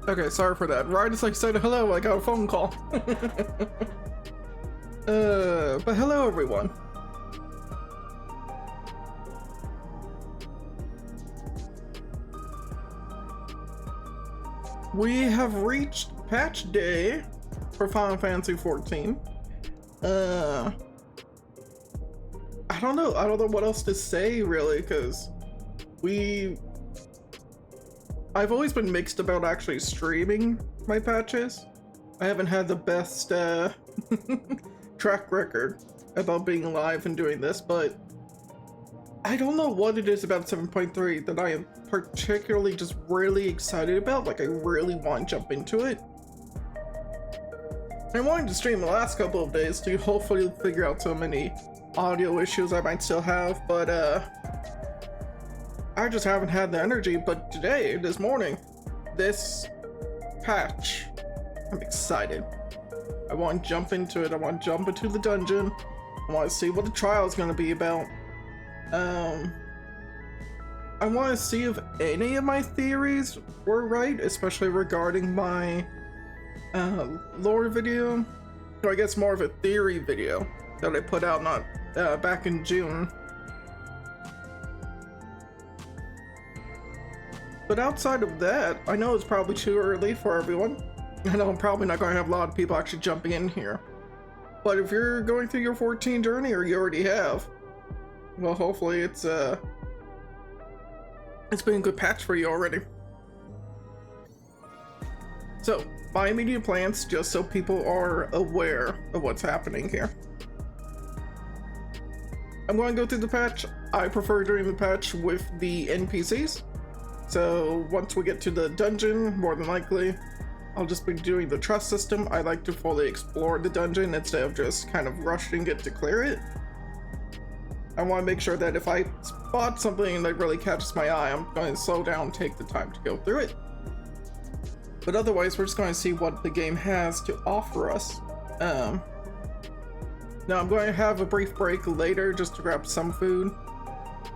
Okay, sorry for that. Right as I said hello, I got a phone call. But hello everyone. We have reached patch day for Final Fantasy XIV. I don't know what else to say really, because I've always been mixed about actually streaming my patches. I haven't had the best track record about being live and doing this, but I don't know what it is about 7.3 that I am particularly just really excited about. Like, I really want to jump into it. I wanted to stream the last couple of days to hopefully figure out so many audio issues I might still have, but I just haven't had the energy. But today, this morning, this patch, I'm excited. I want to jump into it. I want to jump into the dungeon. I want to see what the trial is going to be about. I want to see if any of my theories were right, especially regarding my lore video. Or I guess more of a theory video that I put out back in June. But outside of that, I know it's probably too early for everyone. I know I'm probably not going to have a lot of people actually jumping in here. But if you're going through your 14 journey, or you already have, well, hopefully it's been a good patch for you already. So, my immediate plans, just so people are aware of what's happening here. I'm going to go through the patch. I prefer doing the patch with the NPCs. So once we get to the dungeon, more than likely, I'll just be doing the trust system. I like to fully explore the dungeon instead of just kind of rushing it to clear it. I want to make sure that if I spot something that really catches my eye, I'm going to slow down, take the time to go through it. But otherwise, we're just going to see what the game has to offer us. Now I'm going to have a brief break later just to grab some food.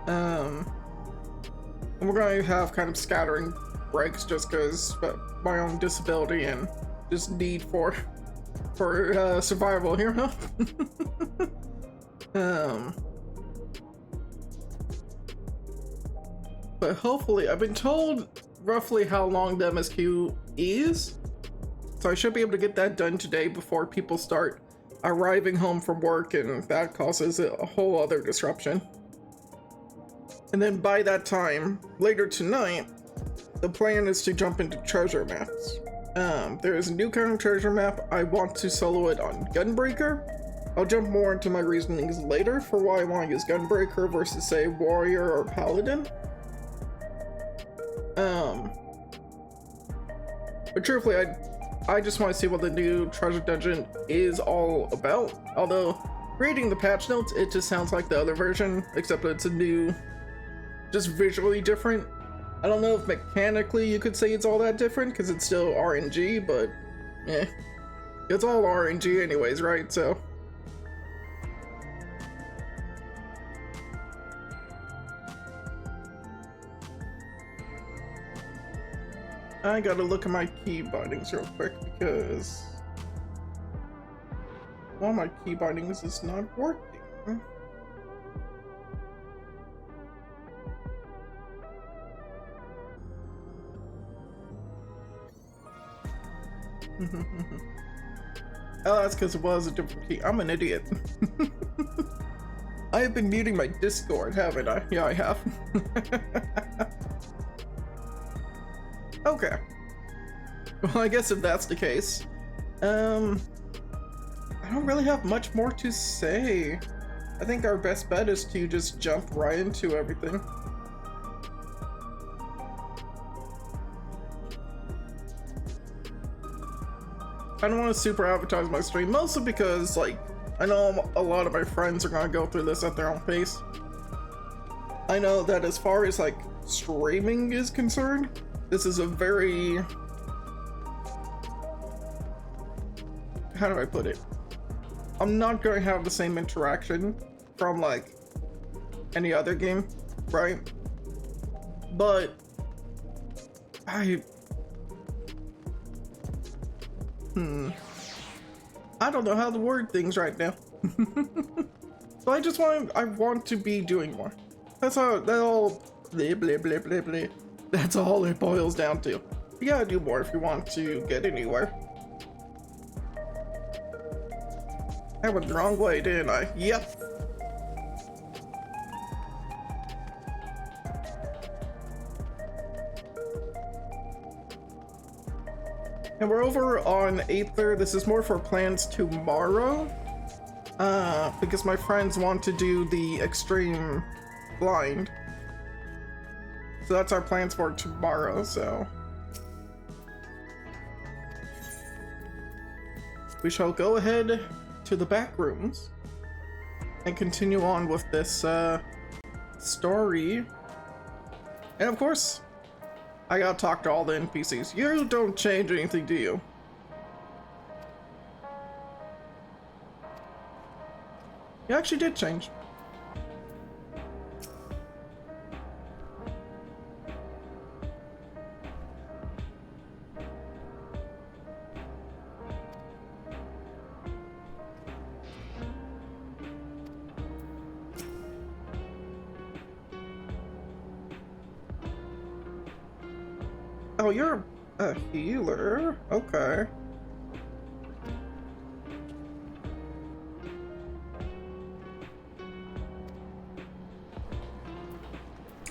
And we're going to have kind of scattering breaks just because my own disability and just need for survival here, huh? But hopefully, I've been told roughly how long the MSQ is, so I should be able to get that done today before people start arriving home from work, and that causes a whole other disruption. And then by that time, later tonight, the plan is to jump into treasure maps. There is a new kind of treasure map. I want to solo it on Gunbreaker. I'll jump more into my reasonings later for why I want to use Gunbreaker versus, say, Warrior or Paladin. But truthfully, I just want to see what the new treasure dungeon is all about. Although, reading the patch notes, it just sounds like the other version, except that it's a new, just visually different. I don't know if mechanically you could say it's all that different, because it's still RNG, but it's all RNG anyways, right? So I gotta look at my key bindings real quick because one of my key bindings is not working. Oh, that's because it was a different key. I'm an idiot. I have been muting my Discord, haven't I? Yeah, I have. Okay. Well, I guess if that's the case, I don't really have much more to say. I think our best bet is to just jump right into everything. I don't want to super advertise my stream, mostly because, like, I know a lot of my friends are gonna go through this at their own pace. I know that as far as, like, streaming is concerned, this is a very... how do I put it? I'm not going to have the same interaction from, like, any other game, right? But I don't know how to word things right now. So I want to be doing more. That's all, blah, blah, blah, blah, blah. That's all it boils down to. You gotta do more if you want to get anywhere. I went the wrong way, didn't I? Yep. And we're over on Aether. This is more for plans tomorrow. Because my friends want to do the extreme blind. So that's our plans for tomorrow, so. We shall go ahead to the back rooms and continue on with this story. And of course, I gotta talk to all the NPCs. You don't change anything, do you? You actually did change. Oh, you're a healer? Okay.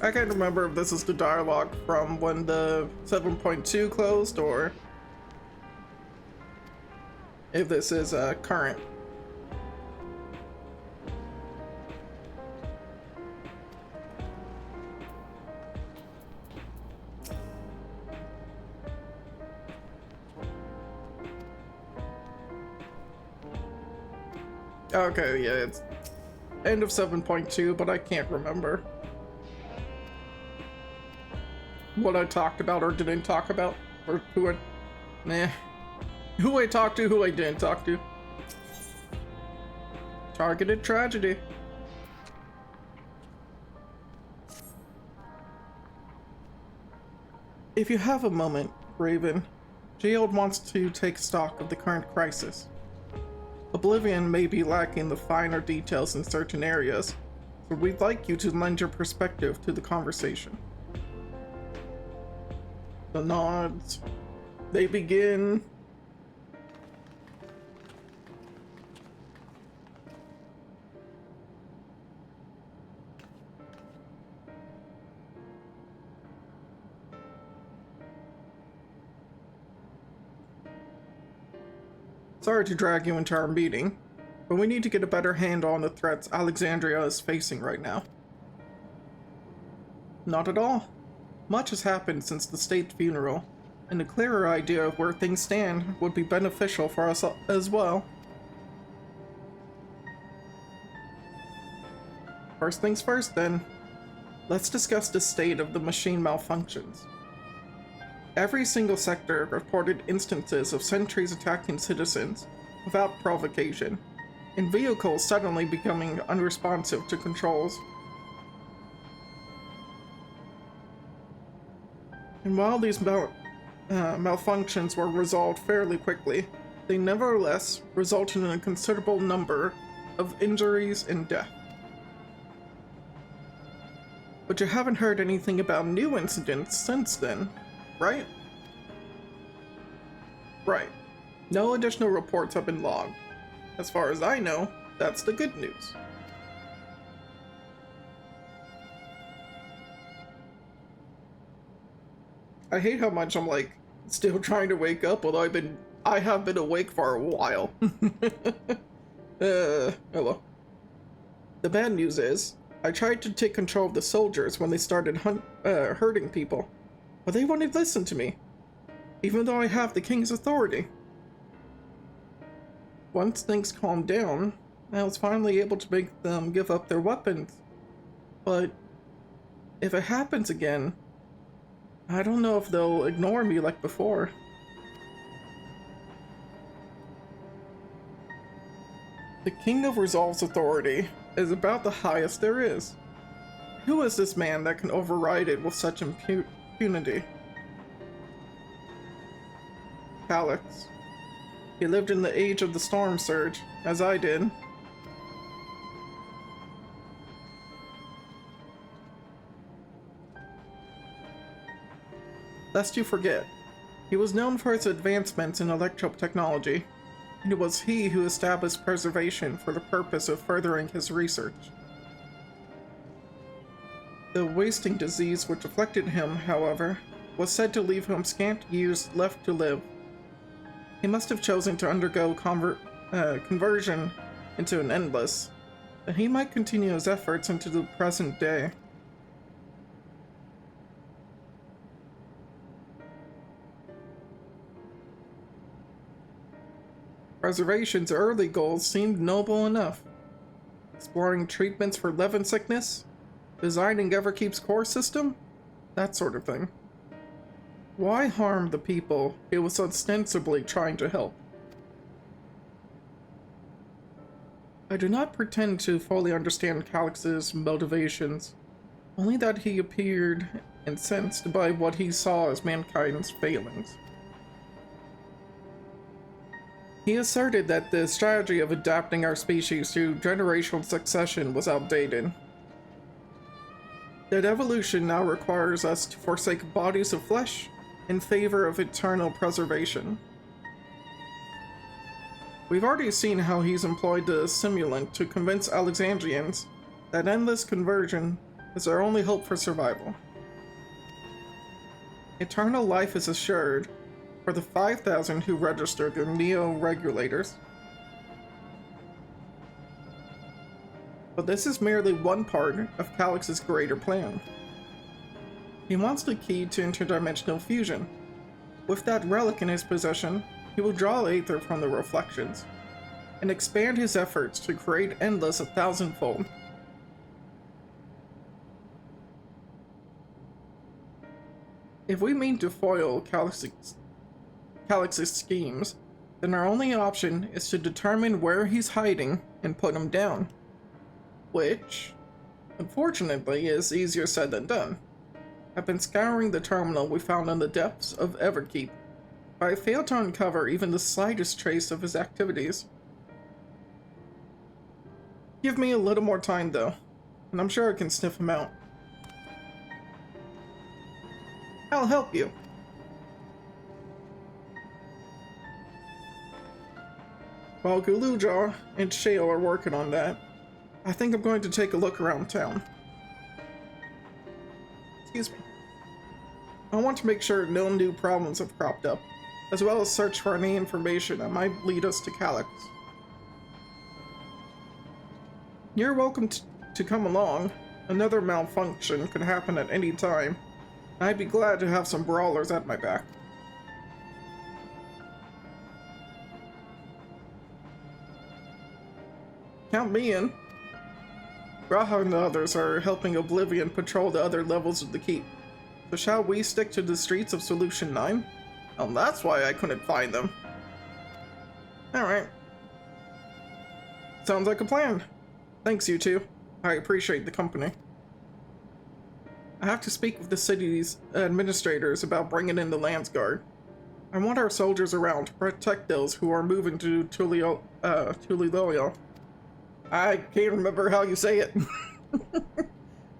I can't remember if this is the dialogue from when the 7.2 closed or if this is current. Okay, yeah, it's end of 7.2, but I can't remember what I talked about or didn't talk about, or who I talked to, who I didn't talk to. Targeted tragedy. If you have a moment, Raven, Geode wants to take stock of the current crisis. Oblivion may be lacking the finer details in certain areas, so we'd like you to lend your perspective to the conversation. The nods, they begin. Sorry to drag you into our meeting, but we need to get a better handle on the threats Alexandria is facing right now. Not at all. Much has happened since the state funeral, and a clearer idea of where things stand would be beneficial for us as well. First things first then, let's discuss the state of the machine malfunctions. Every single sector reported instances of sentries attacking citizens without provocation, and vehicles suddenly becoming unresponsive to controls. And while these malfunctions were resolved fairly quickly, they nevertheless resulted in a considerable number of injuries and death. But you haven't heard anything about new incidents since then, right? Right. No additional reports have been logged. As far as I know, that's the good news. I hate how much I'm like still trying to wake up, although I have been awake for a while. Oh well. The bad news is, I tried to take control of the soldiers when they started hurting people, but they wouldn't listen to me, even though I have the king's authority. Once things calmed down, I was finally able to make them give up their weapons. But if it happens again, I don't know if they'll ignore me like before. The King of Resolve's authority is about the highest there is. Who is this man that can override it with such impunity? Alex. He lived in the age of the storm surge, as I did. Lest you forget, he was known for his advancements in electro technology, and it was he who established preservation for the purpose of furthering his research. The wasting disease which afflicted him, however, was said to leave him scant years left to live. He must have chosen to undergo conversion into an endless, that he might continue his efforts into the present day. Preservation's early goals seemed noble enough. Exploring treatments for Levin sickness, designing Everkeep's core system, that sort of thing. Why harm the people it was ostensibly trying to help? I do not pretend to fully understand Calix's motivations, only that he appeared incensed by what he saw as mankind's failings. He asserted that the strategy of adapting our species to generational succession was outdated. That evolution now requires us to forsake bodies of flesh in favor of eternal preservation. We've already seen how he's employed the simulant to convince Alexandrians that endless conversion is our only hope for survival. Eternal life is assured for the 5,000 who registered their neo-regulators. But this is merely one part of Calix's greater plan. He wants the key to interdimensional fusion. With that relic in his possession, he will draw Aether from the reflections, and expand his efforts to create Endless 1,000-fold. If we mean to foil Calix's schemes, then our only option is to determine where he's hiding and put him down. Which, unfortunately, is easier said than done. I've been scouring the terminal we found in the depths of Everkeep, but I failed to uncover even the slightest trace of his activities. Give me a little more time, though, and I'm sure I can sniff him out. I'll help you. While Gulujar and Shale are working on that, I think I'm going to take a look around town. Excuse me. I want to make sure no new problems have cropped up, as well as search for any information that might lead us to Calix. You're welcome to come along. Another malfunction could happen at any time. I'd be glad to have some brawlers at my back. Count me in. Raha and the others are helping Oblivion patrol the other levels of the keep. So shall we stick to the streets of Solution 9? Oh, that's why I couldn't find them. Alright. Sounds like a plan. Thanks, you two. I appreciate the company. I have to speak with the city's administrators about bringing in the Landsguard. I want our soldiers around to protect those who are moving to Tuliloyo. I can't remember how you say it.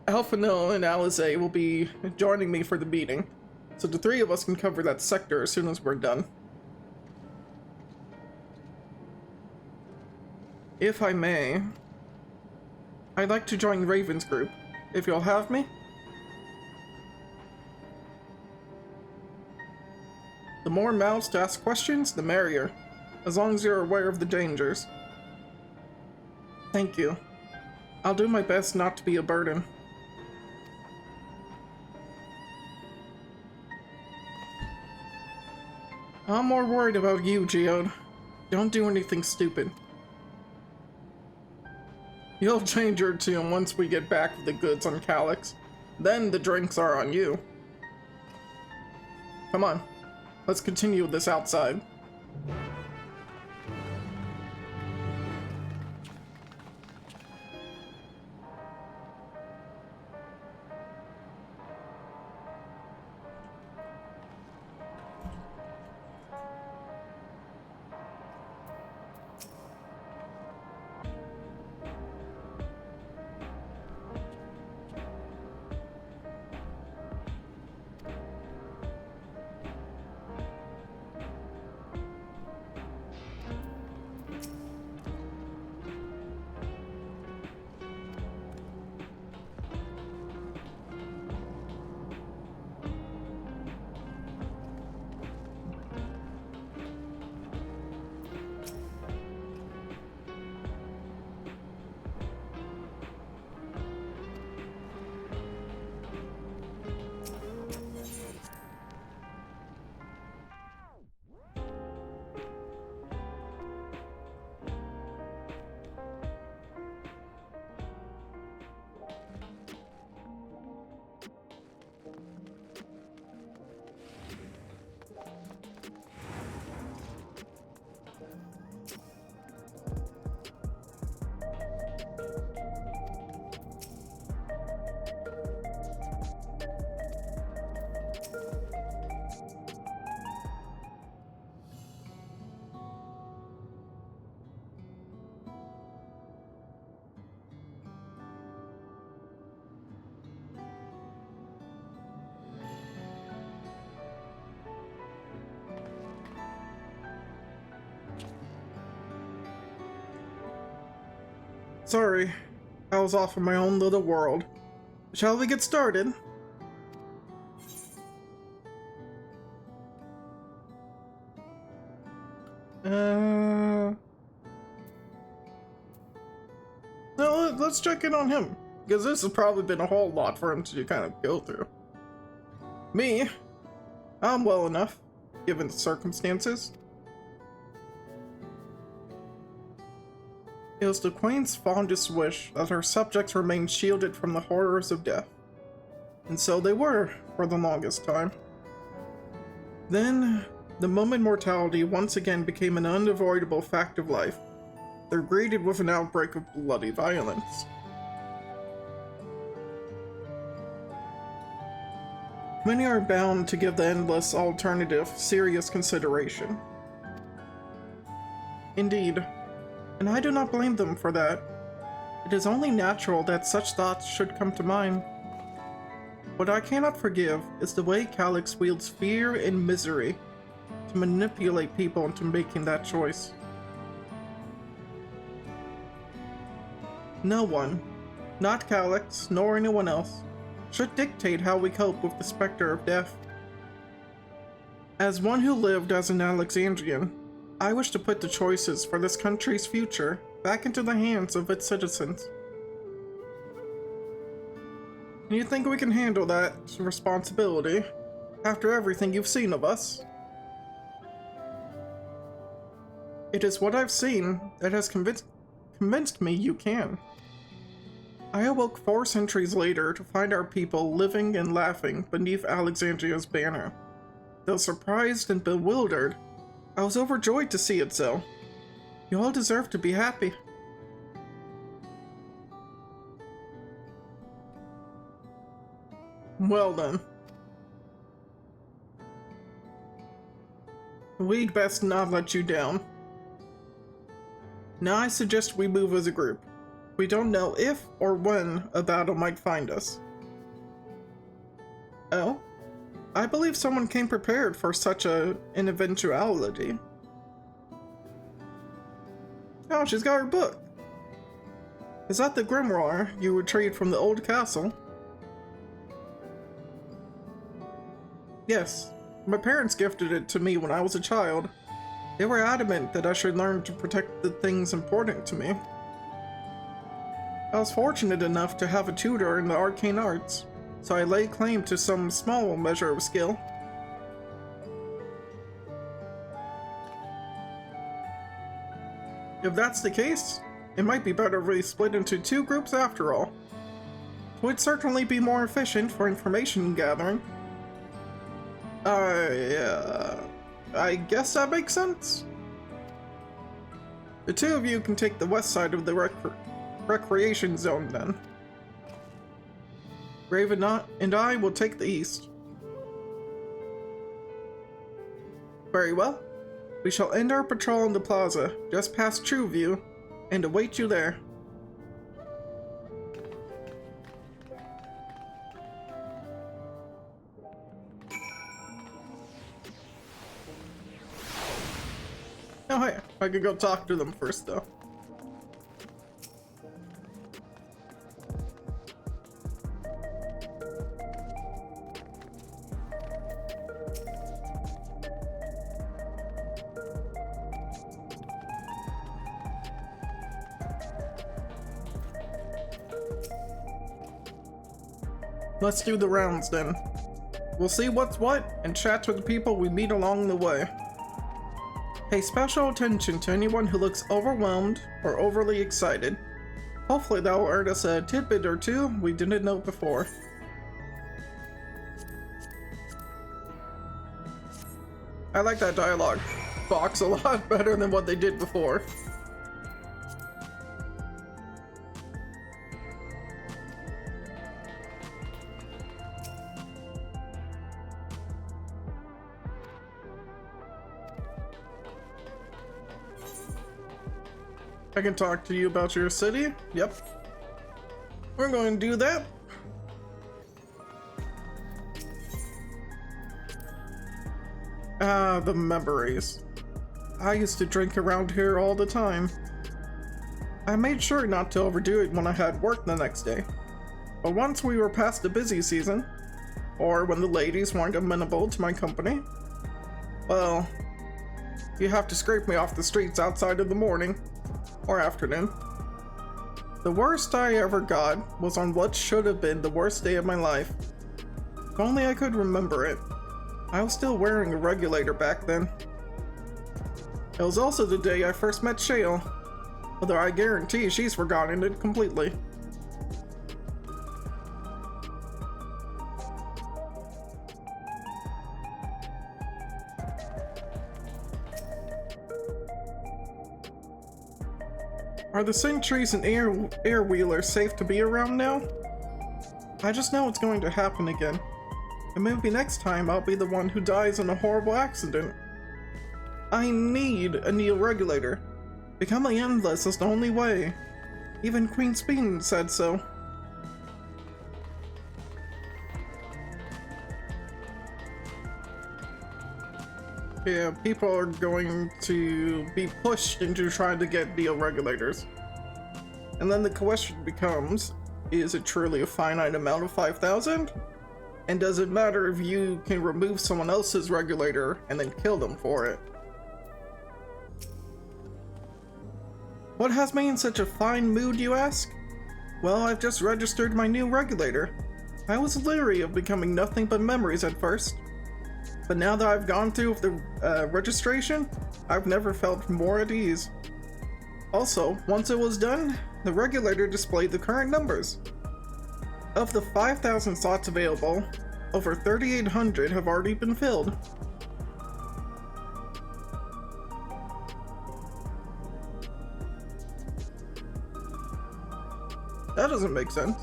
Alphano and Alize will be joining me for the meeting, so the three of us can cover that sector as soon as we're done. If I may, I'd like to join Raven's group, if you'll have me. The more mouths to ask questions, the merrier, as long as you're aware of the dangers. Thank you. I'll do my best not to be a burden. I'm more worried about you, Geode. Don't do anything stupid. You'll change your tune once we get back with the goods on Calix. Then the drinks are on you. Come on, let's continue this outside. Sorry, I was off in my own little world. Shall we get started? No, let's check in on him, because this has probably been a whole lot for him to kind of go through. Me? I'm well enough, given the circumstances. It was the Queen's fondest wish that her subjects remain shielded from the horrors of death. And so they were, for the longest time. Then, the moment mortality once again became an unavoidable fact of life, they're greeted with an outbreak of bloody violence. Many are bound to give the endless alternative serious consideration. Indeed, and I do not blame them for that. It is only natural that such thoughts should come to mind. What I cannot forgive is the way Calyx wields fear and misery to manipulate people into making that choice. No one, not Calyx, nor anyone else, should dictate how we cope with the specter of death. As one who lived as an Alexandrian, I wish to put the choices for this country's future back into the hands of its citizens. You think we can handle that responsibility after everything you've seen of us? It is what I've seen that has convinced me you can. I awoke 4 centuries later to find our people living and laughing beneath Alexandria's banner. Though surprised and bewildered, I was overjoyed to see it so. You all deserve to be happy. Well then. We'd best not let you down. Now I suggest we move as a group. We don't know if or when a battle might find us. Oh? I believe someone came prepared for such an eventuality. Oh, she's got her book. Is that the grimoire you retrieved from the old castle? Yes, my parents gifted it to me when I was a child. They were adamant that I should learn to protect the things important to me. I was fortunate enough to have a tutor in the arcane arts, so I lay claim to some small measure of skill. If that's the case, it might be better if we split into 2 groups after all. It would certainly be more efficient for information gathering. I guess that makes sense. The 2 of you can take the west side of the recreation zone then. Raven and I will take the east. Very well. We shall end our patrol in the plaza, just past Trueview, and await you there. Oh hey, I could go talk to them first though. Let's do the rounds then. We'll see what's what and chat with the people we meet along the way. Pay special attention to anyone who looks overwhelmed or overly excited. Hopefully that will earn us a tidbit or 2 we didn't know before. I like that dialogue box a lot better than what they did before. I can talk to you about your city. Yep. We're going to do that. Ah, the memories. I used to drink around here all the time. I made sure not to overdo it when I had work the next day. But once we were past the busy season, or when the ladies weren't amenable to my company, well, you have to scrape me off the streets outside of the morning or afternoon. The worst I ever got was on what should have been the worst day of my life. If only I could remember it. I was still wearing a regulator back then. It was also the day I first met Shale, although I guarantee she's forgotten it completely. Are the sentries and air wheelers safe to be around now? I just know it's going to happen again. And maybe next time I'll be the one who dies in a horrible accident. I need a neo-regulator. Becoming endless is the only way. Even Queen Speen said so. Yeah, people are going to be pushed into trying to get neo-regulators. And then the question becomes, is it truly a finite amount of 5,000? And does it matter if you can remove someone else's regulator and then kill them for it? What has me in such a fine mood, you ask? Well, I've just registered my new regulator. I was leery of becoming nothing but memories at first. But now that I've gone through with the registration, I've never felt more at ease. Also, once it was done, the regulator displayed the current numbers. Of the 5,000 slots available, over 3,800 have already been filled. That doesn't make sense.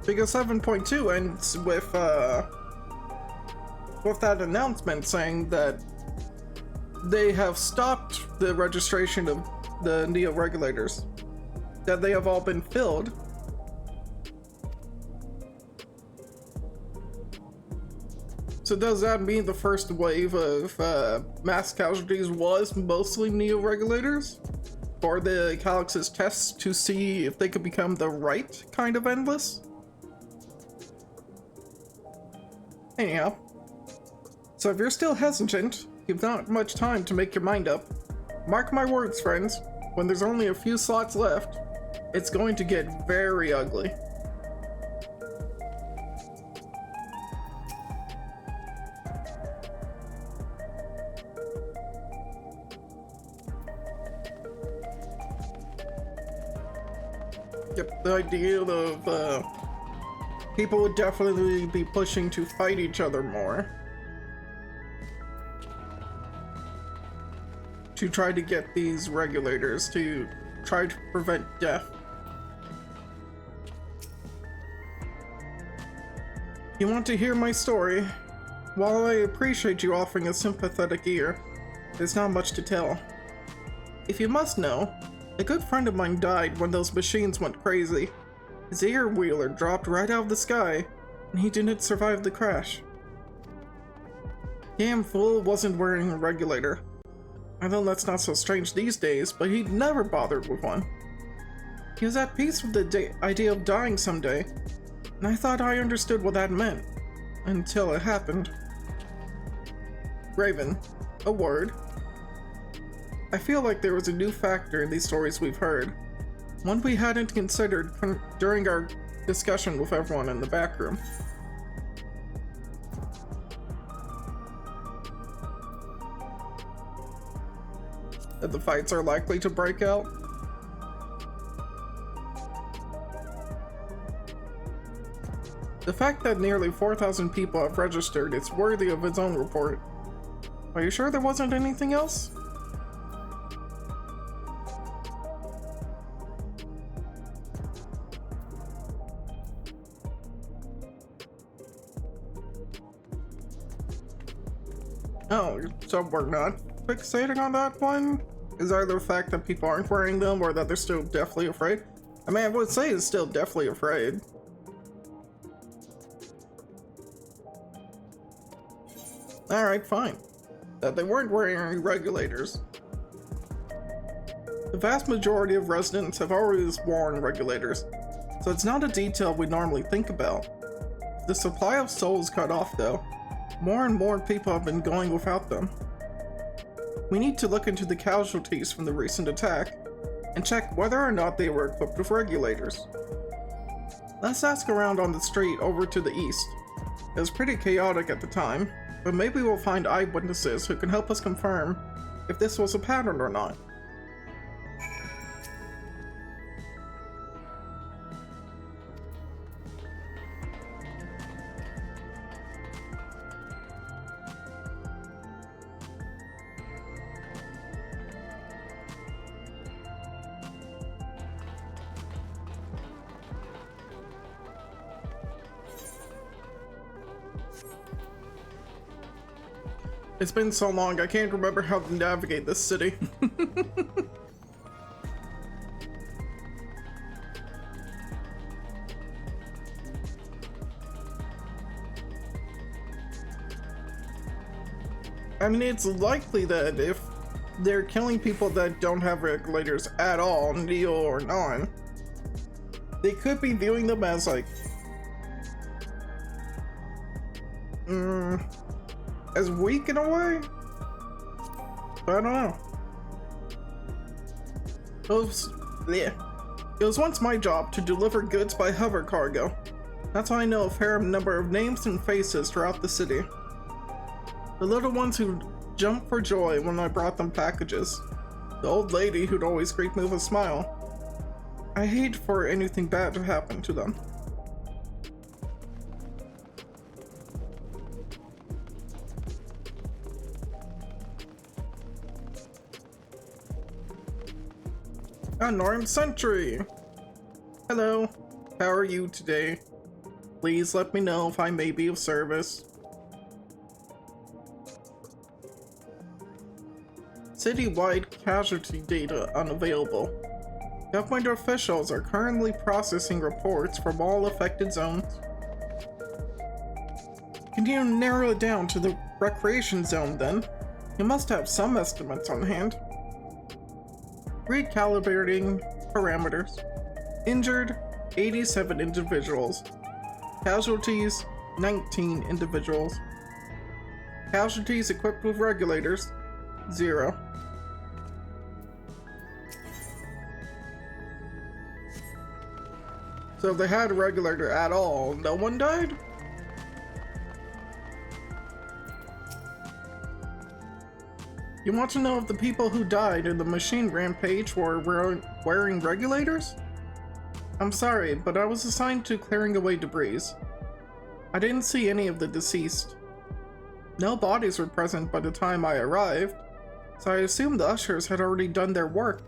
Because 7.2 ends with that announcement saying that they have stopped the registration of the neo-regulators. That they have all been filled. So does that mean the first wave of mass casualties was mostly neo-regulators? For the Calyx's tests to see if they could become the right kind of endless? Anyhow, so if you're still hesitant, you've not much time to make your mind up. Mark my words, friends, when there's only a few slots left, it's going to get very ugly. Yep, the idea of people would definitely be pushing to fight each other more. To try to get these regulators to try to prevent death. You want to hear my story? While I appreciate you offering a sympathetic ear, there's not much to tell. If you must know, a good friend of mine died when those machines went crazy. His air wheeler dropped right out of the sky, and he didn't survive the crash. Damn fool wasn't wearing a regulator. I know that's not so strange these days, but he'd never bothered with one. He was at peace with the idea of dying someday, and I thought I understood what that meant, until it happened. Raven, a word. I feel like there was a new factor in these stories we've heard, one we hadn't considered during our discussion with everyone in the back room. That the fights are likely to break out. The fact that nearly 4,000 people have registered is worthy of its own report. Are you sure there wasn't anything else? Oh, so we're not fixating on that one? Is either the fact that people aren't wearing them or that they're still deathly afraid? I mean, I would say it's still deathly afraid. Alright, fine. That they weren't wearing any regulators. The vast majority of residents have always worn regulators, so it's not a detail we normally think about. The supply of souls cut off though. More and more people have been going without them. We need to look into the casualties from the recent attack and check whether or not they were equipped with regulators. Let's ask around on the street over to the east. It was pretty chaotic at the time, but maybe we'll find eyewitnesses who can help us confirm if this was a pattern or not. It's been so long, I can't remember how to navigate this city. I mean, it's likely that if they're killing people that don't have regulators at all, Neo or non, they could be viewing them as like, as weak in a way? But I don't know. It was once my job to deliver goods by hover cargo. That's how I know a fair number of names and faces throughout the city. The little ones who jumped for joy when I brought them packages. The old lady who'd always greet me with a smile. I hate for anything bad to happen to them. Unarmed sentry! Hello, how are you today? Please let me know if I may be of service. Citywide casualty data unavailable. Government officials are currently processing reports from all affected zones. Can you narrow it down to the recreation zone then? You must have some estimates on hand. Recalibrating parameters. Injured, 87 individuals. Casualties, 19 individuals. Casualties equipped with regulators, 0. So if they had a regulator at all, no one died? You want to know if the people who died in the machine rampage were wearing regulators? I'm sorry, but I was assigned to clearing away debris. I didn't see any of the deceased. No bodies were present by the time I arrived, so I assumed the ushers had already done their work.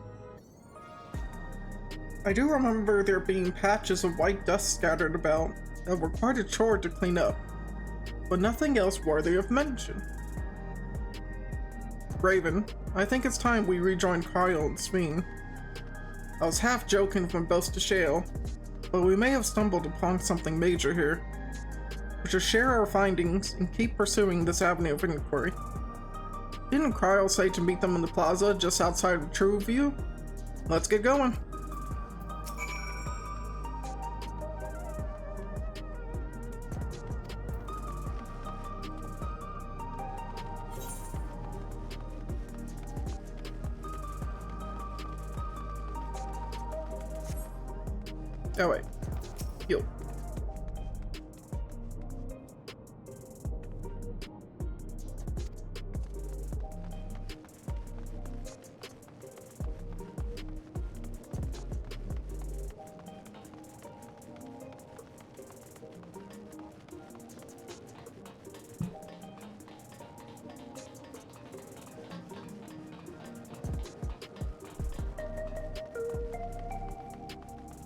I do remember there being patches of white dust scattered about that were quite a chore to clean up, but nothing else worthy of mention. Raven, I think it's time we rejoin Kyle and Sveen. I was half joking from boast to shale, but we may have stumbled upon something major here. We should share our findings and keep pursuing this avenue of inquiry. Didn't Kyle say to meet them in the plaza just outside of True View? Let's get going. Oh wait, heal.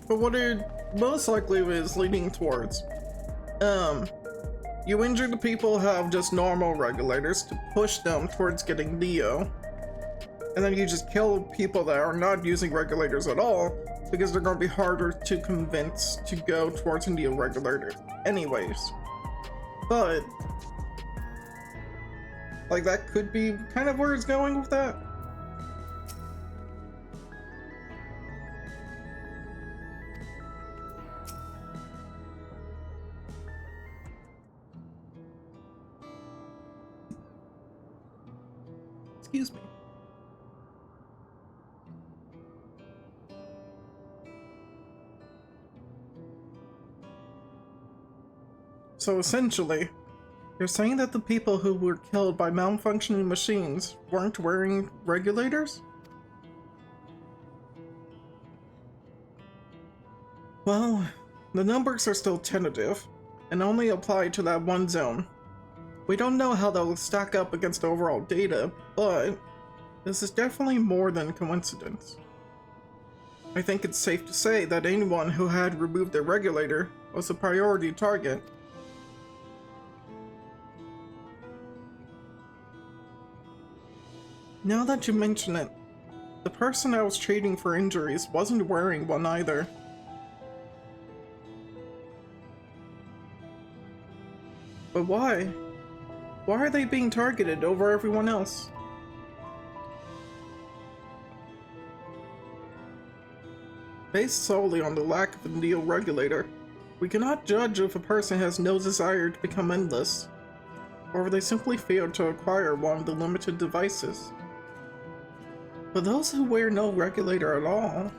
But what it most likely is leading towards, you injured people have just normal regulators to push them towards getting Neo, and then you just kill people that are not using regulators at all because they're going to be harder to convince to go towards a Neo regulator anyways. But like that could be kind of where it's going with that. Excuse me. So essentially, you're saying that the people who were killed by malfunctioning machines weren't wearing regulators? Well, the numbers are still tentative, and only apply to that one zone. We don't know how they'll stack up against the overall data, but this is definitely more than a coincidence. I think it's safe to say that anyone who had removed their regulator was a priority target. Now that you mention it, the person I was treating for injuries wasn't wearing one either. But why? Why are they being targeted over everyone else? Based solely on the lack of a neo regulator, we cannot judge if a person has no desire to become endless, or if they simply failed to acquire one of the limited devices. But those who wear no regulator at all,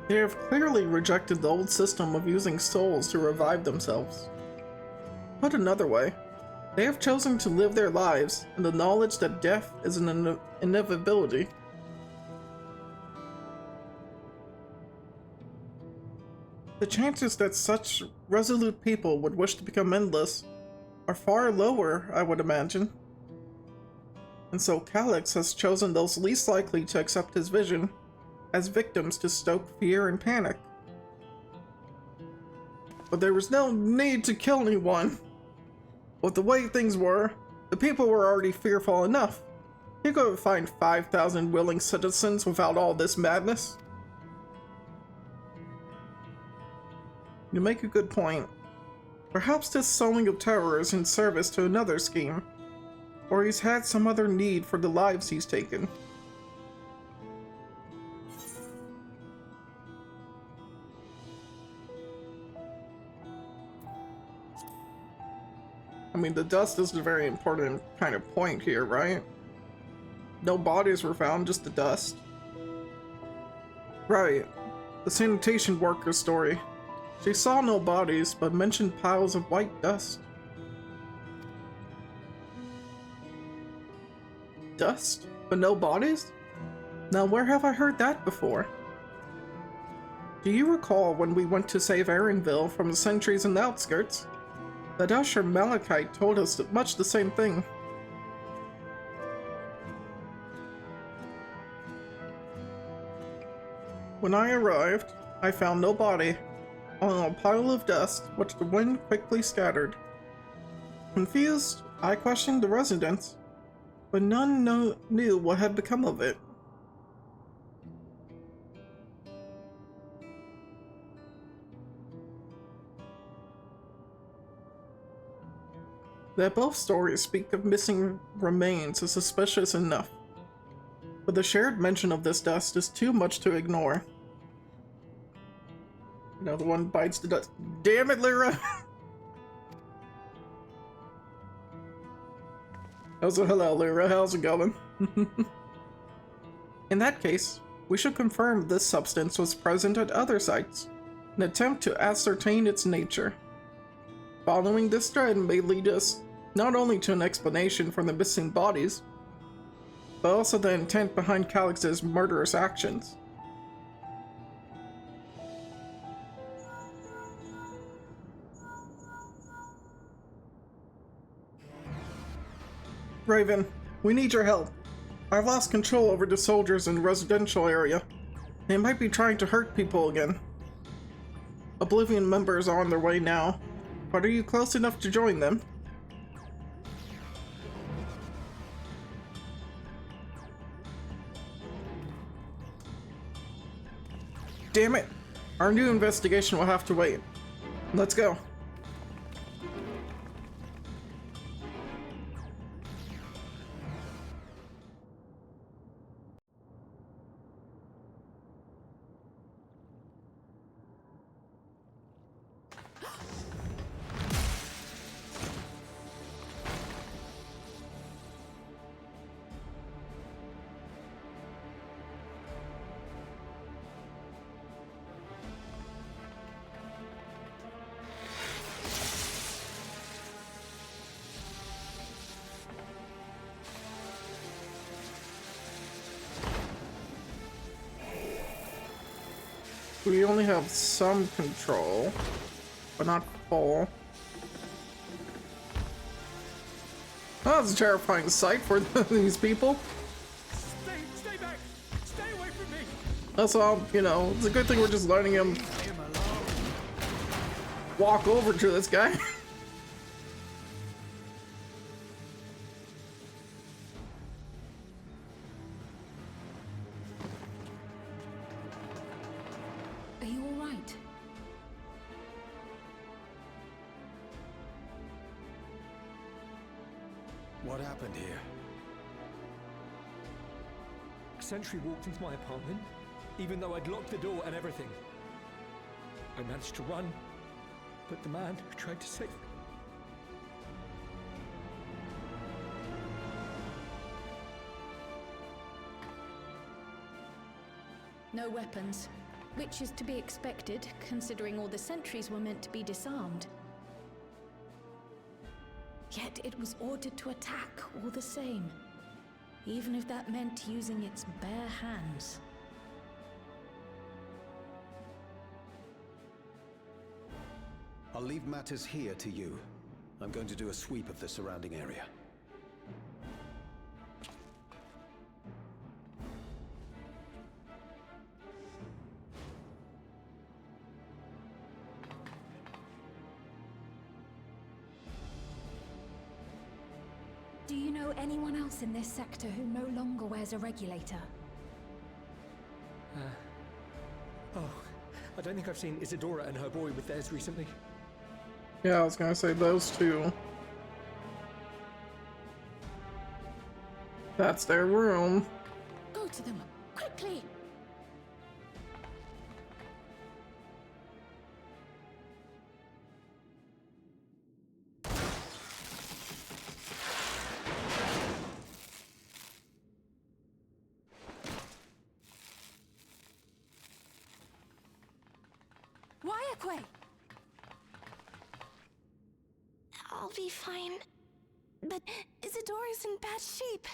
they have clearly rejected the old system of using souls to revive themselves. Put another way, they have chosen to live their lives in the knowledge that death is an inevitability. The chances that such resolute people would wish to become endless are far lower, I would imagine. And so Calyx has chosen those least likely to accept his vision as victims to stoke fear and panic. But there was no need to kill anyone. With the way things were, the people were already fearful enough. You couldn't find 5,000 willing citizens without all this madness. You make a good point. Perhaps this sowing of terror is in service to another scheme, or he's had some other need for the lives he's taken. I mean, the dust is a very important kind of point here, right? No bodies were found, just the dust. Right. The sanitation worker story. She saw no bodies, but mentioned piles of white dust. Dust? But no bodies? Now where have I heard that before? Do you recall when we went to save Erinville from the sentries in the outskirts? That Usher Malachite told us much the same thing. When I arrived, I found no body on a pile of dust which the wind quickly scattered. Confused, I questioned the residents, but none knew what had become of it. That both stories speak of missing remains is suspicious enough, but the shared mention of this dust is too much to ignore. Another one bites the dust. Damn it, Lyra! Also, hello, Lyra. How's it going? In that case, we should confirm this substance was present at other sites, in an attempt to ascertain its nature. Following this thread may lead us not only to an explanation for the missing bodies, but also the intent behind Calyx's murderous actions. Raven, we need your help. I've lost control over the soldiers in the residential area. They might be trying to hurt people again. Oblivion members are on their way now, but are you close enough to join them? Damn it! Our new investigation will have to wait. Let's go. We only have some control, but not full. Oh, that's a terrifying sight for these people. Stay back! Stay away from me! That's all, you know, it's a good thing we're just letting him walk over to this guy. Are you all right? What happened here? A sentry walked into my apartment, even though I'd locked the door and everything. I managed to run, but the man who tried to save me. No weapons, which is to be expected, considering all the sentries were meant to be disarmed. Yet it was ordered to attack all the same, even if that meant using its bare hands. I'll leave matters here to you. I'm going to do a sweep of the surrounding area. Do you know anyone else in this sector who no longer wears a regulator? Oh, I don't think I've seen Isadora and her boy with theirs recently. Yeah, I was gonna say those two. That's their room. Go to them, quickly! Wayakwe! I'll be fine. But Isadora's in bad shape.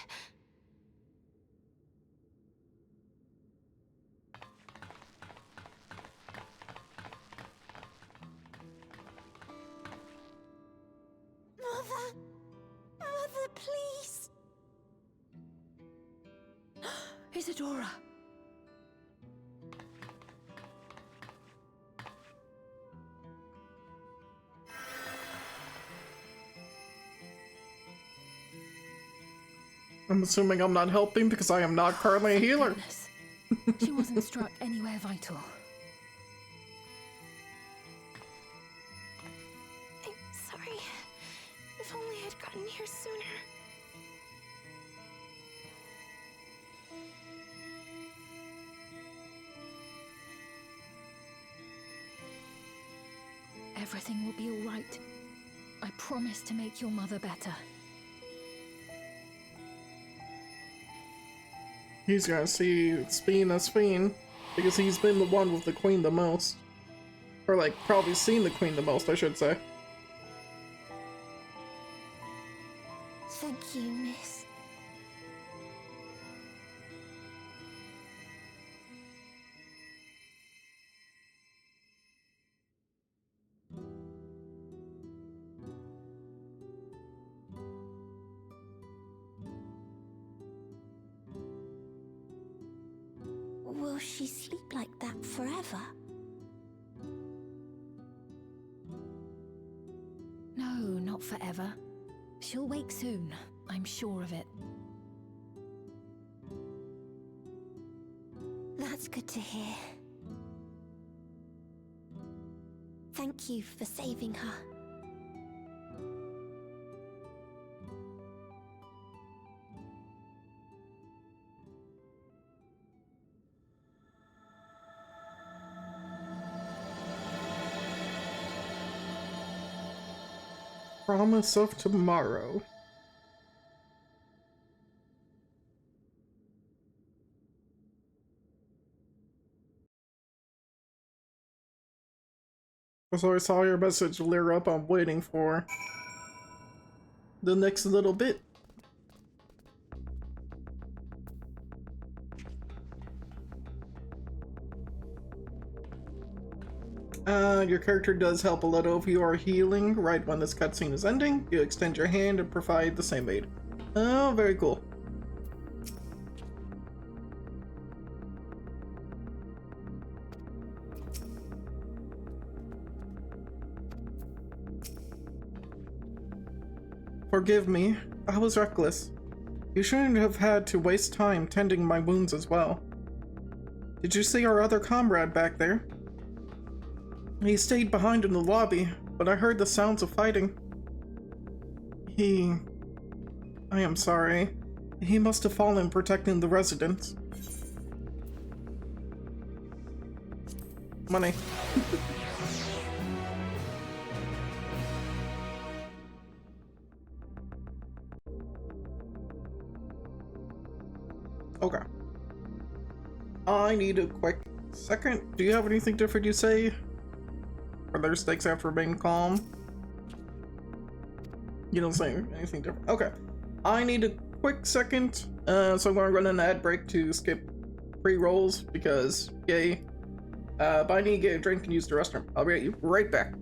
Mother, please. Isadora! I'm assuming I'm not helping because I am not currently a healer. Goodness. She wasn't struck anywhere vital. I'm sorry. If only I'd gotten here sooner. Everything will be all right. I promise to make your mother better. He's gonna see Speen as Speen because he's been the one with the queen the most. Or like, probably seen the queen the most, I should say. Thank you, miss. Will she sleep like that forever? No, not forever. She'll wake soon, I'm sure of it. That's good to hear. Thank you for saving her. Promise of tomorrow. So I saw your message clear up. I'm waiting for the next little bit. Your character does help a little if you are healing right when this cutscene is ending. You extend your hand and provide the same aid. Oh, very cool. Forgive me, I was reckless. You shouldn't have had to waste time tending my wounds as well. Did you see our other comrade back there? He stayed behind in the lobby, but I heard the sounds of fighting. I am sorry. He must have fallen protecting the residents. Money. Okay. I need a quick second. Do you have anything different you say? Or their stakes have to remain calm? You don't say anything different. Okay. I need a quick second. So I'm going to run an ad break to skip pre-rolls because, yay. But I need to get a drink and use the restroom. I'll be right back.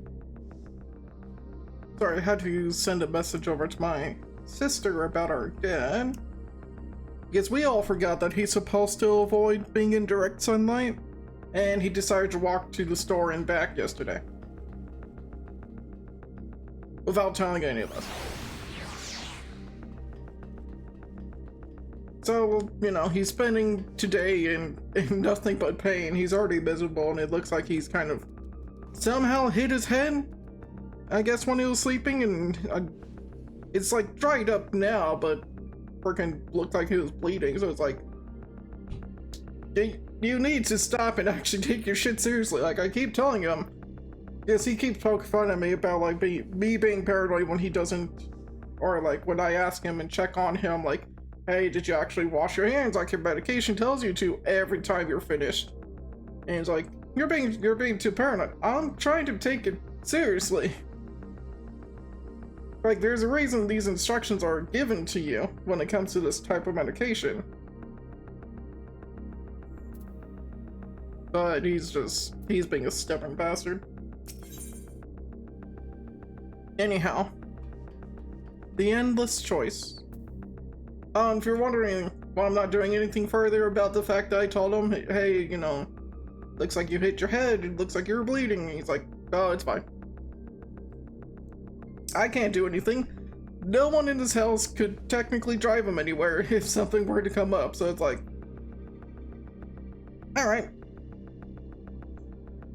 Sorry, I had to send a message over to my sister about our dad. Because we all forgot that he's supposed to avoid being in direct sunlight, and he decided to walk to the store and back yesterday. Without telling any of us. So, you know, he's spending today in nothing but pain. He's already miserable, and it looks like he's kind of somehow hit his head, I guess, when he was sleeping, and it's like dried up now, but freaking looked like he was bleeding, so it's like, you need to stop and actually take your shit seriously. Like, I keep telling him, yes, he keeps poking fun at me about like me being paranoid when he doesn't, or like when I ask him and check on him, like, hey, did you actually wash your hands like your medication tells you to every time you're finished? And he's like, you're being too paranoid. I'm trying to take it seriously. Like, there's a reason these instructions are given to you when it comes to this type of medication. But he's being a stubborn bastard. Anyhow, the endless choice. If you're wondering why I'm not doing anything further about the fact that I told him, hey, you know, looks like you hit your head, it looks like you're bleeding. He's like, oh, it's fine. I can't do anything. No one in this house could technically drive him anywhere if something were to come up, so it's like, alright.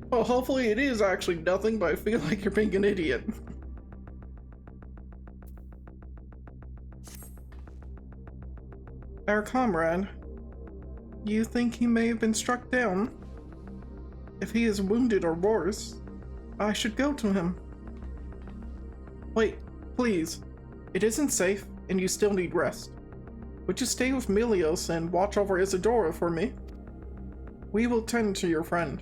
Well, hopefully it is actually nothing, but I feel like you're being an idiot. Our comrade, you think he may have been struck down? If he is wounded or worse, I should go to him. Wait, please. It isn't safe, and you still need rest. Would you stay with Milios and watch over Isadora for me? We will tend to your friend.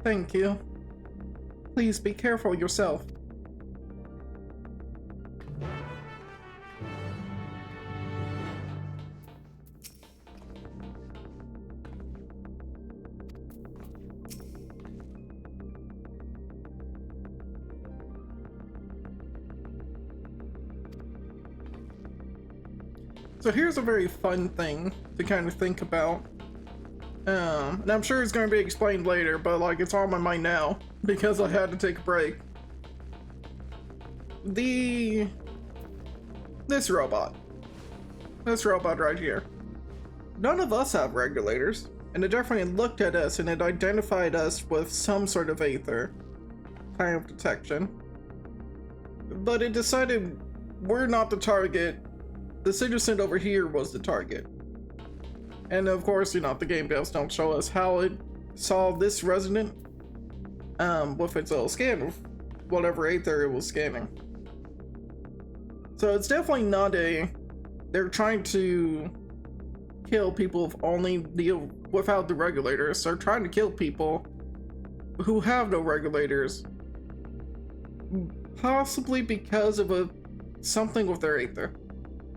Thank you. Please be careful yourself. So here's a very fun thing to kind of think about. And I'm sure it's going to be explained later, but like it's on my mind now because I had to take a break. This robot right here. None of us have regulators, and it definitely looked at us and it identified us with some sort of aether kind of detection. But it decided we're not the target. The citizen over here was the target. And of course, you know, the game devs don't show us how it saw this resident with its little scan of whatever aether it was scanning. So it's definitely not they're trying to kill people without the regulators. They're trying to kill people who have no regulators, possibly because of something with their aether.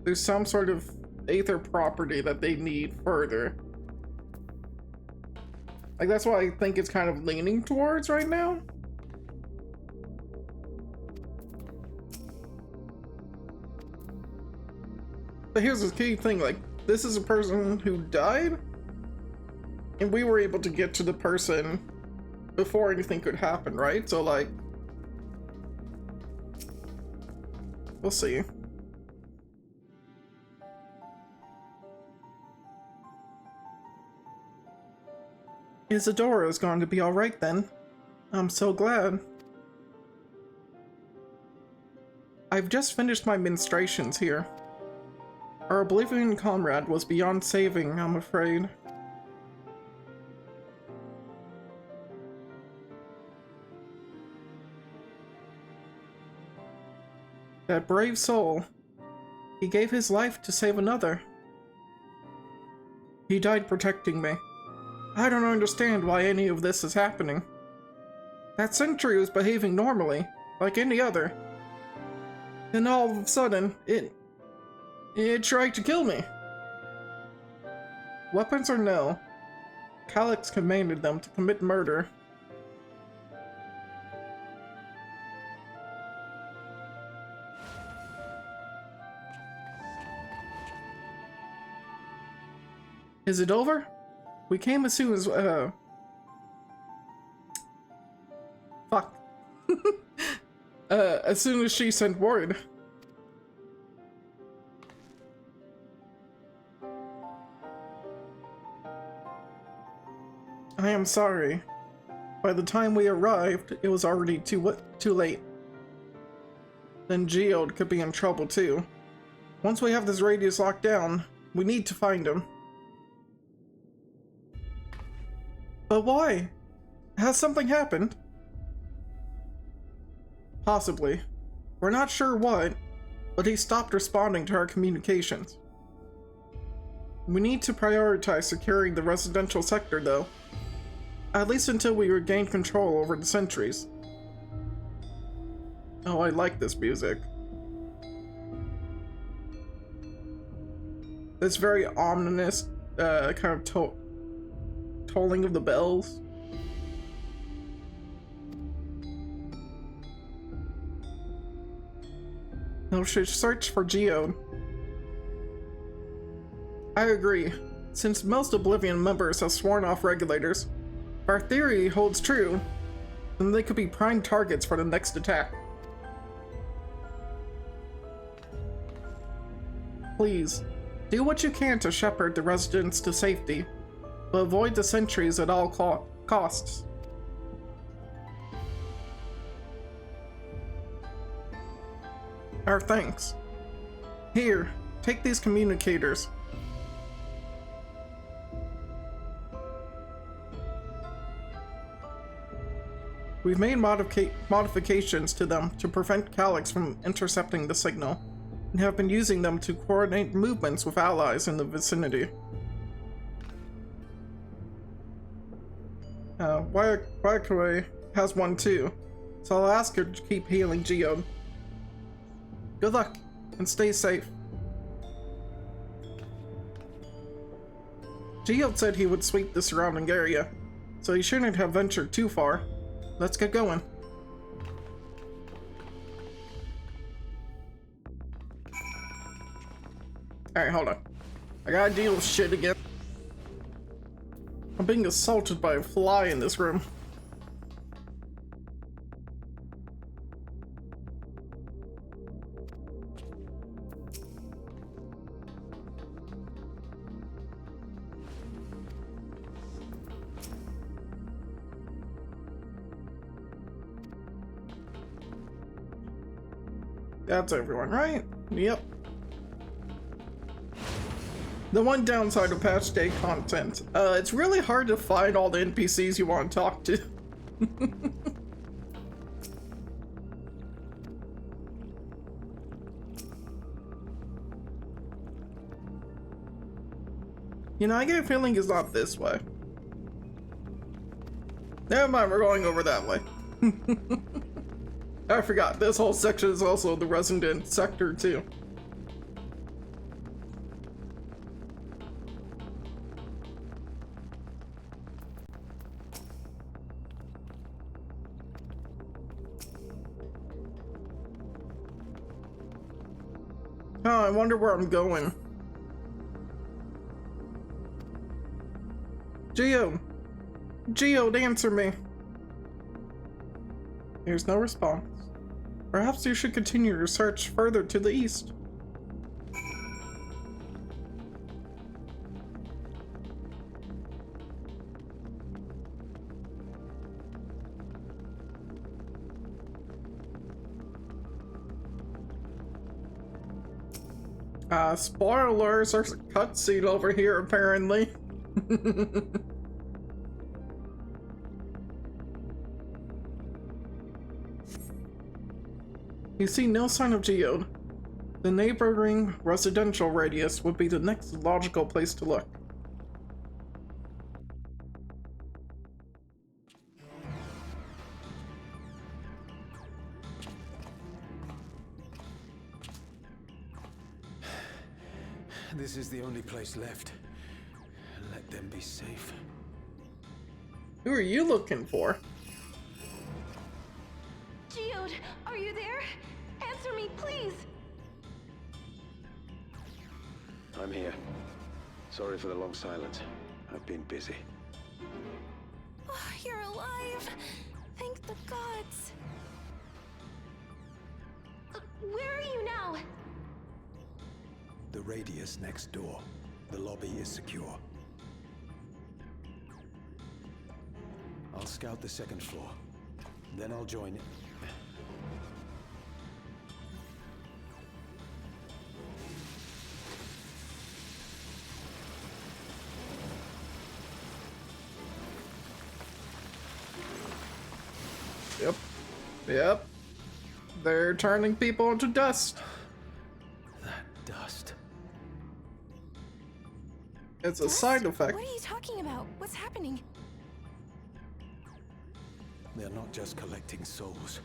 There's some sort of aether property that they need further. Like, that's what I think it's kind of leaning towards right now. But here's the key thing, like, this is a person who died, and we were able to get to the person before anything could happen, right? So, like, we'll see. Isadora is going to be alright then. I'm so glad. I've just finished my ministrations here. Our Oblivion comrade was beyond saving, I'm afraid. That brave soul. He gave his life to save another. He died protecting me. I don't understand why any of this is happening. That sentry was behaving normally, like any other. Then all of a sudden, it tried to kill me. Weapons or no, Calyx commanded them to commit murder. Is it over? We came as soon as, fuck. As soon as she sent word. I am sorry. By the time we arrived, it was already too late. Then Geode could be in trouble too. Once we have this radius locked down, we need to find him. But why? Has something happened? Possibly. We're not sure what, but he stopped responding to our communications. We need to prioritize securing the residential sector though. At least until we regain control over the sentries. Oh, I like this music. This very ominous, kind of tolling of the bells. We should search for Geode. I agree. Since most Oblivion members have sworn off regulators, if our theory holds true, then they could be prime targets for the next attack. Please, do what you can to shepherd the residents to safety, but avoid the sentries at all costs. Our thanks. Here, take these communicators. We've made modifications to them to prevent Calyx from intercepting the signal, and have been using them to coordinate movements with allies in the vicinity. Wayakue has one too, so I'll ask her to keep healing Geode. Good luck, and stay safe. Geode said he would sweep the surrounding area, so he shouldn't have ventured too far. Let's get going. Alright, hold on. I gotta deal with shit again. I'm being assaulted by a fly in this room. That's everyone, right? Yep. The one downside of patch day content, it's really hard to find all the NPCs you want to talk to. You know, I get a feeling it's not this way. Never mind, we're going over that way. I forgot, this whole section is also the resident sector too. Oh, I wonder where I'm going. Geode! Geode, answer me! There's no response. Perhaps you should continue your search further to the east. Spoilers, there's a cutscene over here apparently. You see no sign of Geode. The neighboring residential radius would be the next logical place to look. This is the only place left. Let them be safe. Who are you looking for? Geode, are you there? Answer me, please. I'm here. Sorry for the long silence. I've been busy. Oh, you're alive. Thank the gods. Where are you now? The radius next door. The lobby is secure. I'll scout the second floor. Then I'll join. Yep. Yep. They're turning people into dust. That dust. It's a side effect. What are you talking about? What's happening? They're not just collecting souls.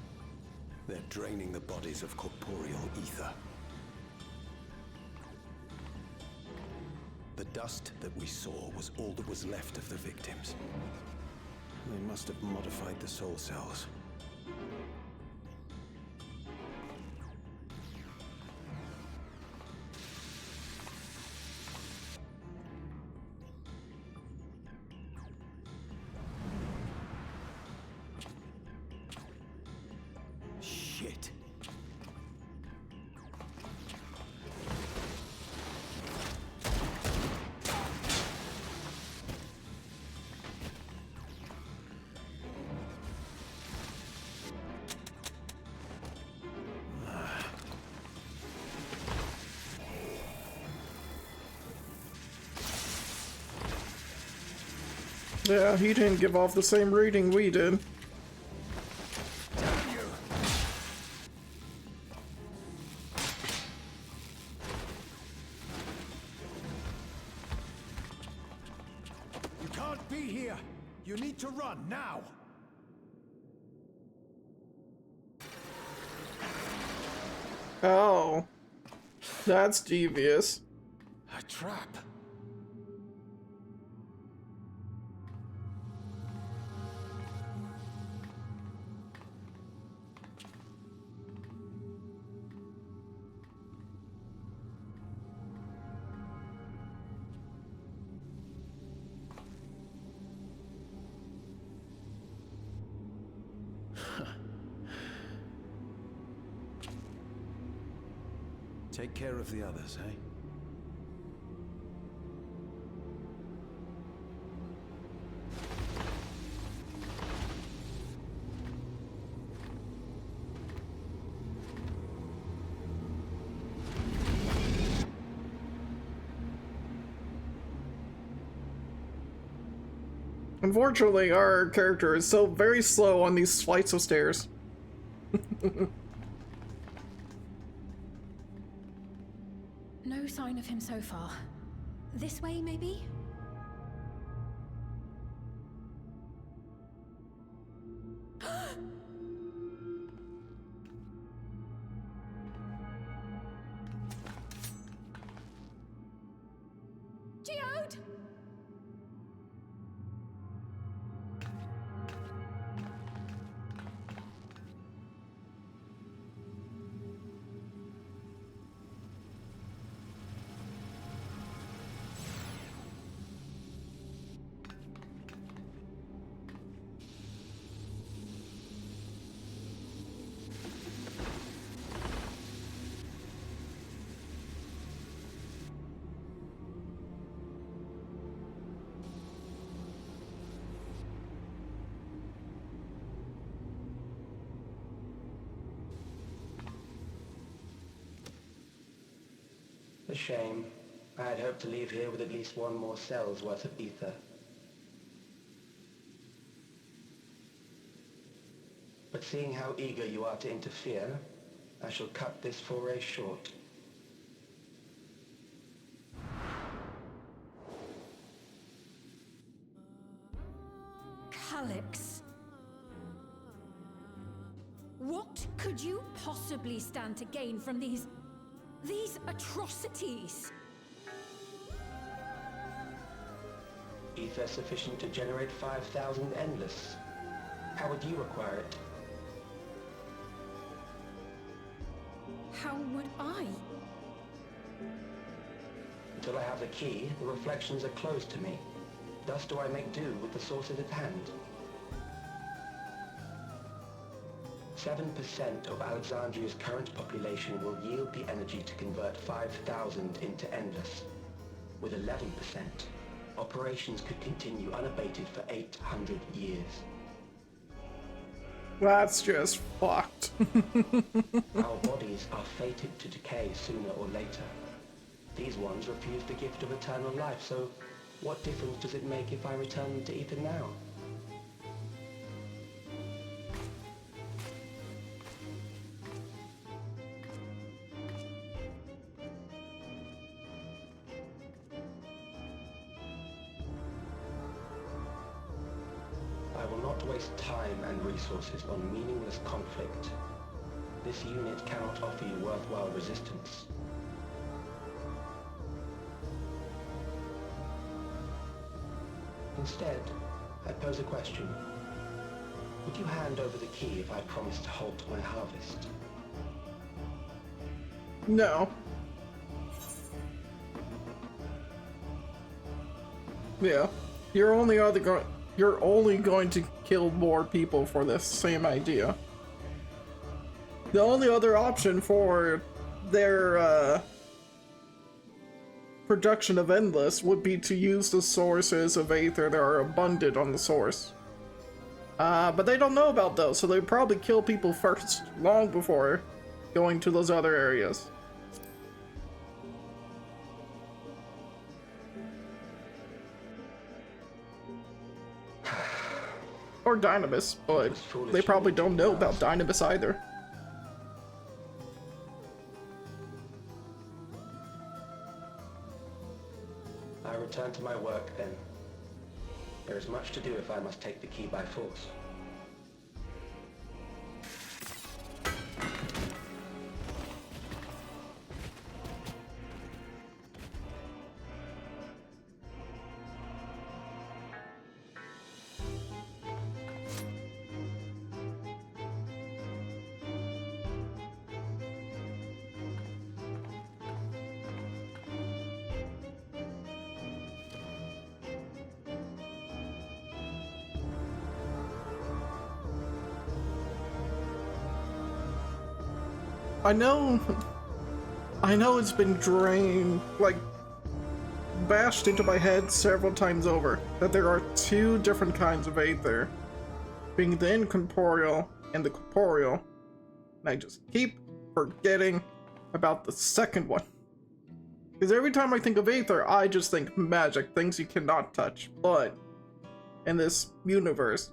They're draining the bodies of corporeal ether. The dust that we saw was all that was left of the victims. They must have modified the soul cells. Shit. Yeah, he didn't give off the same reading we did. You can't be here! You need to run now! Oh. That's devious. A trap! Take care of the others, eh? Unfortunately, our character is so very slow on these flights of stairs. No sign of him so far. This way, maybe? Geode! A shame. I had hoped to leave here with at least one more cell's worth of ether. But seeing how eager you are to interfere, I shall cut this foray short. Calyx. What could you possibly stand to gain from these atrocities? Ether sufficient to generate 5,000 endless. How would you require it? How would I? Until I have the key, the reflections are closed to me. Thus do I make do with the sources at hand. 7% of Alexandria's current population will yield the energy to convert 5,000 into endless. With 11%, operations could continue unabated for 800 years. That's just fucked. Our bodies are fated to decay sooner or later. These ones refuse the gift of eternal life, so what difference does it make if I return them to ether now? I will not waste time and resources on meaningless conflict. This unit cannot offer you worthwhile resistance. Instead, I pose a question. Would you hand over the key if I promise to halt my harvest? No. Yeah. You're only going to kill more people for this same idea. The only other option for their production of endless would be to use the sources of aether that are abundant on the source. But they don't know about those, so they'd probably kill people first, long before going to those other areas. Or Dynamis, but they probably don't know about Dynamis either. I return to my work then. There is much to do if I must take the key by force. I know it's been drained, like, bashed into my head several times over, that there are two different kinds of aether, being the incorporeal and the corporeal, and I just keep forgetting about the second one. Because every time I think of aether, I just think magic, things you cannot touch, but in this universe,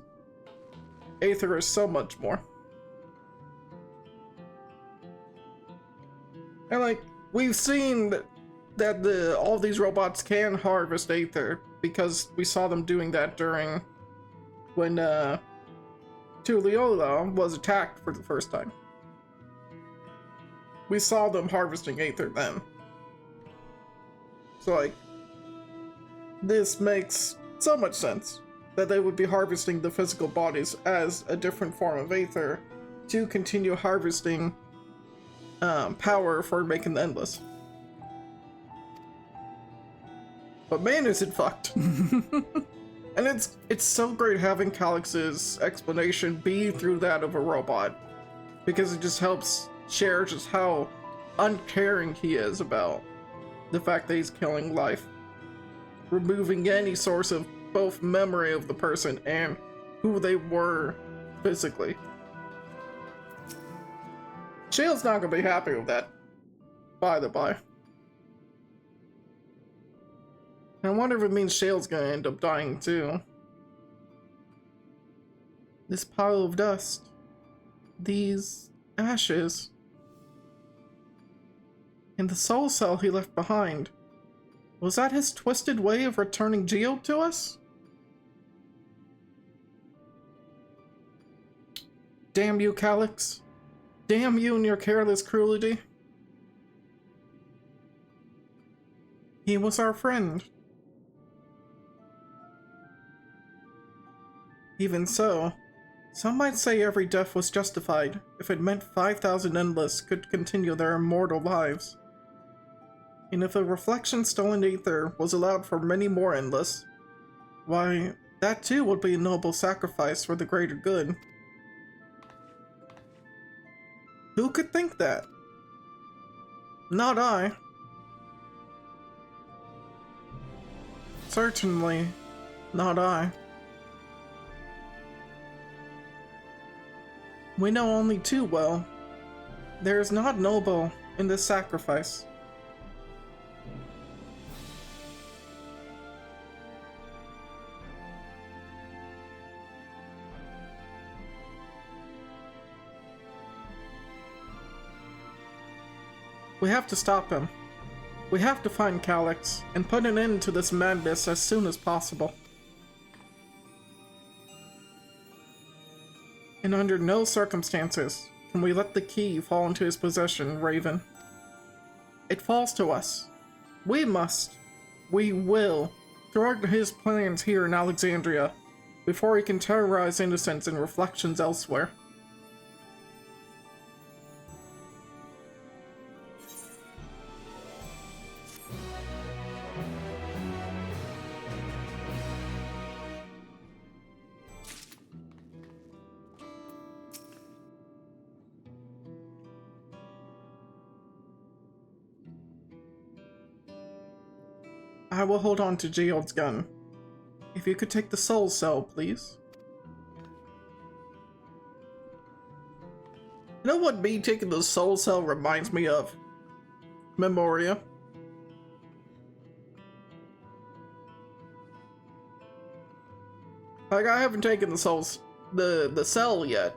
aether is so much more. And like, we've seen that all these robots can harvest aether, because we saw them doing that during when Tuliyola was attacked for the first time. We saw them harvesting aether then. So like, this makes so much sense that they would be harvesting the physical bodies as a different form of aether to continue harvesting power for making the endless. But man, is it fucked. And it's so great having Calyx's explanation be through that of a robot, because it just helps share just how uncaring he is about the fact that he's killing life, removing any source of both memory of the person and who they were physically. Shale's not gonna be happy with that, by the by. I wonder if it means Shale's gonna end up dying too. This pile of dust. These ashes. And the soul cell he left behind. Was that his twisted way of returning Geode to us? Damn you, Calyx. Damn you and your careless cruelty. He was our friend. Even so, some might say every death was justified if it meant 5,000 Endless could continue their immortal lives. And if a reflection stolen ether was allowed for many more Endless, why, that too would be a noble sacrifice for the greater good. Who could think that? Not I. Certainly, not I. We know only too well. There is not noble in this sacrifice. We have to stop him. We have to find Calyx and put an end to this madness as soon as possible. And under no circumstances can we let the key fall into his possession, Raven. It falls to us. We must, we will, thwart his plans here in Alexandria before he can terrorize innocents and reflections elsewhere. I will hold on to Geode's gun. If you could take the soul cell, please. You know what me taking the soul cell reminds me of? Memoria. Like, I haven't taken the cell yet.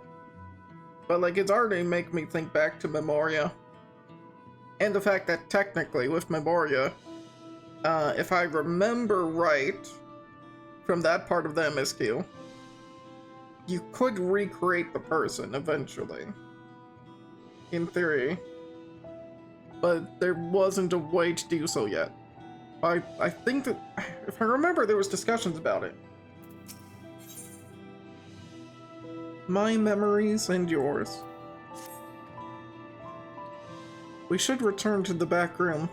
But like, it's already making me think back to Memoria. And the fact that technically with Memoria, if I remember right from that part of the MSQ, you could recreate the person eventually. In theory. But there wasn't a way to do so yet. I think that, if I remember, there was discussions about it. My memories and yours. We should return to the back room.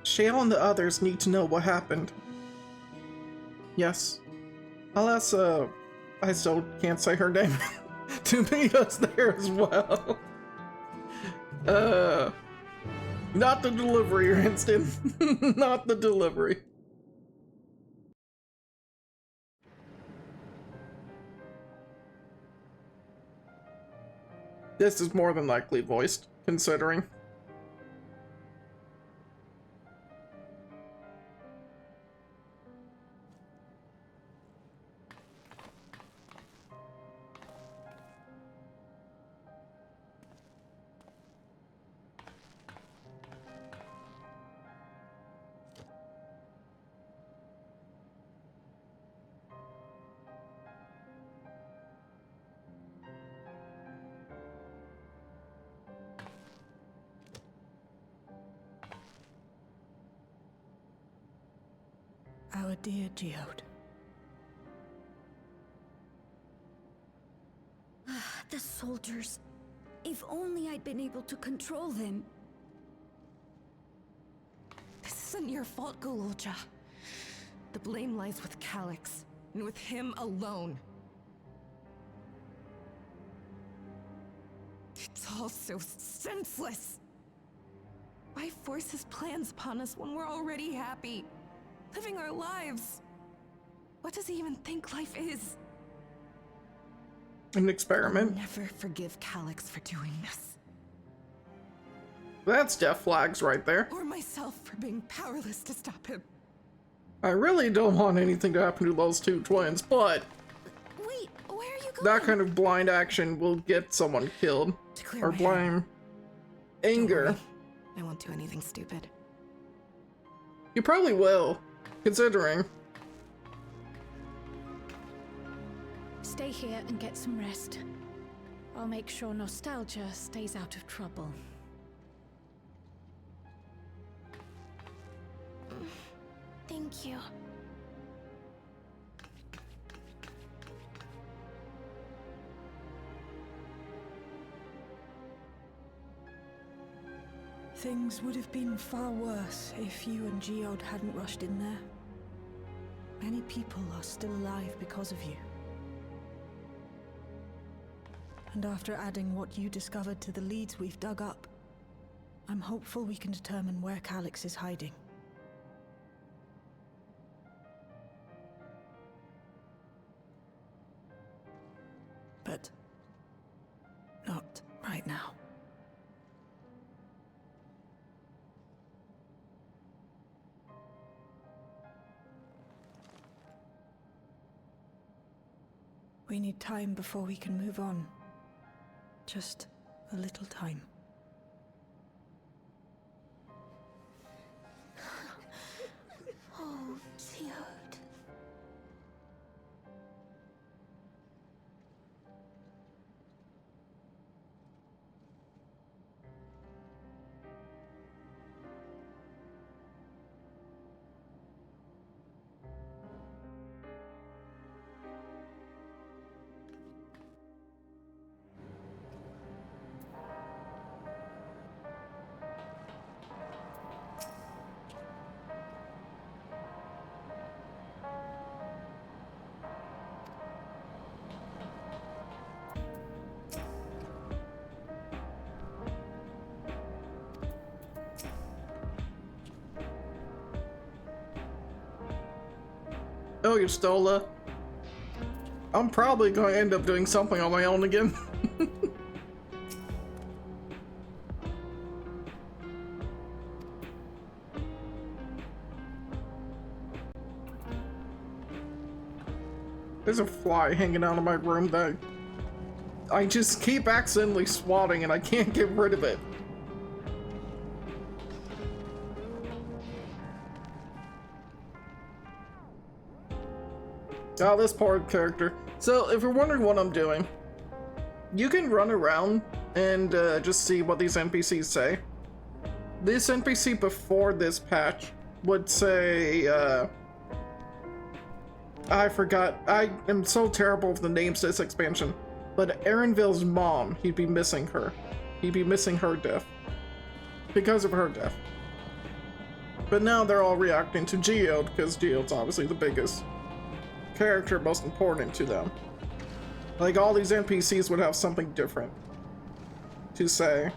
Shale and the others need to know what happened. Yes. I'll ask, I still can't say her name, to meet us there as well. Not the delivery, Ranston. Not the delivery. This is more than likely voiced, considering. Our dear Geode. The soldiers. If only I'd been able to control them. This isn't your fault, Gololja. The blame lies with Calyx, and with him alone. It's all so senseless. Why force his plans upon us when we're already happy? Living our lives. What does he even think life is? An experiment. I'll never forgive Calyx for doing this. That's death flags right there. Or myself for being powerless to stop him. I really don't want anything to happen to those two twins, but Wait, where are you going? that kind of blind action will get someone killed. To clear Or my head. blind Don't anger. worry. I won't do anything stupid. You probably will, considering. Stay here and get some rest. I'll make sure Nostalgia stays out of trouble. Thank you. Things would have been far worse if you and Geode hadn't rushed in there. Many people are still alive because of you. And after adding what you discovered to the leads we've dug up, I'm hopeful we can determine where Calyx is hiding. But not right now. We need time before we can move on. Just a little time. Oh, Geode. Oh, you Stola. I'm probably going to end up doing something on my own again. There's a fly hanging out of my room that I just keep accidentally swatting and I can't get rid of it. Oh, this poor character. So, if you're wondering what I'm doing, you can run around and just see what these NPCs say. This NPC before this patch would say, I forgot. I am so terrible with the names to this expansion. But Erinville's mom, he'd be missing her. He'd be missing her death. Because of her death. But now they're all reacting to Geode, because Geode's obviously the biggest character, most important to them. Like, all these NPCs would have something different to say.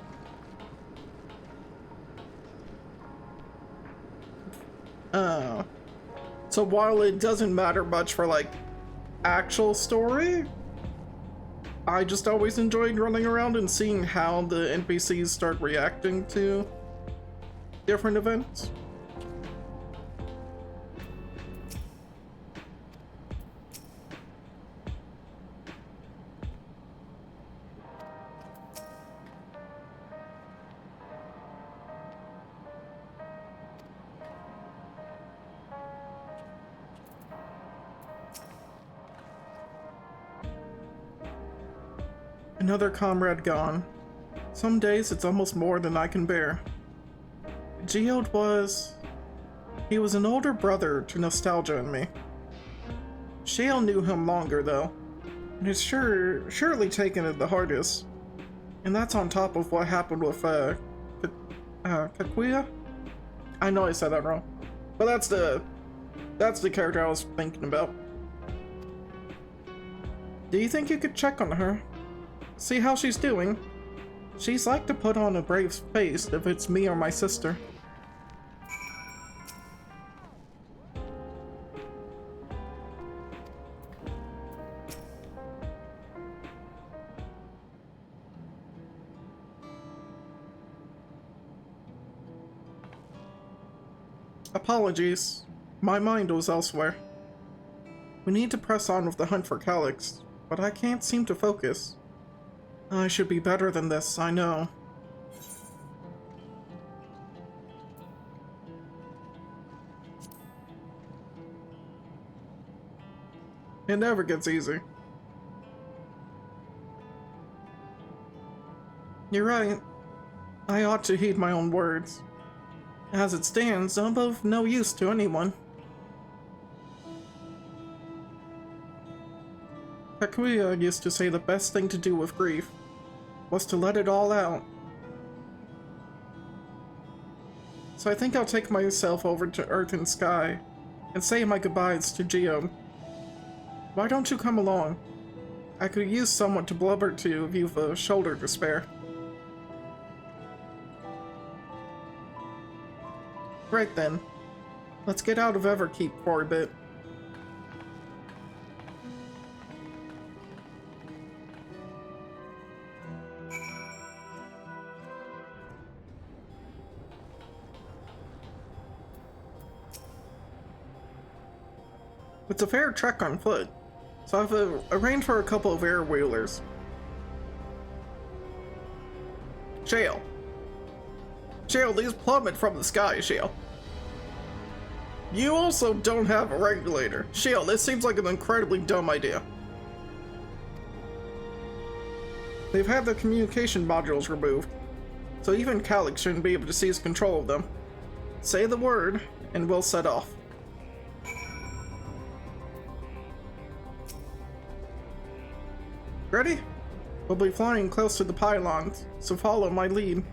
So while it doesn't matter much for, like, actual story, I just always enjoyed running around and seeing how the NPCs start reacting to different events. Another comrade gone. Some days it's almost more than I can bear. Geode was... He was an older brother to Nostalgia and me. Shale knew him longer, though, and has surely taken it the hardest. And that's on top of what happened with, Kakuya? I know I said that wrong. But that's the character I was thinking about. Do you think you could check on her? See how she's doing? She's like to put on a brave face if it's me or my sister. Apologies. my mind was elsewhere. We need to press on with the hunt for Calyx, but I can't seem to focus. I should be better than this, I know. It never gets easy. You're right. I ought to heed my own words. As it stands, I'm of no use to anyone. Takuya used to say the best thing to do with grief was to let it all out. So I think I'll take myself over to Earth and Sky and say my goodbyes to Geode. Why don't you come along? I could use someone to blubber to if you've a shoulder to spare. Right then. Let's get out of Everkeep for a bit. It's a fair trek on foot, so I've arranged for a couple of air-wheelers. Shale, these plummet from the sky, Shale. You also don't have a regulator. Shale, this seems like an incredibly dumb idea. They've had the communication modules removed, so even Calyx shouldn't be able to seize control of them. Say the word, and we'll set off. Ready? We'll be flying close to the pylons, so follow my lead.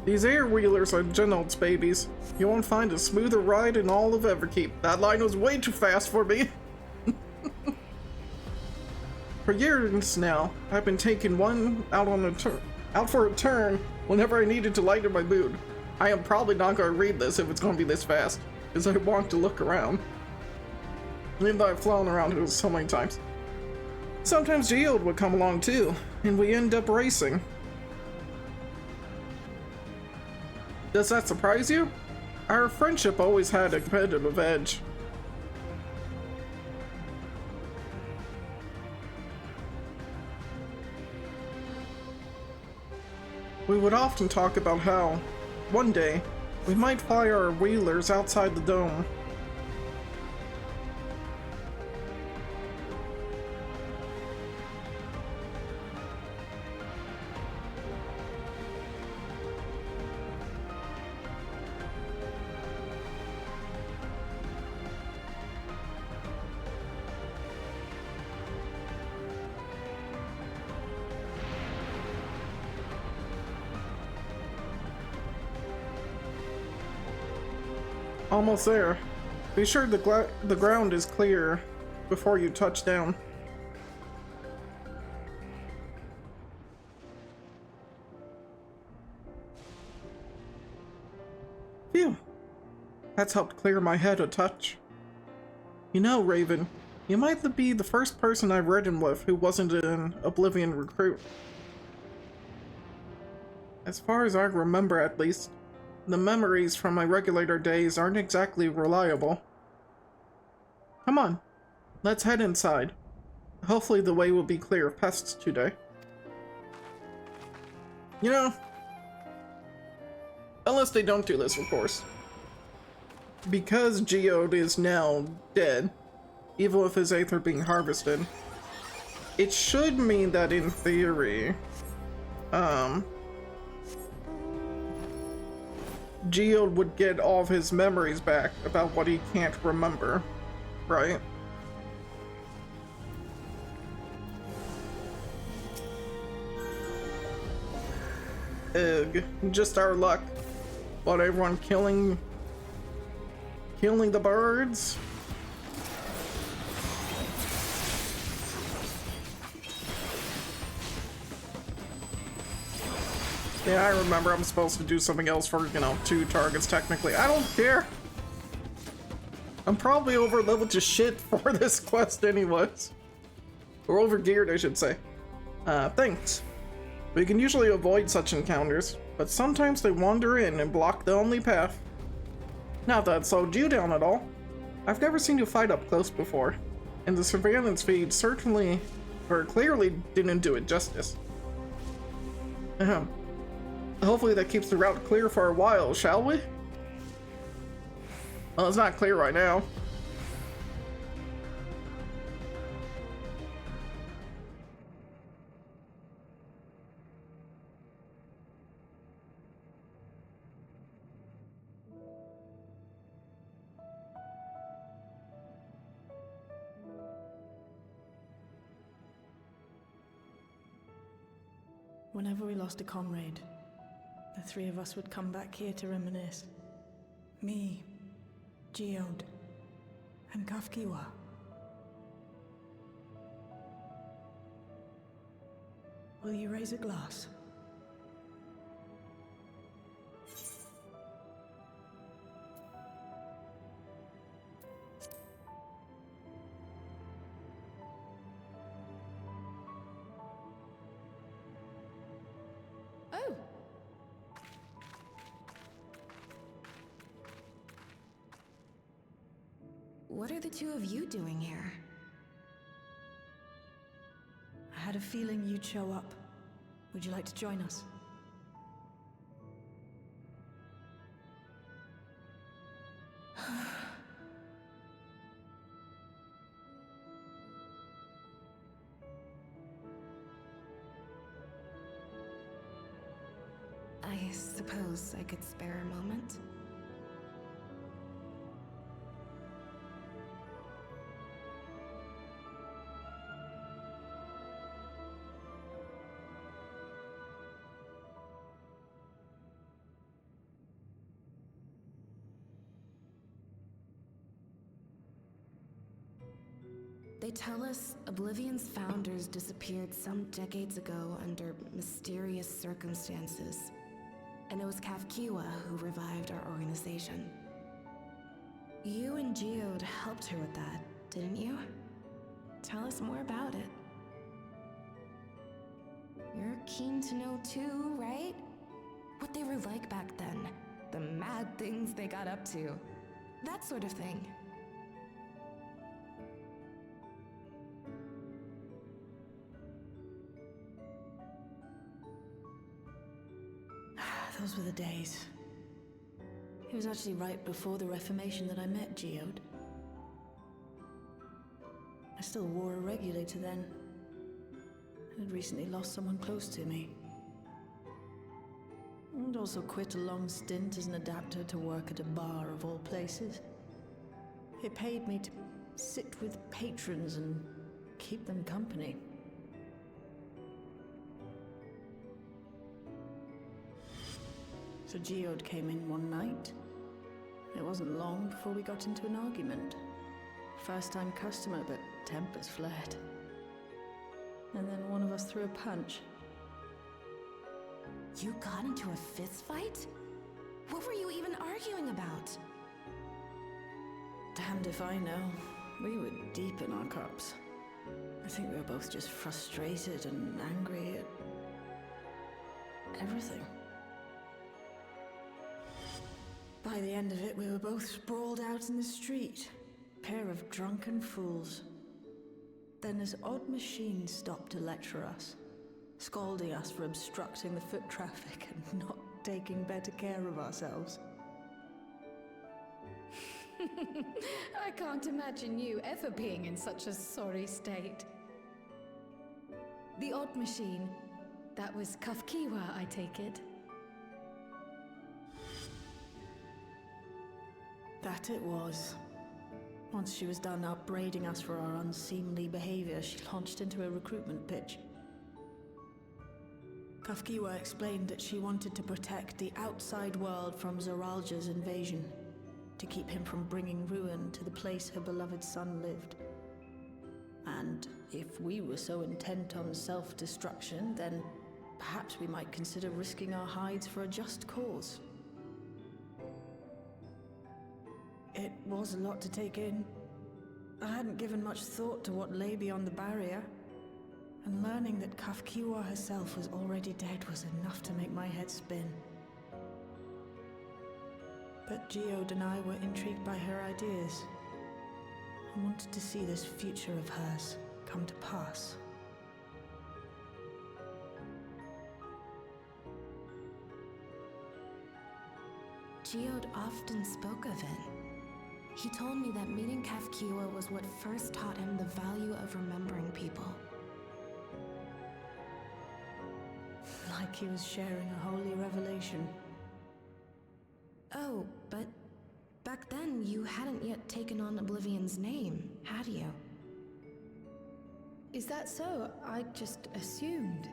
These air-wheelers are Genold's babies. You won't find a smoother ride in all of Everkeep. That line was way too fast for me. For years now, I've been taking one out for a turn whenever I needed to lighten my mood. I am probably not going to read this if it's going to be this fast, because I want to look around. Even though I've flown around it so many times. Sometimes Geode would come along too, and we end up racing. Does that surprise you? Our friendship always had a competitive edge. We would often talk about how, one day, we might fly our wheelers outside the dome. Almost there. Be sure the ground is clear before you touch down. Phew. That's helped clear my head a touch. You know, Raven, you might be the first person I've ridden with who wasn't an Oblivion recruit. As far as I remember, at least. The memories from my regulator days aren't exactly reliable. Come on, let's head inside. Hopefully the way will be clear of pests today. You know, unless they don't do this, of course. Because Geode is now dead, even with his aether being harvested, it should mean that in theory, Geode would get all of his memories back about what he can't remember, right? Ugh, just our luck. What, everyone killing the birds? Yeah, I remember I'm supposed to do something else for, you know, 2 targets technically. I don't care. I'm probably over leveled to shit for this quest anyways. Or over geared, I should say. Thanks. We can usually avoid such encounters, but sometimes they wander in and block the only path. Not that it slowed you down at all. I've never seen you fight up close before, and the surveillance feed certainly, or clearly, didn't do it justice. Hopefully that keeps the route clear for a while, shall we? Well, it's not clear right now. Whenever we lost a comrade, the three of us would come back here to reminisce. Me, Geode, and Kafkiwa. Will you raise a glass? Oh! What are the two of you doing here? I had a feeling you'd show up. Would you like to join us? I suppose I could spare a moment. They tell us Oblivion's founders disappeared some decades ago under mysterious circumstances. And it was Kafkiwa who revived our organization. You and Geode helped her with that, didn't you? Tell us more about it. You're keen to know too, right? What they were like back then. The mad things they got up to. That sort of thing. Those were the days. It was actually right before the Reformation that I met Geode. I still wore a regulator then. I had recently lost someone close to me. And also quit a long stint as an adapter to work at a bar of all places. It paid me to sit with patrons and keep them company. So Geode came in one night. It wasn't long before we got into an argument. First-time customer, but tempers flared. And then one of us threw a punch. You got into a fist fight? What were you even arguing about? Damned if I know. We were deep in our cups. I think we were both just frustrated and angry at everything. By the end of it, we were both sprawled out in the street. Pair of drunken fools. Then this odd machine stopped to lecture us, scolding us for obstructing the foot traffic and not taking better care of ourselves. I can't imagine you ever being in such a sorry state. The odd machine. That was Kafkiwa, I take it. That it was. Once she was done upbraiding us for our unseemly behavior, she launched into a recruitment pitch. Kafkiwa explained that she wanted to protect the outside world from Zoralja's invasion, to keep him from bringing ruin to the place her beloved son lived. And if we were so intent on self-destruction, then perhaps we might consider risking our hides for a just cause. It was a lot to take in. I hadn't given much thought to what lay beyond the barrier. And learning that Kafkiwa herself was already dead was enough to make my head spin. But Geode and I were intrigued by her ideas and wanted to see this future of hers come to pass. Geode often spoke of it. He told me that meeting Kafkiwa was what first taught him the value of remembering people. Like he was sharing a holy revelation. Oh, but back then you hadn't yet taken on Oblivion's name, had you? Is that so? I just assumed.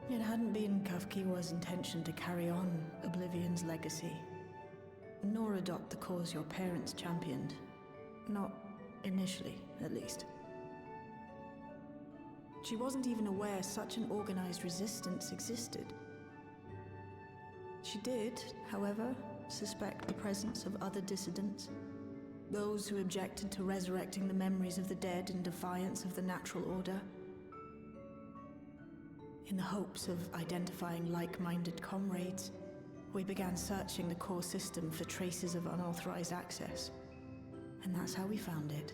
It hadn't been Kafkiwa's intention to carry on Oblivion's legacy, nor adopt the cause your parents championed. Not initially, at least. She wasn't even aware such an organized resistance existed. She did, however, suspect the presence of other dissidents, those who objected to resurrecting the memories of the dead in defiance of the natural order. In the hopes of identifying like-minded comrades, we began searching the core system for traces of unauthorized access. And that's how we found it.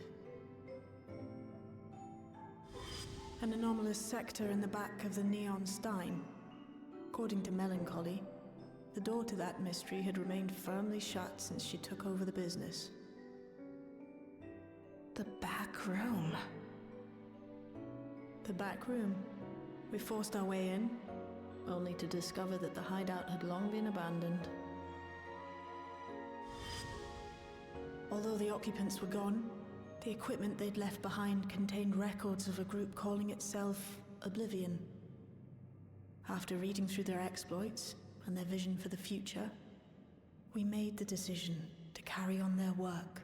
An anomalous sector in the back of the Neon Stein. According to Melancholy, the door to that mystery had remained firmly shut since she took over the business. The back room. The back room. We forced our way in, only to discover that the hideout had long been abandoned. Although the occupants were gone, the equipment they'd left behind contained records of a group calling itself Oblivion. After reading through their exploits and their vision for the future, we made the decision to carry on their work.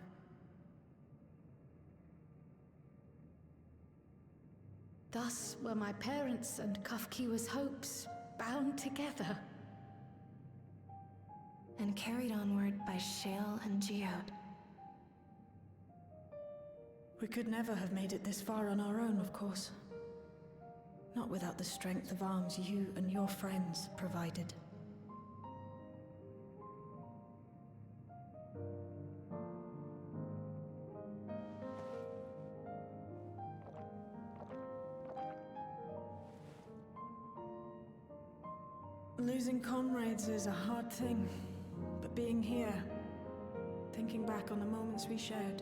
Thus were my parents' and Kafkiwa's hopes bound together. And carried onward by Shale and Geode. We could never have made it this far on our own, of course. Not without the strength of arms you and your friends provided. Losing comrades is a hard thing, but being here, thinking back on the moments we shared,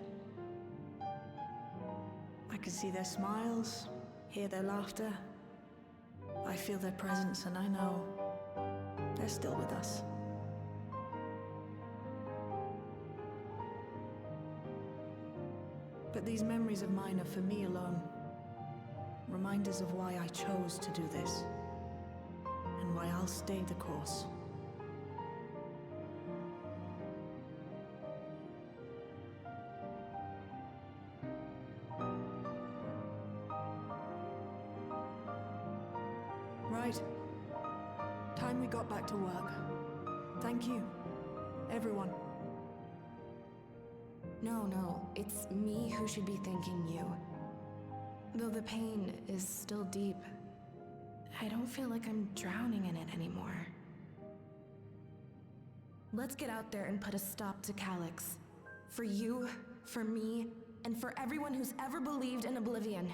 I can see their smiles, hear their laughter. I feel their presence, and I know they're still with us. But these memories of mine are for me alone. Reminders of why I chose to do this. And why I'll stay the course. Right. Time we got back to work. Thank you, everyone. No, it's me who should be thanking you. Though the pain is still deep, I don't feel like I'm drowning in it anymore. Let's get out there and put a stop to Calyx. For you, for me, and for everyone who's ever believed in Oblivion.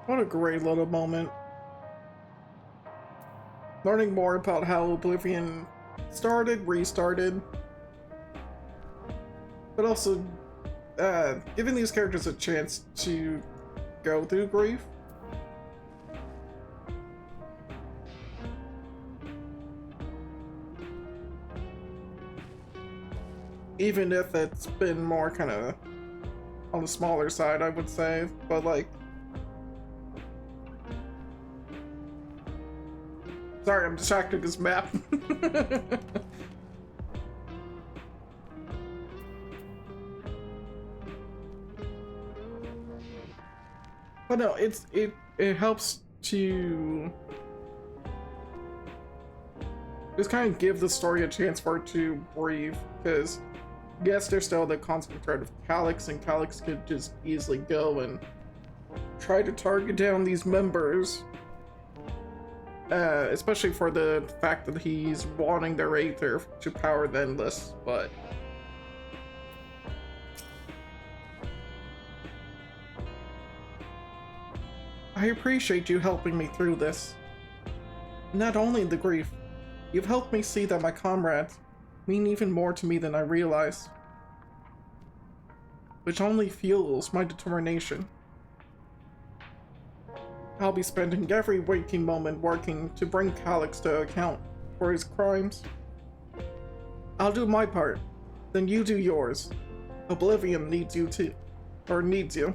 What a great little moment. Learning more about how Oblivion started, restarted, but also giving these characters a chance to go through grief. Even if it's been more kind of on the smaller side, I would say, but like, sorry, I'm distracted with this map. But no, it helps to just kind of give the story a chance for it to breathe, because yes, there's still the constant threat of Calyx, and Calyx could just easily go and try to target down these members, especially for the fact that he's wanting their aether to power the Endless, but I appreciate you helping me through this. Not only the grief, you've helped me see that my comrades mean even more to me than I realized, which only fuels my determination. I'll be spending every waking moment working to bring Calyx to account for his crimes. I'll do my part, then you do yours. Oblivion needs you too, or needs you.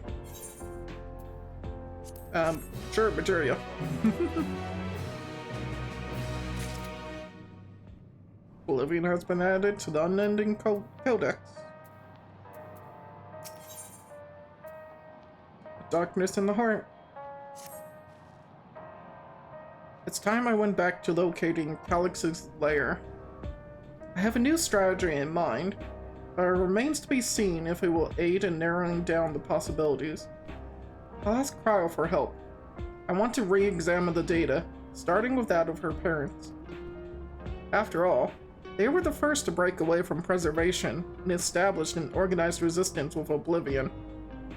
Sure, Materia. Oblivion has been added to the Unending Codex. Darkness in the heart. It's time I went back to locating Calyx's lair. I have a new strategy in mind, but it remains to be seen if it will aid in narrowing down the possibilities. I'll ask Cryo for help. I want to re-examine the data, starting with that of her parents. After all, they were the first to break away from preservation and established an organized resistance with Oblivion.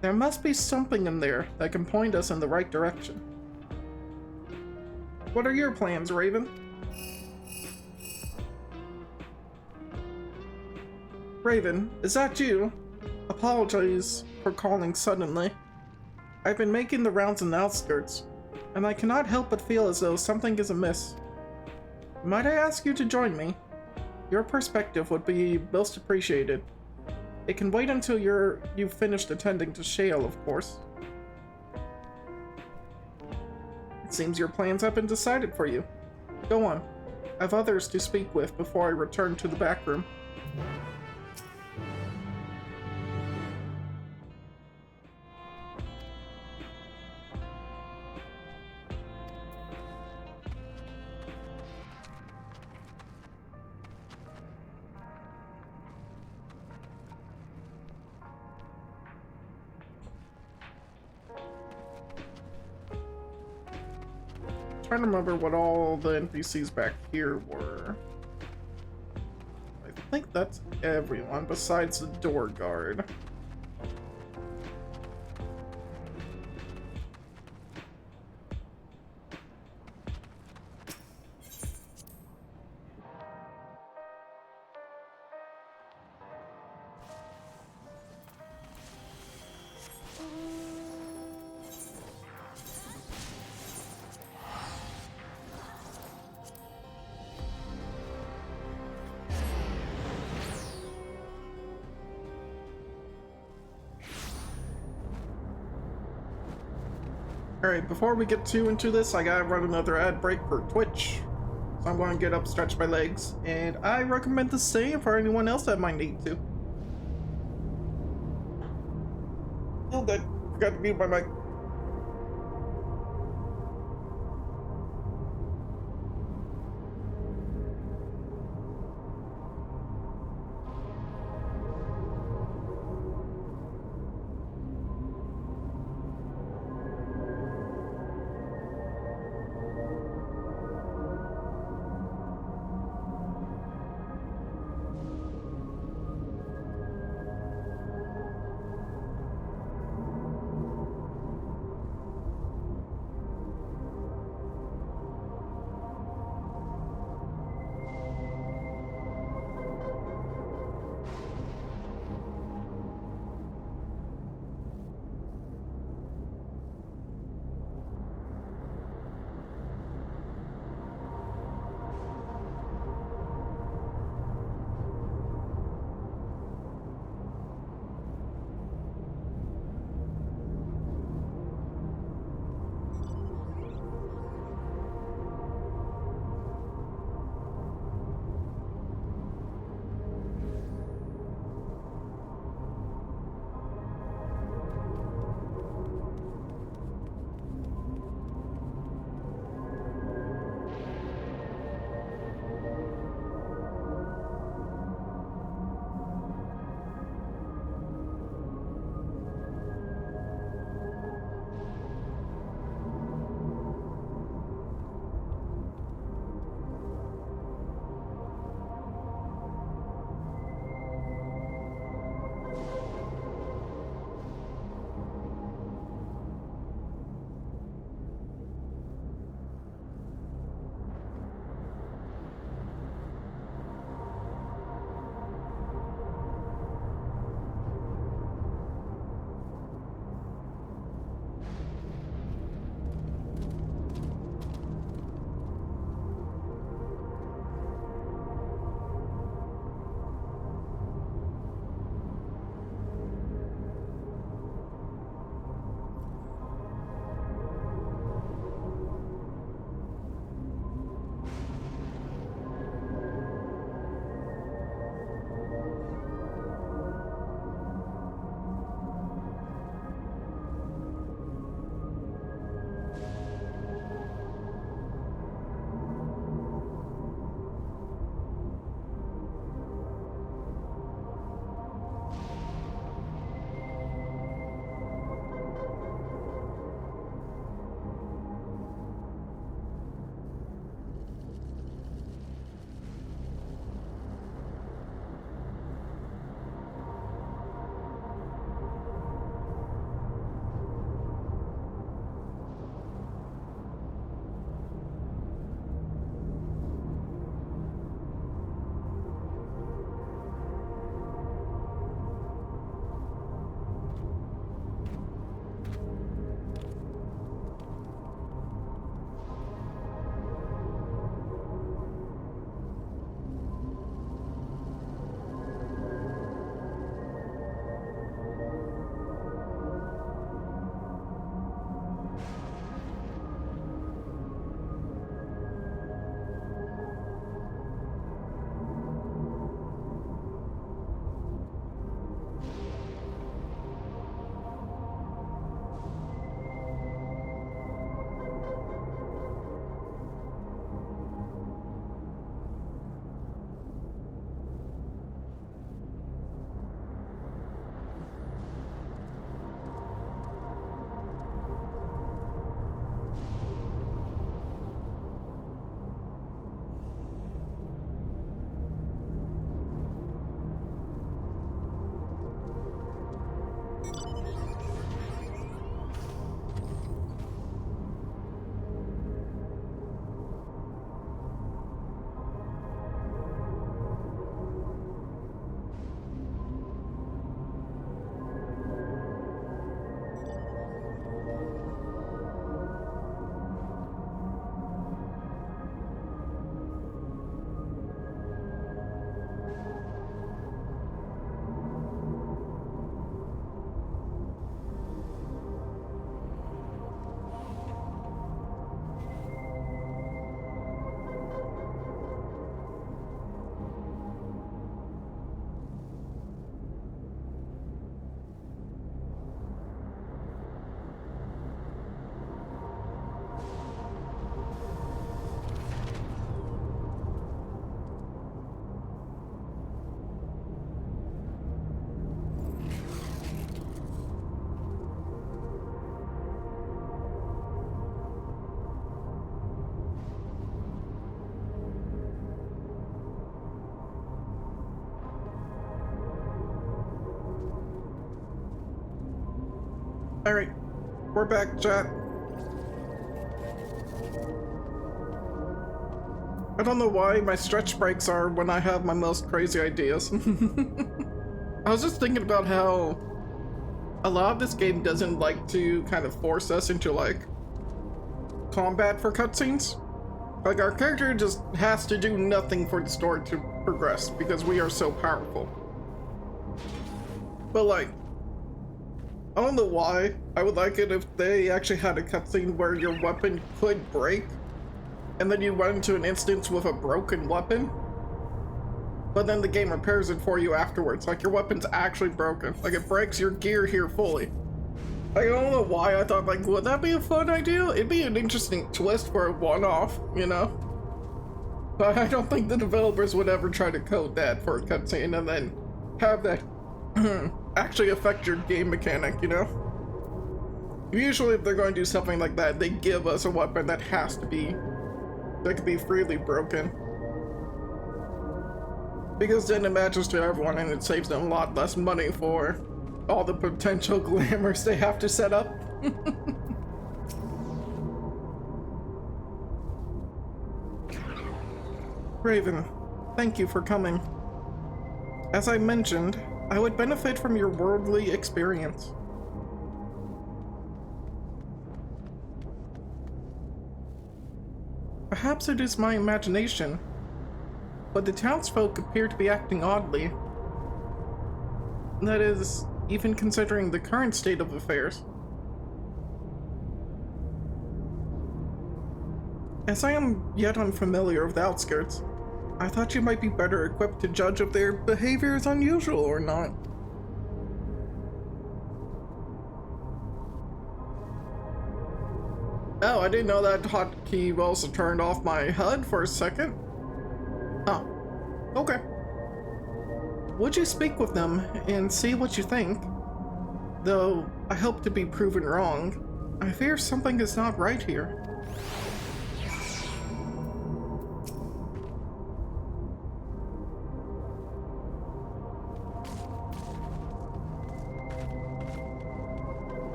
There must be something in there that can point us in the right direction. What are your plans, Raven? Raven, is that you? Apologies for calling suddenly. I've been making the rounds in the outskirts, and I cannot help but feel as though something is amiss. Might I ask you to join me? Your perspective would be most appreciated. It can wait until you've finished attending to Shale, of course. It seems your plans have been decided for you. Go on. I have others to speak with before I return to the back room. Trying to remember what all the NPCs back here were. I think that's everyone besides the door guard. Alright, before we get too into this, I gotta run another ad break for Twitch. So I'm going to get up, stretch my legs, and I recommend the same for anyone else that might need to. Oh good, forgot to mute my mic. Alright, we're back, chat. I don't know why my stretch breaks are when I have my most crazy ideas. I was just thinking about how a lot of this game doesn't like to kind of force us into like combat for cutscenes. Like our character just has to do nothing for the story to progress because we are so powerful. But like, I don't know why. I would like it if they actually had a cutscene where your weapon could break and then you run into an instance with a broken weapon, but then the game repairs it for you afterwards. Like your weapon's actually broken. Like it breaks your gear here fully. I don't know why I thought like, would that be a fun idea? It'd be an interesting twist for a one-off, you know? But I don't think the developers would ever try to code that for a cutscene and then have that actually affect your game mechanic, you know? Usually if they're going to do something like that, they give us a weapon that can be freely broken. Because then it matches to everyone and it saves them a lot less money for all the potential glamours they have to set up. Raven, thank you for coming. As I mentioned, I would benefit from your worldly experience. Perhaps it is my imagination, but the townsfolk appear to be acting oddly. That is, even considering the current state of affairs. As I am yet unfamiliar with the outskirts, I thought you might be better equipped to judge if their behavior is unusual or not. Oh, I didn't know that hotkey also turned off my HUD for a second. Oh, okay. Would you speak with them and see what you think? Though, I hope to be proven wrong. I fear something is not right here.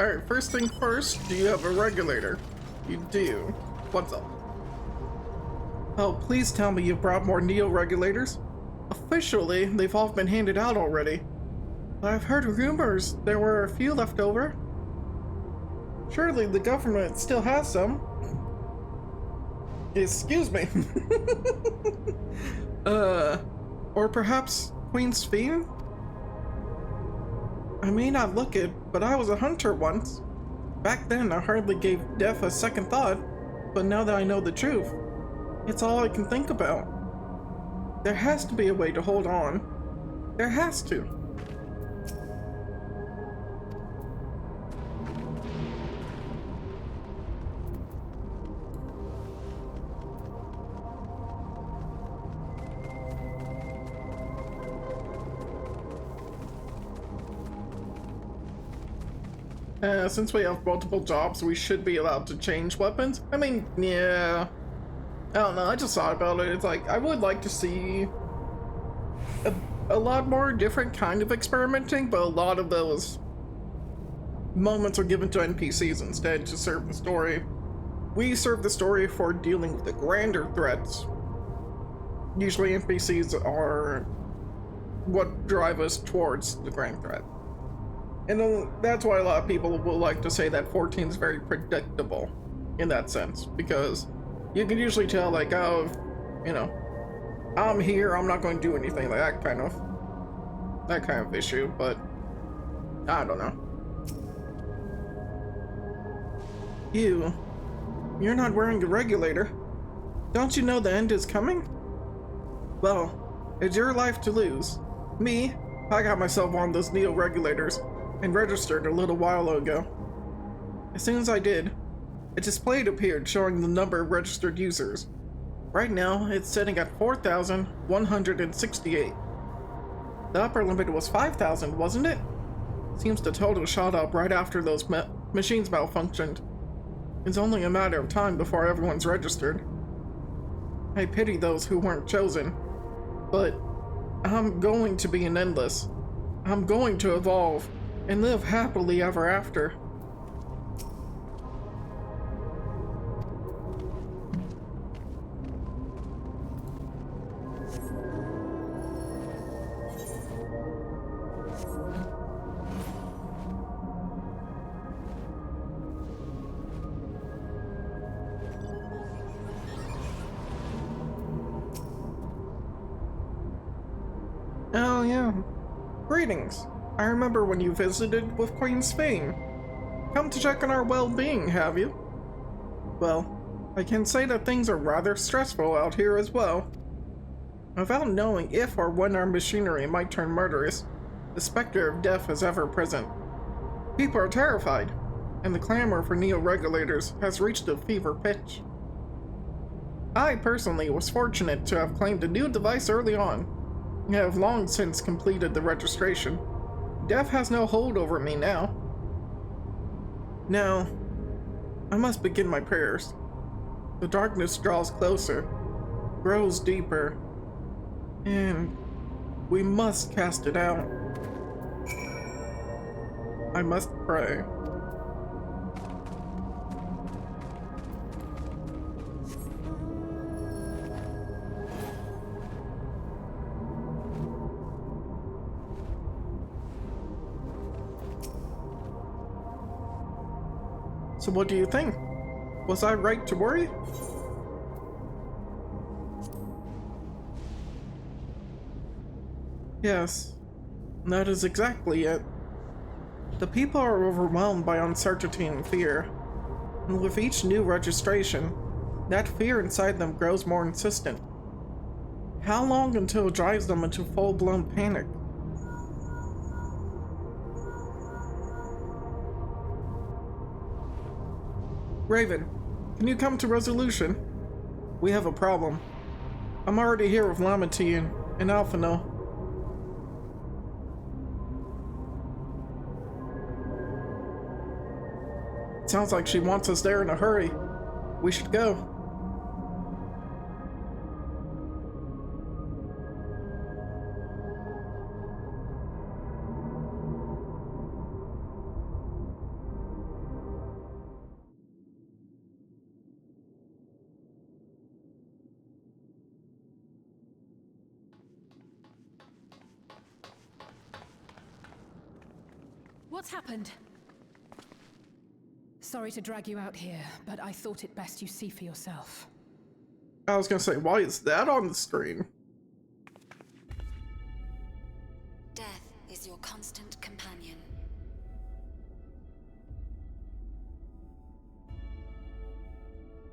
Alright, first thing first, do you have a regulator? You do. What's up? Oh, please tell me you brought more Neo-regulators. Officially, they've all been handed out already. But I've heard rumors there were a few left over. Surely the government still has some. Excuse me. Or perhaps Queen's Fiend? I may not look it, but I was a hunter once. Back then, I hardly gave death a second thought, but now that I know the truth, it's all I can think about. There has to be a way to hold on. There has to. Since we have multiple jobs, we should be allowed to change weapons. I mean, yeah. I don't know, I just thought about it. It's like, I would like to see a lot more different kind of experimenting, but a lot of those moments are given to NPCs instead to serve the story. We serve the story for dealing with the grander threats. Usually NPCs are what drive us towards the grand threat. And that's why a lot of people will like to say that 14 is very predictable in that sense, because you can usually tell, like, oh, you know, I'm here, I'm not going to do anything, like that kind of issue, but I don't know. You're not wearing a regulator. Don't you know the end is coming? Well, it's your life to lose. Me, I got myself one of those Neo-regulators and registered a little while ago. As soon as I did, a display appeared showing the number of registered users. Right now, it's sitting at 4,168. The upper limit was 5,000, wasn't it? Seems the total shot up right after those machines malfunctioned. It's only a matter of time before everyone's registered. I pity those who weren't chosen. But I'm going to be an endless. I'm going to evolve and live happily ever after. Oh yeah. Greetings. I remember when you visited with Queen Spain. Come to check on our well-being, have you? Well, I can say that things are rather stressful out here as well. Without knowing if or when our machinery might turn murderous, the specter of death is ever present. People are terrified, and the clamor for neo-regulators has reached a fever pitch. I personally was fortunate to have claimed a new device early on. I have long since completed the registration. Death has no hold over me now. Now, I must begin my prayers. The darkness draws closer, grows deeper, and we must cast it out. I must pray. So what do you think? Was I right to worry? Yes, that is exactly it. The people are overwhelmed by uncertainty and fear, and with each new registration, that fear inside them grows more insistent. How long until it drives them into full-blown panic? Raven, can you come to resolution? We have a problem. I'm already here with Lamantine and Alphino. Sounds like she wants us there in a hurry. We should go. What's happened? Sorry to drag you out here, but I thought it best you see for yourself. I was gonna say, why is that on the screen? Death is your constant companion.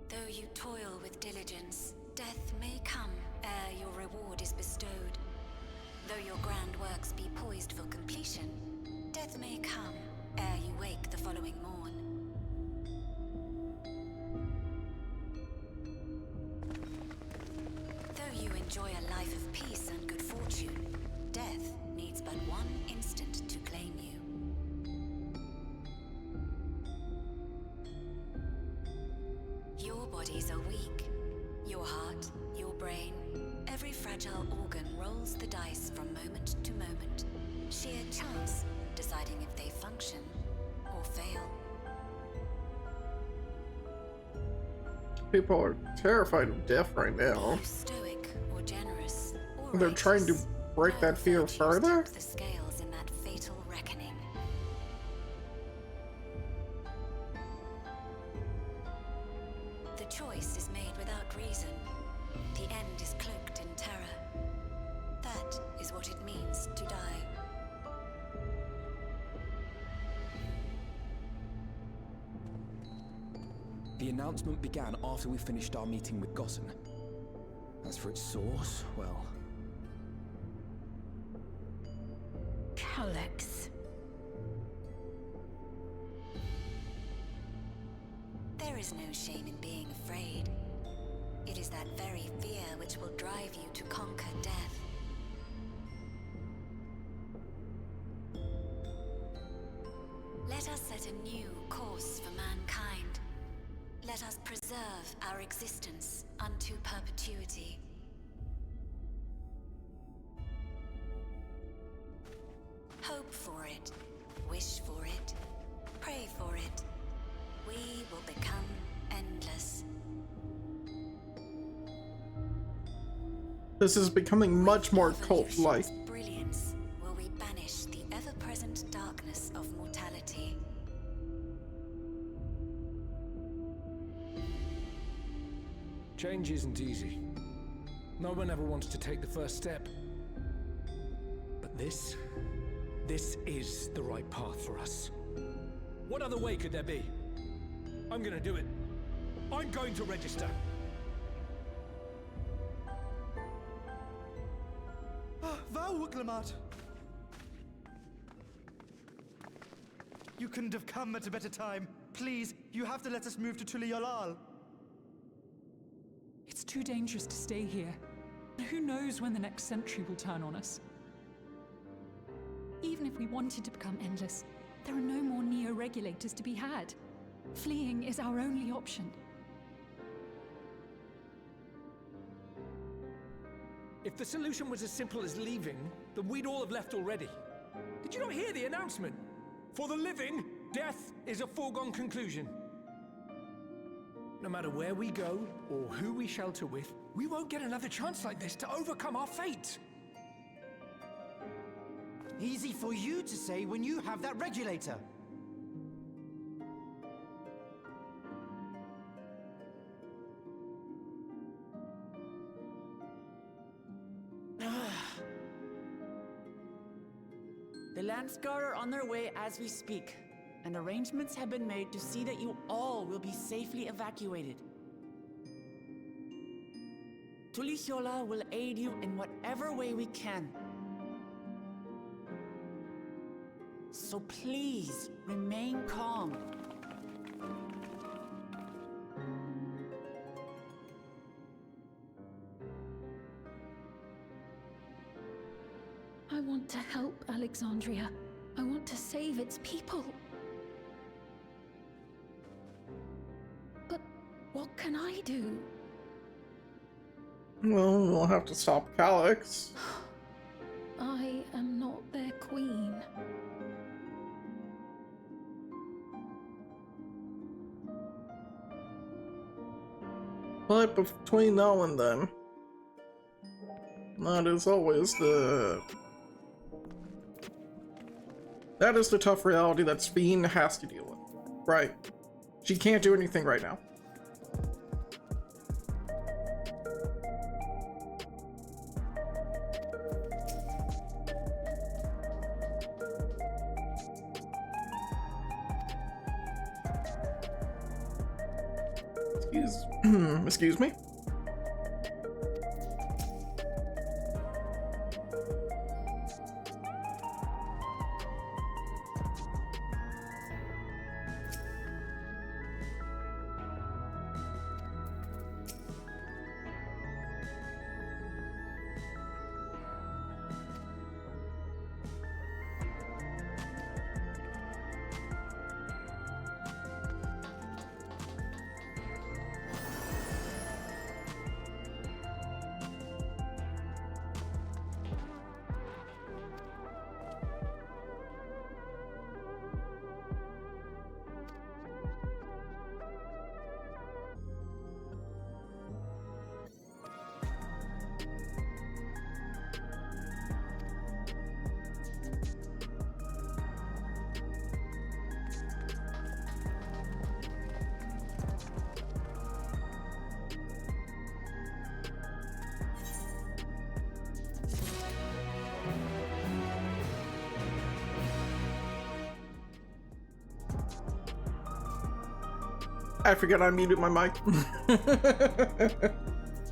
Though you toil with diligence, death may come ere your reward is bestowed. Though your grand works be poised for completion, death may come ere you wake the following morn. Though you enjoy a life of peace and good fortune, death needs but one instant to claim you. Your bodies are weak. Your heart, your brain, every fragile organ rolls the dice from moment to moment. Sheer chance deciding if they function or fail. People are terrified of death right now. Stoic or generous or They're trying to righteous, break that fear virtues further? tip the scales in that fatal reckoning. The choice is made without reason. The end is cloaked in terror. That is what it means to die. The announcement began after we finished our meeting with Gossen. As for its source, well... Calyx. There is no shame in being afraid. It is that very fear which will drive you to conquer death. Let us set a new course for mankind. Let us preserve our existence unto perpetuity. Hope for it, wish for it, pray for it. We will become endless. This is becoming much more cult-like. Brilliance will we banish the ever-present darkness of mortality. Change isn't easy. No one ever wants to take the first step. But this is the right path for us. What other way could there be? I'm gonna do it. I'm going to register. Wow, Glamat! You couldn't have come at a better time. Please, you have to let us move to Tuliolal. It's too dangerous to stay here. Who knows when the next century will turn on us? Even if we wanted to become endless, there are no more neo-regulators to be had. Fleeing is our only option. If the solution was as simple as leaving, then we'd all have left already. Did you not hear the announcement? For the living, death is a foregone conclusion. No matter where we go, or who we shelter with, we won't get another chance like this to overcome our fate. Easy for you to say when you have that regulator. The Landsguard are on their way as we speak, and arrangements have been made to see that you all will be safely evacuated. Tulichola will aid you in whatever way we can. So please, remain calm. I want to help Alexandria. I want to save its people. But what can I do? Well, we'll have to stop Calyx. I am not their queen. But between now and then, that is always the... That is the tough reality that Speen has to deal with. Right. She can't do anything right now. Excuse me? I forget I muted my mic.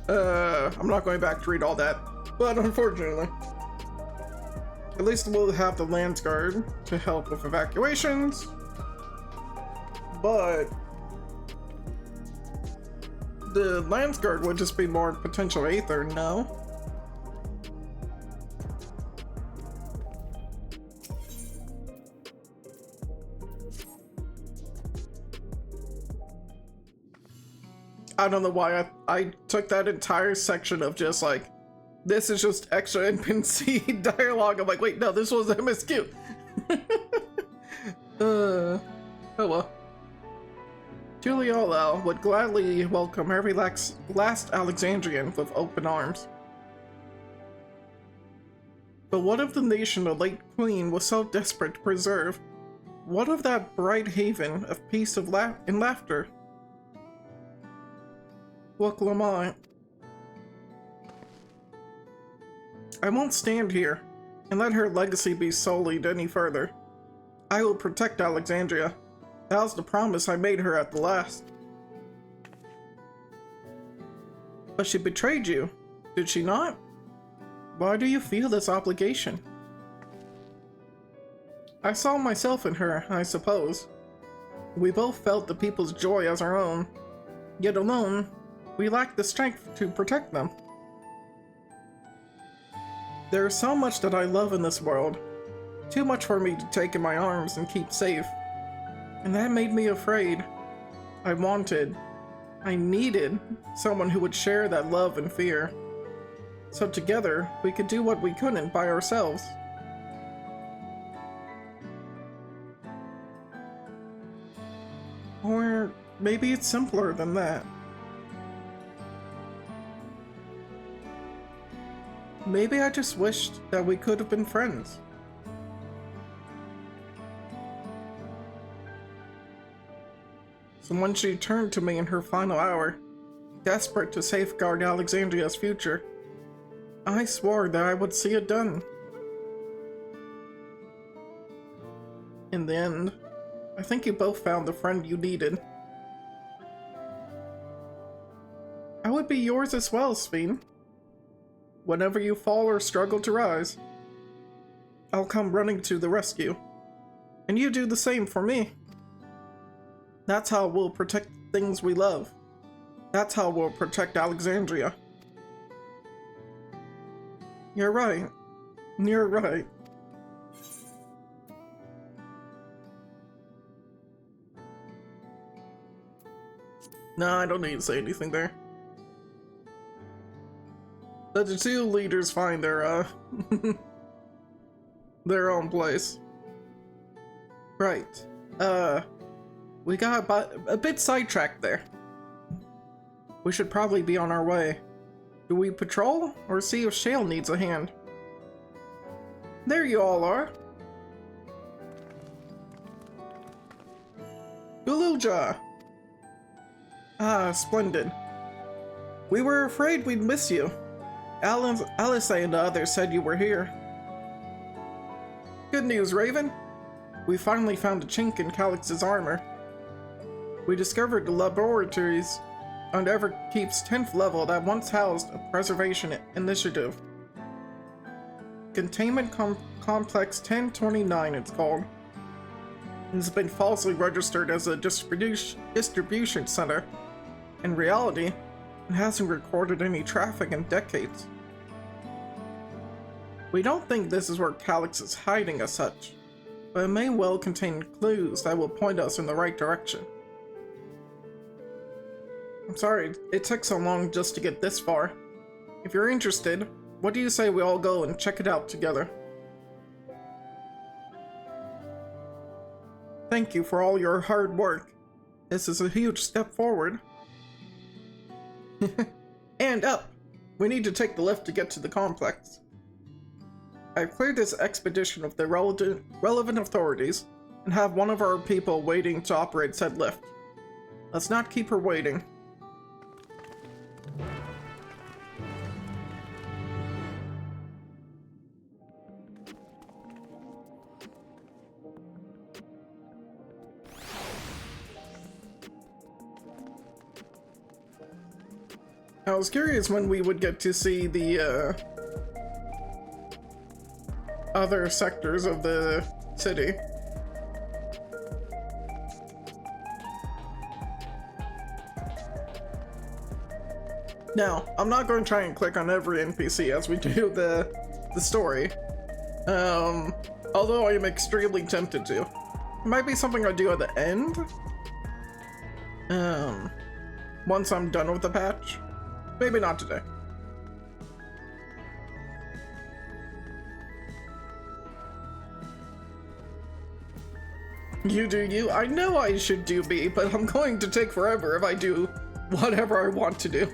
I'm not going back to read all that, but unfortunately. At least we'll have the Landsguard to help with evacuations, but the Landsguard would just be more potential Aether, no? I don't know why I took that entire section of just like, this is just extra NPC dialogue. I'm like, wait, no, this was MSQ. Oh well. Tuliolo would gladly welcome every last Alexandrian with open arms. But what of the nation the late queen was so desperate to preserve? What of that bright haven of peace and laughter? Look, Lamont. I won't stand here and let her legacy be sullied any further. I will protect Alexandria. That was the promise I made her at the last. But she betrayed you, did she not? Why do you feel this obligation? I saw myself in her, I suppose. We both felt the people's joy as our own, yet alone, we lacked the strength to protect them. There is so much that I love in this world, too much for me to take in my arms and keep safe. And that made me afraid. I needed someone who would share that love and fear. So together, we could do what we couldn't by ourselves. Or maybe it's simpler than that. Maybe I just wished that we could have been friends. So when she turned to me in her final hour, desperate to safeguard Alexandria's future, I swore that I would see it done. In the end, I think you both found the friend you needed. I would be yours as well, Sveen. Whenever you fall or struggle to rise, I'll come running to the rescue. And you do the same for me. That's how we'll protect the things we love. That's how we'll protect Alexandria. You're right. You're right. No, I don't need to say anything there. Let the two leaders find their their own place. Right. We got a bit sidetracked there. We should probably be on our way. Do we patrol or see if Shale needs a hand? There you all are. Guluja. Ah, splendid. We were afraid we'd miss you. Alice and the others said you were here. Good news, Raven. We finally found a chink in Calix's armor. We discovered the laboratories on Everkeep's 10th level that once housed a preservation initiative. Containment Complex 1029 it's called. It's been falsely registered as a distribution center. In reality, it hasn't recorded any traffic in decades. We don't think this is where Calix is hiding as such, but it may well contain clues that will point us in the right direction. I'm sorry it took so long just to get this far. If you're interested, what do you say we all go and check it out together? Thank you for all your hard work. This is a huge step forward. And up! We need to take the lift to get to the complex. I've cleared this expedition of the relevant authorities and have one of our people waiting to operate said lift. Let's not keep her waiting. I was curious when we would get to see the other sectors of the city. Now, I'm not going to try and click on every NPC as we do the story. Although I am extremely tempted to. It might be something I do at the end. once I'm done with the patch. Maybe not today. You do you. I know I should do me, but I'm going to take forever if I do whatever I want to do.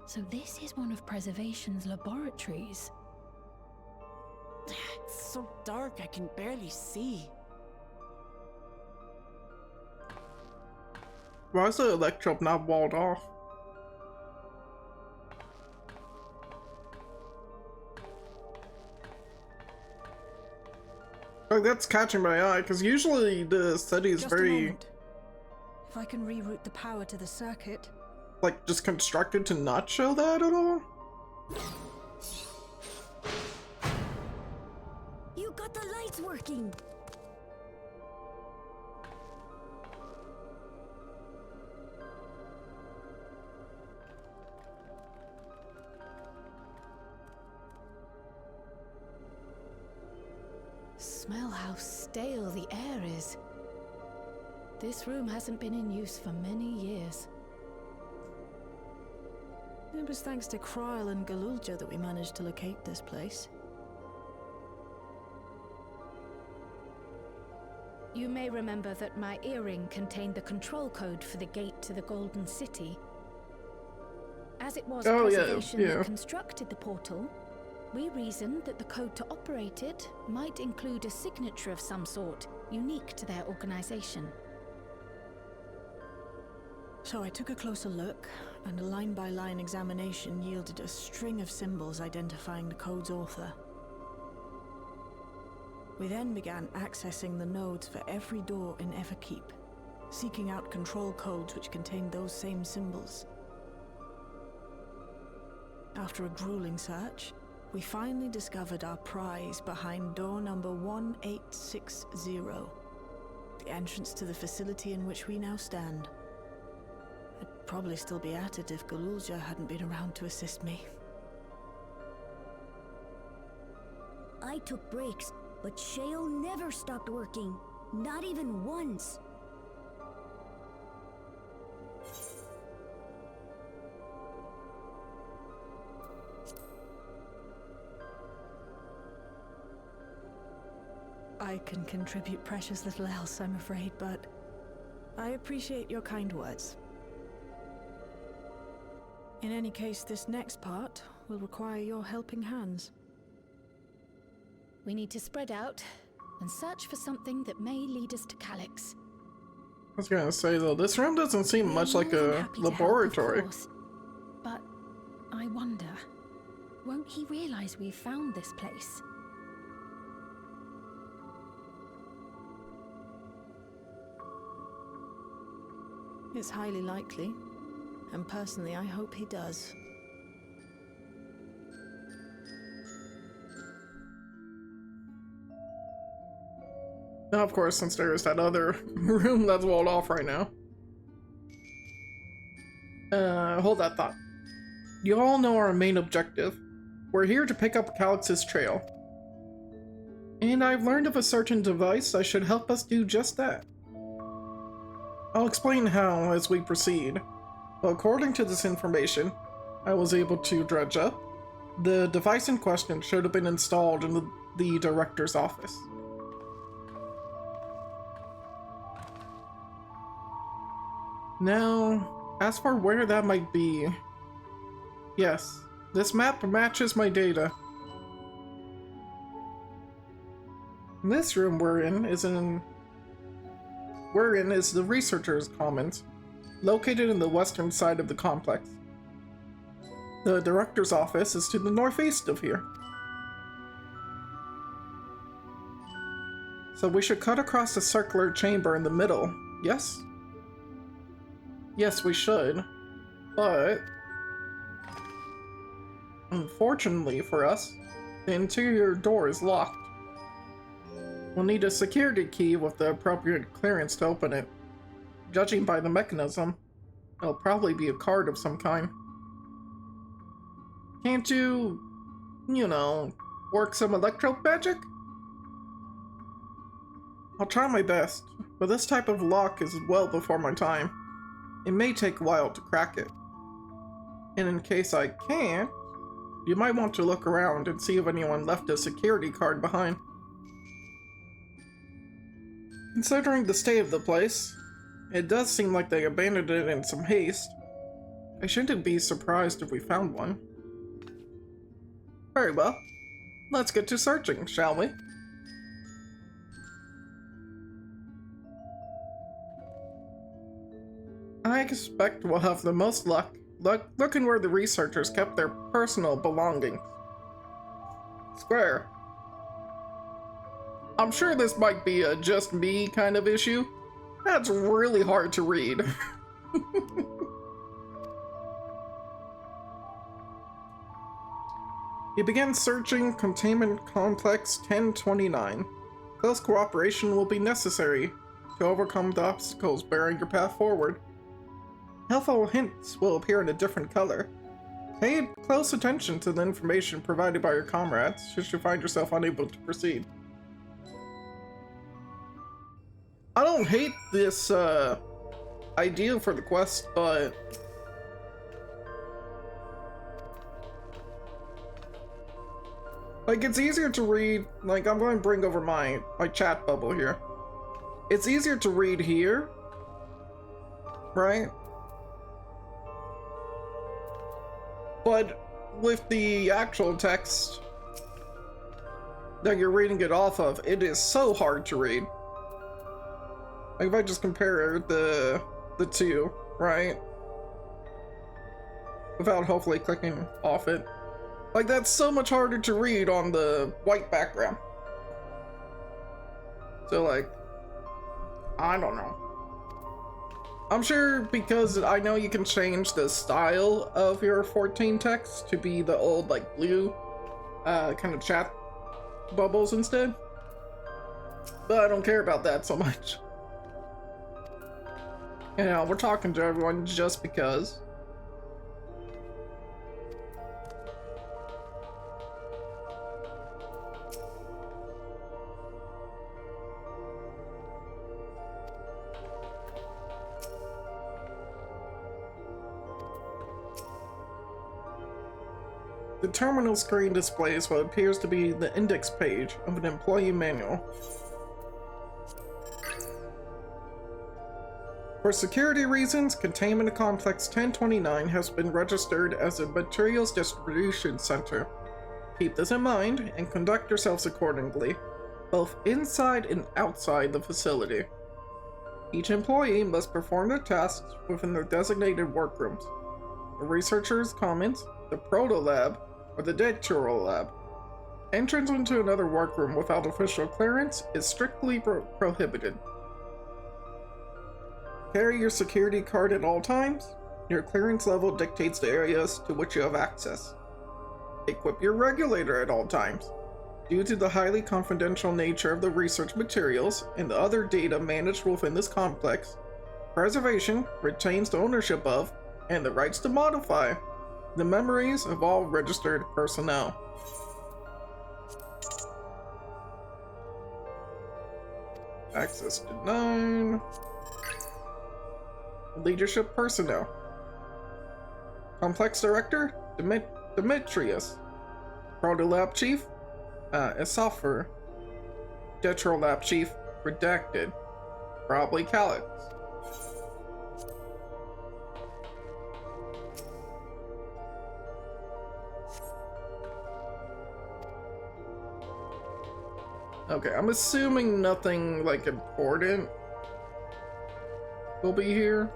So this is one of Preservation's laboratories. It's so dark I can barely see. Why is the electro not walled off? Like, that's catching my eye, because usually the study is Just a very, moment. If I can reroute the power to the circuit. like, just constructed to not show that at all? You got the lights working! Smell how stale the air is. This room hasn't been in use for many years. It was thanks to Kryl and Galulja that we managed to locate this place. You may remember that my earring contained the control code for the gate to the Golden City. As it was Preservation that constructed the portal, we reasoned that the code to operate it might include a signature of some sort, unique to their organization. So I took a closer look, and a line-by-line examination yielded a string of symbols identifying the code's author. We then began accessing the nodes for every door in Everkeep, seeking out control codes which contained those same symbols. After a grueling search, we finally discovered our prize behind door number 1860, the entrance to the facility in which we now stand. I'd probably still be at it if Galulja hadn't been around to assist me. I took breaks, but Shale never stopped working. Not even once. I can contribute precious little else, I'm afraid, but I appreciate your kind words. In any case, this next part will require your helping hands. We need to spread out and search for something that may lead us to Calyx. I was gonna say though, this room doesn't seem much like a laboratory. But I wonder, won't he realize we've found this place? It's highly likely, and personally I hope he does. Now, of course, since there's that other room that's walled off right now. Hold that thought. You all know our main objective. We're here to pick up Calyx's trail. And I've learned of a certain device that should help us do just that. I'll explain how as we proceed. But according to this information I was able to dredge up, the device in question should have been installed in the director's office. Now, As for where that might be... Yes, this map matches my data. This room we're in is the Researcher's Commons, located in the western side of the complex. The Director's office is to the northeast of here. So we should cut across the circular chamber in the middle, yes? Yes, we should, but... unfortunately for us, the interior door is locked. We'll need a security key with the appropriate clearance to open it. Judging by the mechanism, it'll probably be a card of some kind. Can't you, work some electro magic? I'll try my best, but this type of lock is well before my time. It may take a while to crack it. And in case I can't, you might want to look around and see if anyone left a security card behind. Considering the state of the place, it does seem like they abandoned it in some haste. I shouldn't be surprised if we found one. Very well. Let's get to searching, shall we? I expect we'll have the most luck looking where the researchers kept their personal belongings. Square. I'm sure this might be a just me kind of issue. That's really hard to read. You begin searching Containment Complex 1029. Close cooperation will be necessary to overcome the obstacles barring your path forward. Helpful hints will appear in a different color. Pay close attention to the information provided by your comrades should you find yourself unable to proceed. I don't hate this idea for the quest, but like it's easier to read. Like I'm going to bring over my chat bubble here. It's easier to read here, right? But with the actual text that you're reading it off of, it is so hard to read. Like if I just compare the two, right? Without hopefully clicking off it. Like that's so much harder to read on the white background. So like, I don't know. I'm sure because I know you can change the style of your 14 text to be the old like blue kind of chat bubbles instead. But I don't care about that so much. You know, we're talking to everyone just because. The terminal screen displays what appears to be the index page of an employee manual. For security reasons, Containment Complex 1029 has been registered as a materials distribution center. Keep this in mind and conduct yourselves accordingly, both inside and outside the facility. Each employee must perform their tasks within their designated workrooms. The researcher's comments, the Proto Lab, or the Dawntrail Lab. Entrance into another workroom without official clearance is strictly prohibited. Carry your security card at all times. Your clearance level dictates the areas to which you have access. Equip your regulator at all times. Due to the highly confidential nature of the research materials and the other data managed within this complex, preservation retains the ownership of and the rights to modify the memories of all registered personnel. Access denied. Leadership personnel. Complex Director, Demetrius. Proto Lab Chief, Esopher. Dawntrail Lab Chief, Redacted. Probably Calyx. Okay, I'm assuming nothing, like, important will be here.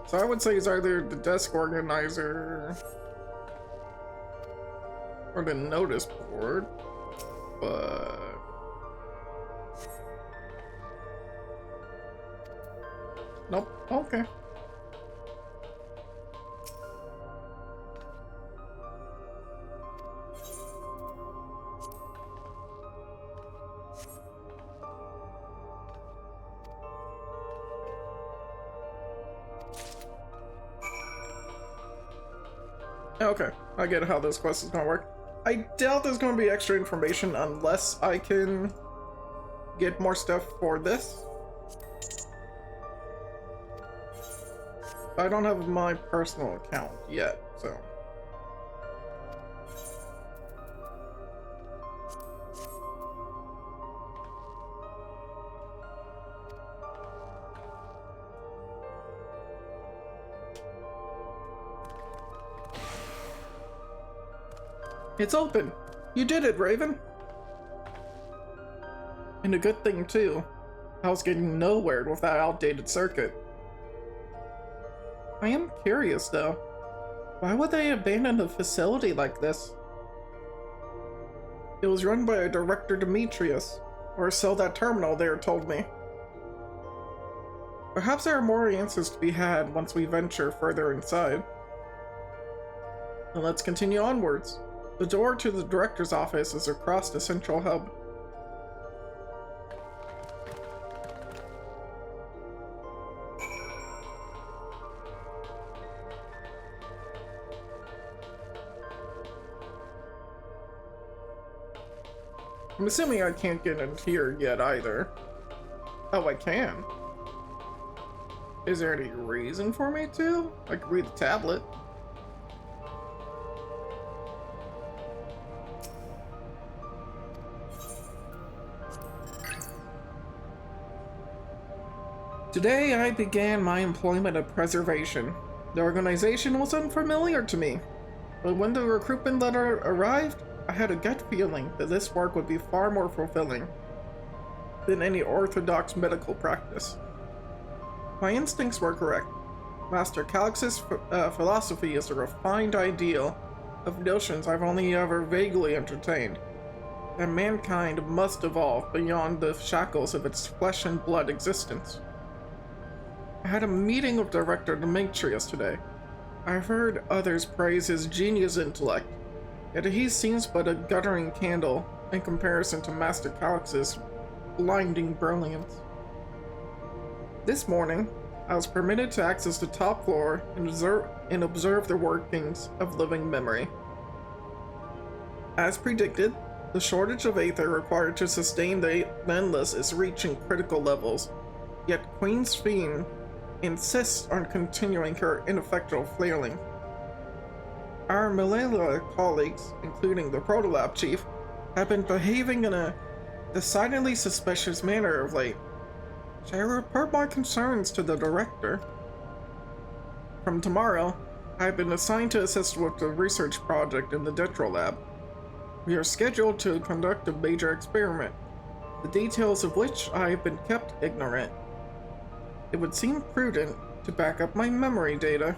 So I would say it's either the desk organizer or the notice board, but... Nope, okay. Okay, I get how this quest is gonna work. I doubt there's gonna be extra information unless I can get more stuff for this. I don't have my personal account yet, so... It's open! You did it, Raven! And a good thing, too. I was getting nowhere with that outdated circuit. I am curious, though. Why would they abandon a facility like this? It was run by a Director Demetrius, or so that terminal there told me. Perhaps there are more answers to be had once we venture further inside. Then let's continue onwards. The door to the director's office is across the central hub. I'm assuming I can't get in here yet either. Oh, I can. Is there any reason for me to? I could read the tablet. Today I began my employment at Preservation. The organization was unfamiliar to me, but when the recruitment letter arrived, I had a gut feeling that this work would be far more fulfilling than any orthodox medical practice. My instincts were correct. Master Calix's philosophy is a refined ideal of notions I've only ever vaguely entertained, that mankind must evolve beyond the shackles of its flesh and blood existence. I had a meeting with Director Demetrius today. I've heard others praise his genius intellect, yet he seems but a guttering candle in comparison to Master Calix's blinding brilliance. This morning, I was permitted to access the top floor and observe the workings of living memory. As predicted, the shortage of aether required to sustain the Endless is reaching critical levels, yet Queen's Fiend insists on continuing her ineffectual flailing. Our Malala colleagues, including the Protolab chief, have been behaving in a decidedly suspicious manner of late. Shall I report my concerns to the director? From tomorrow, I have been assigned to assist with the research project in the Dawntrail lab. We are scheduled to conduct a major experiment, the details of which I have been kept ignorant. It would seem prudent to back up my memory data.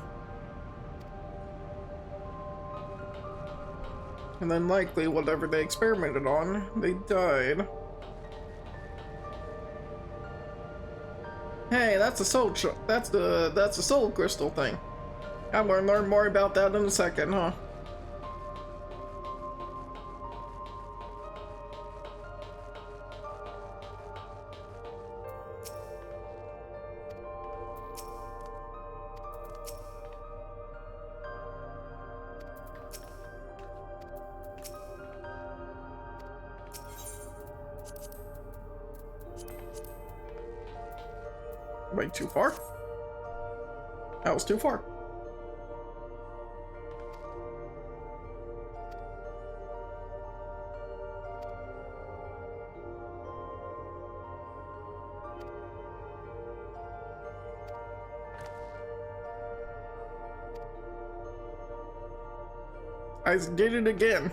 And then likely whatever they experimented on, they died. Hey, that's a soul that's the soul crystal thing. I'm gonna learn more about that in a second, huh? Wait, too far? That was too far. I did it again.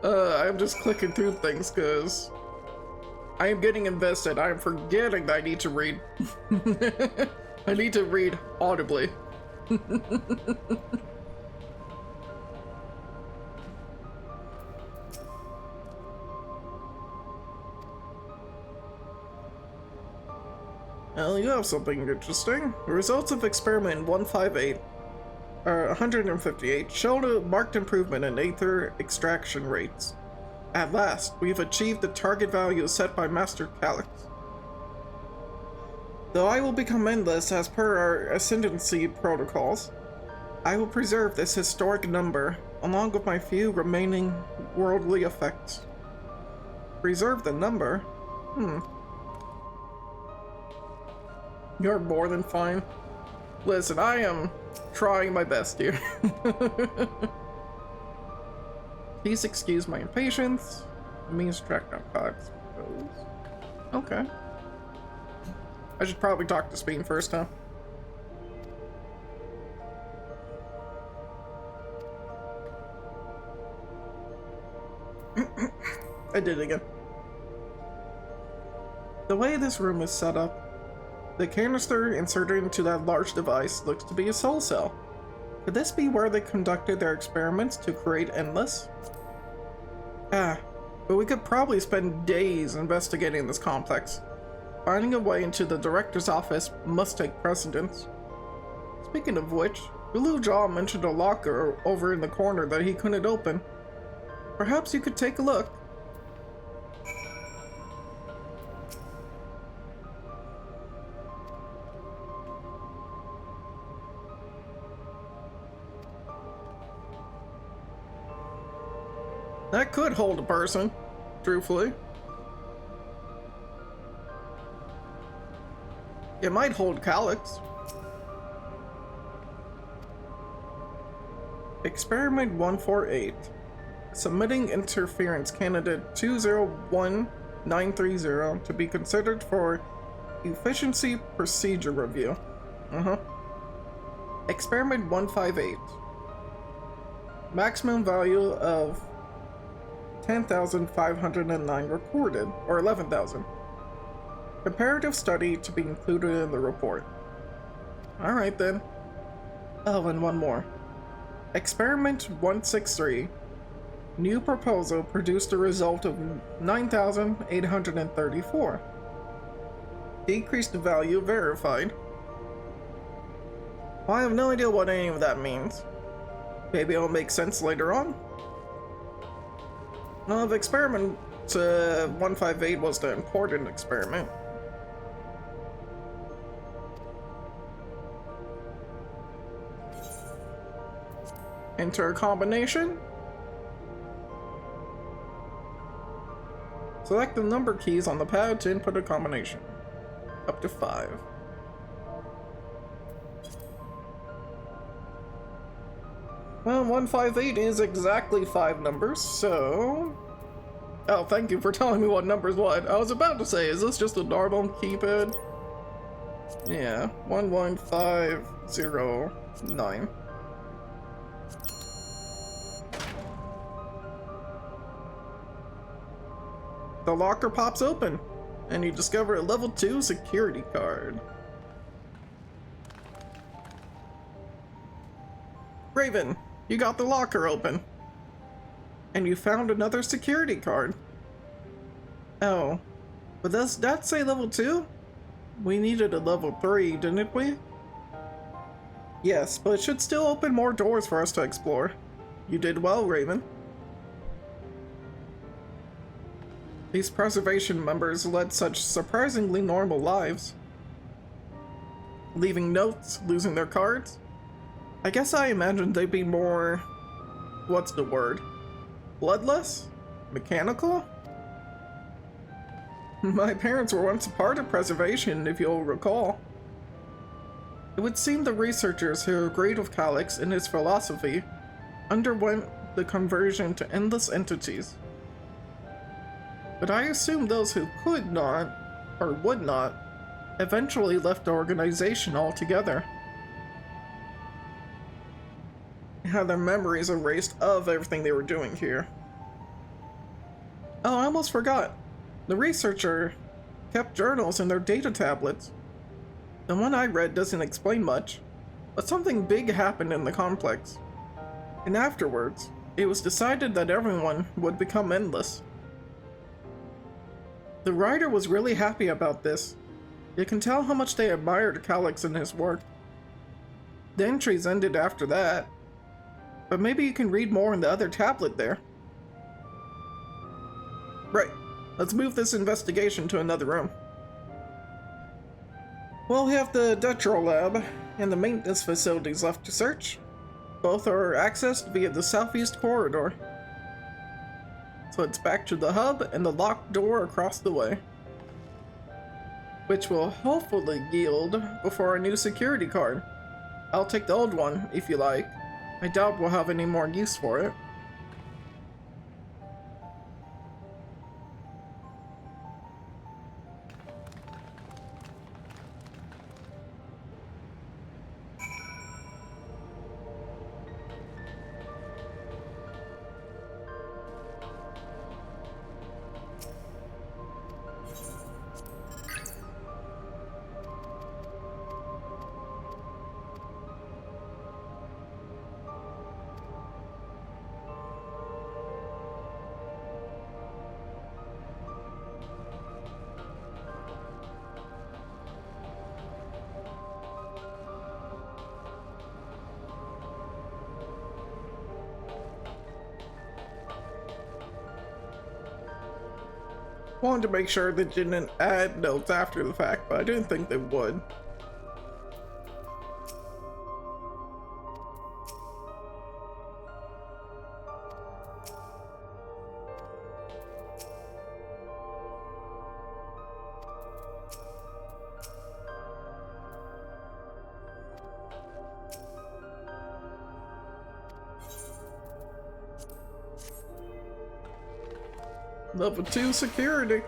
I'm just clicking through things because I am getting invested. I'm forgetting that I need to read. I need to read audibly. Well, you have something interesting. The results of experiment 158 showed a marked improvement in aether extraction rates. At last, we've achieved the target value set by Master Calyx. Though I will become endless as per our ascendancy protocols, I will preserve this historic number along with my few remaining worldly effects. Preserve the number? You're more than fine. Listen, I am trying my best here. Please excuse my impatience. It means track down Cox. Okay. I should probably talk to Speen first, huh? I did it again. The way this room is set up, the canister inserted into that large device looks to be a soul cell. Could this be where they conducted their experiments to create Endless? But we could probably spend days investigating this complex. Finding a way into the director's office must take precedence. Speaking of which, Blue Jaw mentioned a locker over in the corner that he couldn't open. Perhaps you could take a look. That could hold a person, truthfully. It might hold Calyx. Experiment 148. Submitting interference candidate 201930 to be considered for efficiency procedure review. Experiment 158. Maximum value of 10,509 recorded, or 11,000. Comparative study to be included in the report. Alright then. Oh, and one more. Experiment 163. New proposal produced a result of 9,834. Decreased value verified. Well, I have no idea what any of that means. Maybe it'll make sense later on. Well, if experiment 158 was the important experiment. Enter a combination. Select the number keys on the pad to input a combination. Up to 5. Well, 158 is exactly 5 numbers, so... Oh, thank you for telling me what number's what. I was about to say, is this just a normal keypad? Yeah, 11509. The locker pops open, and you discover a level 2 security card. Raven, you got the locker open. And you found another security card. Oh, but does that say level 2? We needed a level 3, didn't we? Yes, but it should still open more doors for us to explore. You did well, Raven. These preservation members led such surprisingly normal lives. Leaving notes, losing their cards. I guess I imagined they'd be more... what's the word? Bloodless? Mechanical? My parents were once a part of preservation, if you'll recall. It would seem the researchers who agreed with Calyx in his philosophy underwent the conversion to endless entities. But I assume those who could not, or would not, eventually left the organization altogether. Had their memories erased of everything they were doing here. Oh, I almost forgot. The researcher kept journals in their data tablets. The one I read doesn't explain much, but something big happened in the complex. And afterwards, it was decided that everyone would become endless. The writer was really happy about this. You can tell how much they admired Calix and his work. The entries ended after that, but maybe you can read more in the other tablet there. Right, let's move this investigation to another room. Well, we have the Dawntrail lab and the maintenance facilities left to search. Both are accessed via the southeast corridor. So it's back to the hub and the locked door across the way, which will hopefully yield before our new security card. I'll take the old one if you like. I doubt we'll have any more use for it. Wanted to make sure they didn't add notes after the fact, but I didn't think they would. Level 2 security.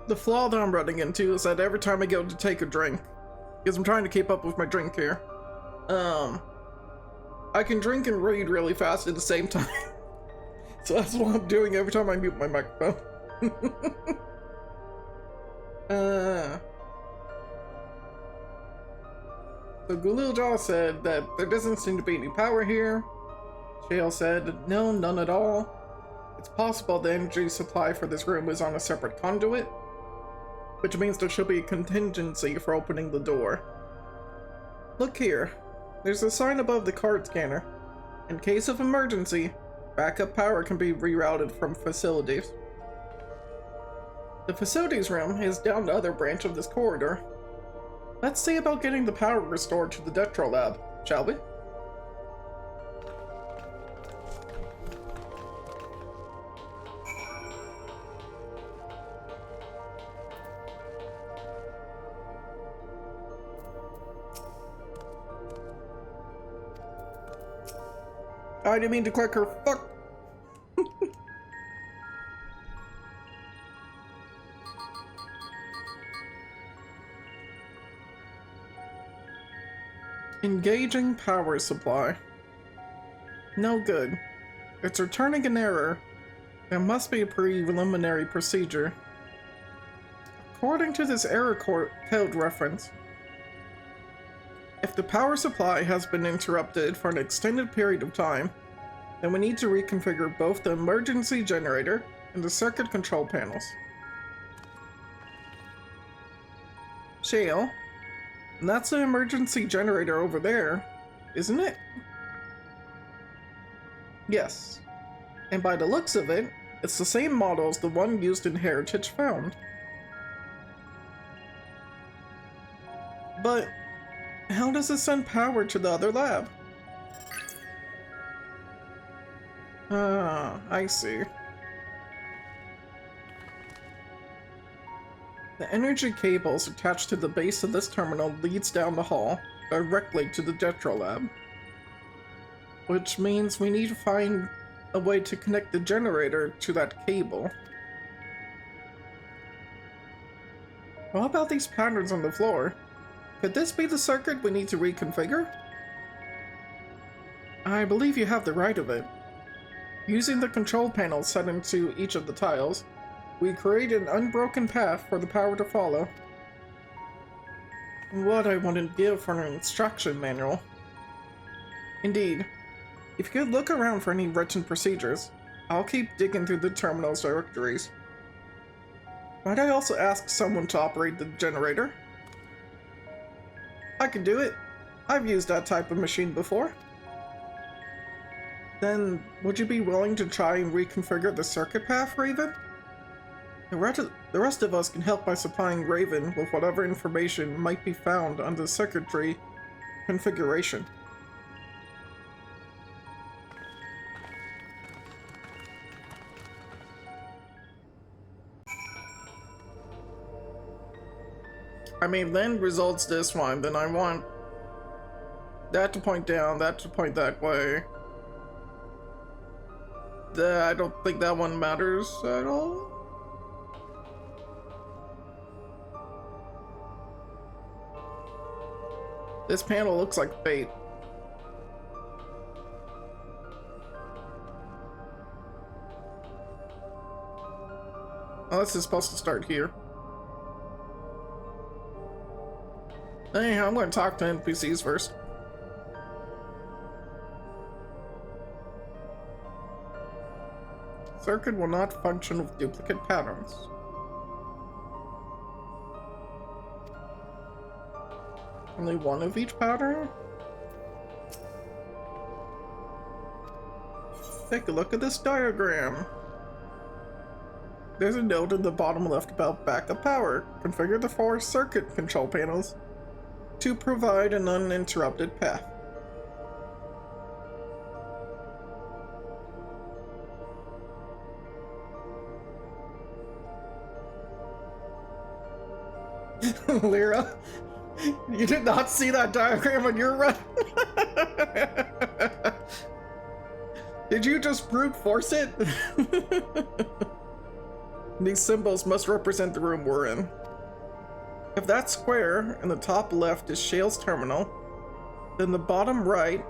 The flaw that I'm running into is that every time I go to take a drink, because I'm trying to keep up with my drink here, I can drink and read really fast at the same time. So that's what I'm doing every time I mute my microphone. So Guliljaw said that there doesn't seem to be any power here. Shale said, no, none at all. It's possible the energy supply for this room is on a separate conduit, which means there should be a contingency for opening the door. Look here. There's a sign above the card scanner. In case of emergency, backup power can be rerouted from facilities. The facilities room is down the other branch of this corridor. Let's see about getting the power restored to the Dawntrail lab, shall we? I didn't mean to click her. Fuck. Engaging power supply. No good. It's returning an error. There must be a preliminary procedure. According to this error code reference, if the power supply has been interrupted for an extended period of time, then we need to reconfigure both the emergency generator and the circuit control panels. Shale, that's the emergency generator over there, isn't it? Yes. And by the looks of it, it's the same model as the one used in Heritage Found. But how does it send power to the other lab? Ah, I see. The energy cables attached to the base of this terminal leads down the hall, directly to the Dawntrail lab. Which means we need to find a way to connect the generator to that cable. What about these patterns on the floor? Could this be the circuit we need to reconfigure? I believe you have the right of it. Using the control panel set into each of the tiles, we create an unbroken path for the power to follow. What I wouldn't give for an instruction manual. Indeed. If you could look around for any written procedures, I'll keep digging through the terminal's directories. Might I also ask someone to operate the generator? I can do it. I've used that type of machine before. Then, would you be willing to try and reconfigure the circuit path, Raven? The rest of us can help by supplying Raven with whatever information might be found on the circuitry configuration. I mean, then results this one, then I want that to point down, that to point that way. I don't think that one matters at all. This panel looks like bait. Oh, this is supposed to start here. Anyhow, I'm going to talk to NPCs first. Circuit will not function with duplicate patterns. Only one of each pattern? Take a look at this diagram. There's a note in the bottom left about backup power. Configure the 4 circuit control panels to provide an uninterrupted path. Lyra, you did not see that diagram on your run? Did you just brute force it? These symbols must represent the room we're in. If that square in the top left is Shale's terminal, then the bottom right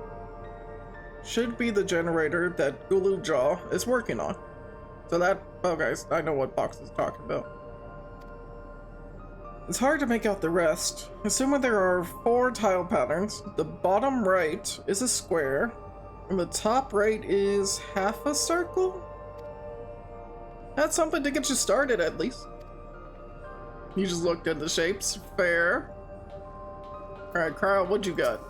should be the generator that Gulu Jaw is working on. So that, oh guys, I know what Box is talking about. It's hard to make out the rest. Assuming there are 4 tile patterns, the bottom right is a square, and the top right is half a circle? That's something to get you started, at least. You just looked at the shapes. Fair. Alright, Carl, what you got?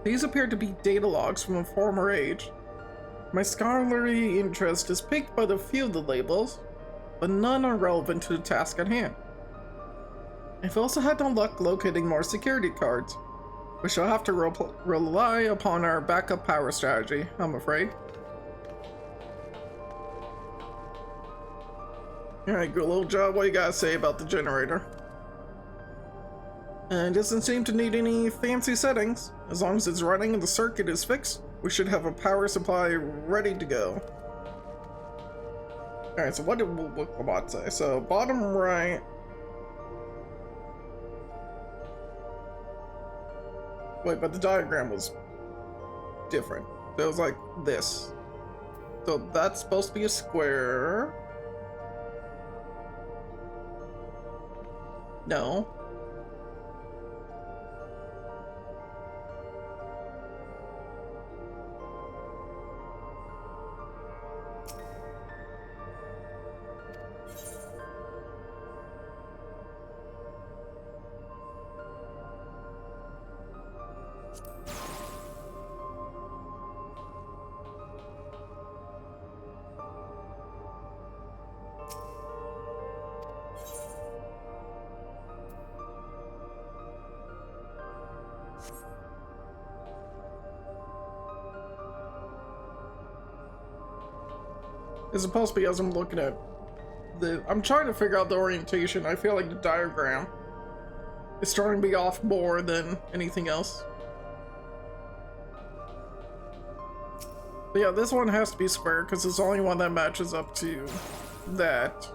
These appear to be data logs from a former age. My scholarly interest is piqued by the few of the labels, but none are relevant to the task at hand. I've also had no luck locating more security cards. We shall have to rely upon our backup power strategy, I'm afraid. Alright, good little job. What you gotta say about the generator? It doesn't seem to need any fancy settings. As long as it's running and the circuit is fixed, we should have a power supply ready to go. Alright, so what did Wooklabot say? So, bottom right. Wait, but the diagram was different. So it was like this. So that's supposed to be a square. No. It's supposed to be as I'm looking at I'm trying to figure out the orientation. I feel like the diagram is starting to be off more than anything else. But yeah, this one has to be square because it's the only one that matches up to that.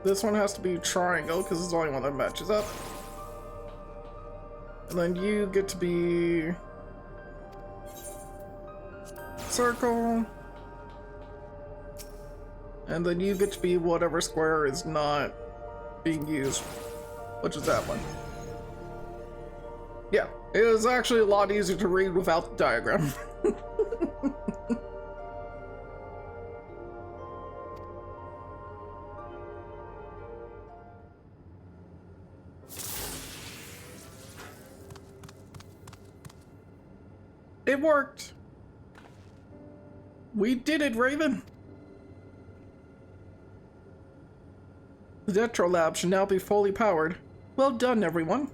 This one has to be triangle because it's the only one that matches up. And then you get to be circle. And then you get to be whatever square is not being used, which is that one. Yeah, it was actually a lot easier to read without the diagram. It worked. We did it, Raven. The Dawntrail lab should now be fully powered. Well done, everyone.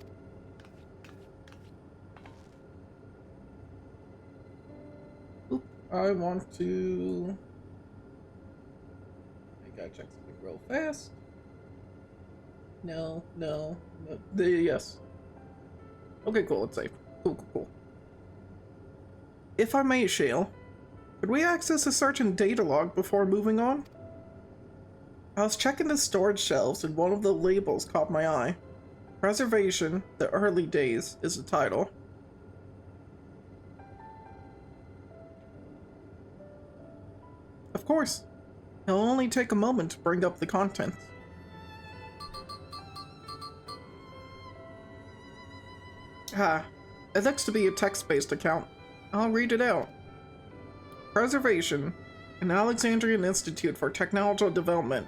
Oop, I want to... I gotta check something real fast. No. Yes. Okay, cool, it's safe. Cool. If I may, Shale, could we access a search and data log before moving on? I was checking the storage shelves and one of the labels caught my eye. Preservation, the Early Days is the title. Of course. It'll only take a moment to bring up the contents. It looks to be a text-based account. I'll read it out. Preservation, an Alexandrian Institute for Technological Development,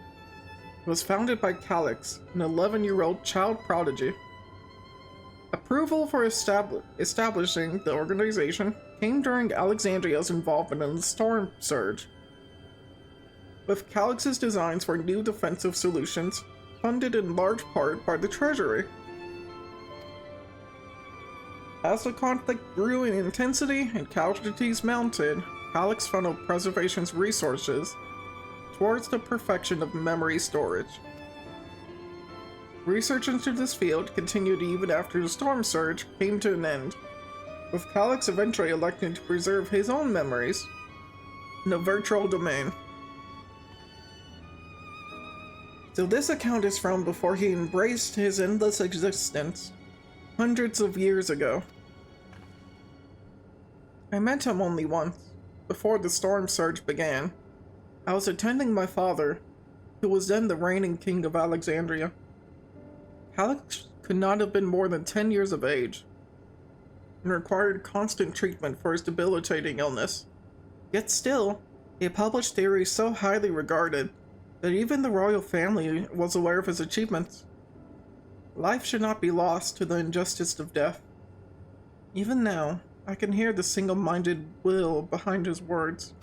was founded by Calix, an 11-year-old child prodigy. Approval for establishing the organization came during Alexandria's involvement in the storm surge, with Calix's designs for new defensive solutions funded in large part by the Treasury. As the conflict grew in intensity and casualties mounted, Calix funneled Preservation's resources towards the perfection of memory storage. Research into this field continued even after the storm surge came to an end, with Calix eventually electing to preserve his own memories in a virtual domain. So this account is from before he embraced his endless existence, hundreds of years ago. I met him only once, before the storm surge began. I was attending my father, who was then the reigning king of Alexandria. Calix could not have been more than 10 years of age, and required constant treatment for his debilitating illness. Yet still, he published theories so highly regarded that even the royal family was aware of his achievements. Life should not be lost to the injustice of death. Even now, I can hear the single-minded will behind his words.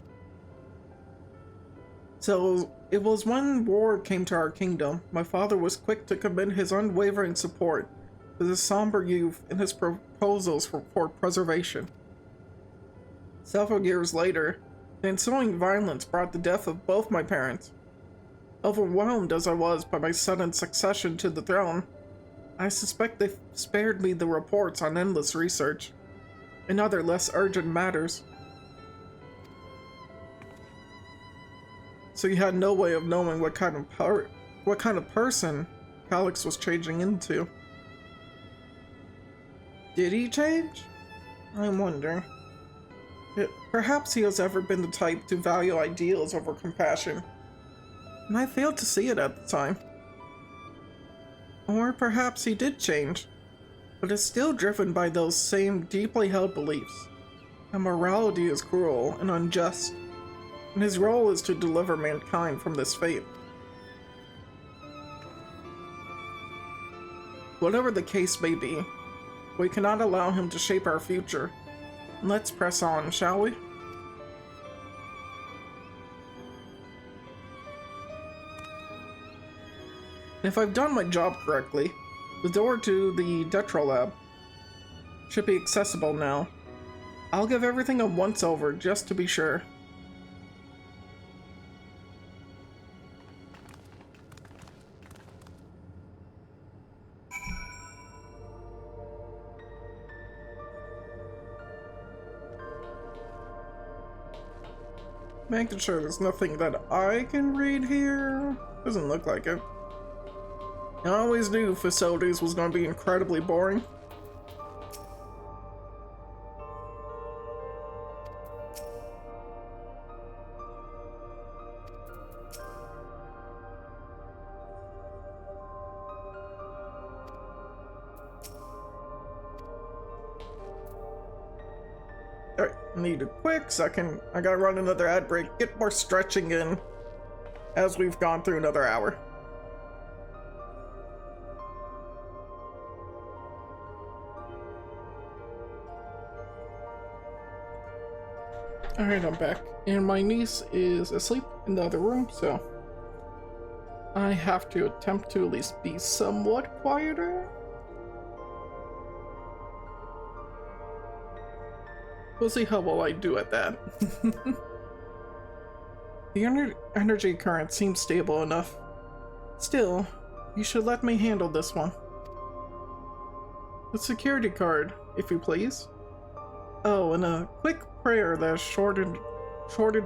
So, it was when war came to our kingdom, my father was quick to commend his unwavering support to the somber youth in his proposals for preservation. Several years later, the ensuing violence brought the death of both my parents. Overwhelmed as I was by my sudden succession to the throne, I suspect they spared me the reports on endless research and other less urgent matters. So you had no way of knowing what kind of person Calix was changing into. Did he change? I wonder. Perhaps he has ever been the type to value ideals over compassion, and I failed to see it at the time. Or perhaps he did change, but is still driven by those same deeply held beliefs that morality is cruel and unjust, and his role is to deliver mankind from this fate. Whatever the case may be, we cannot allow him to shape our future. Let's press on, shall we? If I've done my job correctly, the door to the Dawntrail lab should be accessible now. I'll give everything a once-over just to be sure. Making sure there's nothing that I can read here. Doesn't look like it. I always knew facilities was going to be incredibly boring. Alright, need a quick second. I gotta run another ad break, get more stretching in as we've gone through another hour. Alright, I'm back. And my niece is asleep in the other room, so I have to attempt to at least be somewhat quieter. We'll see how well I do at that. The energy current seems stable enough. Still, you should let me handle this one. The security card, if you please. Oh, and a quick prayer that shorted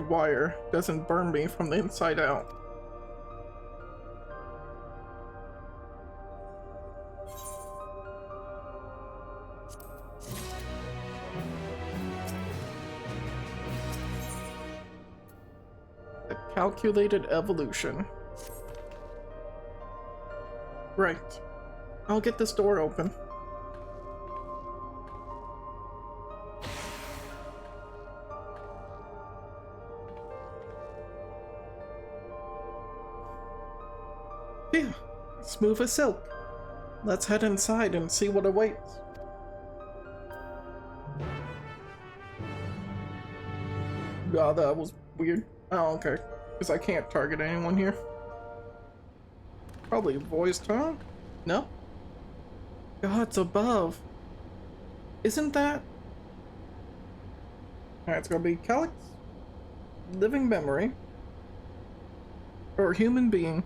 wire doesn't burn me from the inside out. A calculated evolution. Right. I'll get this door open. Yeah, smooth as silk. Let's head inside and see what awaits. God, that was weird. Oh, okay. Because I can't target anyone here. Probably voiced, huh? No? God, it's above. Isn't that? Alright, it's gonna be Calyx, living memory, or human being.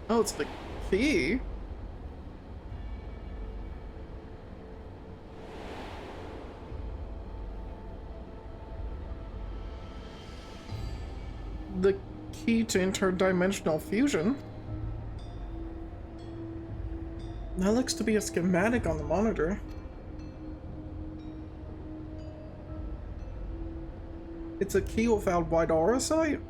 Oh, it's the key. The key to interdimensional fusion. That looks to be a schematic on the monitor. It's a key without wide aura sight?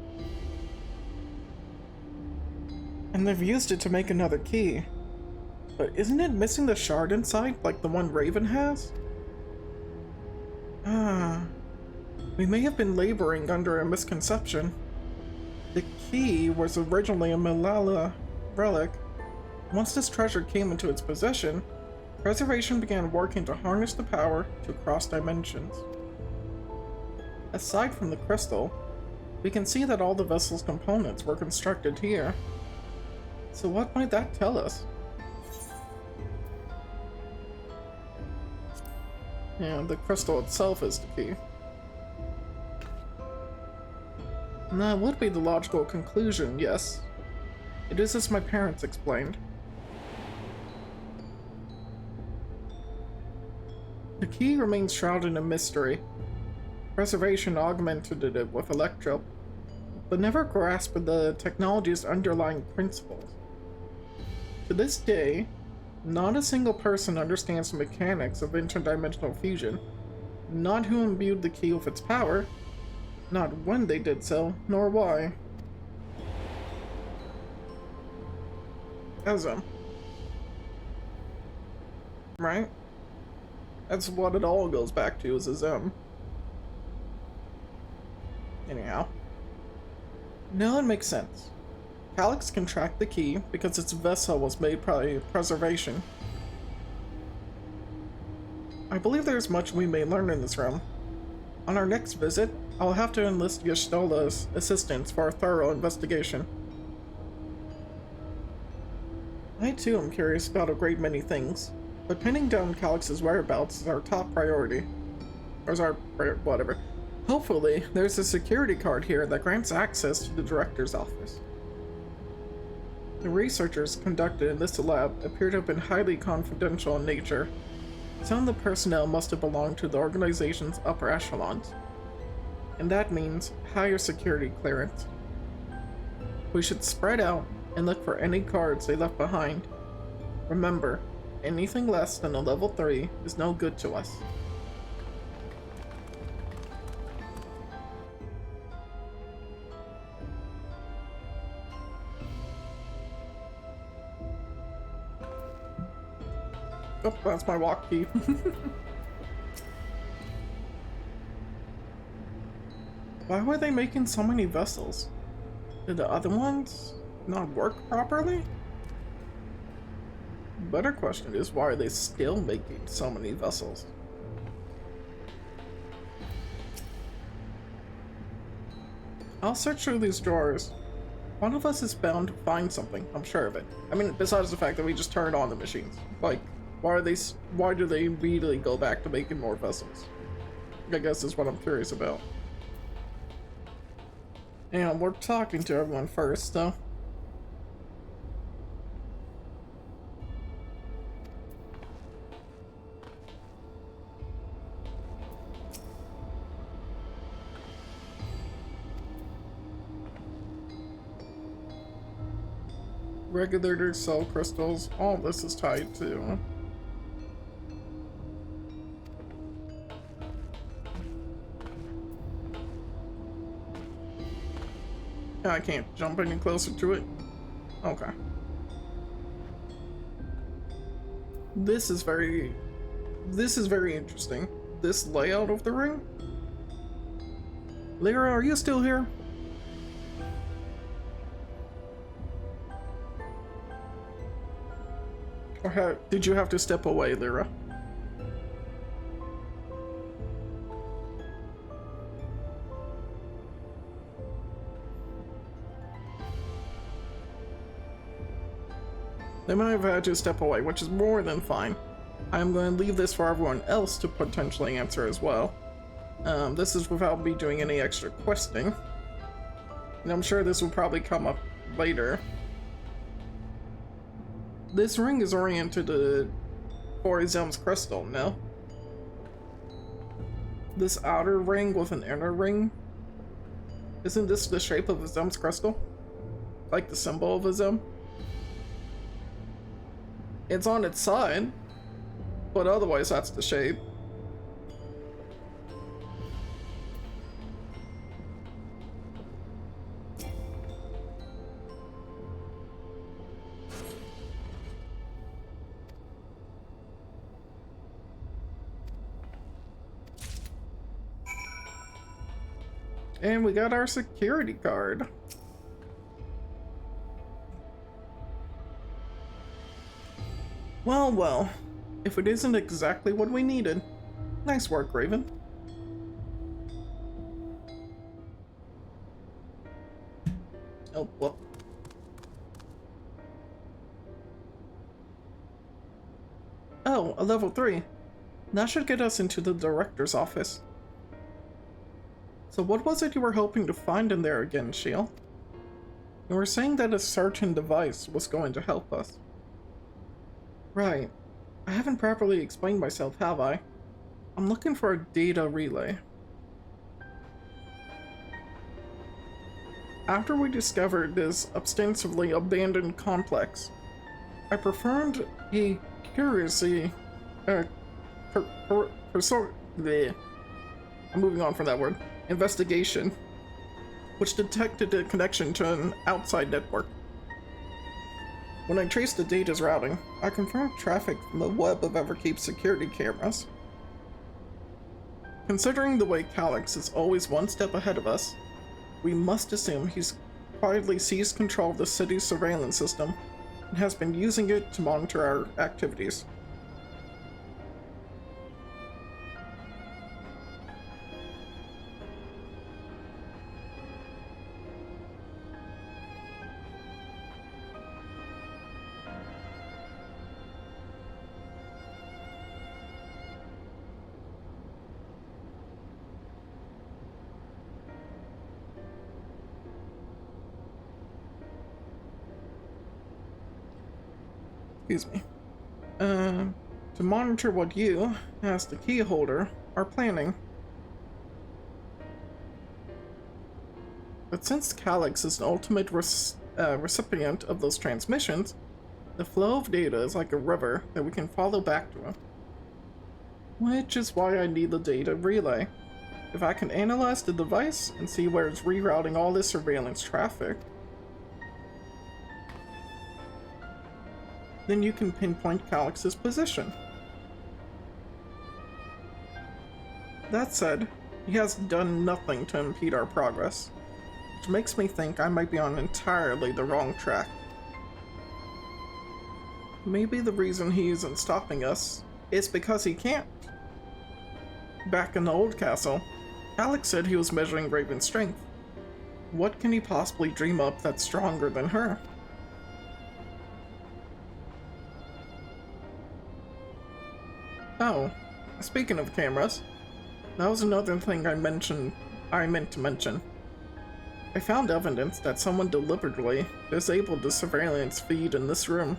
And they've used it to make another key. But isn't it missing the shard inside, like the one Raven has? We may have been laboring under a misconception. The key was originally a Malala relic. Once this treasure came into its possession, Preservation began working to harness the power to cross dimensions. Aside from the crystal, we can see that all the vessel's components were constructed here. So what might that tell us? Yeah, the crystal itself is the key. And that would be the logical conclusion, yes. It is as my parents explained. The key remains shrouded in mystery. Preservation augmented it with Electro, but never grasped the technology's underlying principles. To this day, not a single person understands the mechanics of interdimensional fusion, not who imbued the key with its power, not when they did so, nor why. Ezra. Right? That's what it all goes back to, is a Zem. Anyhow. Now it makes sense. Calyx can track the key because its vessel was made by Preservation. I believe there's much we may learn in this realm. On our next visit, I'll have to enlist Yashtola's assistance for a thorough investigation. I too am curious about a great many things, but pinning down Calyx's whereabouts is our top priority. Or is our whatever. Hopefully, there's a security card here that grants access to the director's office. The researchers conducted in this lab appear to have been highly confidential in nature. Some of the personnel must have belonged to the organization's upper echelons, and that means higher security clearance. We should spread out and look for any cards they left behind. Remember, anything less than a level 3 is no good to us. Oh, that's my walk key. Why were they making so many vessels? Did the other ones not work properly? Better question is, why are they still making so many vessels? I'll search through these drawers. One of us is bound to find something, I'm sure of it. I mean, besides the fact that we just turned on the machines. Like, why do they immediately go back to making more vessels? I guess is what I'm curious about. And we're talking to everyone first, though. Regulator cell crystals, all this is tied to. I can't jump any closer to it. Okay. This is very interesting. This layout of the ring. Lyra, are you still here? Or did you have to step away, Lyra? They might have had to step away, which is more than fine. I'm going to leave this for everyone else to potentially answer as well. This is without me doing any extra questing. And I'm sure this will probably come up later. This ring is oriented for Zem's crystal, no? This outer ring with an inner ring? Isn't this the shape of Zem's crystal? Like the symbol of Zem? It's on its side, but otherwise that's the shape. And we got our security card. Well, well, if it isn't exactly what we needed. Nice work, Raven. Oh, well. Oh, a level 3. That should get us into the director's office. So what was it you were hoping to find in there again, Shiel? You were saying that a certain device was going to help us. Right. I haven't properly explained myself, have I? I'm looking for a data relay. After we discovered this ostensibly abandoned complex, I performed a curiously, I'm moving on from that word, investigation, which detected a connection to an outside network. When I traced the data's routing, I confirmed traffic from the web of Everkeep's security cameras. Considering the way Calyx is always one step ahead of us, we must assume he's quietly seized control of the city's surveillance system and has been using it to monitor our activities. Excuse me. To monitor what you, as the key holder, are planning. But since Calyx is the ultimate recipient of those transmissions, the flow of data is like a river that we can follow back to him. Which is why I need the data relay. If I can analyze the device and see where it's rerouting all this surveillance traffic, then you can pinpoint Calyx's position. That said, he has done nothing to impede our progress, which makes me think I might be on entirely the wrong track. Maybe the reason he isn't stopping us is because he can't. Back in the old castle, Calyx said he was measuring Raven's strength. What can he possibly dream up that's stronger than her? Oh, speaking of cameras, that was another thing I meant to mention. I found evidence that someone deliberately disabled the surveillance feed in this room.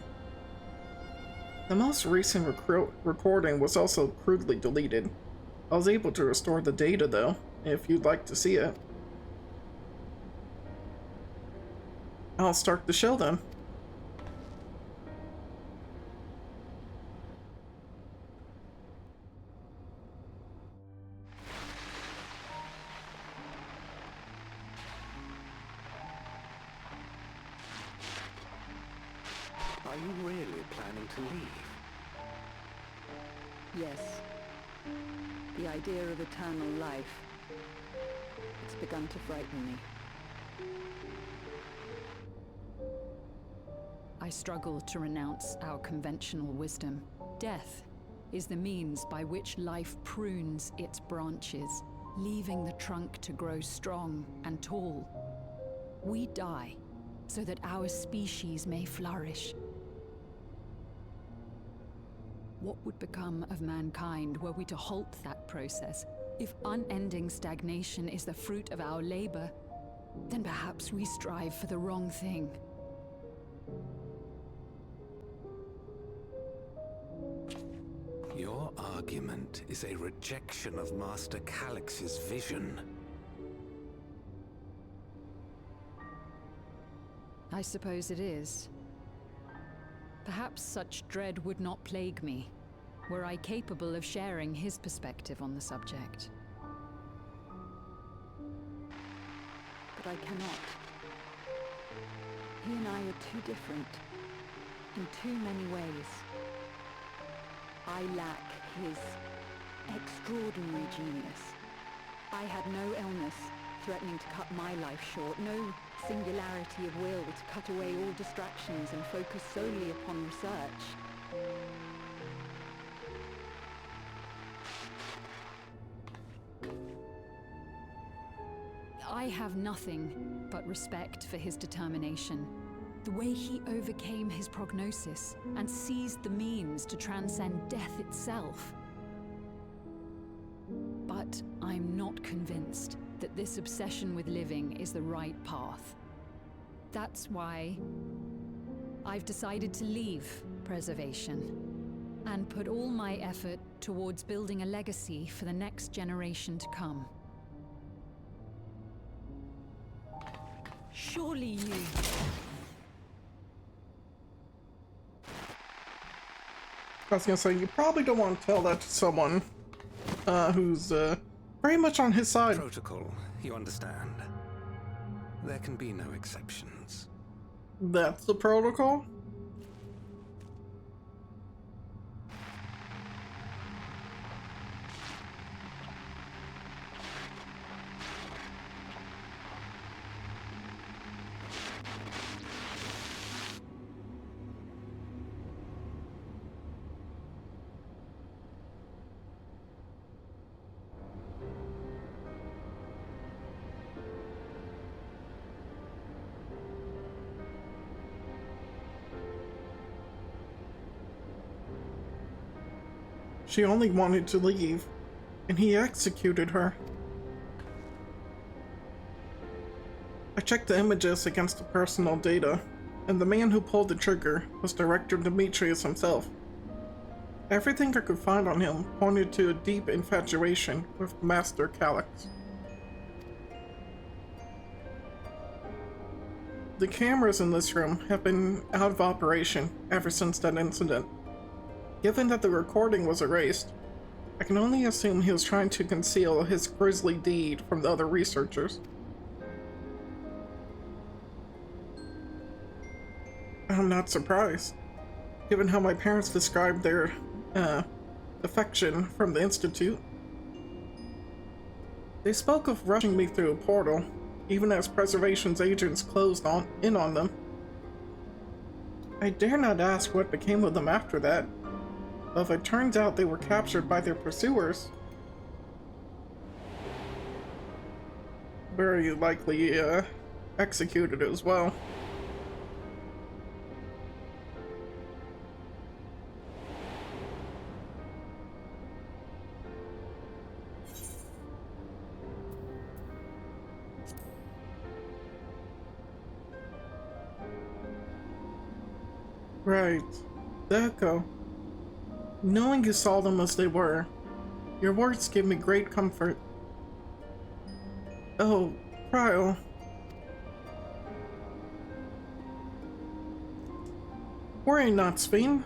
The most recent recording was also crudely deleted. I was able to restore the data though, if you'd like to see it. I'll start the show then. Are you really planning to leave? Yes. The idea of eternal life. It's begun to frighten me. I struggle to renounce our conventional wisdom. Death is the means by which life prunes its branches, leaving the trunk to grow strong and tall. We die so that our species may flourish. What would become of mankind were we to halt that process? If unending stagnation is the fruit of our labor, then perhaps we strive for the wrong thing. Your argument is a rejection of Master Calyx's vision. I suppose it is. Perhaps such dread would not plague me, were I capable of sharing his perspective on the subject. But I cannot. He and I are too different, in too many ways. I lack his extraordinary genius. I had no illness threatening to cut my life short, no singularity of will to cut away all distractions and focus solely upon research. I have nothing but respect for his determination. The way he overcame his prognosis and seized the means to transcend death itself. But I'm not convinced that this obsession with living is the right path. That's why I've decided to leave preservation and put all my effort towards building a legacy for the next generation to come. Surely you... I was gonna say, you probably don't want to tell that to someone who's very much on his side. Protocol, you understand. There can be no exceptions. That's the protocol? She only wanted to leave, and he executed her. I checked the images against the personal data. and the man who pulled the trigger was Director Demetrius himself. Everything I could find on him pointed to a deep infatuation with Master Calyx. The cameras in this room have been out of operation ever since that incident. Given that the recording was erased, I can only assume he was trying to conceal his grisly deed from the other researchers. I'm not surprised, given how my parents described their affection from the Institute. They spoke of rushing me through a portal, even as Preservation's agents closed in on them. I dare not ask what became of them after that, but if it turns out they were captured by their pursuers, very likely executed as well. Right. The Echo. Knowing you saw them as they were, your words give me great comfort. Oh, Cryo. Worry not, Sveen.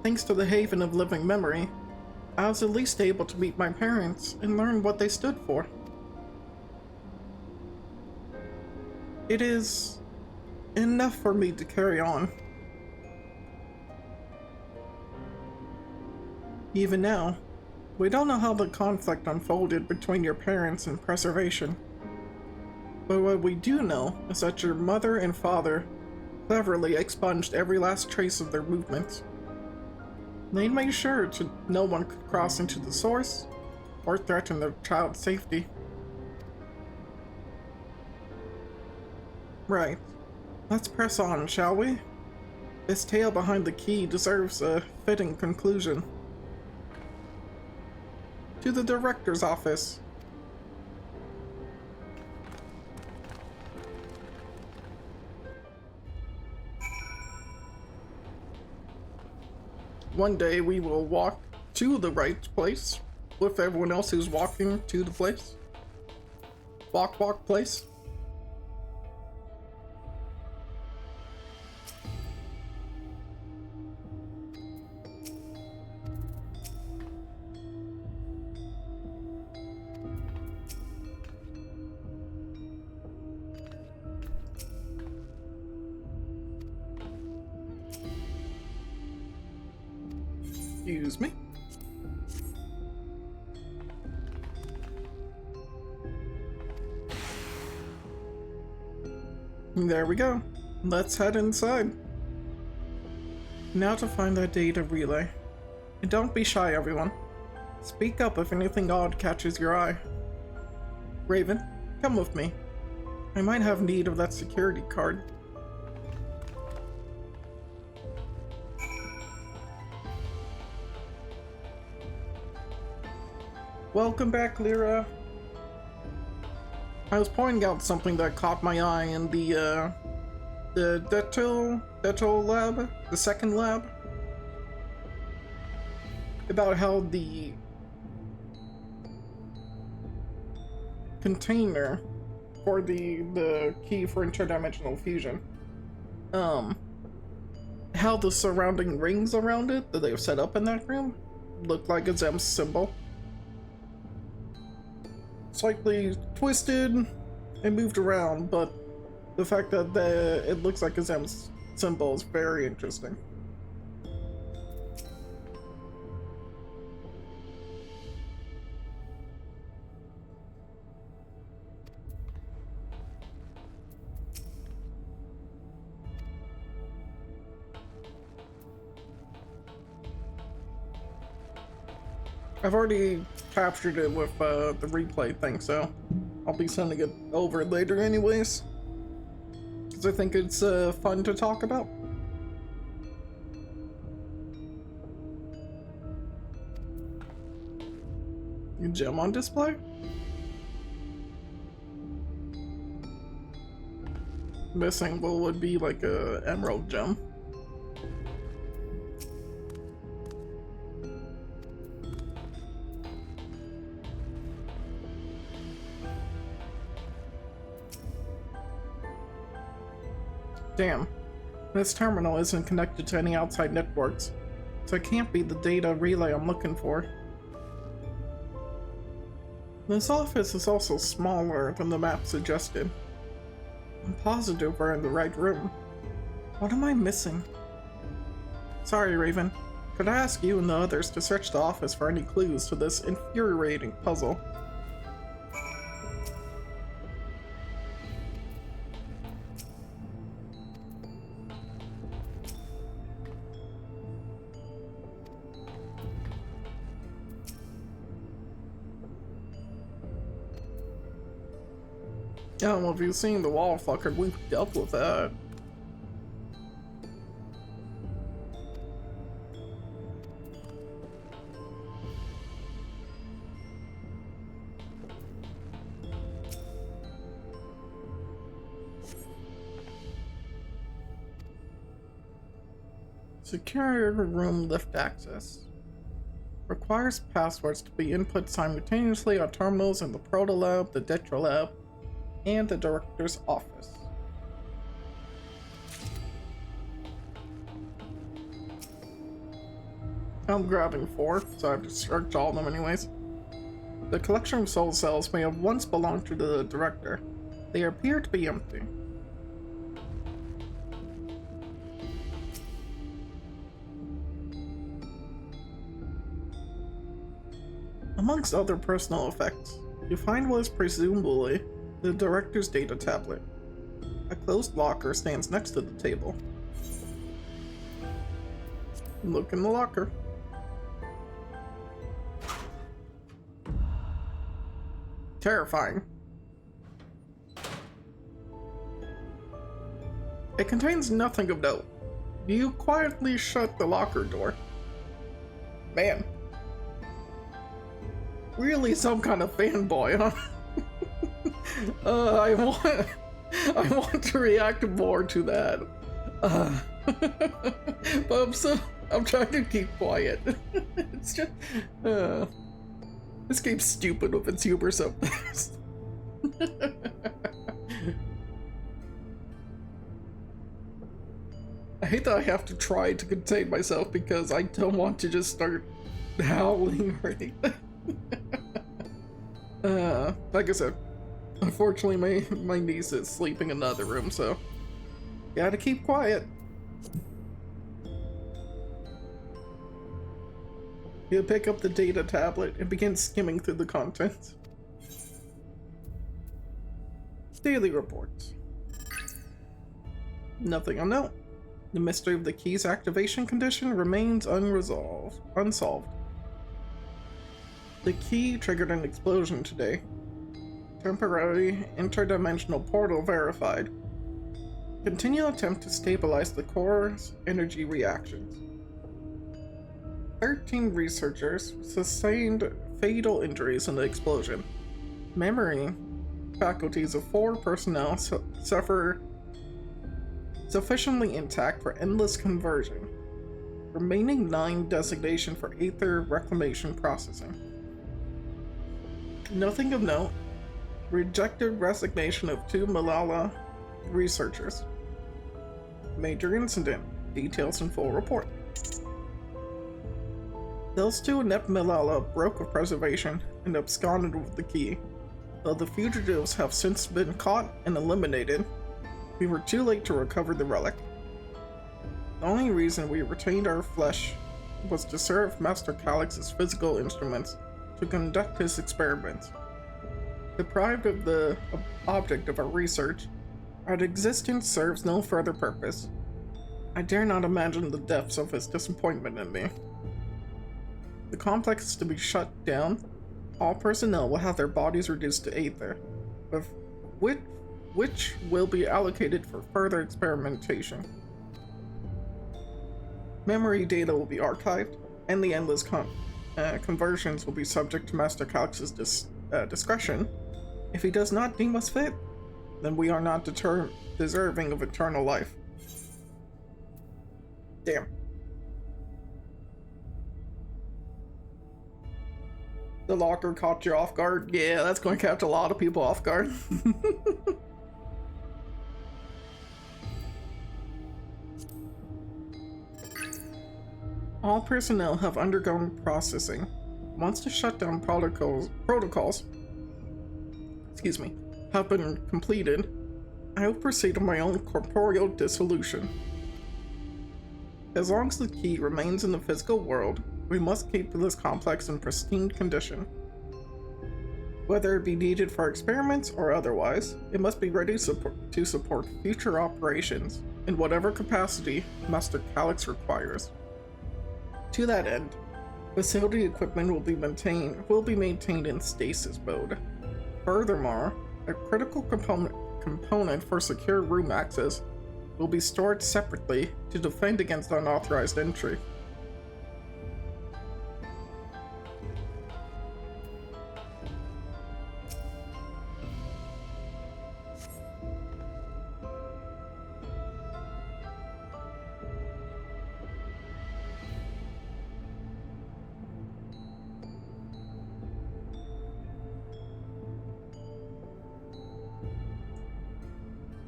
Thanks to the Haven of Living Memory, I was at least able to meet my parents and learn what they stood for. It is enough for me to carry on. Even now, we don't know how the conflict unfolded between your parents and Preservation. But what we do know is that your mother and father cleverly expunged every last trace of their movements. They made sure no one could cross into the source or threaten their child's safety. Right. Let's press on, shall we? This tale behind the key deserves a fitting conclusion. To the director's office. One day we will walk to the right place with everyone else who's walking to the place. Walk place. Excuse me. There we go. Let's head inside. Now to find that data relay. And don't be shy, everyone. Speak up if anything odd catches your eye. Raven, come with me. I might have need of that security card. Welcome back, Lyra. I was pointing out something that caught my eye in the Dawntrail lab, the second lab, about how the container for the key for interdimensional fusion, how the surrounding rings around it that they've set up in that room look like a Zem's symbol. Slightly twisted and moved around, but the fact that it looks like a Zem's symbol is very interesting. I've already captured it with the replay thing, so I'll be sending it over later anyways, because I think it's fun to talk about. Gem on display? missing would be like a emerald gem. Damn, this terminal isn't connected to any outside networks, so it can't be the data relay I'm looking for. This office is also smaller than the map suggested. I'm positive we're in the right room. What am I missing? Sorry, Raven. Could I ask you and the others to search the office for any clues to this infuriating puzzle? Yeah, well, if you've seen the wall fucker, we've dealt with that. Secure room lift access. Requires passwords to be input simultaneously on terminals in the Proto Lab, the Dawntrail Lab, and the director's office. I'm grabbing 4, so I have to search all of them anyways. The collection of soul cells may have once belonged to the director. They appear to be empty. Amongst other personal effects, you find what is presumably the director's data tablet. A closed locker stands next to the table. Look in the locker. Terrifying. It contains nothing of note. You quietly shut the locker door. Man. Really some kind of fanboy, huh? I want to react more to that. But I'm trying to keep quiet. It's just this game's stupid with its humor sometimes. I hate that I have to try to contain myself because I don't want to just start howling or anything. Like I said, unfortunately my niece is sleeping in another room, so gotta keep quiet. You pick up the data tablet and begin skimming through the contents. Daily reports. Nothing of note. The mystery of the key's activation condition remains unsolved. The key triggered an explosion today. Temporary interdimensional portal verified. Continue attempt to stabilize the core's energy reactions. 13 researchers sustained fatal injuries in the explosion. Memory faculties of 4 personnel suffer sufficiently intact for endless conversion. Remaining 9 designation for Aether reclamation processing. Nothing of note. Rejected resignation of 2 Malala researchers. Major incident. Details in full report. Those 2 inept Malala broke with preservation and absconded with the key. Though the fugitives have since been caught and eliminated, we were too late to recover the relic. The only reason we retained our flesh was to serve Master Calix's physical instruments to conduct his experiments. Deprived of the object of our research, our existence serves no further purpose. I dare not imagine the depths of his disappointment in me. The complex is to be shut down. All personnel will have their bodies reduced to Aether, which will be allocated for further experimentation. Memory data will be archived, and the endless conversions will be subject to Master Calix's discretion. If he does not deem us fit, then we are not deserving of eternal life. Damn. The locker caught you off guard? Yeah, that's going to catch a lot of people off guard. All personnel have undergone processing. Once the shutdown protocols excuse me, have been completed, I will proceed to my own corporeal dissolution. As long as the key remains in the physical world, we must keep this complex in pristine condition. Whether it be needed for experiments or otherwise, it must be ready to support future operations in whatever capacity Master Calyx requires. To that end, facility equipment will be maintained in stasis mode. Furthermore, a critical component for secure room access will be stored separately to defend against unauthorized entry.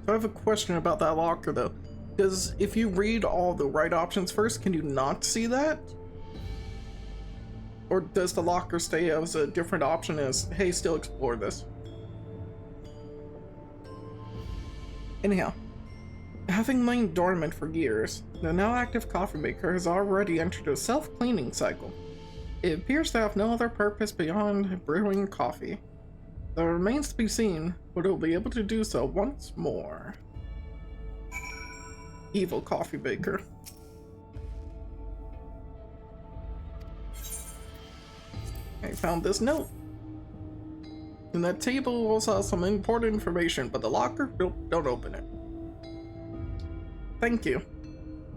I have a question about that locker though. If you read all the right options first, can you not see that? Or does the locker stay as a different option as, hey, still explore this? Anyhow, having lain dormant for years, the now active coffee maker has already entered a self-cleaning cycle. It appears to have no other purpose beyond brewing coffee. Though it remains to be seen, but it will be able to do so once more. Evil coffee maker. I found this note. And that table also has some important information, but the locker? Nope, don't open it. Thank you.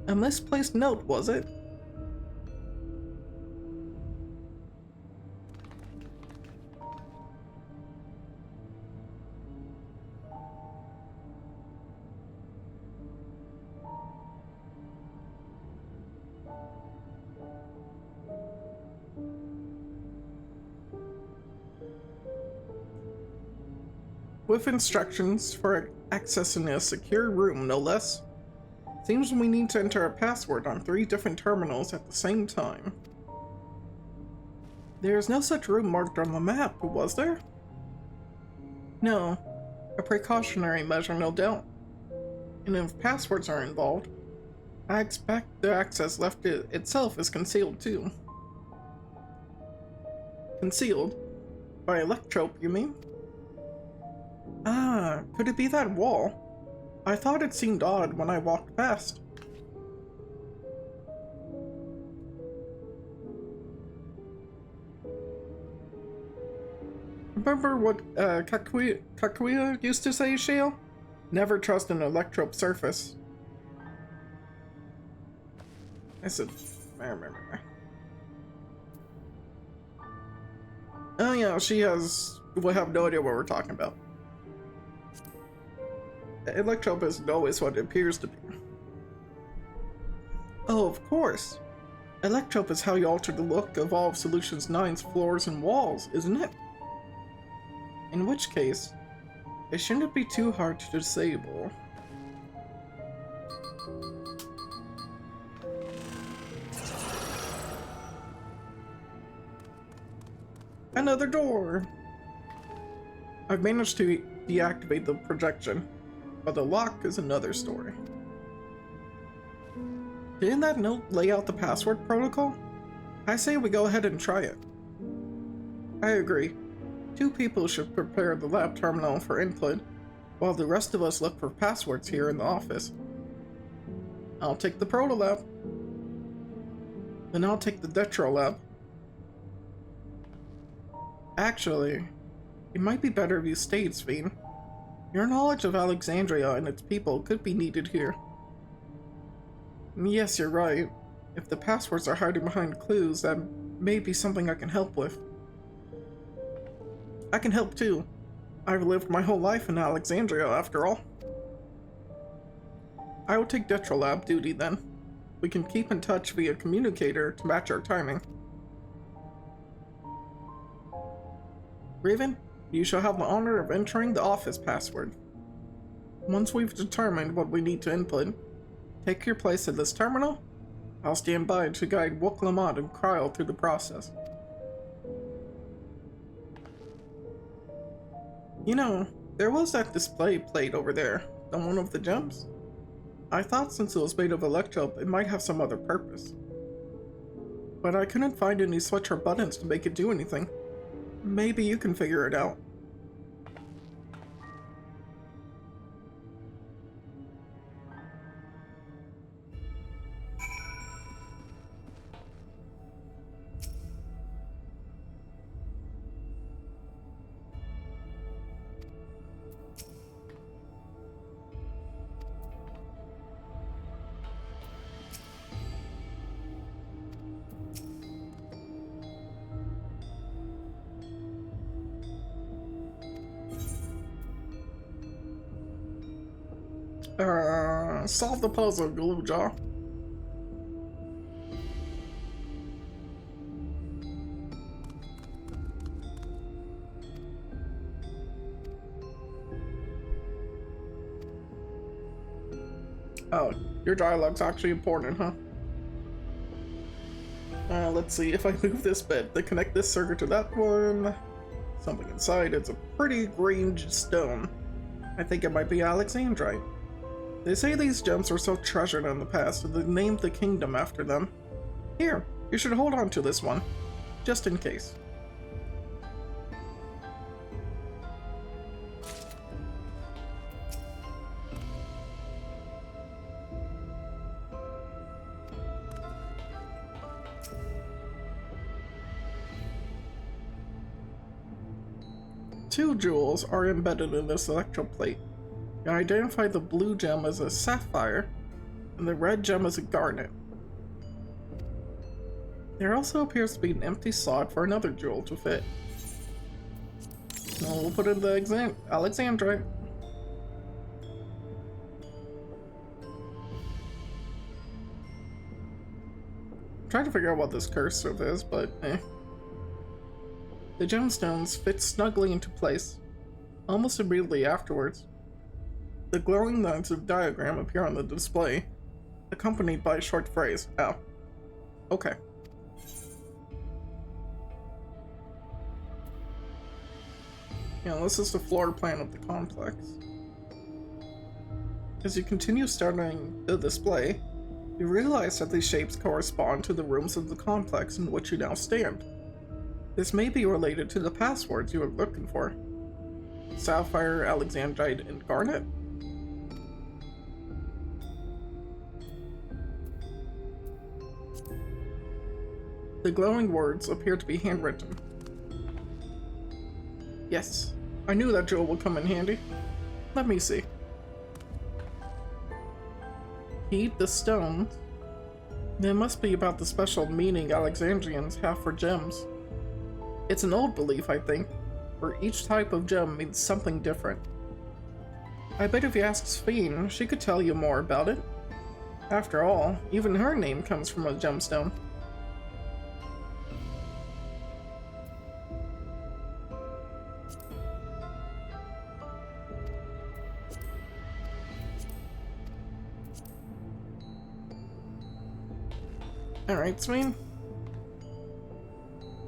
A misplaced note, was it? With instructions for accessing a secure room, no less. Seems we need to enter a password on 3 different terminals at the same time. There is no such room marked on the map, was there? No. A precautionary measure, no doubt. And if passwords are involved, I expect the access left itself is concealed too. Concealed? By Electrope, you mean? Ah, could it be that wall? I thought it seemed odd when I walked past. Remember what Kakuya used to say, Shale? Never trust an Electrope surface. I said, I remember. Oh yeah, we'll have no idea what we're talking about. Electrope isn't always what it appears to be. Oh, of course. Electrope is how you alter the look of all of Solutions 9's floors and walls, isn't it? In which case, it shouldn't be too hard to disable. Another door! I've managed to deactivate the projection, but the lock is another story. Didn't that note lay out the password protocol? I say we go ahead and try it. I agree. 2 people should prepare the lab terminal for input, while the rest of us look for passwords here in the office. I'll take the proto lab. Then I'll take the Detro lab. Actually, it might be better if you stayed, Sveen. Your knowledge of Alexandria and its people could be needed here. Yes, you're right. If the passwords are hiding behind clues, that may be something I can help with. I can help too. I've lived my whole life in Alexandria, after all. I will take Detrolab duty then. We can keep in touch via communicator to match our timing. Raven, you shall have the honor of entering the office password. Once we've determined what we need to input, take your place at this terminal. I'll stand by to guide Wook Lamont and Kryl through the process. You know, there was that display plate over there, the one of the gems. I thought since it was made of electro, it might have some other purpose. But I couldn't find any switch or buttons to make it do anything. Maybe you can figure it out. Solve the puzzle, Gluejaw. Oh, your dialogue's actually important, huh? Let's see, if I move this bit, they connect this circuit to that one. Something inside, it's a pretty green stone. I think it might be Alexandrite. They say these gems were so treasured in the past that they named the kingdom after them. Here, you should hold on to this one, just in case. Two jewels are embedded in this electroplate. You identify the blue gem as a sapphire, and the red gem as a garnet. There also appears to be an empty slot for another jewel to fit. Well, we'll put in the Alexandrite. I'm trying to figure out what this cursive is, but eh. The gemstones fit snugly into place, almost immediately afterwards. The glowing lines of diagram appear on the display, accompanied by a short phrase. Oh. Okay. Yeah, this is the floor plan of the complex. As you continue studying the display, you realize that these shapes correspond to the rooms of the complex in which you now stand. This may be related to the passwords you are looking for. Sapphire, Alexandrite, and Garnet? The glowing words appear to be handwritten. Yes, I knew that jewel would come in handy. Let me see. Heed the stones. They must be about the special meaning Alexandrians have for gems. It's an old belief, I think, where each type of gem means something different. I bet if you asked Sphene, she could tell you more about it. After all, even her name comes from a gemstone. Alright, Sphene?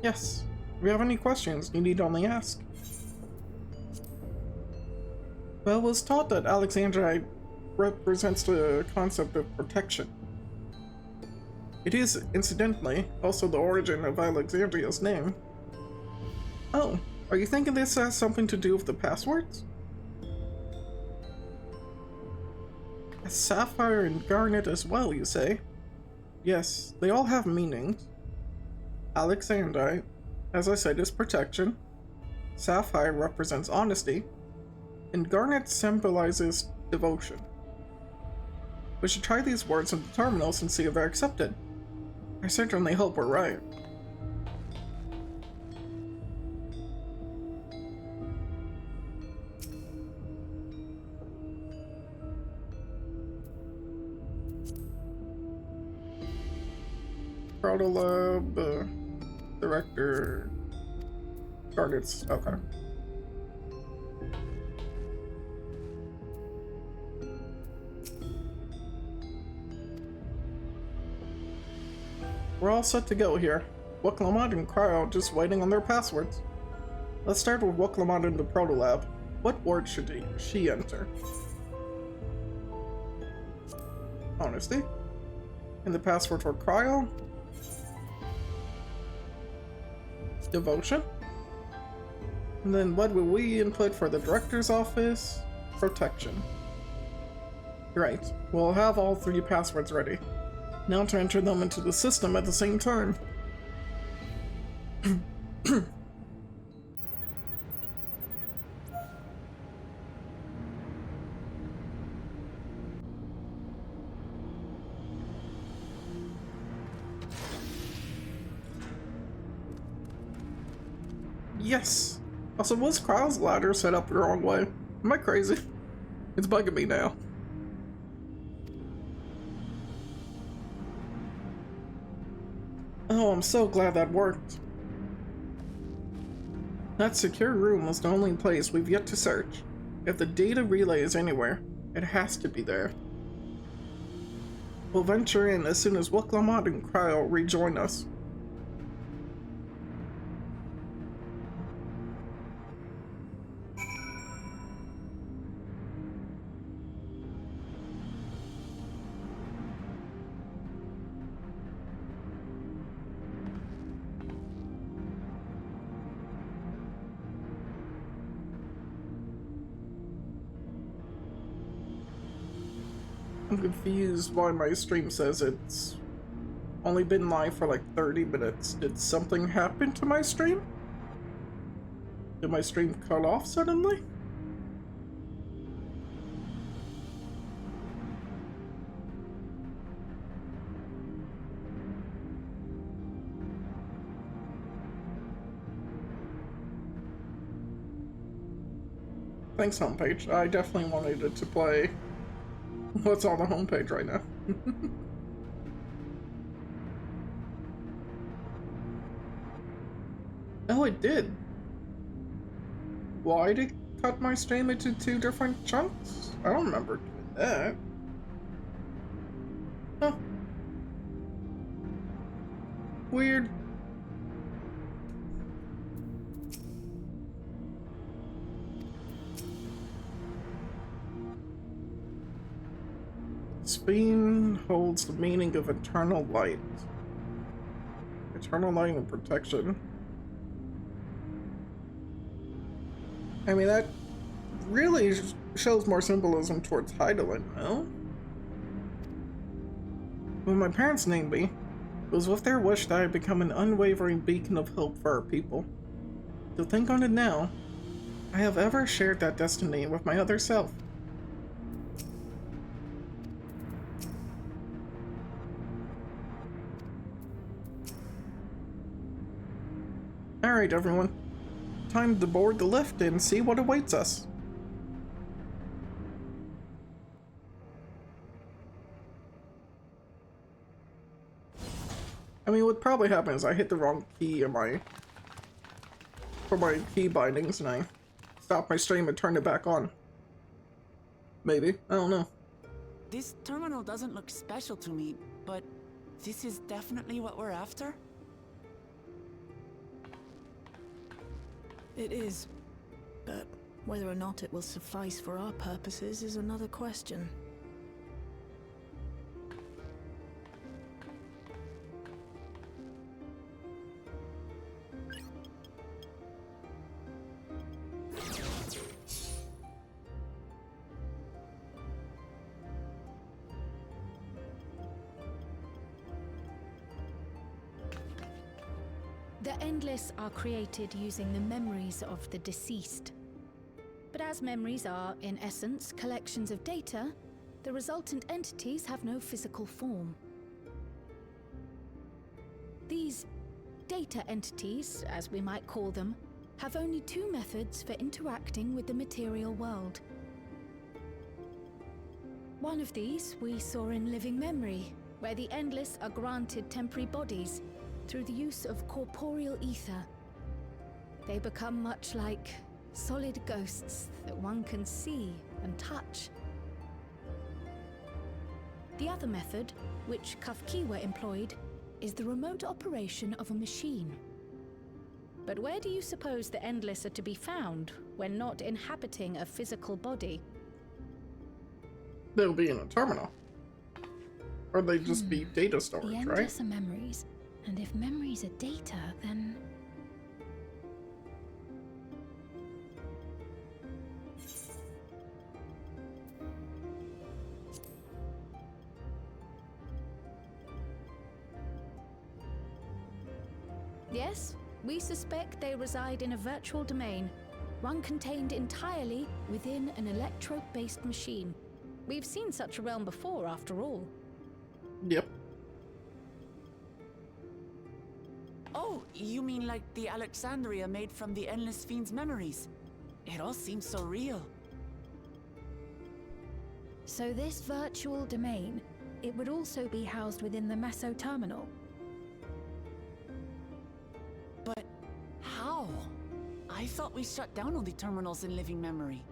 Yes. If you have any questions, you need only ask. Well, it was taught that Alexandrite represents the concept of protection. It is, incidentally, also the origin of Alexandria's name. Oh, are you thinking this has something to do with the passwords? A sapphire and garnet as well, you say? Yes, they all have meanings. Alexandrite, as I said, is protection. Sapphire represents honesty. And garnet symbolizes devotion. We should try these words in the terminals and see if they're accepted. I certainly hope we're right. Protolab, director, targets, okay. We're all set to go here. Wuklamad and Cryo just waiting on their passwords. Let's start with Wuklamad in the Protolab. What ward should she enter? Honesty. And the password for Cryo? Devotion. And then what will we input for the director's office? Protection. Great. We'll have all 3 passwords ready. Now to enter them into the system at the same time. Yes! Also, was Cryo's ladder set up the wrong way? Am I crazy? It's bugging me now. Oh, I'm so glad that worked. That secure room was the only place we've yet to search. If the data relay is anywhere, it has to be there. We'll venture in as soon as Wuklamad and Cryo rejoin us. I'm confused why my stream says it's only been live for like 30 minutes. Did something happen to my stream? Did my stream cut off suddenly? Thanks, homepage. I definitely wanted it to play what's on the homepage right now. Oh, it did. Why did it cut my stream into 2 different chunks? I don't remember doing that. Huh. Weird. Speen holds the meaning of eternal light. Eternal light and protection. I mean, that really shows more symbolism towards Heidelin, no? When my parents named me, it was with their wish that I become an unwavering beacon of hope for our people. To think on it now, I have ever shared that destiny with my other self. Alright, everyone. Time to board the lift and see what awaits us. I mean, what probably happened is I hit the wrong key for my key bindings and I stopped my stream and turned it back on. Maybe. I don't know. This terminal doesn't look special to me, but this is definitely what we're after? It is, but whether or not it will suffice for our purposes is another question. The Endless are created using the memories of the deceased. But as memories are, in essence, collections of data, the resultant entities have no physical form. These data entities, as we might call them, have only 2 methods for interacting with the material world. One of these we saw in living memory, where the Endless are granted temporary bodies through the use of corporeal ether. They become much like solid ghosts that one can see and touch. The other method, which Kafkiwa employed, is the remote operation of a machine. But where do you suppose the Endless are to be found when not inhabiting a physical body? They'll be in a terminal. Or they just be data storage, the right? Endless are memories, and if memories are data, then... Yes, we suspect they reside in a virtual domain, one contained entirely within an electrope-based machine. We've seen such a realm before, after all. Yep. Oh, you mean like the Alexandria made from the Endless Fiend's memories? It all seems so real. So this virtual domain, it would also be housed within the Meso Terminal. But how? I thought we shut down all the terminals in living memory.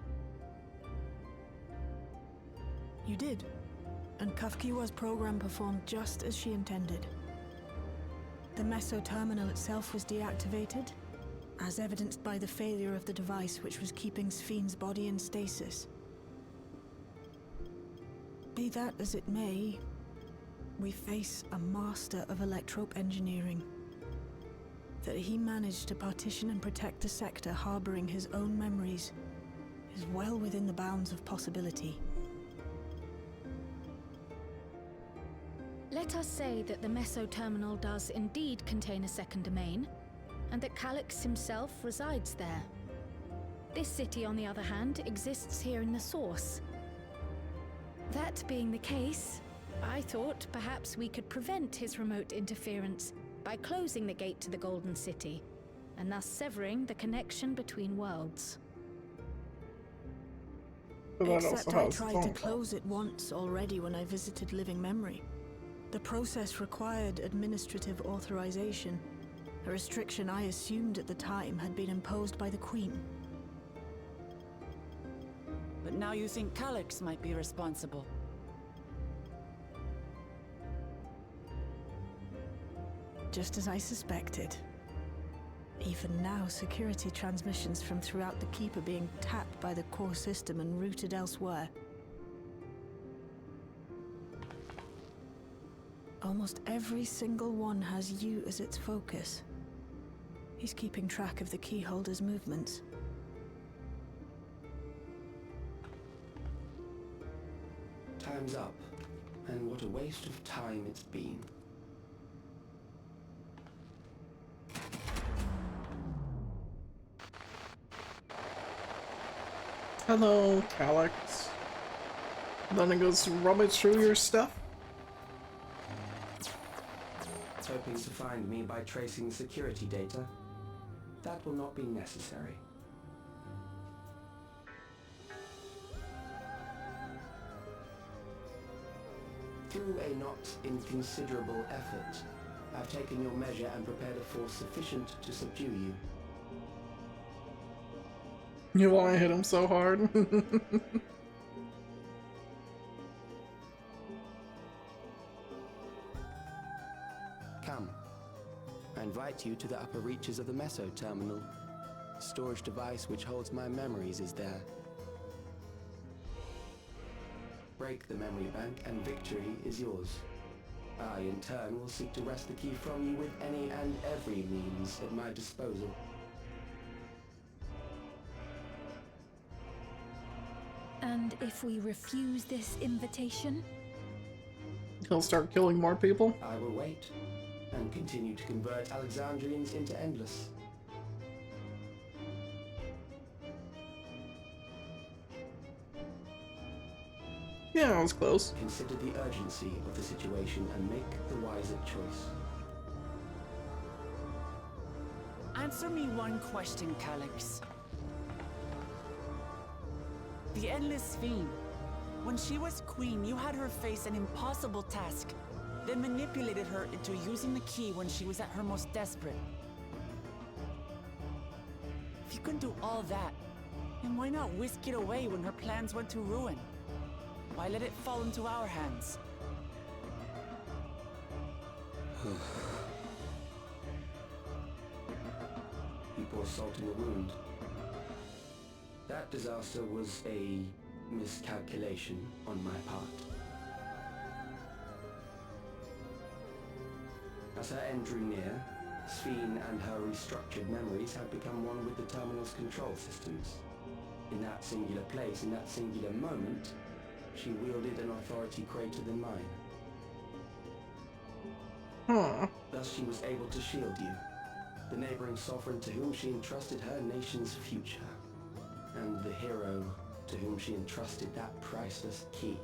You did. And Kafkiwa's program performed just as she intended. The Meso Terminal itself was deactivated, as evidenced by the failure of the device which was keeping Sphne's body in stasis. Be that as it may, we face a master of electrope engineering. That he managed to partition and protect the sector harboring his own memories is well within the bounds of possibility. Let us say that the Meso Terminal does indeed contain a second domain, and that Calyx himself resides there. This city, on the other hand, exists here in the Source. That being the case, I thought perhaps we could prevent his remote interference by closing the gate to the Golden City, and thus severing the connection between worlds. Except I tried to close it once already when I visited living memory. The process required administrative authorization, a restriction I assumed at the time had been imposed by the Queen. But now you think Calyx might be responsible. Just as I suspected. Even now, security transmissions from throughout the Keep are being tapped by the core system and routed elsewhere. Almost every single one has you as its focus. He's keeping track of the keyholder's movements. Time's up, and what a waste of time it's been. Hello, Calyx. Then it goes rummage through your stuff. Hoping to find me by tracing security data? That will not be necessary. Through a not inconsiderable effort, I've taken your measure and prepared a force sufficient to subdue you. You want to hit him so hard? Come. I invite you to the upper reaches of the Meso Terminal. The storage device which holds my memories is there. Break the memory bank and victory is yours. I, in turn, will seek to wrest the key from you with any and every means at my disposal. And if we refuse this invitation? He'll start killing more people? I will wait, and continue to convert Alexandrians into Endless. Yeah, that was close. Consider the urgency of the situation and make the wiser choice. Answer me one question, Calyx. The Endless Fiend. When she was queen, you had her face an impossible task. then manipulated her into using the key when she was at her most desperate. If you can do all that, then why not whisk it away when her plans went to ruin? Why let it fall into our hands? You pour salt in the wound. That disaster was a miscalculation on my part. As her end drew near, Sphene and her restructured memories had become one with the terminal's control systems. In that singular place, in that singular moment, she wielded an authority greater than mine. Thus she was able to shield you, the neighboring sovereign to whom she entrusted her nation's future, and the hero to whom she entrusted that priceless key.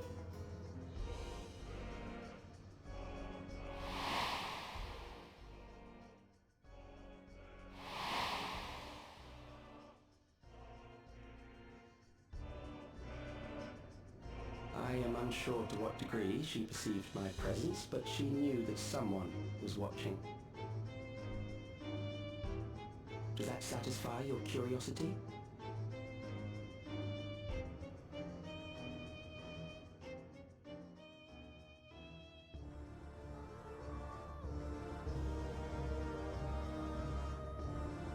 I am unsure to what degree she perceived my presence, but she knew that someone was watching. Does that satisfy your curiosity?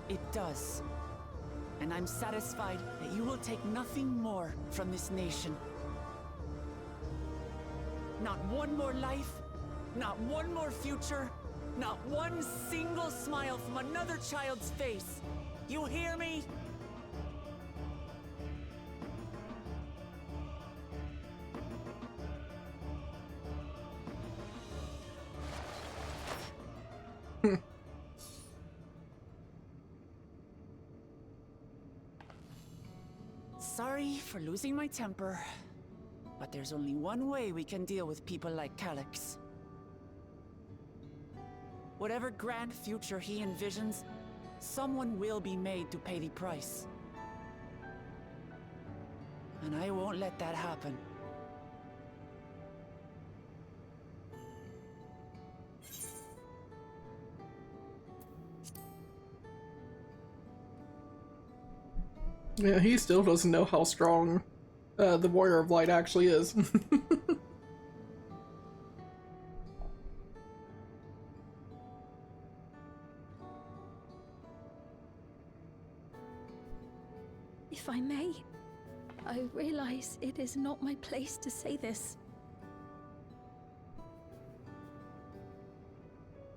It does. And I'm satisfied that you will take nothing more from this nation. Not one more life, not one more future, not one single smile from another child's face. You hear me? Sorry for losing my temper, but there's only one way we can deal with people like Calyx. Whatever grand future he envisions, someone will be made to pay the price. And I won't let that happen. Yeah, he still doesn't know how strong the Warrior of Light actually is. If I may, I realize it is not my place to say this.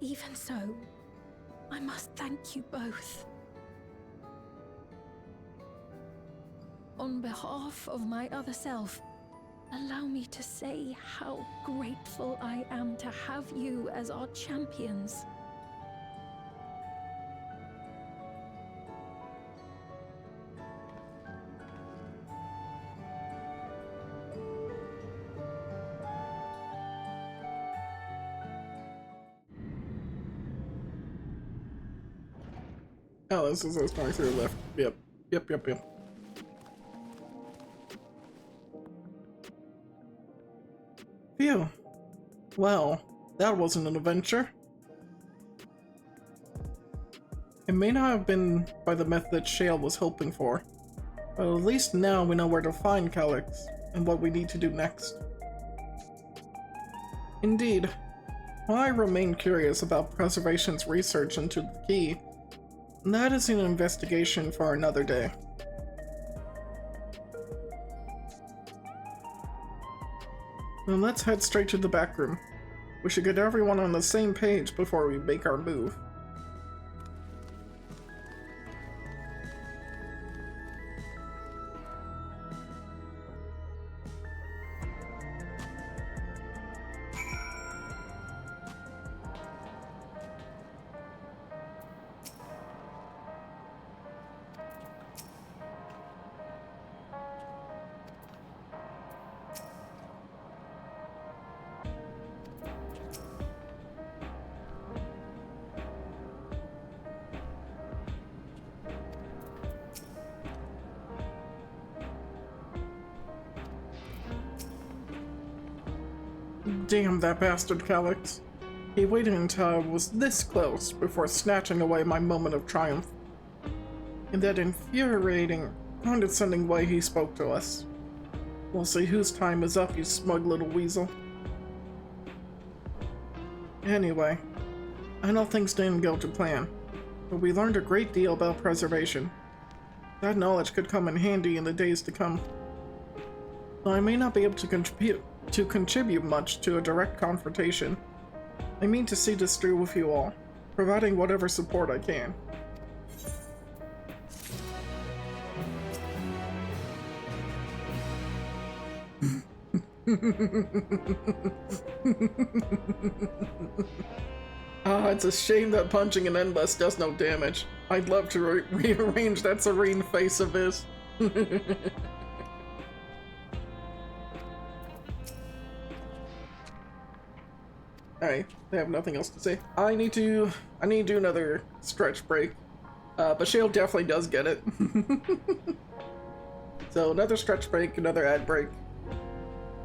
Even so, I must thank you both. On behalf of my other self, allow me to say how grateful I am to have you as our champions. Oh, this is us going through the left. Yep. Phew. Well, that wasn't an adventure. It may not have been by the method Shale was hoping for, but at least now we know where to find Calyx and what we need to do next. Indeed, while I remain curious about Preservation's research into the key, that is an investigation for another day. Then let's head straight to the back room. We should get everyone on the same page before we make our move. Damn that bastard Calyx. He waited until I was this close before snatching away my moment of triumph. In that infuriating, condescending way he spoke to us. We'll see whose time is up, you smug little weasel. Anyway, I know things didn't go to plan, but we learned a great deal about preservation. That knowledge could come in handy in the days to come. Though I may not be able to contribute much to a direct confrontation, I mean to see this through with you all, providing whatever support I can. It's a shame that punching an endless does no damage. I'd love to rearrange that serene face of his. Alright, they have nothing else to say. I need to do another stretch break. But Shale definitely does get it. So another stretch break, another ad break.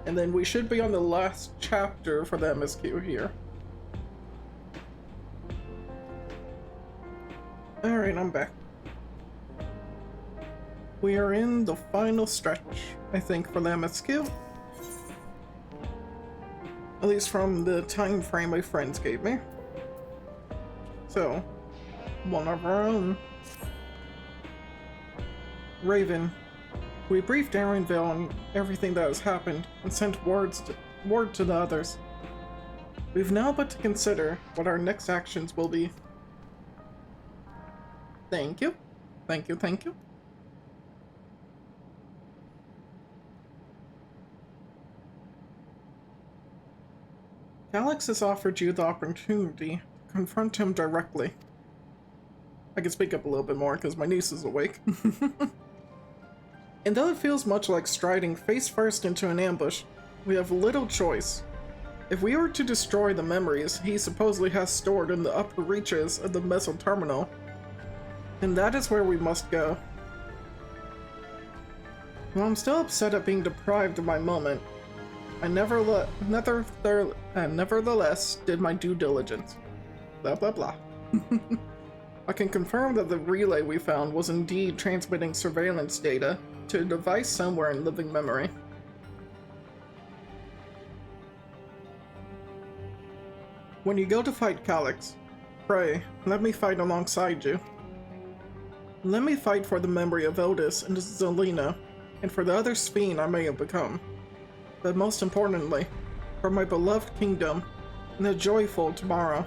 And then we should be on the last chapter for the MSQ here. Alright, I'm back. We are in the final stretch, I think, for the MSQ. At least from the time frame my friends gave me. So, one of our own. Raven. We briefed Aaronville on everything that has happened and sent word to the others. We've now but to consider what our next actions will be. Thank you. Thank you, thank you. Calyx has offered you the opportunity to confront him directly. I can speak up a little bit more because my niece is awake. And though it feels much like striding face first into an ambush, we have little choice. If we were to destroy the memories he supposedly has stored in the upper reaches of the Meso Terminal, then that is where we must go. While I'm still upset at being deprived of my moment, I nevertheless did my due diligence. Blah blah blah. I can confirm that the relay we found was indeed transmitting surveillance data to a device somewhere in living memory. When you go to fight Calyx, pray, let me fight alongside you. Let me fight for the memory of Otis and Zelina, and for the other Sphene I may have become. But most importantly, for my beloved kingdom and a joyful tomorrow.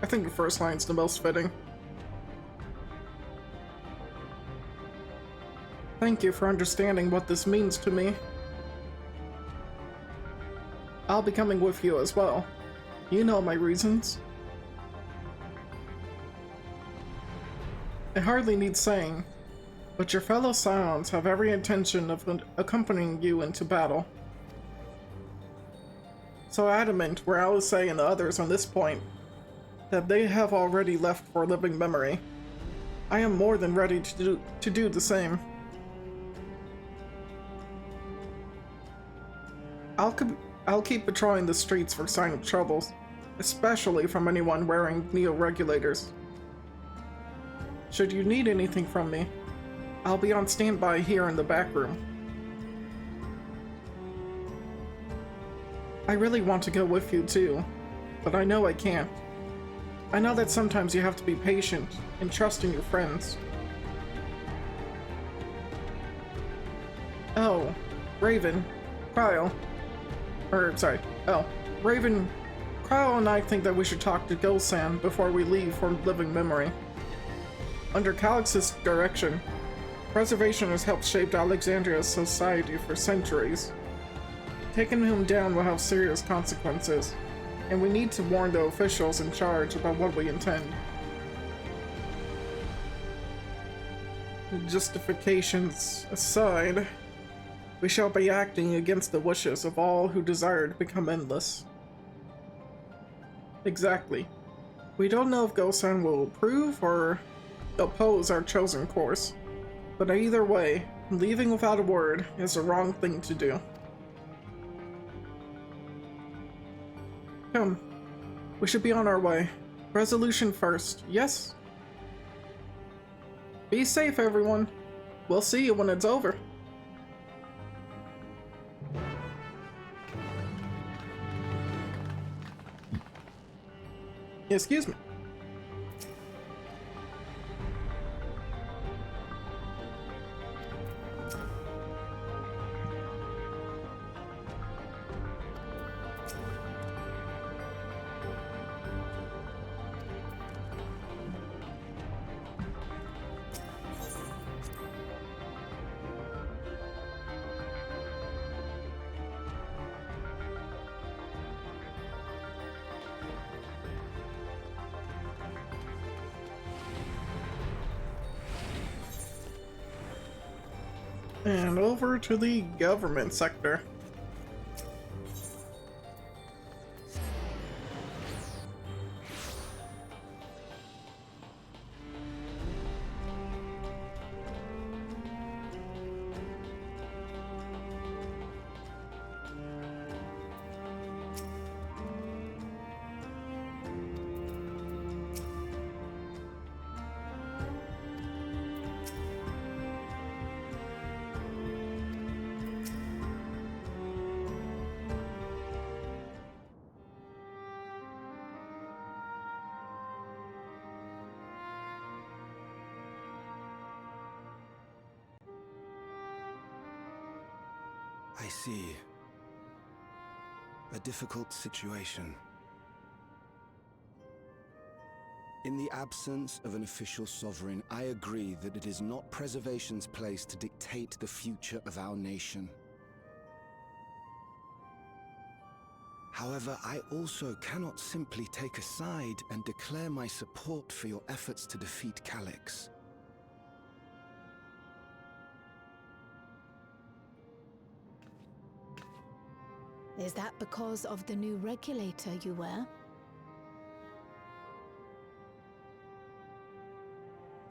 I think the first line's the most fitting. Thank you for understanding what this means to me. I'll be coming with you as well. You know my reasons. I hardly need saying, but your fellow Scions have every intention of accompanying you into battle. So adamant were Alice and the others on this point, that they have already left for living memory. I am more than ready to do the same. I'll keep patrolling the streets for sign of troubles, especially from anyone wearing neo-regulators. Should you need anything from me, I'll be on standby here in the back room. I really want to go with you too, but I know I can't. I know that sometimes you have to be patient and trust in your friends. Oh, Raven, Kyle, Raven, Kyle and I think that we should talk to Gulsan before we leave for living memory. Under Calyx's direction, preservation has helped shape Alexandria's society for centuries. Taking him down will have serious consequences, and we need to warn the officials in charge about what we intend. Justifications aside, we shall be acting against the wishes of all who desire to become endless. Exactly. We don't know if Gulsan will approve or oppose our chosen course. But either way, leaving without a word is the wrong thing to do. Come, we should be on our way. Resolution first, yes? Be safe, everyone. We'll see you when it's over. Excuse me. And over to the government sector. I see. A difficult situation. In the absence of an official sovereign, I agree that it is not Preservation's place to dictate the future of our nation. However, I also cannot simply take a side and declare my support for your efforts to defeat Calyx. Is that because of the new regulator you wear?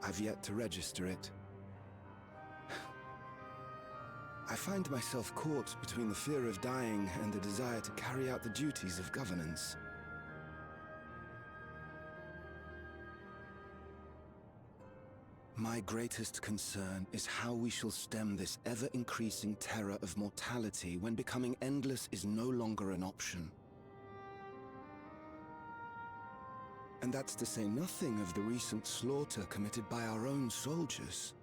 I've yet to register it. I find myself caught between the fear of dying and the desire to carry out the duties of governance. My greatest concern is how we shall stem this ever-increasing terror of mortality when becoming endless is no longer an option. And that's to say nothing of the recent slaughter committed by our own soldiers.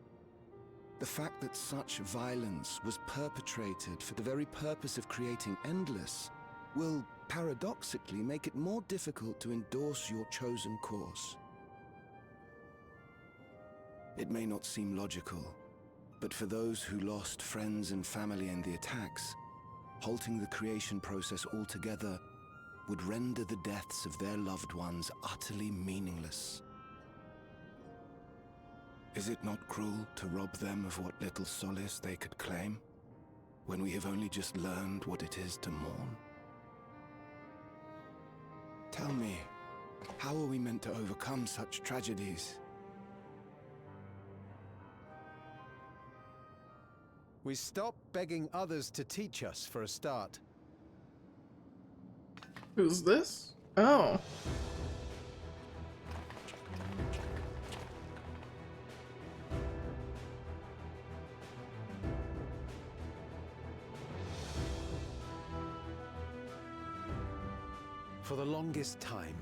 The fact that such violence was perpetrated for the very purpose of creating endless will, paradoxically, make it more difficult to endorse your chosen course. It may not seem logical, but for those who lost friends and family in the attacks, halting the creation process altogether would render the deaths of their loved ones utterly meaningless. Is it not cruel to rob them of what little solace they could claim, when we have only just learned what it is to mourn? Tell me, how are we meant to overcome such tragedies? We stop begging others to teach us for a start. Who's this? Oh. For the longest time,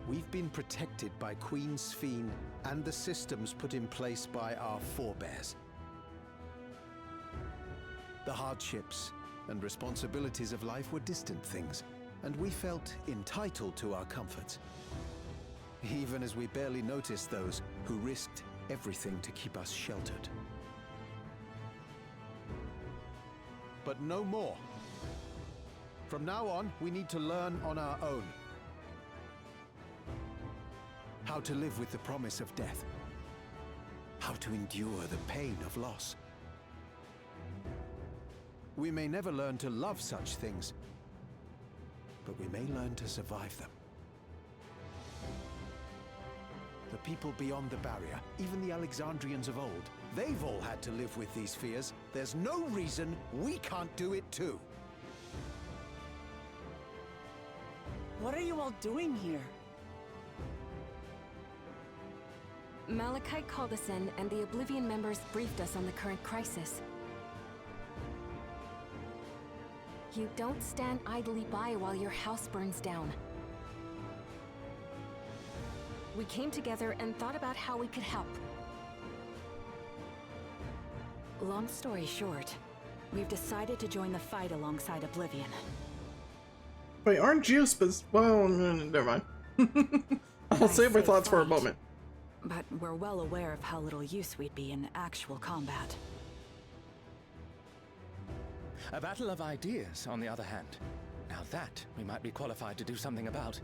we've been protected by Queen Sphene and the systems put in place by our forebears. The hardships and responsibilities of life were distant things, and we felt entitled to our comforts, even as we barely noticed those who risked everything to keep us sheltered. But no more. From now on, we need to learn on our own. How to live with the promise of death. How to endure the pain of loss. We may never learn to love such things, but we may learn to survive them. The people beyond the barrier, even the Alexandrians of old, they've all had to live with these fears. There's no reason we can't do it too. What are you all doing here? Malachite called us in, and the Oblivion members briefed us on the current crisis. You don't stand idly by while your house burns down. We came together and thought about how we could help. Long story short, we've decided to join the fight alongside Oblivion. Wait, aren't you well, never mind. I'll save my thoughts for a moment. But we're well aware of how little use we'd be in actual combat. A battle of ideas, on the other hand. Now that we might be qualified to do something about.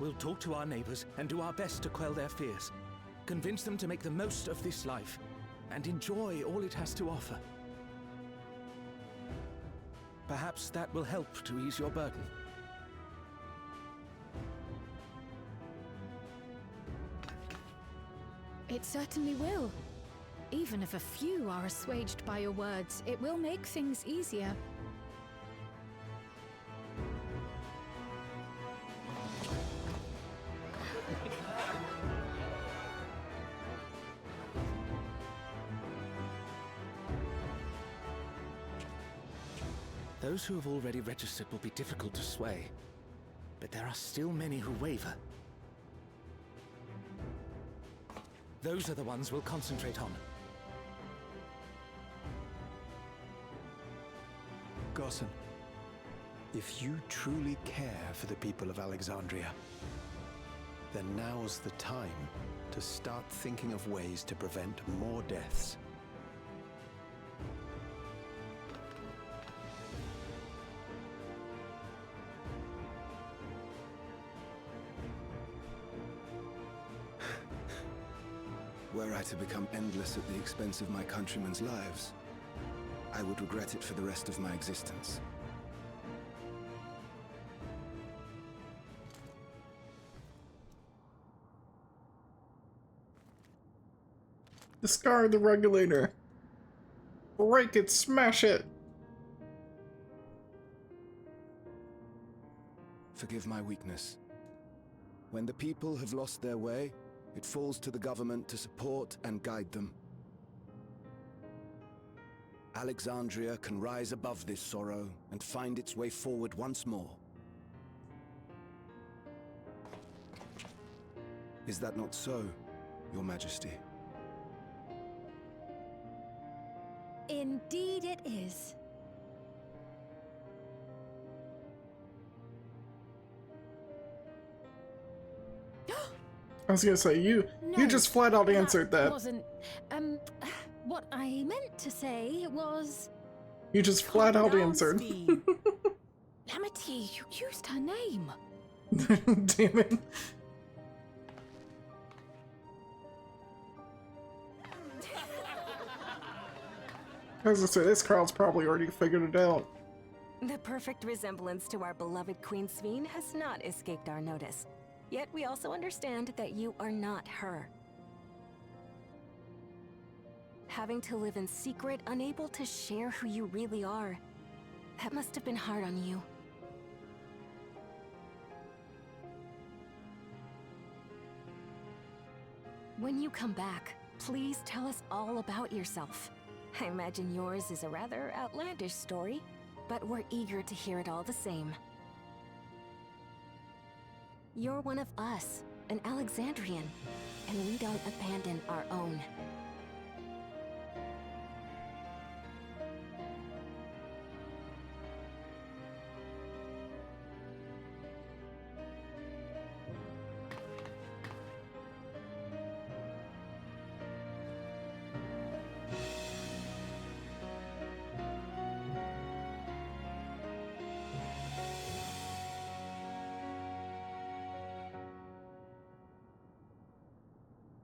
We'll talk to our neighbors and do our best to quell their fears. Convince them to make the most of this life and enjoy all it has to offer. Perhaps that will help to ease your burden. It certainly will. Even if a few are assuaged by your words, it will make things easier. Those who have already registered will be difficult to sway, but there are still many who waver. Those are the ones we'll concentrate on. Gossan, if you truly care for the people of Alexandria, then now's the time to start thinking of ways to prevent more deaths. Were I to become endless at the expense of my countrymen's lives, I would regret it for the rest of my existence. Discard the regulator. Break it, smash it. Forgive my weakness. When the people have lost their way, it falls to the government to support and guide them. Alexandria can rise above this sorrow and find its way forward once more. Is that not so, Your Majesty? Indeed it is. I was gonna say, you just flat out answered that. Wasn't, what I meant to say was... You just flat out answered. Amity, you used her name. Damn it. I was gonna say, this crowd's probably already figured it out. The perfect resemblance to our beloved Queen Sveen has not escaped our notice. Yet we also understand that you are not her. Having to live in secret, unable to share who you really are, that must have been hard on you. When you come back, please tell us all about yourself. I imagine yours is a rather outlandish story, but we're eager to hear it all the same. You're one of us, an Alexandrian, and we don't abandon our own.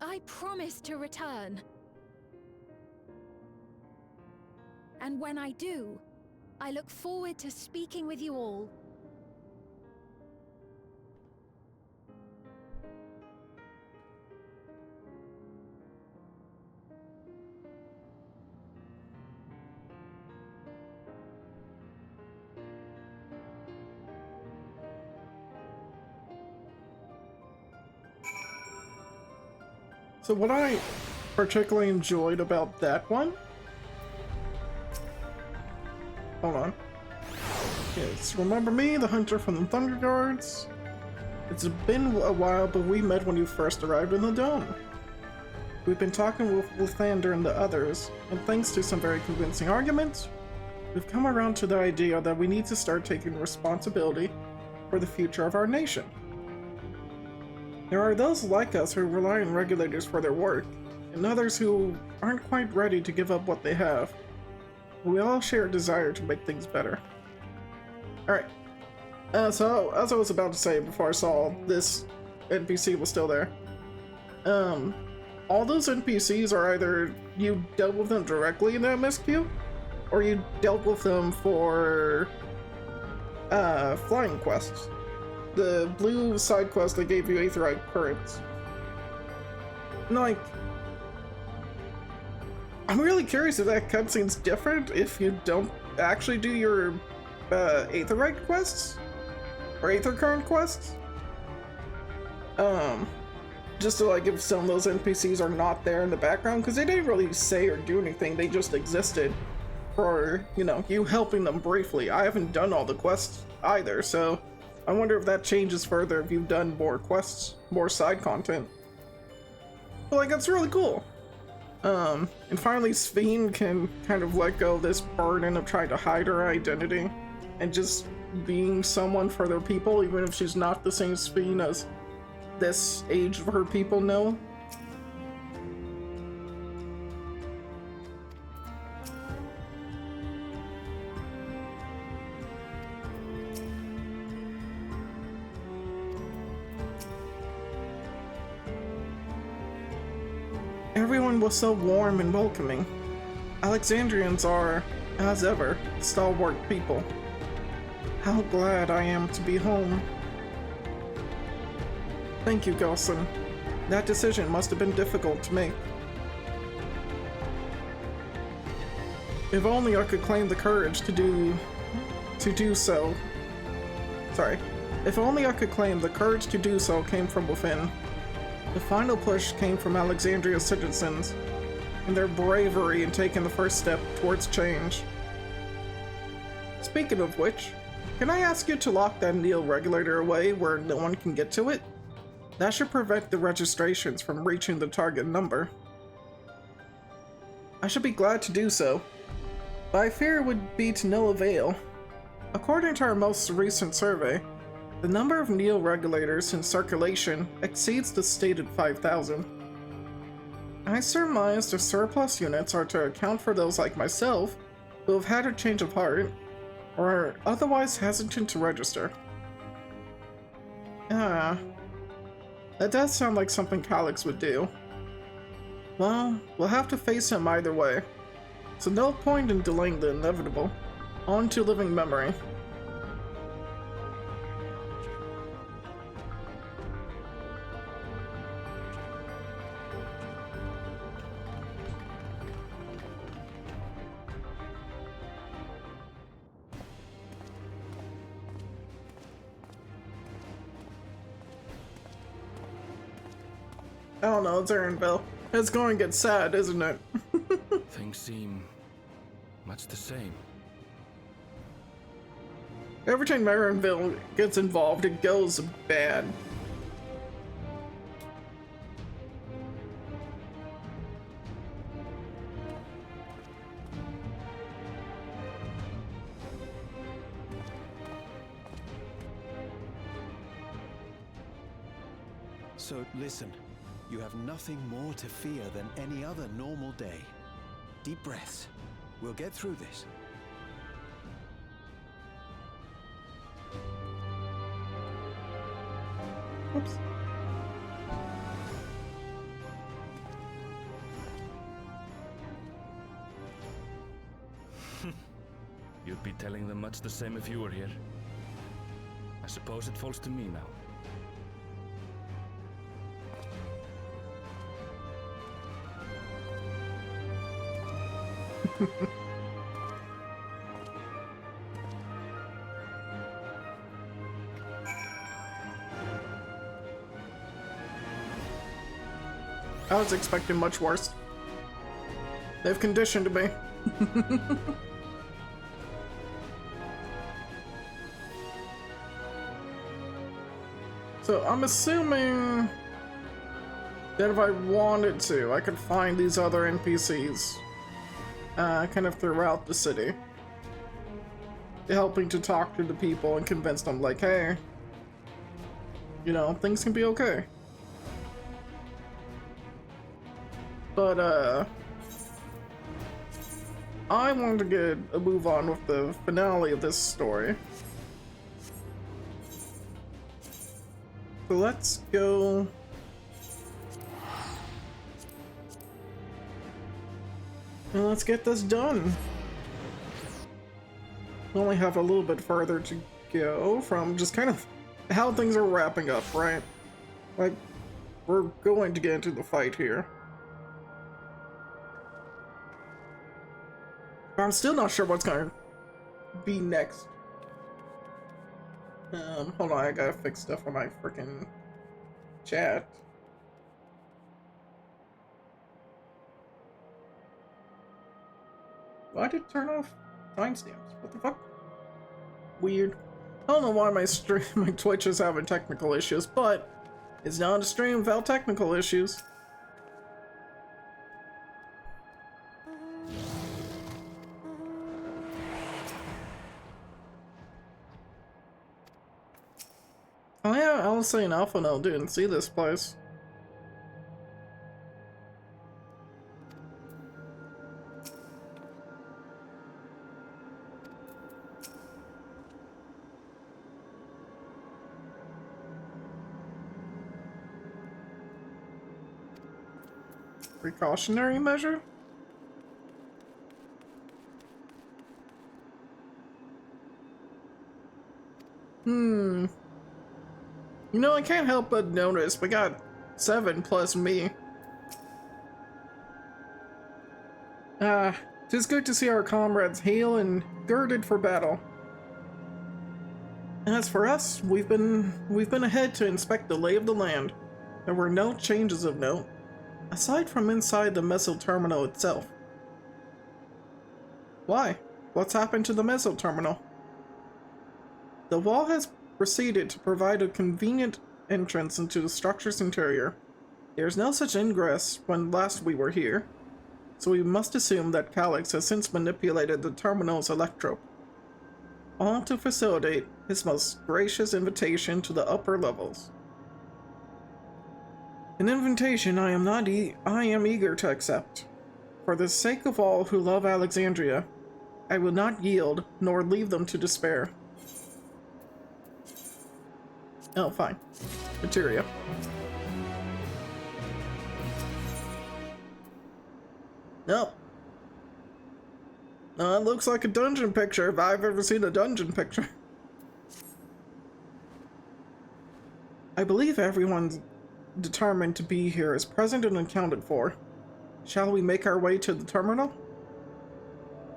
I promise to return. And when I do, I look forward to speaking with you all. So what I particularly enjoyed about that one... Hold on. Yes, remember me, the hunter from the Thunder Guards? It's been a while, but we met when you first arrived in the Dome. We've been talking with Lathander and the others, and thanks to some very convincing arguments, we've come around to the idea that we need to start taking responsibility for the future of our nation. There are those like us who rely on regulators for their work, and others who aren't quite ready to give up what they have. We all share a desire to make things better. Alright. So, as I was about to say before I saw this NPC was still there, all those NPCs are either you dealt with them directly in the MSQ, or you dealt with them for flying quests. The blue side quest that gave you Aetheryte Currents. And like, I'm really curious if that cutscene's different if you don't actually do your Aetheryte quests? Or Aether Current quests? Just to like if some of those NPCs are not there in the background, because they didn't really say or do anything, they just existed for, you know, you helping them briefly. I haven't done all the quests either, so I wonder if that changes further if you've done more quests, more side content. But like, that's really cool. And finally Sphene can kind of let go of this burden of trying to hide her identity and just being someone for their people, even if she's not the same Sphene as this age of her people know. Everyone was so warm and welcoming. Alexandrians are, as ever, stalwart people. How glad I am to be home. Thank you, Gelson. That decision must have been difficult to make. If only I could claim the courage to do so. Sorry. If only I could claim the courage to do so came from within. The final push came from Alexandria's citizens, and their bravery in taking the first step towards change. Speaking of which, can I ask you to lock that Neil regulator away where no one can get to it? That should prevent the registrations from reaching the target number. I should be glad to do so, but I fear it would be to no avail. According to our most recent survey, the number of Neil regulators in circulation exceeds the stated 5,000. I surmise the surplus units are to account for those like myself who have had a change of heart or are otherwise hesitant to register. That does sound like something Calyx would do. Well, we'll have to face him either way, so no point in delaying the inevitable. On to living memory. I don't know, it's Aaronville. It's going to get sad, isn't it? Things seem much the same. Every time Aaronville gets involved, it goes bad. So listen. You have nothing more to fear than any other normal day. Deep breaths. We'll get through this. Oops. You'd be telling them much the same if you were here. I suppose it falls to me now. I was expecting much worse. They've conditioned me. So I'm assuming that if I wanted to, I could find these other NPCs kind of throughout the city, helping to talk to the people and convince them, like, hey, you know, things can be okay. But I wanted to get a move on with the finale of this story. So let's go. And let's get this done. We only have a little bit further to go from just kind of how things are wrapping up, right? Like, we're going to get into the fight here. I'm still not sure what's gonna be next. Hold on, I gotta fix stuff on my freaking chat. Why did it turn off timestamps? What the fuck? Weird. I don't know why my Twitch is having technical issues, but it's not a stream without technical issues. Oh yeah, Alpha and Alpha no didn't see this place. Precautionary measure? You know, I can't help but notice we got 7 plus me. Tis good to see our comrades hale and girded for battle. As for us, we've been ahead to inspect the lay of the land. There were no changes of note, aside from inside the Meso Terminal itself. Why? What's happened to the Meso Terminal? The wall has proceeded to provide a convenient entrance into the structure's interior. There's no such ingress when last we were here, so we must assume that Calyx has since manipulated the terminal's electrope, all to facilitate his most gracious invitation to the upper levels. An invitation I am eager to accept. For the sake of all who love Alexandria, I will not yield nor leave them to despair. Oh, fine. Materia. Nope. No, it looks like a dungeon picture if I've ever seen a dungeon picture. I believe everyone determined to be here is present and accounted for. Shall we make our way to the terminal?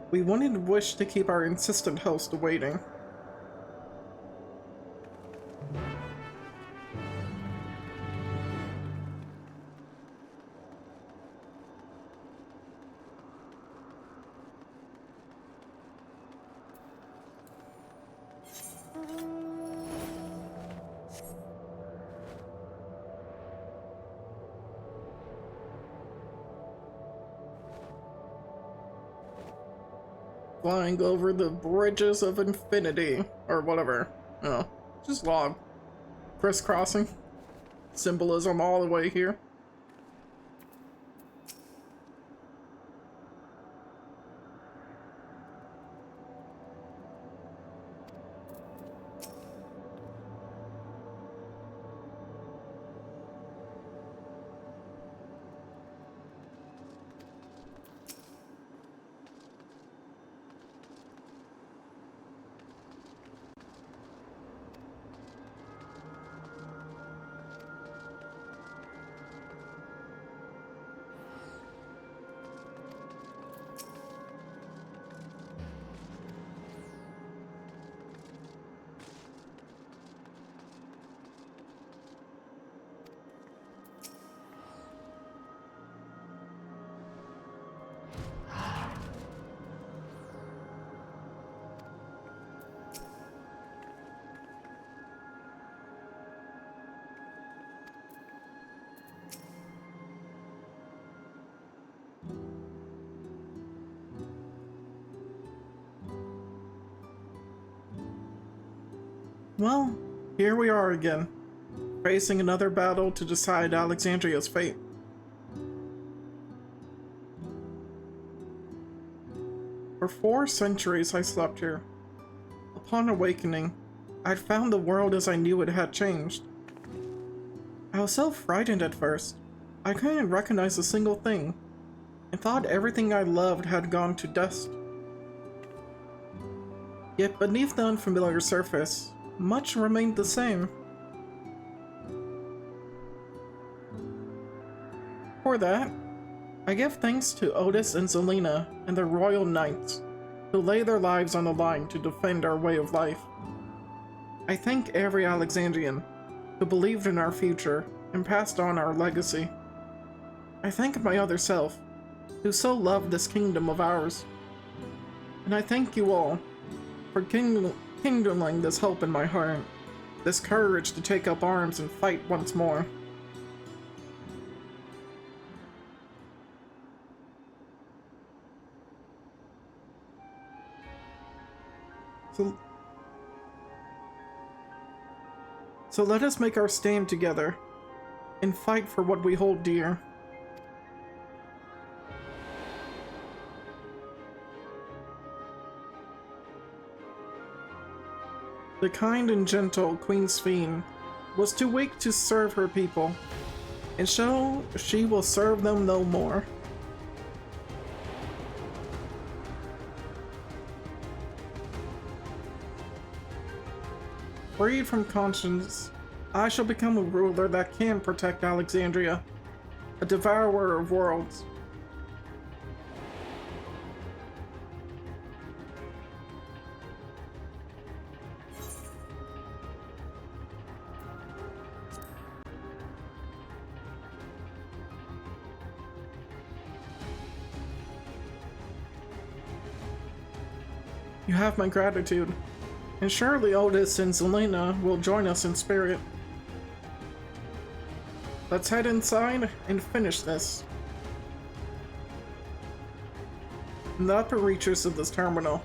We wouldn't wish to keep our insistent host waiting. Flying over the bridges of infinity, or whatever. Oh, just log. Crisscrossing. Symbolism all the way here. Well, here we are again, facing another battle to decide Alexandria's fate. For 4 centuries I slept here. Upon awakening, I'd found the world as I knew it had changed. I was so frightened at first, I couldn't recognize a single thing, and thought everything I loved had gone to dust. Yet beneath the unfamiliar surface, much remained the same. For that, I give thanks to Otis and Zelena and the Royal Knights, who lay their lives on the line to defend our way of life. I thank every Alexandrian who believed in our future and passed on our legacy. I thank my other self, who so loved this kingdom of ours. And I thank you all for kindling this hope in my heart, this courage to take up arms and fight once more. So let us make our stand together and fight for what we hold dear. The kind and gentle Queen Sphene was too weak to serve her people, and so she will serve them no more. Freed from conscience, I shall become a ruler that can protect Alexandria, a devourer of worlds. You have my gratitude. And surely Otis and Zelena will join us in spirit. Let's head inside and finish this. In the upper reaches of this terminal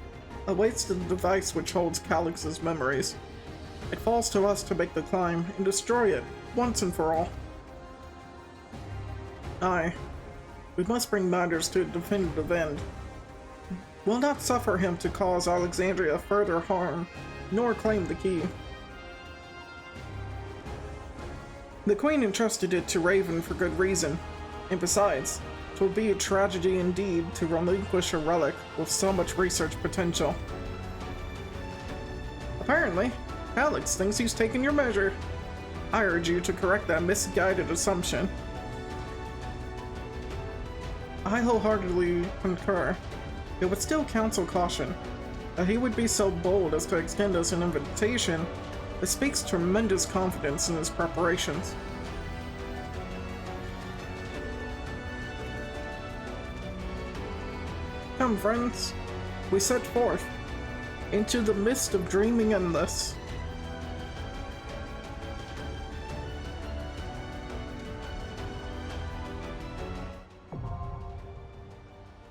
awaits the device which holds Calix's memories. It falls to us to make the climb and destroy it once and for all. Aye, we must bring matters to a definitive end. We'll not suffer him to cause Alexandria further harm, nor claim the key. The Queen entrusted it to Raven for good reason, and besides, 'twould be a tragedy indeed to relinquish a relic with so much research potential. Apparently, Alex thinks he's taken your measure. I urge you to correct that misguided assumption. I wholeheartedly concur. It would still counsel caution. That he would be so bold as to extend us an invitation, it speaks tremendous confidence in his preparations. Come, friends, we set forth into the mist of dreaming endless.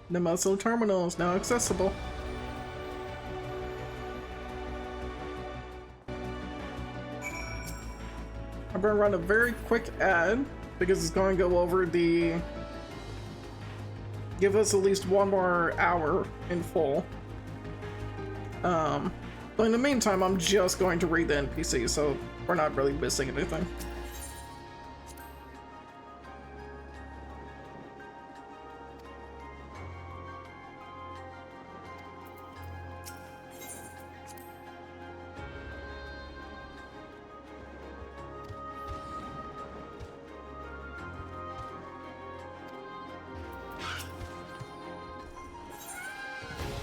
The Muscle Terminal is now accessible. I'm going to run a very quick ad because it's going to go over the... give us at least 1 more hour in full. But in the meantime, I'm just going to read the NPC, so we're not really missing anything.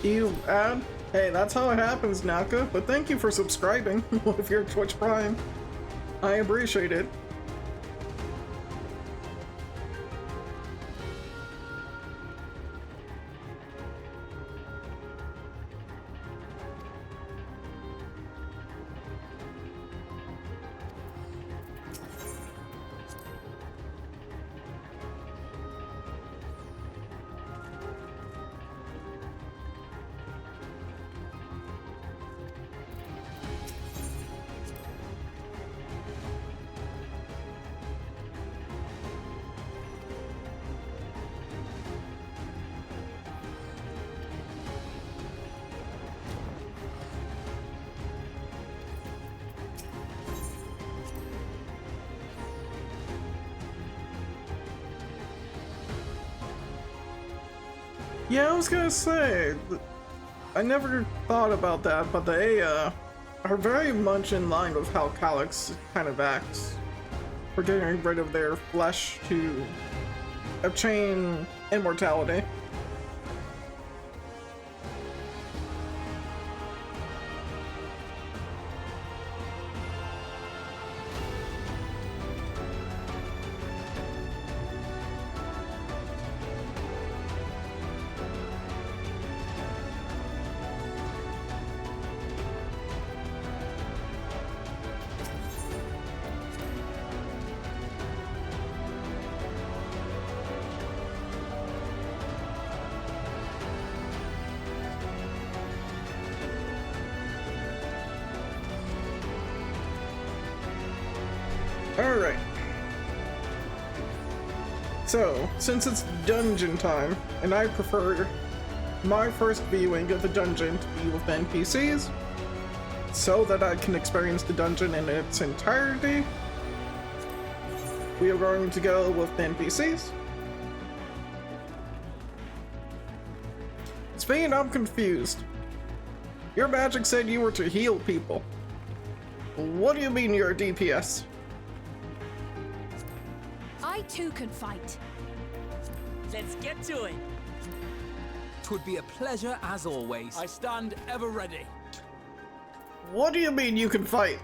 You ad? Hey, that's how it happens, Naka, but thank you for subscribing with your Twitch Prime. I appreciate it. Yeah, I was gonna say, I never thought about that, but they are very much in line with how Calyx kind of acts. For getting rid of their flesh to obtain immortality. Alright. So, since it's dungeon time, and I prefer my first viewing of the dungeon to be with NPCs, so that I can experience the dungeon in its entirety, we are going to go with NPCs. Spain, I'm confused. Your magic said you were to heal people. What do you mean you're a DPS? I too can fight. Let's get to it. 'Twould be a pleasure as always. I stand ever ready. What do you mean you can fight?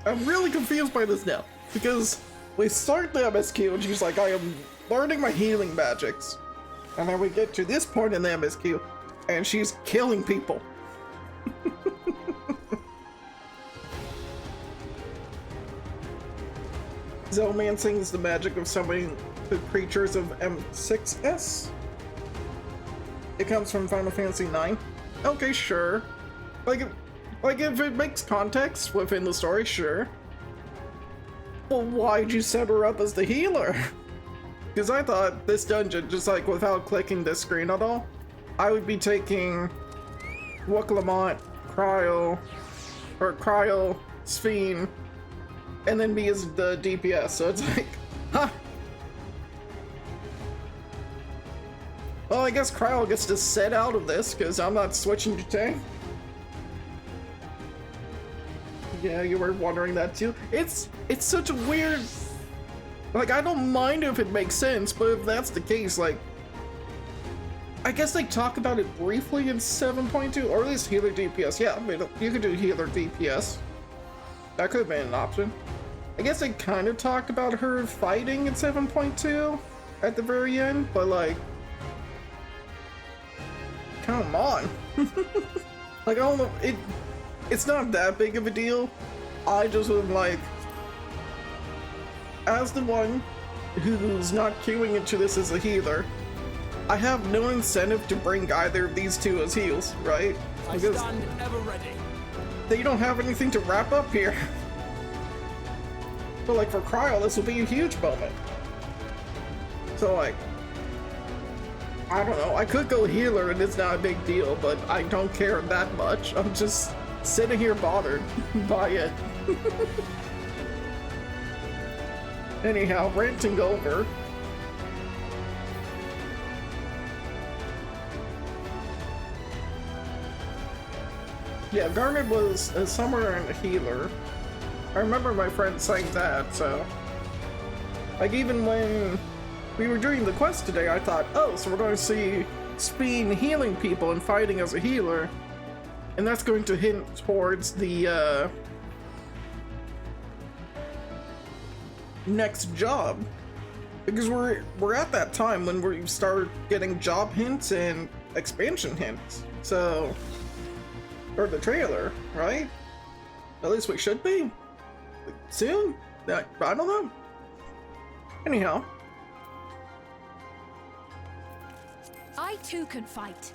I'm really confused by this now, because we start the MSQ and she's like, I am learning my healing magics. And then we get to this point in the MSQ and she's killing people. Zoomancing is the magic of summoning the creatures of M6S. It comes from Final Fantasy IX. Okay, sure. Like if it makes context within the story, sure. Well, why'd you set her up as the healer? Because I thought this dungeon, just like without clicking this screen at all, I would be taking Wuklamont, Cryo, Sphene, and then me as the DPS, so it's like, huh. Well, I guess Cryo gets to set out of this, because I'm not switching to tank. Yeah, you were wondering that too. It's such a weird... Like, I don't mind if it makes sense, but if that's the case, like... I guess they talk about it briefly in 7.2, or at least healer DPS. Yeah, I mean, you could do healer DPS. That could have been an option. I guess they kind of talked about her fighting in 7.2 at the very end, but like... Come on. Like, I don't know, it's not that big of a deal. I just would like... As the one who's not queuing into this as a healer, I have no incentive to bring either of these two as heals, right? Because I stand ever ready. They don't have anything to wrap up here. But like for Cryo, this will be a huge moment. So like, I don't know, I could go healer and it's not a big deal, but I don't care that much. I'm just sitting here bothered by it. Anyhow, ranting over. Yeah, Garnet was a summoner and a healer. I remember my friend saying that, so... Like, even when we were doing the quest today, I thought, oh, so we're going to see Sphene healing people and fighting as a healer. And that's going to hint towards the, next job. Because we're at that time when we start getting job hints and expansion hints. So... Or the trailer, right? At least we should be. Soon? I don't know. Anyhow. I too can fight.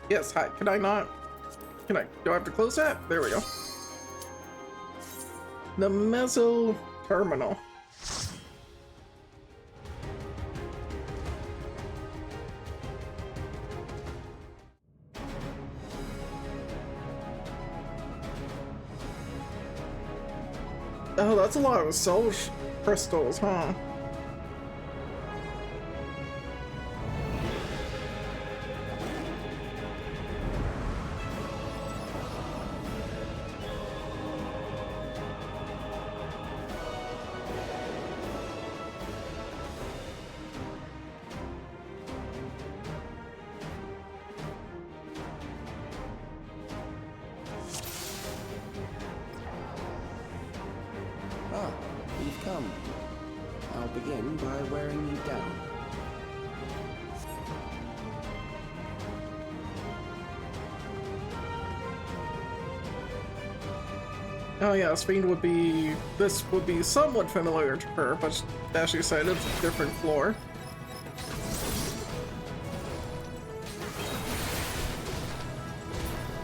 Yes, hi. Can I not? Do I have to close that? There we go. The Mezzo Terminal. Oh, that's a lot of soul crystals, huh? wearing you down. Oh yeah, Fiend would be... This would be somewhat familiar to her, but as she said, it's a different floor.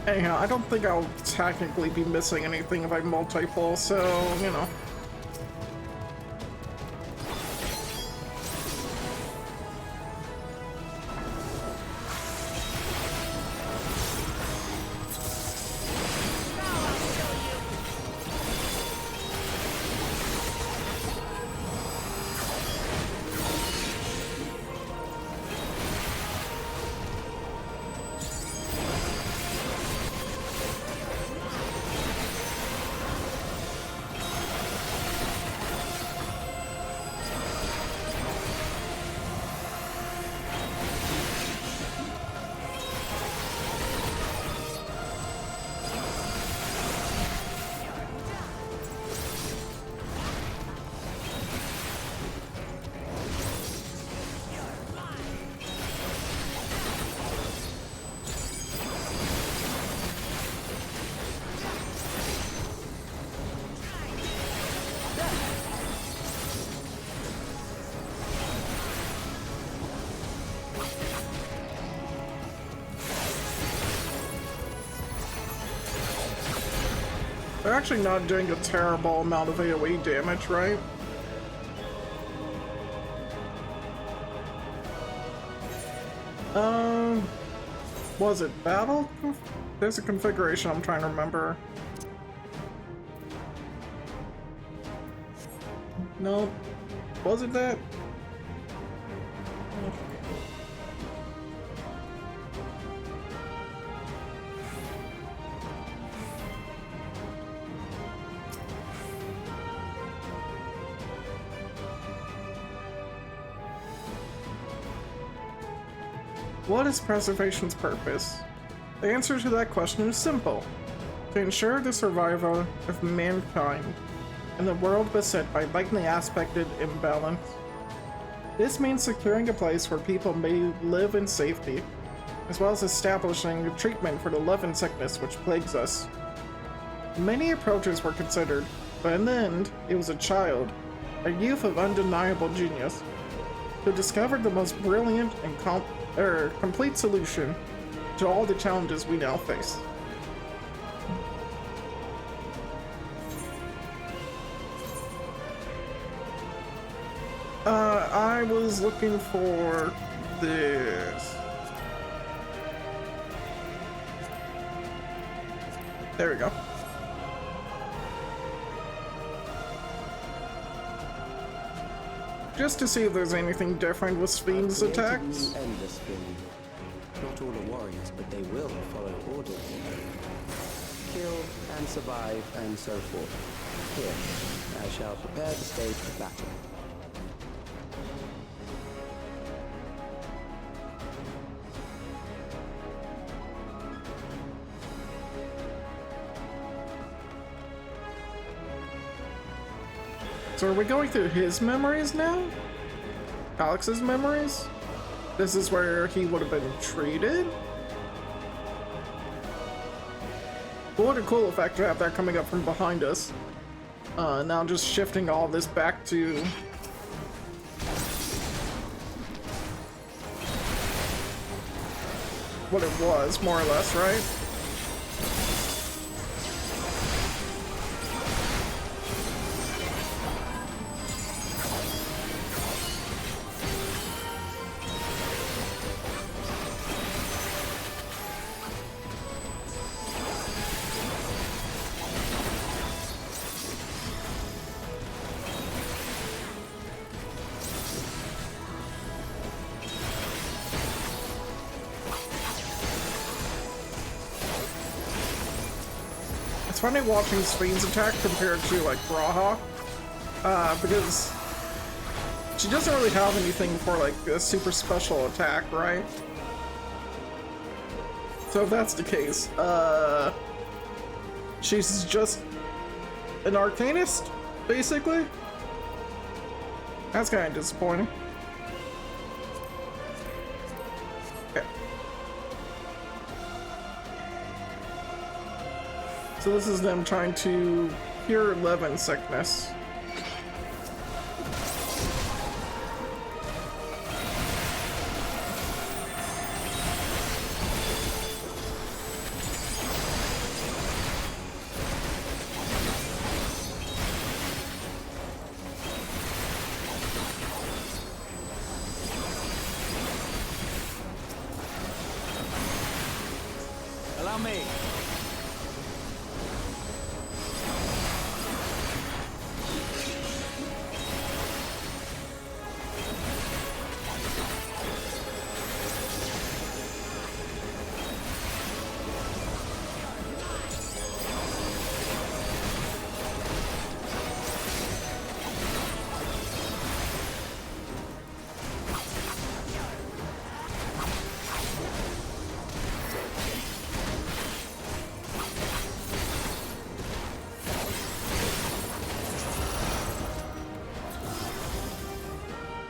Anyhow, I don't think I'll technically be missing anything if I multi-pull, so, you know. They're actually not doing a terrible amount of AoE damage, right? Was it battle? There's a configuration I'm trying to remember. No, was it that? What is preservation's purpose? The answer to that question is simple. To ensure the survival of mankind in a world beset by likely aspected imbalance. This means securing a place where people may live in safety, as well as establishing a treatment for the love sickness which plagues us. Many approaches were considered, but in the end, it was a child, a youth of undeniable genius, who discovered the most brilliant and complete solution to all the challenges we now face. I was looking for this. There we go. Just to see if there's anything different with Fiend's attacks. Endless Fiend. Not all are warriors, but they will follow orders. Kill and survive and so forth. Here, I shall prepare the stage for battle. So are we going through his memories now? Alex's memories? This is where he would have been treated? What a cool effect to have that coming up from behind us. Now just shifting all this back to... what it was, more or less, right? It's funny watching Fiend's attack compared to like Braha, because she doesn't really have anything for like a super special attack, right? So if that's the case, she's just an arcanist, basically. That's kind of disappointing. Okay. So this is them trying to cure Levin sickness. Allow me.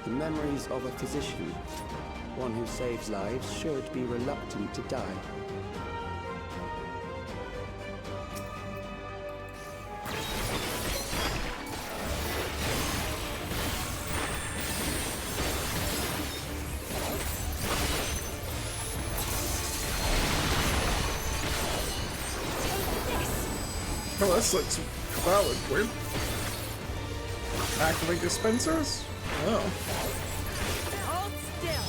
The memories of a physician, one who saves lives, should be reluctant to die. Oh, this looks valid. Weird. Activate dispensers? Oh. Hold still.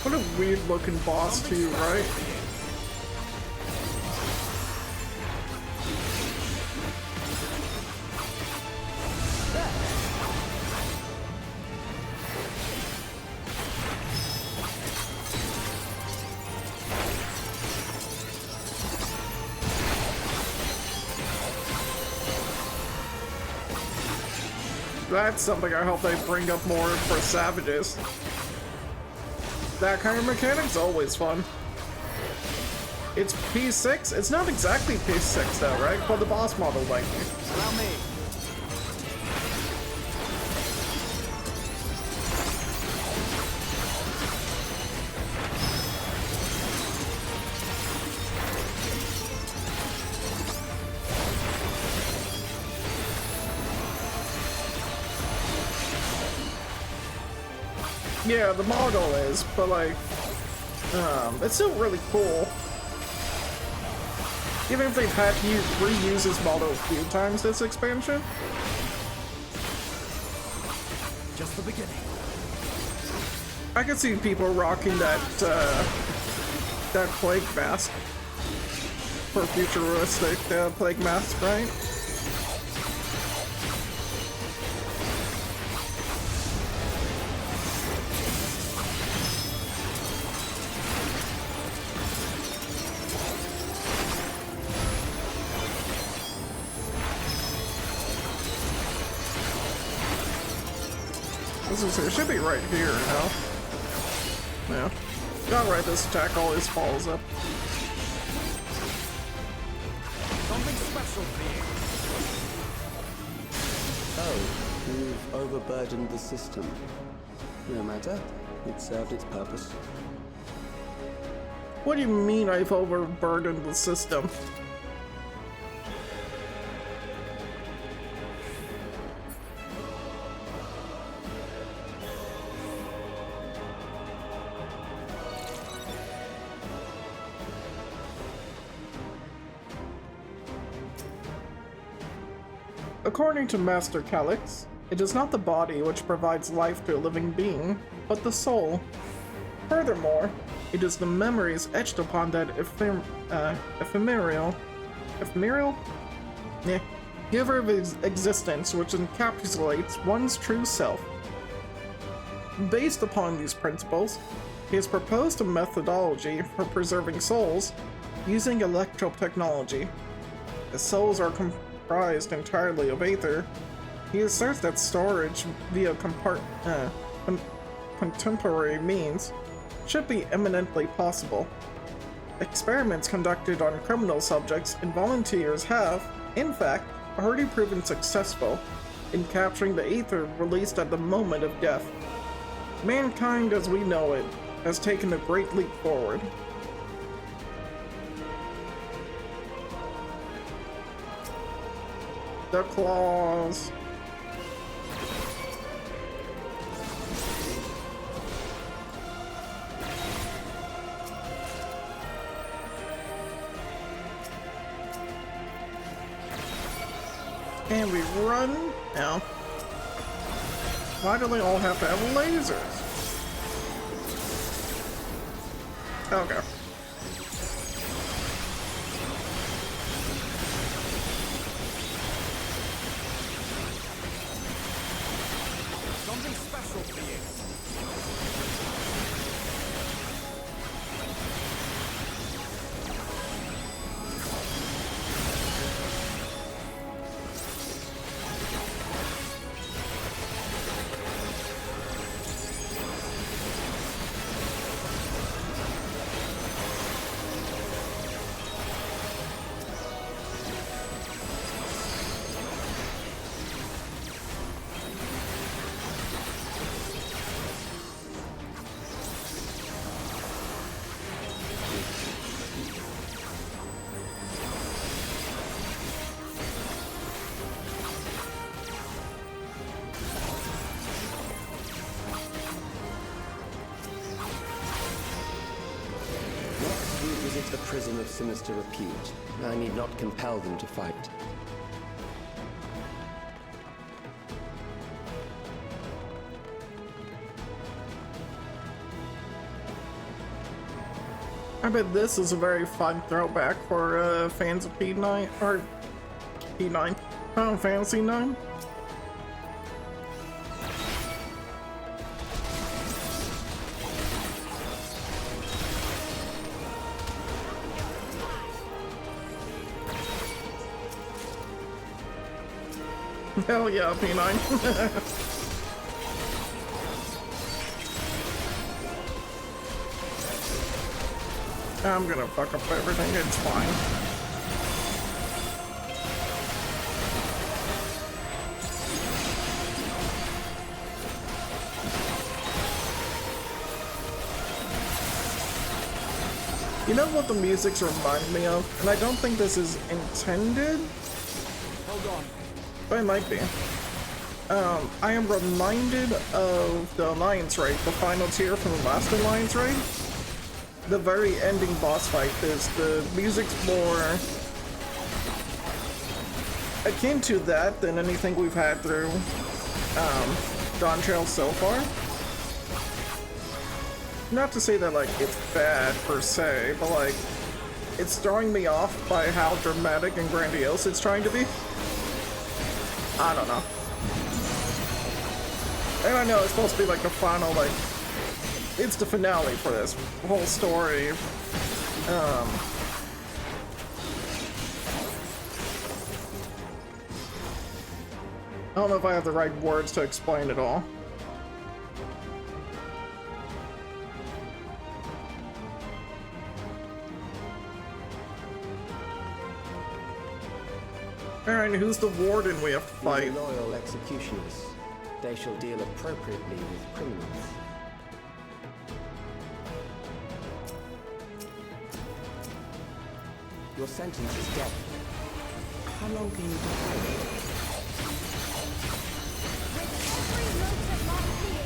What a weird looking boss too, right? That's something I hope they bring up more for Savages. That kind of mechanic's always fun. It's P6? It's not exactly P6 though, right? But the boss model might be. Allow me. Yeah, the model is, but like, it's still really cool. Even if they've had to reuse this model a few times this expansion. Just the beginning. I can see people rocking that that plague mask for futuristic plague mask, right? It should be right here now. Yeah. Not right, this attack always follows up. Something special for you. Oh, you've overburdened the system. No matter. It served its purpose. What do you mean I've overburdened the system? According to Master Calyx, it is not the body which provides life to a living being, but the soul. Furthermore, it is the memories etched upon that ephemeral? Yeah, giver of existence which encapsulates one's true self. Based upon these principles, he has proposed a methodology for preserving souls using electro technology. His souls are comprised entirely of aether. He asserts that storage via contemporary means should be eminently possible. Experiments conducted on criminal subjects and volunteers have, in fact, already proven successful in capturing the aether released at the moment of death. Mankind as we know it has taken a great leap forward. The claws. And we run now. Why do they all have to have lasers? Okay. Something special for you. A prison of sinister repute. I need not compel them to fight. I bet this is a very fun throwback for fans of P9 or P9. Final Fantasy 9. Hell yeah, P9. I'm gonna fuck up everything, it's fine. You know what the music's remind me of? And I don't think this is intended. Hold on. But it might be. I am reminded of the Alliance Raid, the final tier from the last Alliance Raid. The very ending boss fight is the music's more akin to that than anything we've had through Dawntrail so far. Not to say that like it's bad per se, but like it's throwing me off by how dramatic and grandiose it's trying to be. I don't know. And I know it's supposed to be like the final, like, it's the finale for this whole story. I don't know if I have the right words to explain it all. Alright, who's the warden we have to fight? These are loyal executioners. They shall deal appropriately with criminals. Your sentence is death. How long can you defend?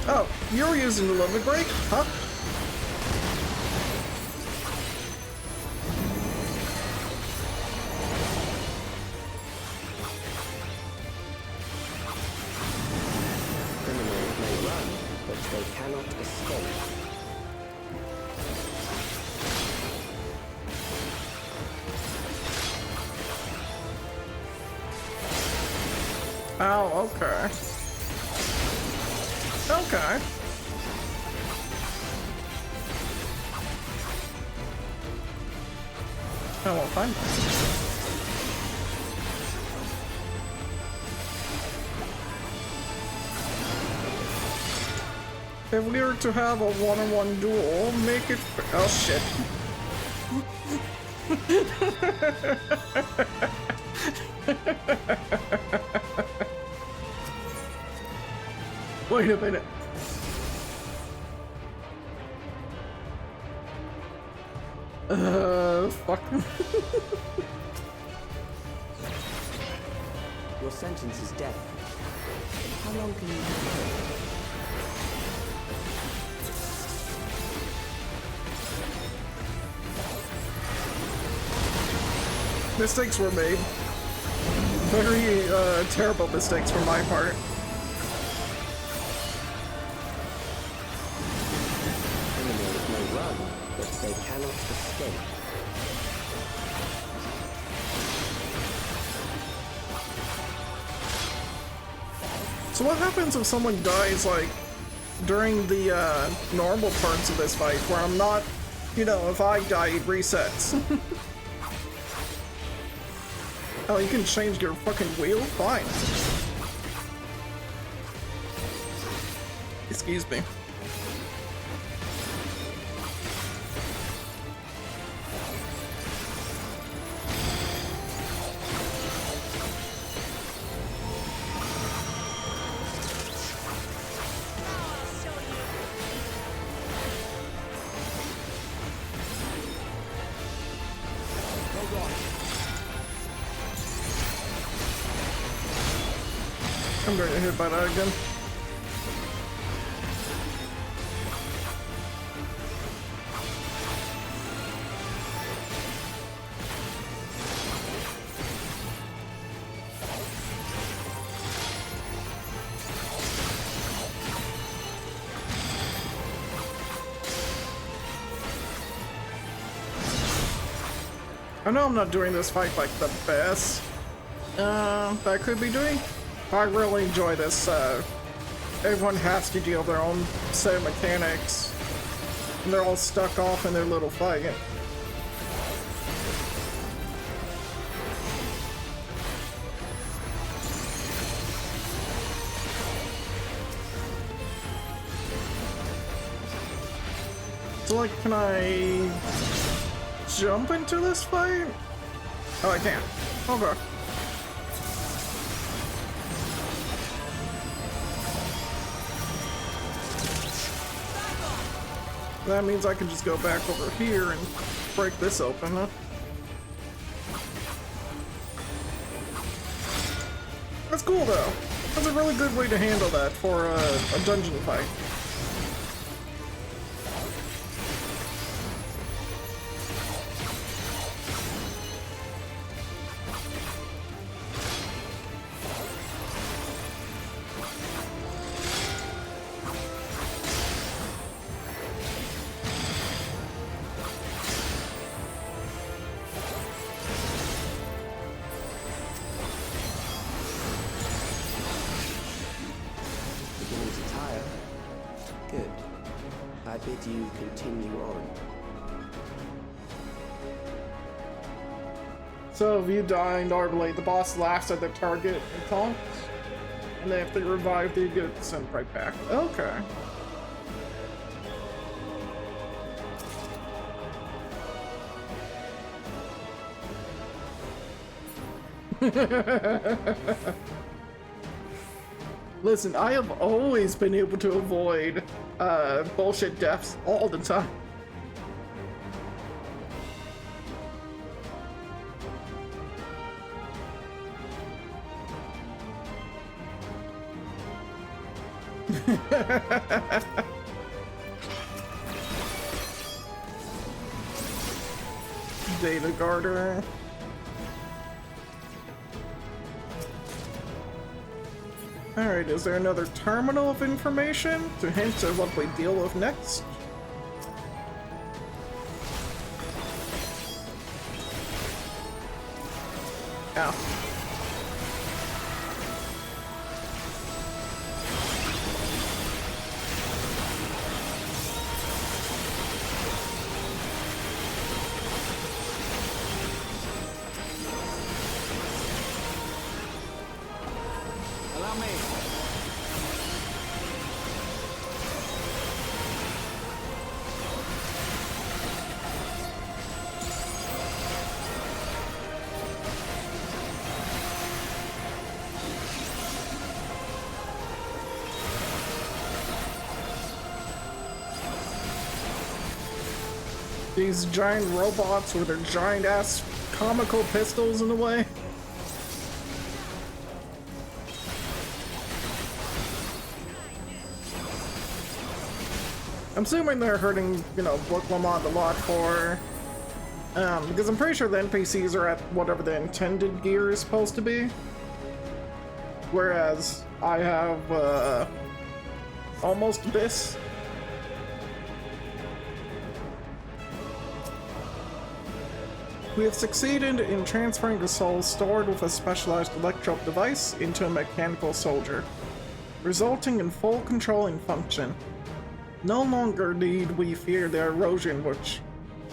Oh, you're using the limit break? Huh? Oh, okay. Okay. Oh, well, fine. If we were to have a one-on-one duel, make it. Oh shit. Wait a minute. Fuck. Your sentence is death. How long can you hold? Mistakes were made. Very terrible mistakes from my part. Criminals may run, but they cannot escape. So what happens if someone dies, like, during the normal parts of this fight, where I'm not, you know, if I die, it resets? Oh, you can change your fucking wheel? Fine. Excuse me. I'm gonna get hit by that again. I know I'm not doing this fight like the best that I could be doing. I really enjoy this. Everyone has to deal with their own set of mechanics, and they're all stuck off in their little fight. So, like, can I jump into this fight? Oh, I can't. Okay. That means I can just go back over here and break this open, huh? That's cool, though. That's a really good way to handle that for a dungeon fight. You continue on. So if you die in Darblade, the boss laughs at the target and taunts, and then if they revive, they get sent right back. Okay. Listen, I have always been able to avoid bullshit deaths all the time. Data Garter. Alright, is there another terminal of information to hint at what we deal with next? Ow. These giant robots with their giant ass comical pistols in the way. I'm assuming they're hurting, you know, Book Lamont a lot for, because I'm pretty sure the NPCs are at whatever the intended gear is supposed to be. Whereas I have, almost this. We have succeeded in transferring the soul stored with a specialized electrode device into a mechanical soldier, resulting in full controlling function. No longer need we fear the erosion which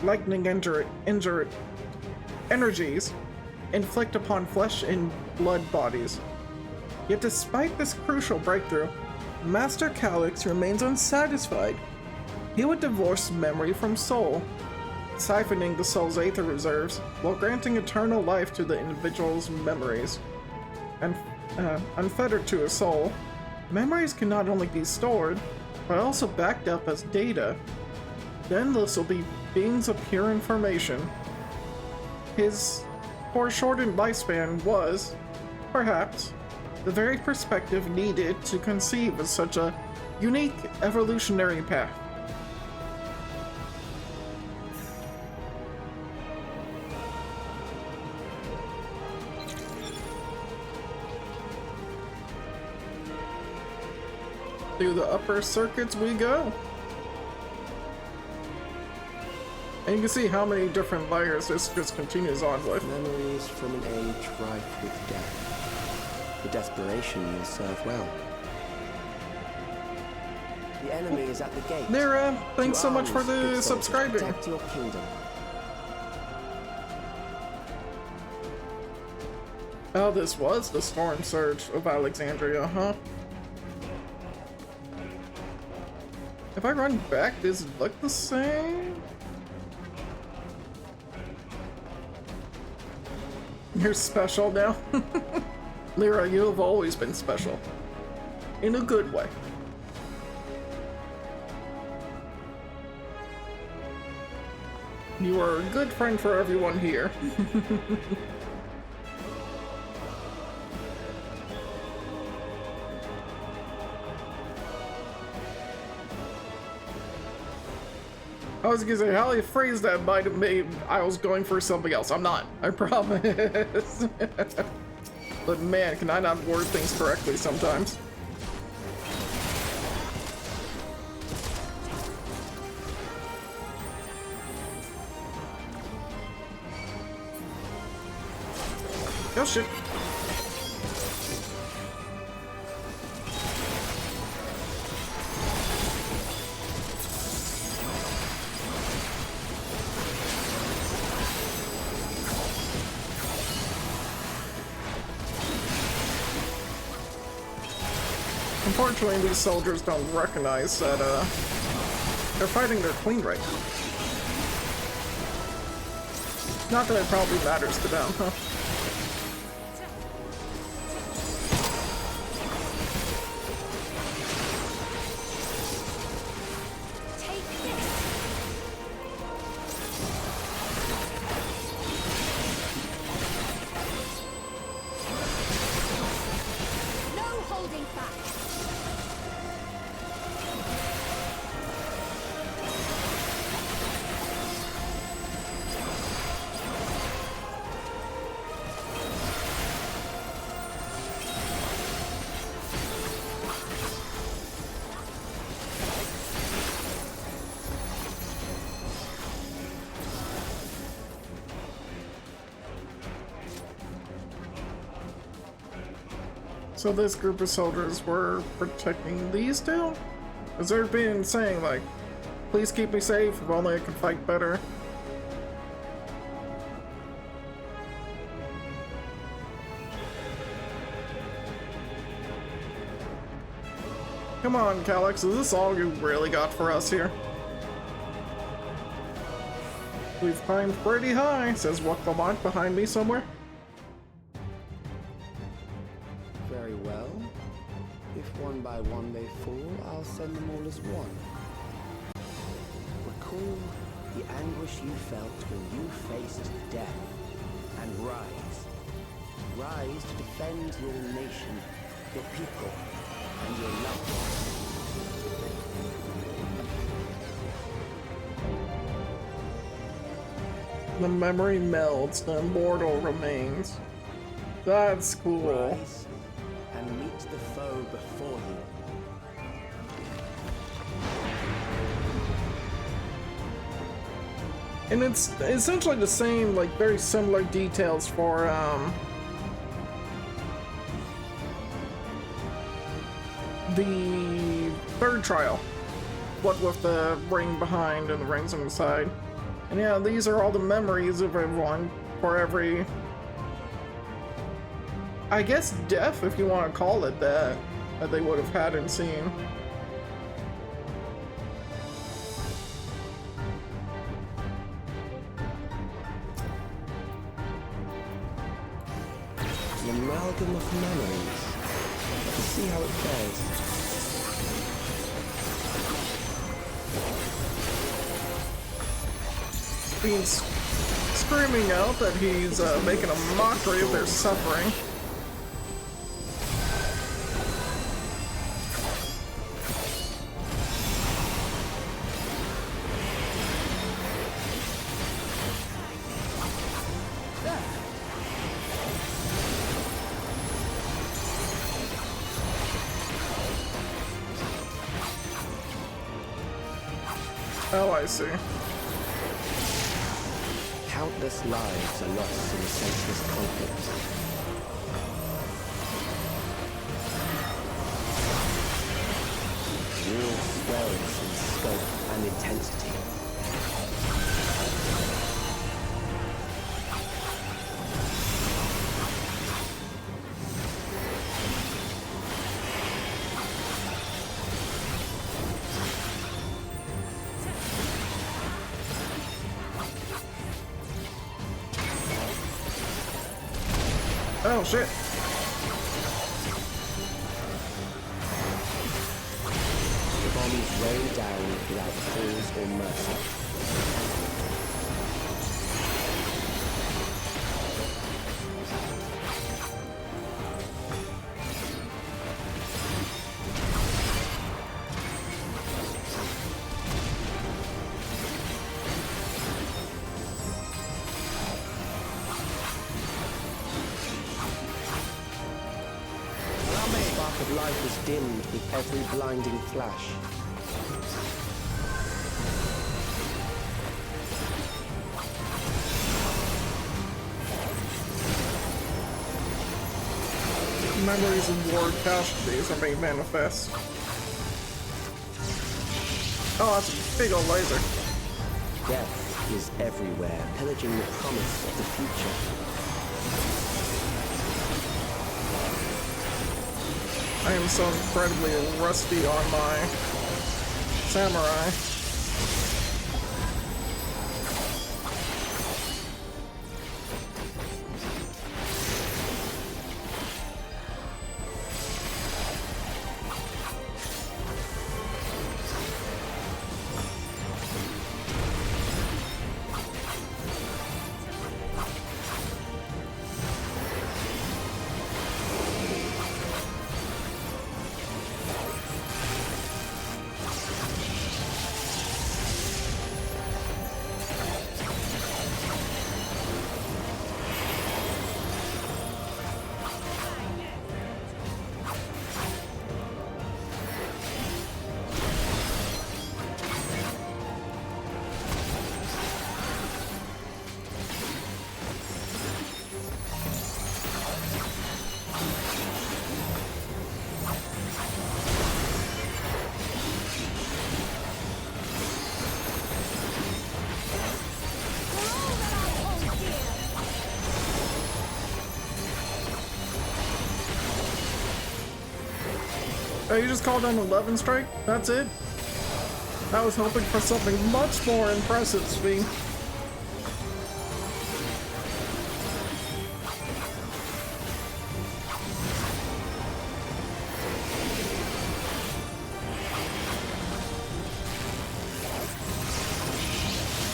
lightning energies inflict upon flesh and blood bodies. Yet despite this crucial breakthrough, Master Calyx remains unsatisfied. He would divorce memory from soul, siphoning the soul's aether reserves while granting eternal life to the individual's memories. And unfettered to a soul, memories can not only be stored, but also backed up as data. Then this will be beings of pure information. His foreshortened lifespan was, perhaps, the very perspective needed to conceive of such a unique evolutionary path. Through the upper circuits we go. And you can see how many different layers this just continues on with. Memories from an age rife with death. The desperation will serve well. The enemy is at the gate. Lyra, thanks so much for the subscribing. Protect your kingdom. Oh, this was the Storm Surge of Alexandria, huh? If I run back, does it look the same? You're special now. Lyra, you have always been special. In a good way. You are a good friend for everyone here. I was gonna say, how you phrased that might have made I was going for something else. I'm not, I promise. But man, can I not word things correctly sometimes. Oh shit. Unfortunately, these soldiers don't recognize that, they're fighting their queen right now. Not that it probably matters to them, huh? So this group of soldiers were protecting these two? Has there been saying like, please keep me safe, if only I can fight better? Come on, Calyx, is this all you really got for us here? We've climbed pretty high, says Waklamont behind me somewhere. Very well. If one by one they fall, I'll send them all as one. Recall the anguish you felt when you faced death, and rise. Rise to defend your nation, your people, and your loved ones. The memory melds, the immortal remains. That's cool. Rise and meet the foe before you. And it's essentially the same, like very similar details for the third trial. What with the ring behind and the rings on the side. And yeah, these are all the memories of everyone for every, I guess, death, if you want to call it that they would have had and seen. An amalgam of memories. Let's see how it fares. Being screaming out that he's making a mockery of their suffering. Oh, I see. Countless lives are lost in a senseless conflict. War swells in scope and intensity. Oh shit. The bombs rain down without pause or mercy. Of life is dimmed with every blinding flash. Memories of war casualties are made manifest. Oh, that's a big old laser. Death is everywhere, pillaging the promise of the future. I am so incredibly rusty on my samurai. Oh, you just called an 11 strike? That's it? I was hoping for something much more impressive, Svi.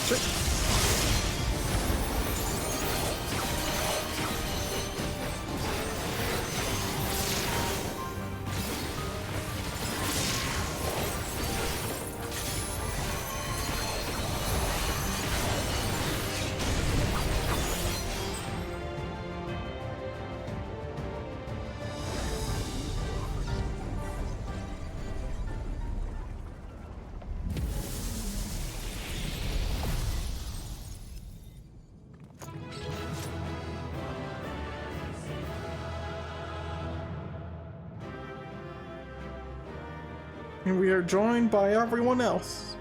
Shit. And we are joined by everyone else.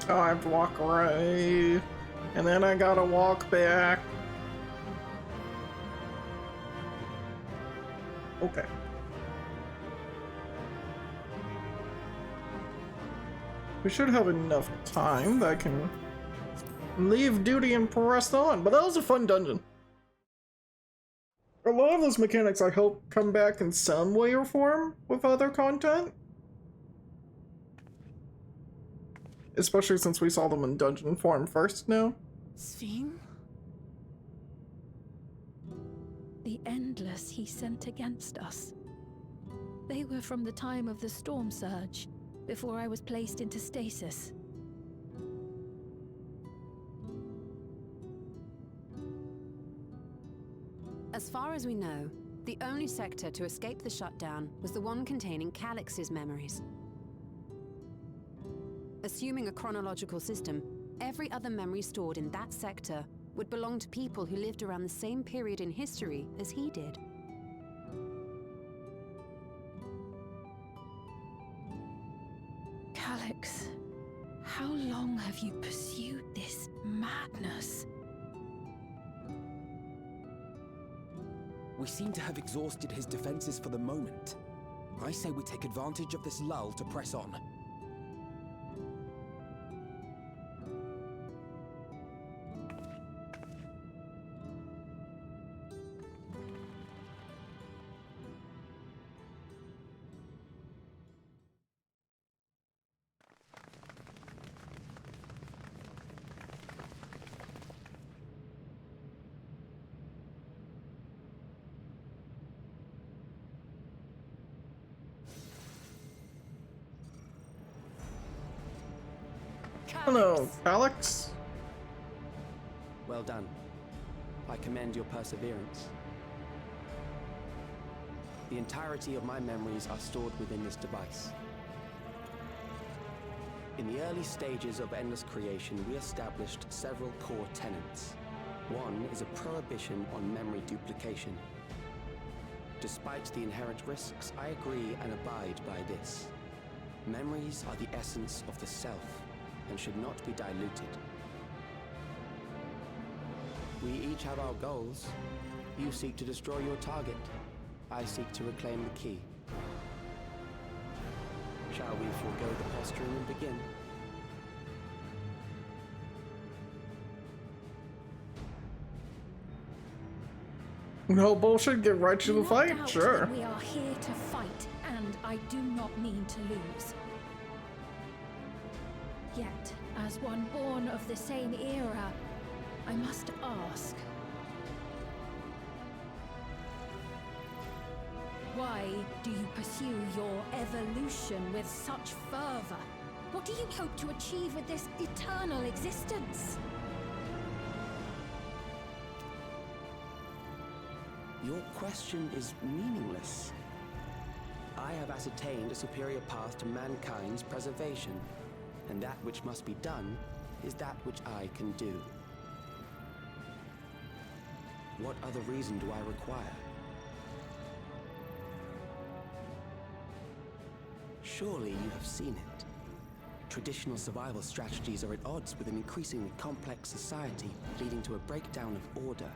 Oh, I have to walk right, and then I gotta walk back. Okay. We should have enough time that I can leave duty and press on, but that was a fun dungeon. A lot of those mechanics I hope come back in some way or form with other content. Especially since we saw them in dungeon form first now. Sven? The Endless he sent against us. They were from the time of the storm surge, before I was placed into stasis. As far as we know, the only sector to escape the shutdown was the one containing Calix's memories. Assuming a chronological system, every other memory stored in that sector would belong to people who lived around the same period in history as he did. Calix, how long have you pursued this madness? We seem to have exhausted his defenses for the moment. I say we take advantage of this lull to press on. Hello, Alex. Well done. I commend your perseverance. The entirety of my memories are stored within this device. In the early stages of Endless Creation, we established several core tenets. One is a prohibition on memory duplication. Despite the inherent risks, I agree and abide by this. Memories are the essence of the self, and should not be diluted. We each have our goals. You seek to destroy your target. I seek to reclaim the key. Shall we forego the posturing and begin? No bullshit, get right to the fight, sure. We are here to fight, and I do not mean to lose. Yet, as one born of the same era, I must ask. Why do you pursue your evolution with such fervor? What do you hope to achieve with this eternal existence? Your question is meaningless. I have ascertained a superior path to mankind's preservation, and that which must be done is that which I can do. What other reason do I require? Surely you have seen it. Traditional survival strategies are at odds with an increasingly complex society, leading to a breakdown of order.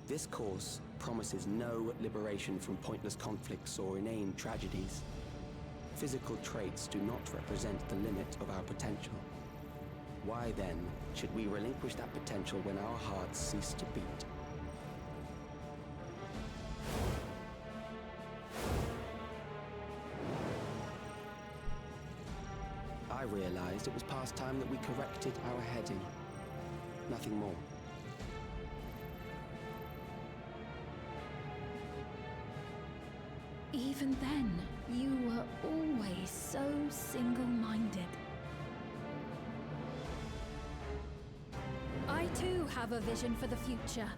This course promises no liberation from pointless conflicts or inane tragedies. Physical traits do not represent the limit of our potential. Why then should we relinquish that potential when our hearts cease to beat? I realized it was past time that we corrected our heading. Nothing more. Even then, you were always so single-minded. I too have a vision for the future.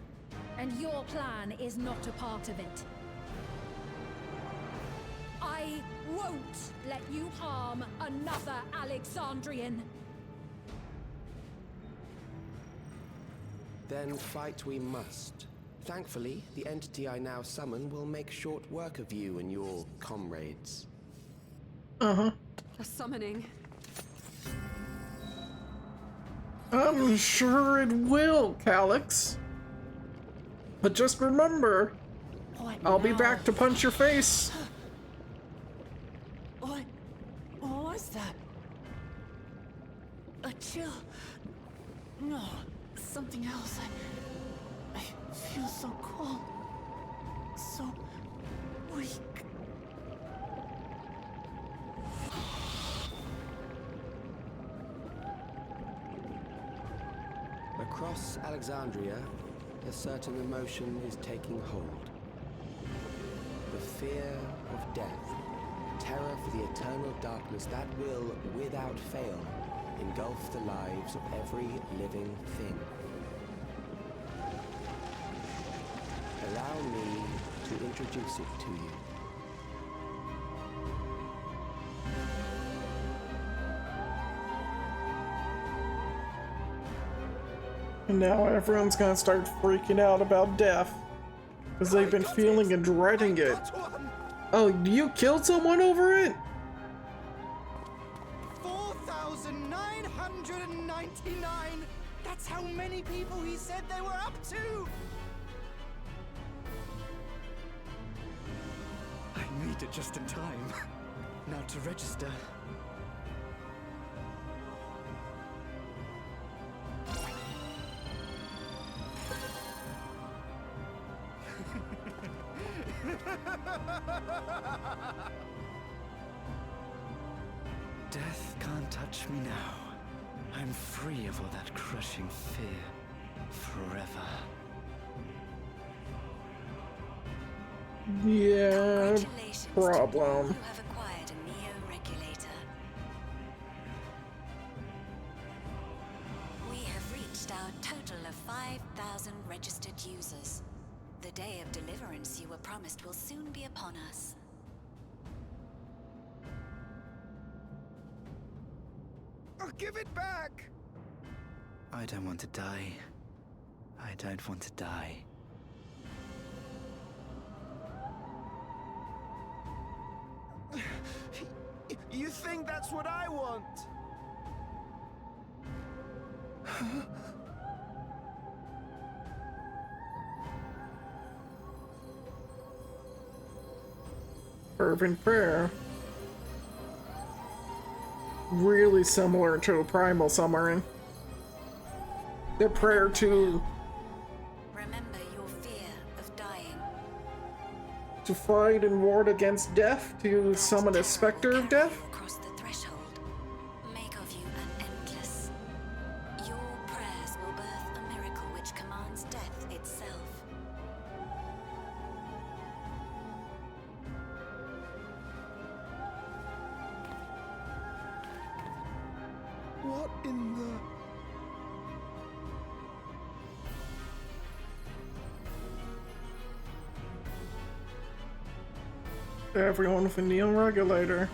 And your plan is not a part of it. I won't let you harm another Alexandrian. Then fight we must. Thankfully, the entity I now summon will make short work of you and your comrades. A summoning. I'm sure it will, Calyx. But just remember, I'll be back to punch your face. What was that? A chill? No, something else. I feel so cold. So weak. Across Alexandria, a certain emotion is taking hold. The fear of death, terror for the eternal darkness that will, without fail, engulf the lives of every living thing. Allow me to introduce it to you. And now everyone's gonna start freaking out about death. Because they've been feeling and dreading it. Oh, you killed someone over it? 4,999! That's how many people he said they were up to! I made it just in time. Now to register. Death can't touch me now. I'm free of all that crushing fear. Forever. Yeah, problem. You have acquired a neo-regulator. We have reached our total of 5,000 registered users. The day of deliverance you were promised will soon be upon us. I'll give it back! I don't want to die. I don't want to die. You think that's what I want? Fervent prayer. Really similar to a primal summoning. The prayer to Remember your fear of dying. to fight and ward against death, to summon a specter of death. Across the threshold, make of you an endless. Your prayers will birth a miracle which commands death itself. What in the... Everyone with a neon regulator.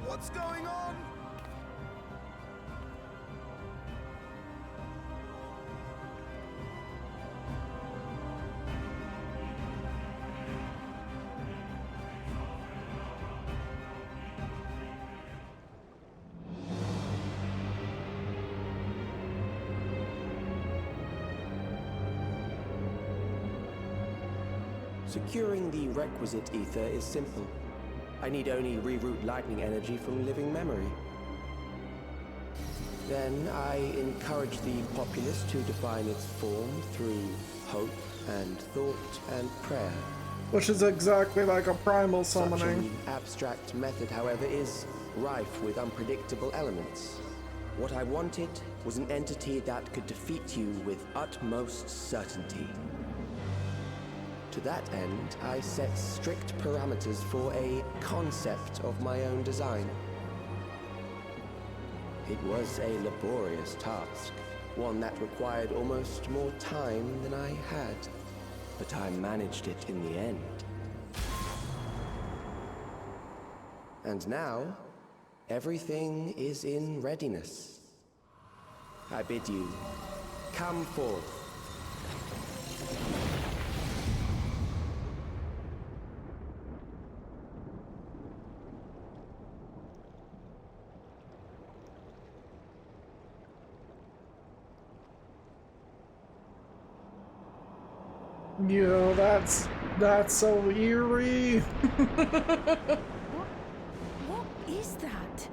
What's going on? Securing the requisite ether is simple. I need only reroute lightning energy from living memory. Then I encourage the populace to define its form through hope and thought and prayer. Which is exactly like a primal Such summoning. an abstract method, however, is rife with unpredictable elements. What I wanted was an entity that could defeat you with utmost certainty. To that end, I set strict parameters for a concept of my own design. It was a laborious task, one that required almost more time than I had, but I managed it in the end. And now, everything is in readiness. I bid you, come forth. Yo, that's so eerie. What is that?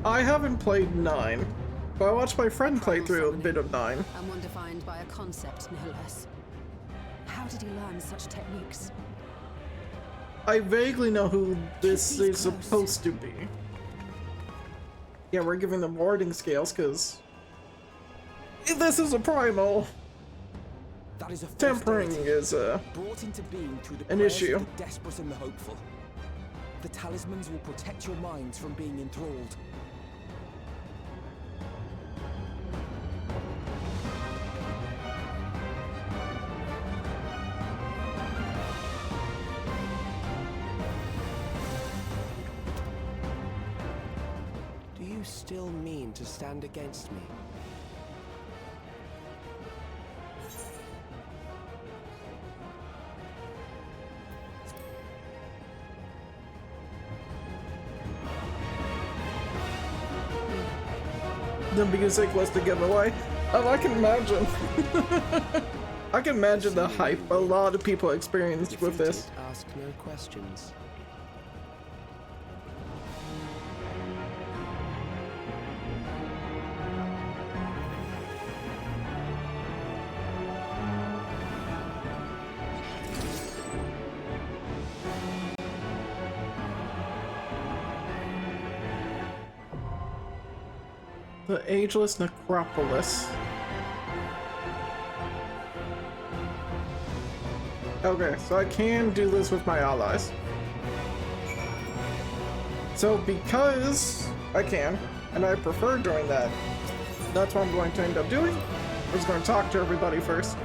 I haven't played 9, but I watched my friend play through a bit of 9. And one defined by a concept, no less. How did he learn such techniques? I vaguely know who this is supposed to be. Yeah, we're giving them warding scales, because this is a primal. That is a Tempering is brought into being through the an issue. of the desperate and the hopeful. The talismans will protect your minds from being enthralled. Do you still mean to stand against me? The music was the giveaway. Oh, I can imagine. I can imagine the hype a lot of people experienced with this. Ask no questions. The Ageless Necropolis. Okay, so I can do this with my allies. So because I can, and I prefer doing that, that's what I'm going to end up doing. I'm just going to talk to everybody first.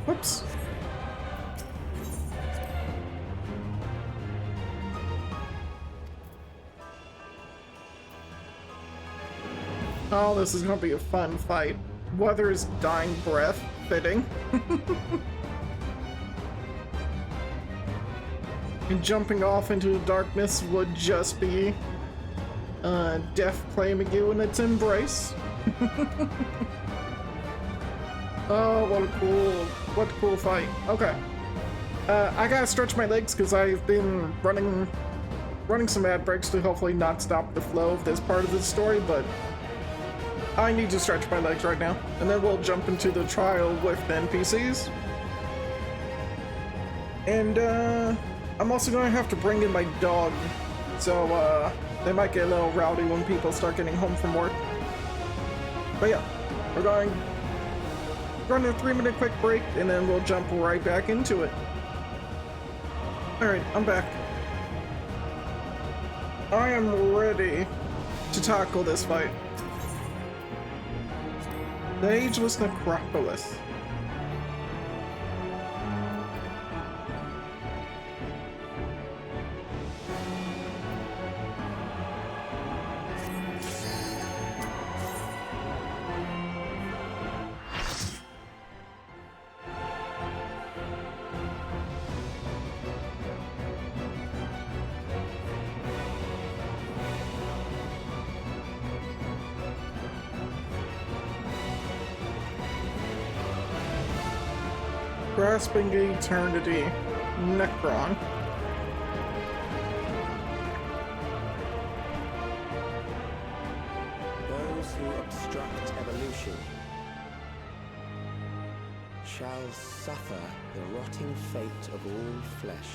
Whoops. Oh, this is gonna be a fun fight. Weather's dying breath fitting. And jumping off into the darkness would just be death claiming you in its embrace. Oh, what a cool fight. Okay. I gotta stretch my legs because I've been running some ad breaks to hopefully not stop the flow of this part of the story, but I need to stretch my legs right now. And then we'll jump into the trial with the NPCs. And I'm also gonna have to bring in my dog, so they might get a little rowdy when people start getting home from work. But yeah, we're going run a 3-minute quick break, and then we'll jump right back into it. Alright, I'm back. I am ready to tackle this fight. The Ageless Necropolis. Grasping Eternity. Necron. Those who obstruct evolution shall suffer the rotting fate of all flesh.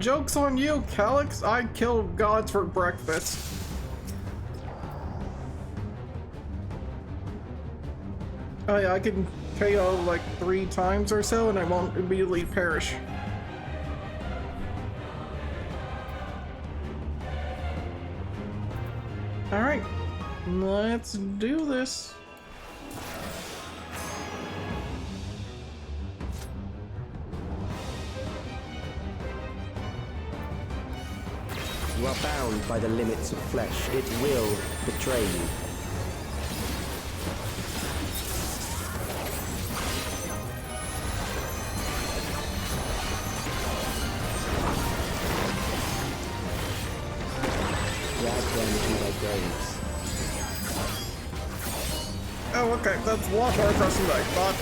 Joke's on you, Calyx. I kill gods for breakfast. Oh yeah, I can KO like 3 times or so and I won't immediately perish. Alright, let's do this. You are bound by the limits of flesh. It will betray you. Drag them to their graves. Oh, okay, that's a lot more pressing than I thought.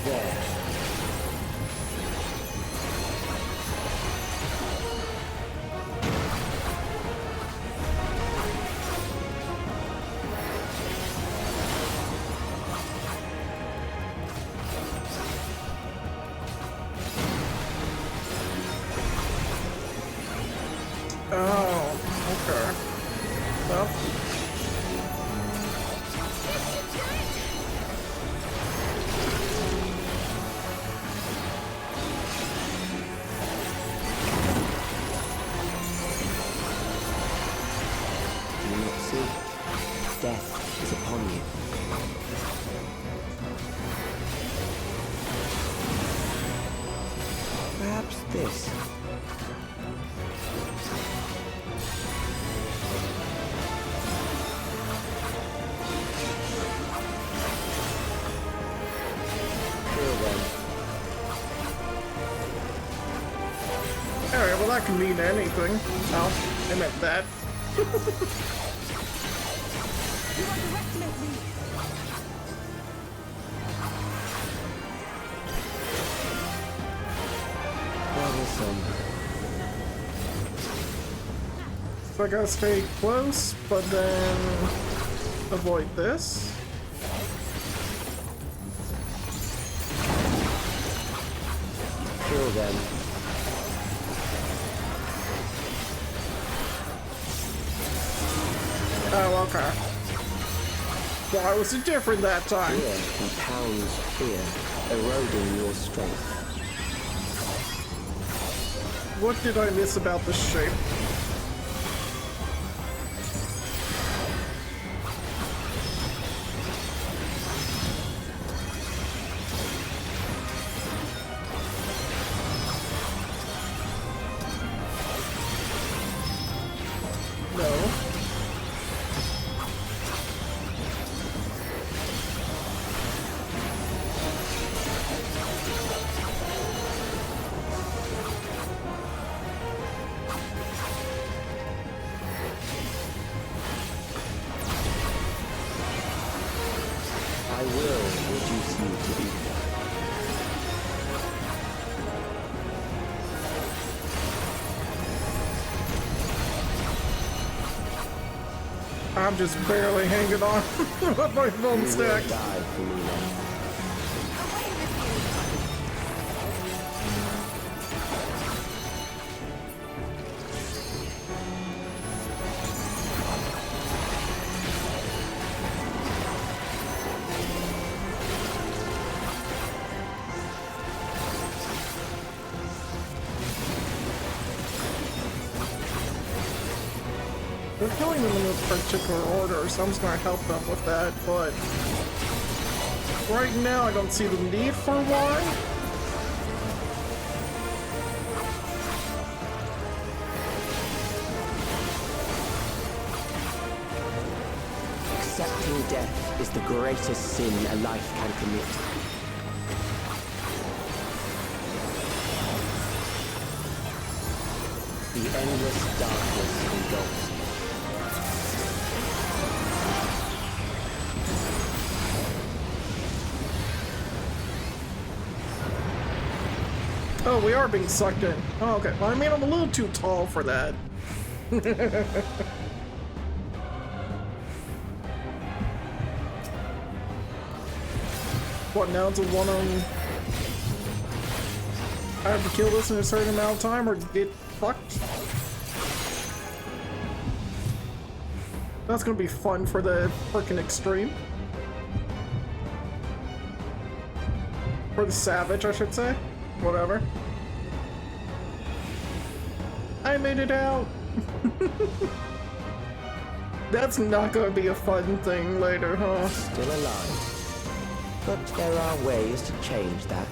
There. Oh, okay. Well. Do you not see? Death is upon you. Perhaps this. Alright, well that can mean anything. Oh, I meant that. So I gotta stay close, but then avoid this. Kill them. Oh, okay. Why was it different that time? Fear compounds fear, eroding your strength. What did I miss about this shape? I will reduce you to ether. I'm just barely hanging on with my phone stack. Die for me now. They're killing them in a particular order, so I'm just gonna help them with that, but right now I don't see the need for one. Accepting death is the greatest sin a life can commit. The endless darkness engulfs you. Oh, we are being sucked in. Oh, okay. Well, I mean, I'm a little too tall for that. What, now it's a one-on... I have to kill this in a certain amount of time or get fucked? That's gonna be fun for the frickin' extreme. For the savage, I should say. Whatever. I made it out! That's not gonna be a fun thing later, huh? Still alive. But there are ways to change that.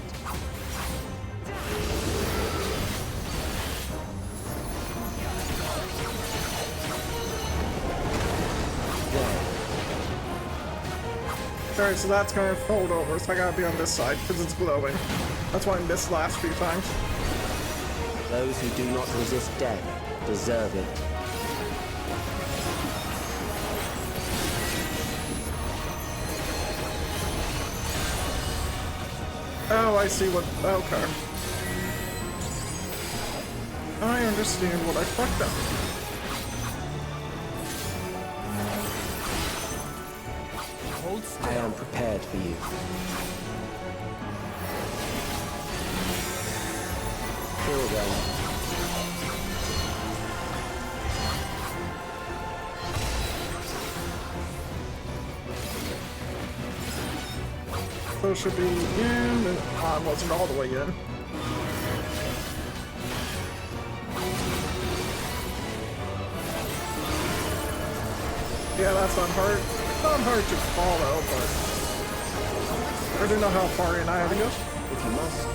Alright, so that's gonna fold over, so I gotta be on this side, because it's glowing. That's why I missed the last few times. Those who do not resist death deserve it. Oh, I see what... okay. I understand what I fucked up. I am prepared for you. Kill them. So it should be in, and I wasn't all the way in. Yeah, that's not hard. Not hard to follow, but I don't know how far in I have to go. If you must.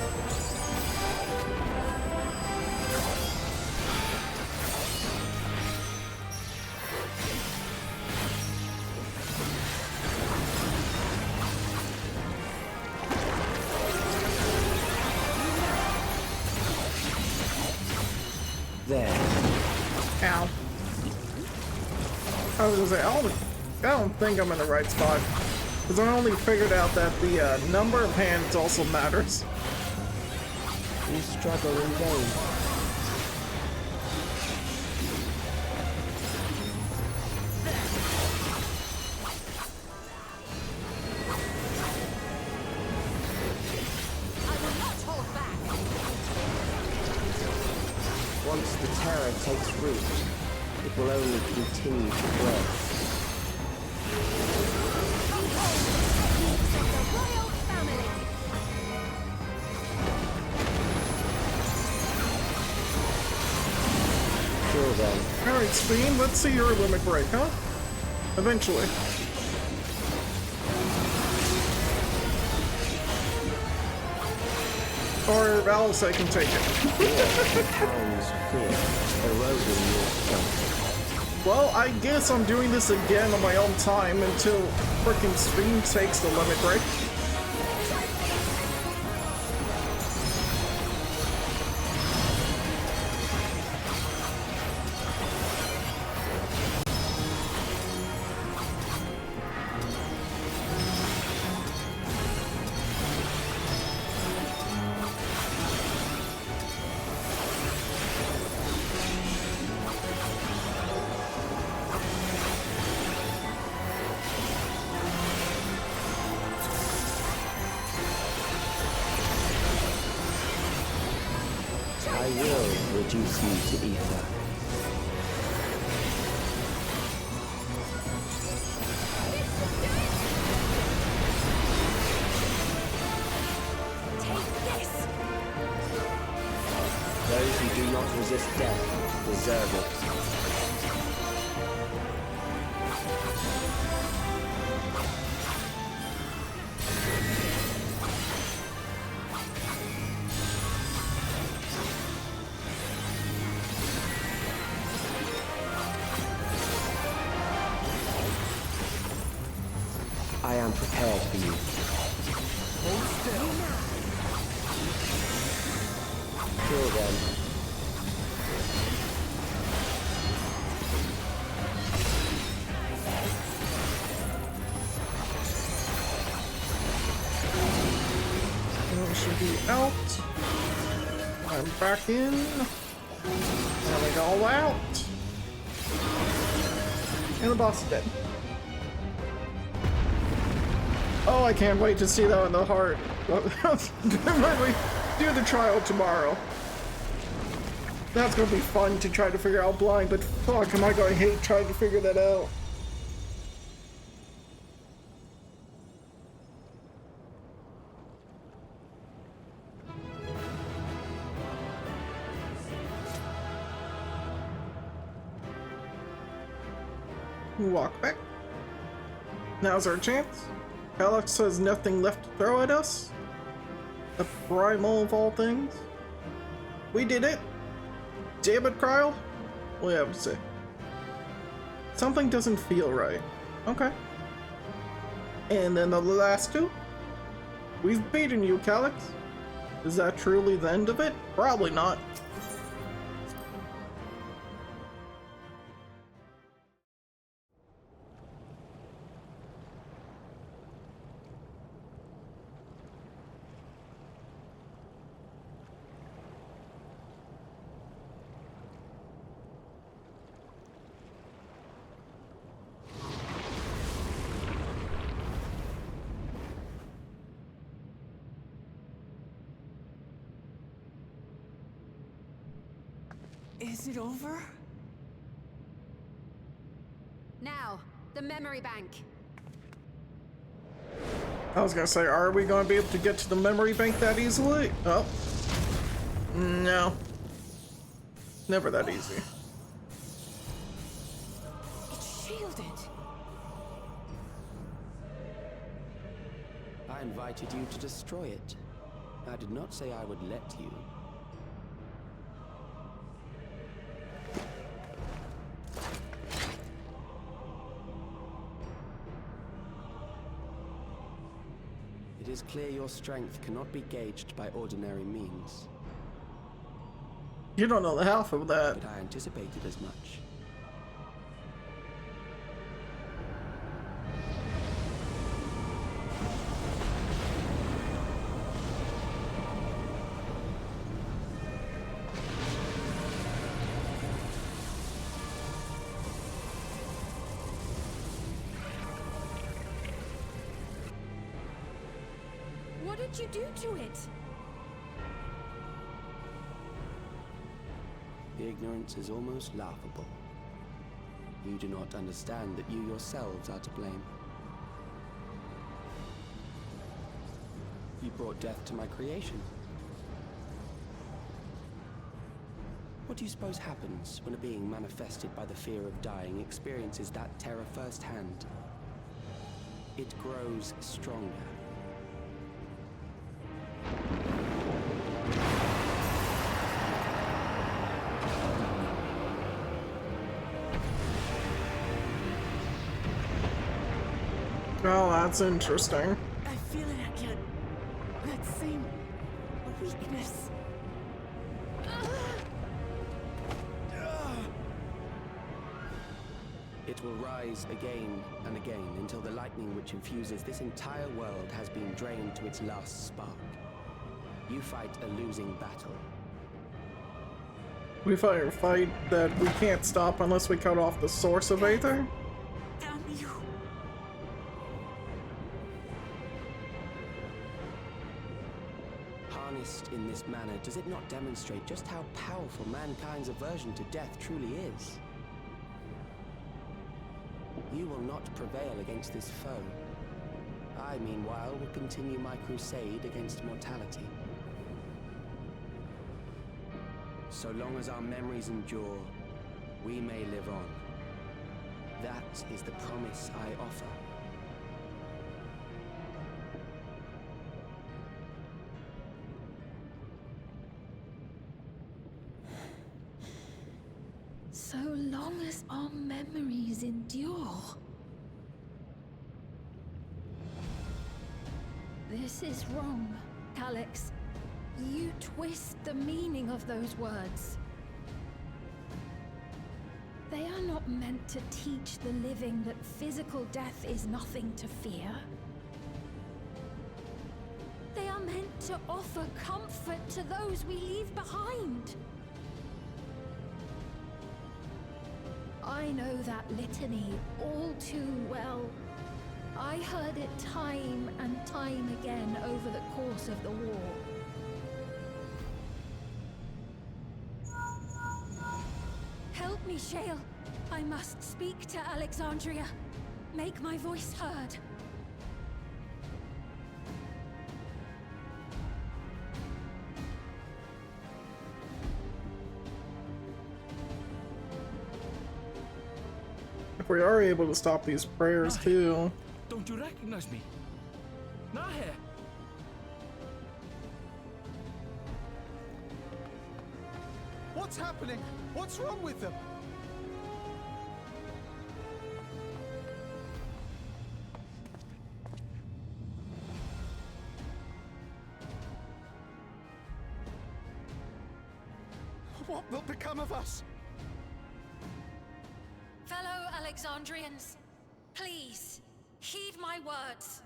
There. Ow. I was gonna say, I don't think I'm in the right spot. Because I only figured out that the number of hands also matters. You struggle in vain. Once the terror takes root, it will only continue to grow. Kill them. Alright, Speen, let's see your limit break, huh? Eventually. Or Alice, I can take it. Well, I guess I'm doing this again on my own time until frickin' Speen takes the limit break. I will reduce you to ether. Those who do not resist death deserve it. I am prepared for you. Hold still. Kill them. out. I'm back in. There we go, out. And the boss is dead. Oh, I can't wait to see that in the heart. When we do the trial tomorrow. That's gonna be fun to try to figure out blind, but fuck, am I gonna hate trying to figure that out. Walk back. Now's our chance. Alex has nothing left to throw at us. The primal of all things. We did it. Damn it, Kryle. We have to say. Something doesn't feel right. Okay. And then the last two. We've beaten you, Calyx. Is that truly the end of it? Probably not. Is it over? Now, the memory bank. I was gonna say, are we gonna be able to get to the memory bank that easily? Oh. No. Never that easy. It's shielded. I invited you to destroy it. I did not say I would let you. It is clear your strength cannot be gauged by ordinary means. You don't know the half of that. But I anticipated as much. What did you do to it? The ignorance is almost laughable. You do not understand that you yourselves are to blame. You brought death to my creation. What do you suppose happens when a being manifested by the fear of dying experiences that terror firsthand? It grows stronger. Well, that's interesting. I feel it again. That same weakness. It will rise again and again until the lightning which infuses this entire world has been drained to its last spark. You fight a losing battle. We fight a fight that we can't stop unless we cut off the source of Aether? Damn you. Harnessed in this manner, does it not demonstrate just how powerful mankind's aversion to death truly is? You will not prevail against this foe. I, meanwhile, will continue my crusade against mortality. So long as our memories endure, we may live on. That is the promise I offer. So long as our memories endure. This is wrong, Calyx. You twist the meaning of those words. They are not meant to teach the living that physical death is nothing to fear. They are meant to offer comfort to those we leave behind. I know that litany all too well. I heard it time and time again over the course of the war. Help me, Shale. I must speak to Alexandria. Make my voice heard. If we are able to stop these prayers too. Don't you recognize me? Nahe! What's happening? What's wrong with them? What will become of us? Fellow Alexandrians, please, heed my words.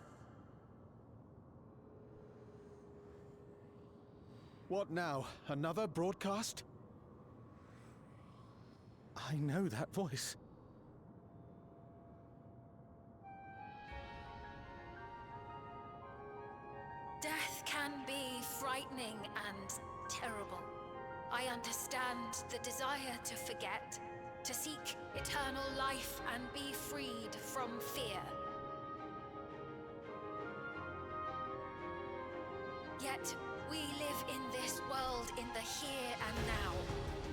What now? Another broadcast? I know that voice. Death can be frightening and terrible. I understand the desire to forget, to seek eternal life and be freed from fear. Yet, we live in this world in the here and now,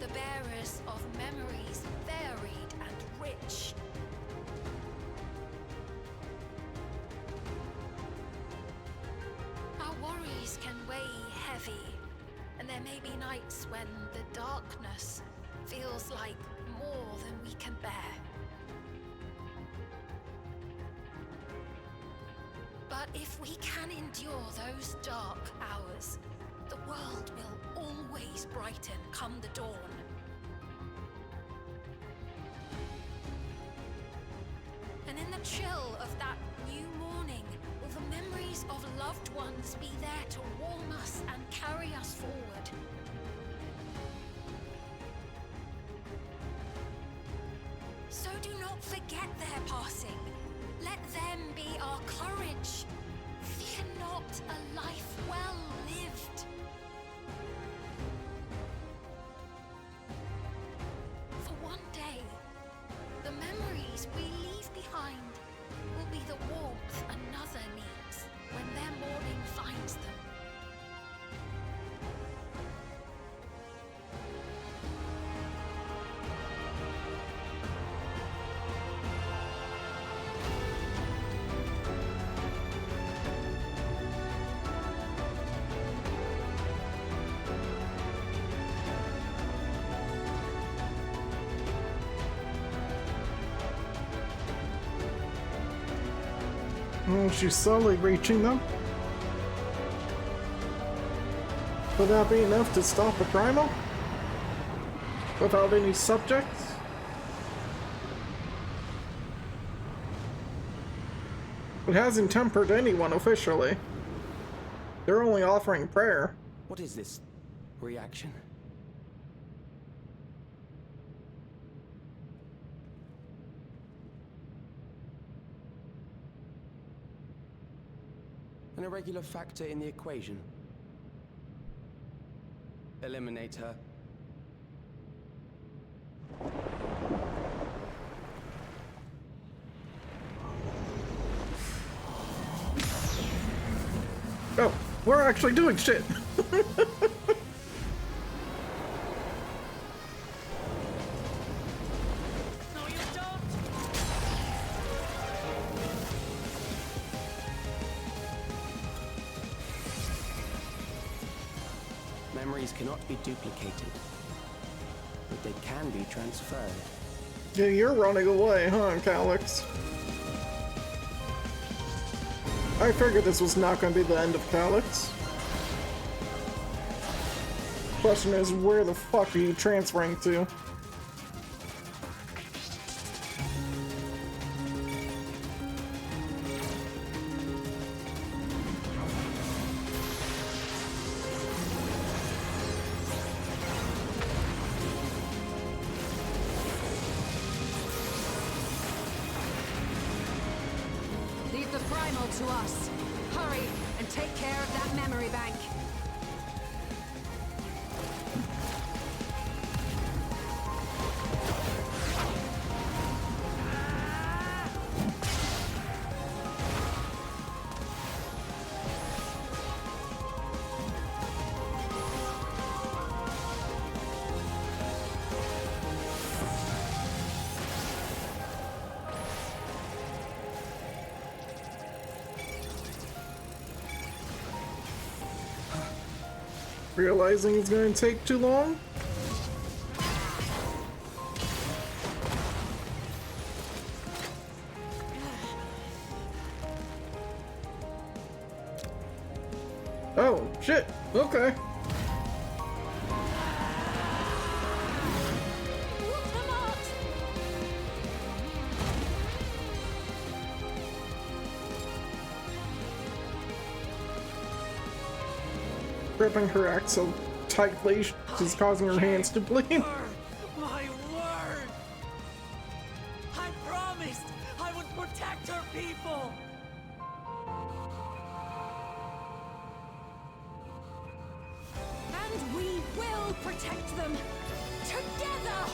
the bearers of memories varied and rich. Our worries can weigh heavy, and there may be nights when the darkness feels like more than we can bear. But if we can endure those dark hours, the world will always brighten come the dawn. And in the chill of that new morning, will the memories of loved ones be there to warm us and carry us forward? So do not forget their passing. Let them be our courage. Fear not a life well lived. For one day, the memories we leave behind will be the warmth another needs when their morning finds them. Oh, she's slowly reaching them. Would that be enough to stop a primal? Without any subjects? It hasn't tempered anyone officially. They're only offering prayer. What is this reaction? An irregular factor in the equation. Eliminate her. Oh, we're actually doing shit. Memories cannot be duplicated, but they can be transferred. Yeah, you're running away, huh, Calyx? I figured this was not going to be the end of Calyx. Question is, where the fuck are you transferring to? primal to us. Hurry and take care of that memory bank. Realizing it's going to take too long. Oh, shit. Okay. Gripping her axe so tightly, she's causing her hands to bleed. My word! I promised I would protect her people! And we will protect them together!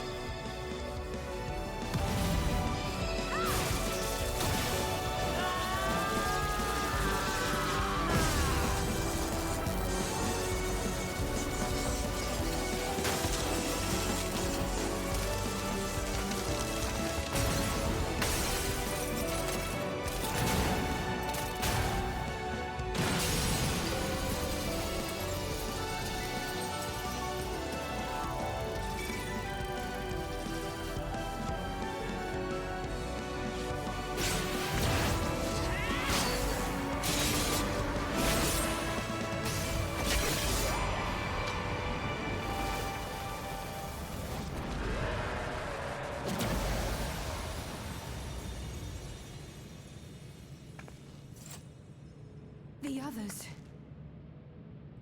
The others. I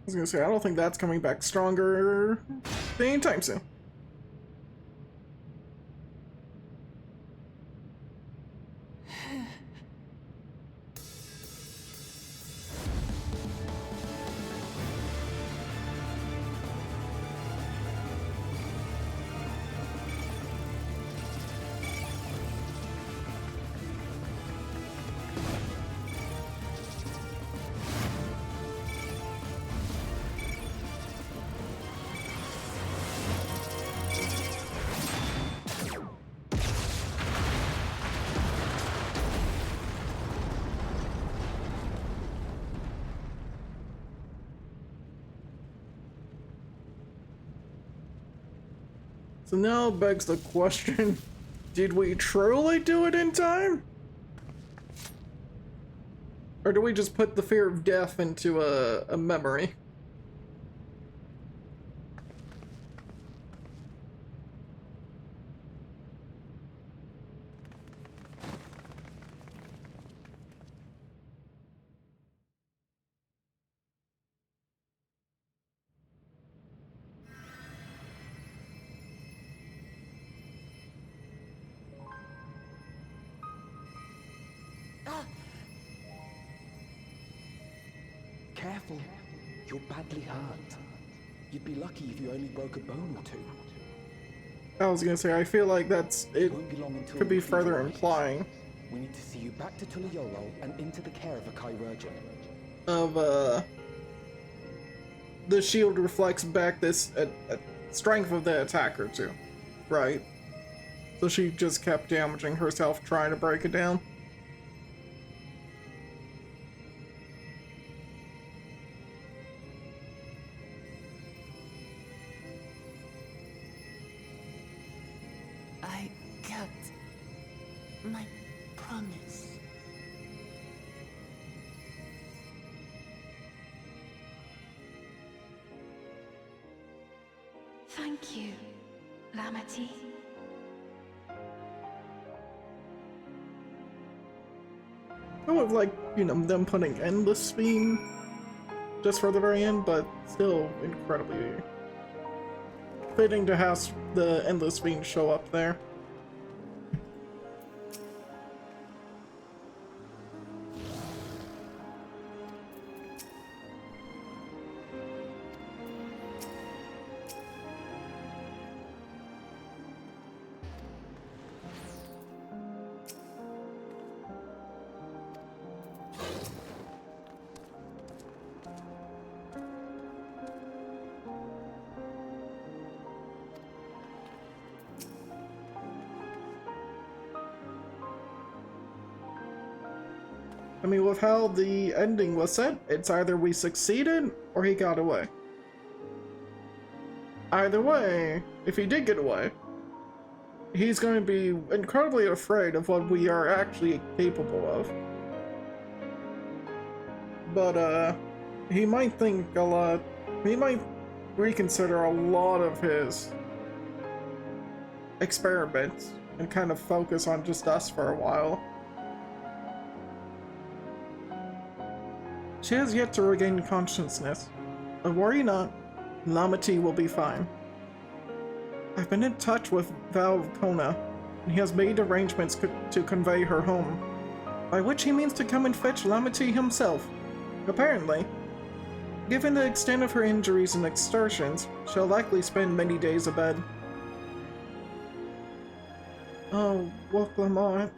was gonna say, I don't think that's coming back stronger anytime soon. So now begs the question, did we truly do it in time? Or do we just put the fear of death into a memory? Careful. You're badly hurt. You'd be lucky if you only broke a bone or two. I was gonna say, I feel like that's it. Could be further implying. We need to see you back to Tulayolo and into the care of a chirurgeon. Of the shield reflects back this strength of the attacker too, right? So she just kept damaging herself trying to break it down. I kept my promise. Thank you, Lamity. I would like, you know, them putting Endless Fiend just for the very end, but still incredibly fitting to have the Endless Fiend show up there. I mean, with how the ending was set, it's either we succeeded or he got away. Either way, if he did get away, he's going to be incredibly afraid of what we are actually capable of. But, he might think a lot, he might reconsider a lot of his experiments and kind of focus on just us for a while. She has yet to regain consciousness, but worry not, Lamati will be fine. I've been in touch with Val Kona, and he has made arrangements to convey her home, by which he means to come and fetch Lamati himself. Apparently, given the extent of her injuries and extortions, she'll likely spend many days abed. Oh, well, Lamont.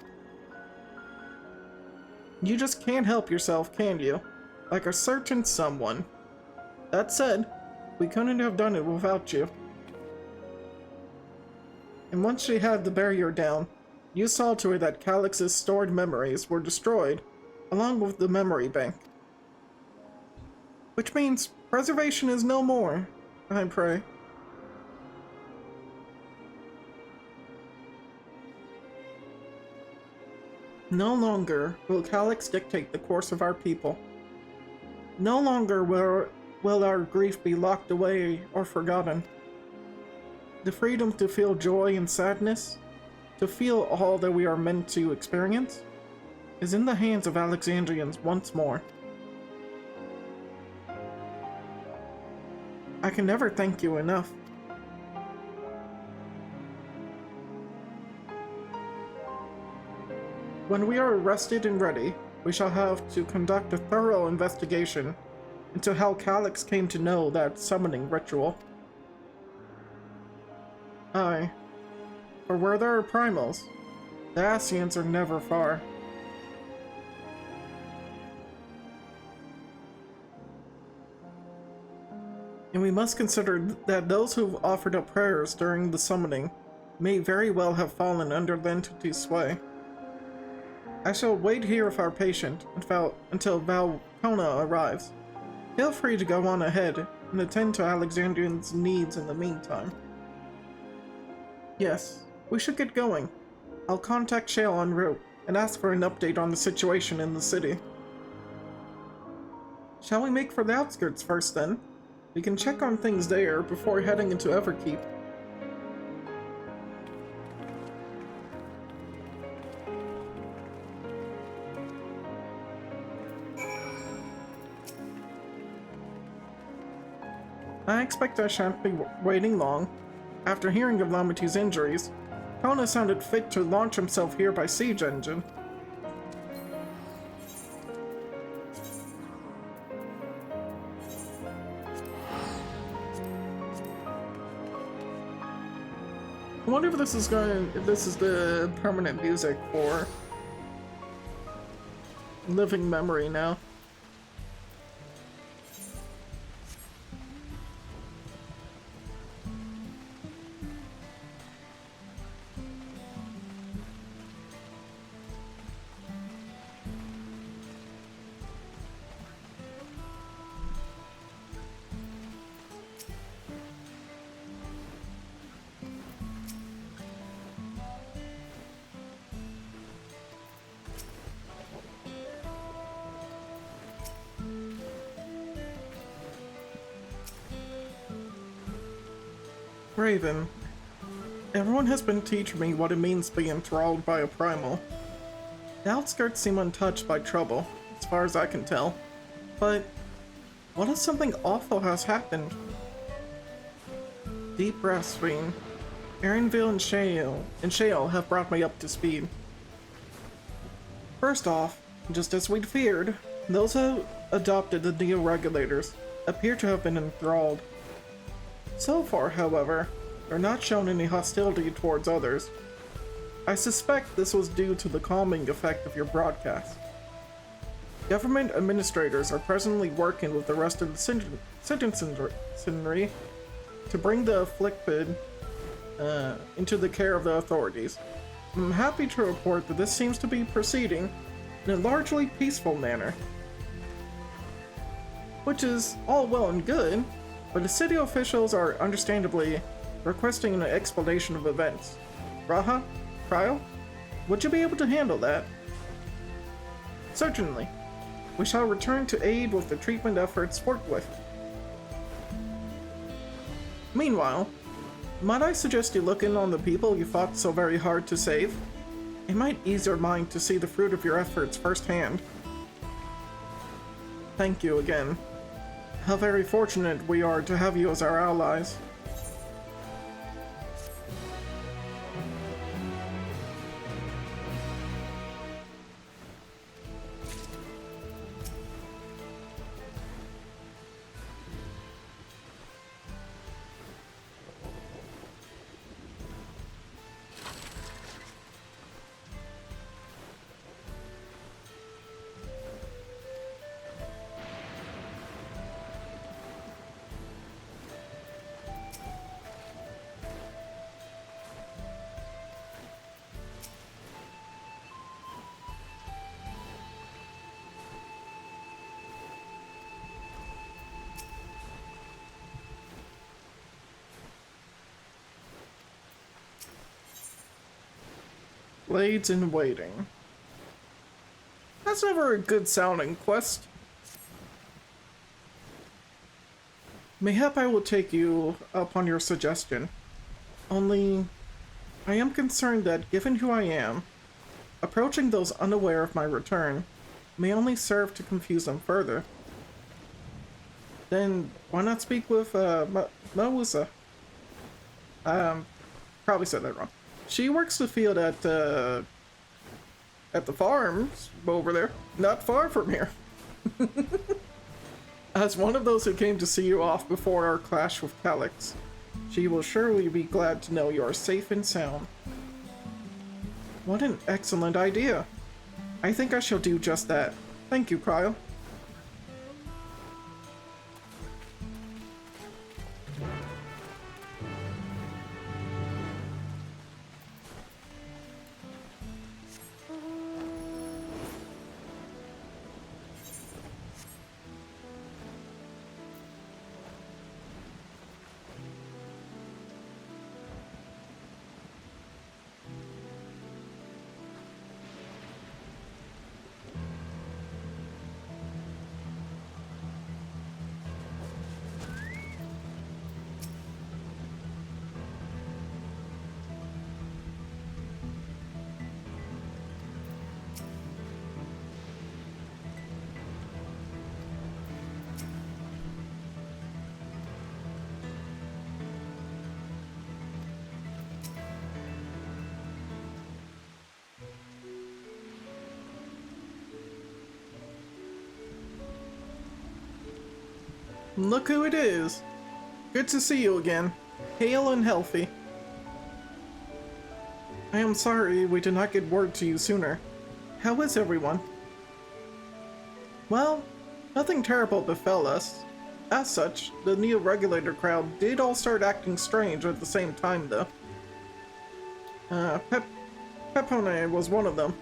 You just can't help yourself, can you? Like a certain someone. That said, we couldn't have done it without you. And once she had the barrier down, you saw to it that Calyx's stored memories were destroyed, along with the memory bank. Which means preservation is no more, I pray. No longer will Calyx dictate the course of our people. No longer will our grief be locked away or forgotten. The freedom to feel joy and sadness, to feel all that we are meant to experience, is in the hands of Alexandrians once more. I can never thank you enough. When we are rested and ready, we shall have to conduct a thorough investigation into how Calyx came to know that summoning ritual. Aye, for where there are primals, the Ascians are never far. And we must consider that those who've offered up prayers during the summoning may very well have fallen under the entity's sway. I shall wait here with our patient until Val Kona arrives. Feel free to go on ahead and attend to Alexandrian's needs in the meantime. Yes, we should get going. I'll contact Shale en route and ask for an update on the situation in the city. Shall we make for the outskirts first then? We can check on things there before heading into Everkeep. I expect I shan't be waiting long. After hearing of Lamati's injuries, Kona sounded fit to launch himself here by siege engine. I wonder if this is the permanent music for Living Memory now. Raven, everyone has been teaching me what it means to be enthralled by a primal. The outskirts seem untouched by trouble, as far as I can tell. But what if something awful has happened? Deep breaths, Fiend. Erinville and Shale have brought me up to speed. First off, just as we'd feared, those who adopted the Neo-Regulators appear to have been enthralled. So far, however, they're not shown any hostility towards others. I suspect this was due to the calming effect of your broadcast. Government administrators are presently working with the rest of the citizenry to bring the afflicted into the care of the authorities. I'm happy to report that this seems to be proceeding, in a largely peaceful manner. Which is all well and good, but the city officials are understandably requesting an explanation of events. Raha? Cryo? Would you be able to handle that? Certainly. We shall return to aid with the treatment efforts forthwith. Meanwhile, might I suggest you look in on the people you fought so very hard to save? It might ease your mind to see the fruit of your efforts firsthand. Thank you again. How very fortunate we are to have you as our allies. Blades in Waiting. That's never a good sounding quest. Mayhap I will take you up on your suggestion. Only, I am concerned that given who I am, approaching those unaware of my return may only serve to confuse them further. Then, why not speak with, Mausa? Probably said that wrong. She works the field at the farms over there, not far from here. As one of those who came to see you off before our clash with Calyx, she will surely be glad to know you are safe and sound. What an excellent idea. I think I shall do just that. Thank you, Cryo. Look who it is. Good to see you again. Hale and healthy. I am sorry we did not get word to you sooner. How is everyone? Well, nothing terrible befell us. As such, the Neo-Regulator crowd did all start acting strange at the same time, though. Pepone was one of them.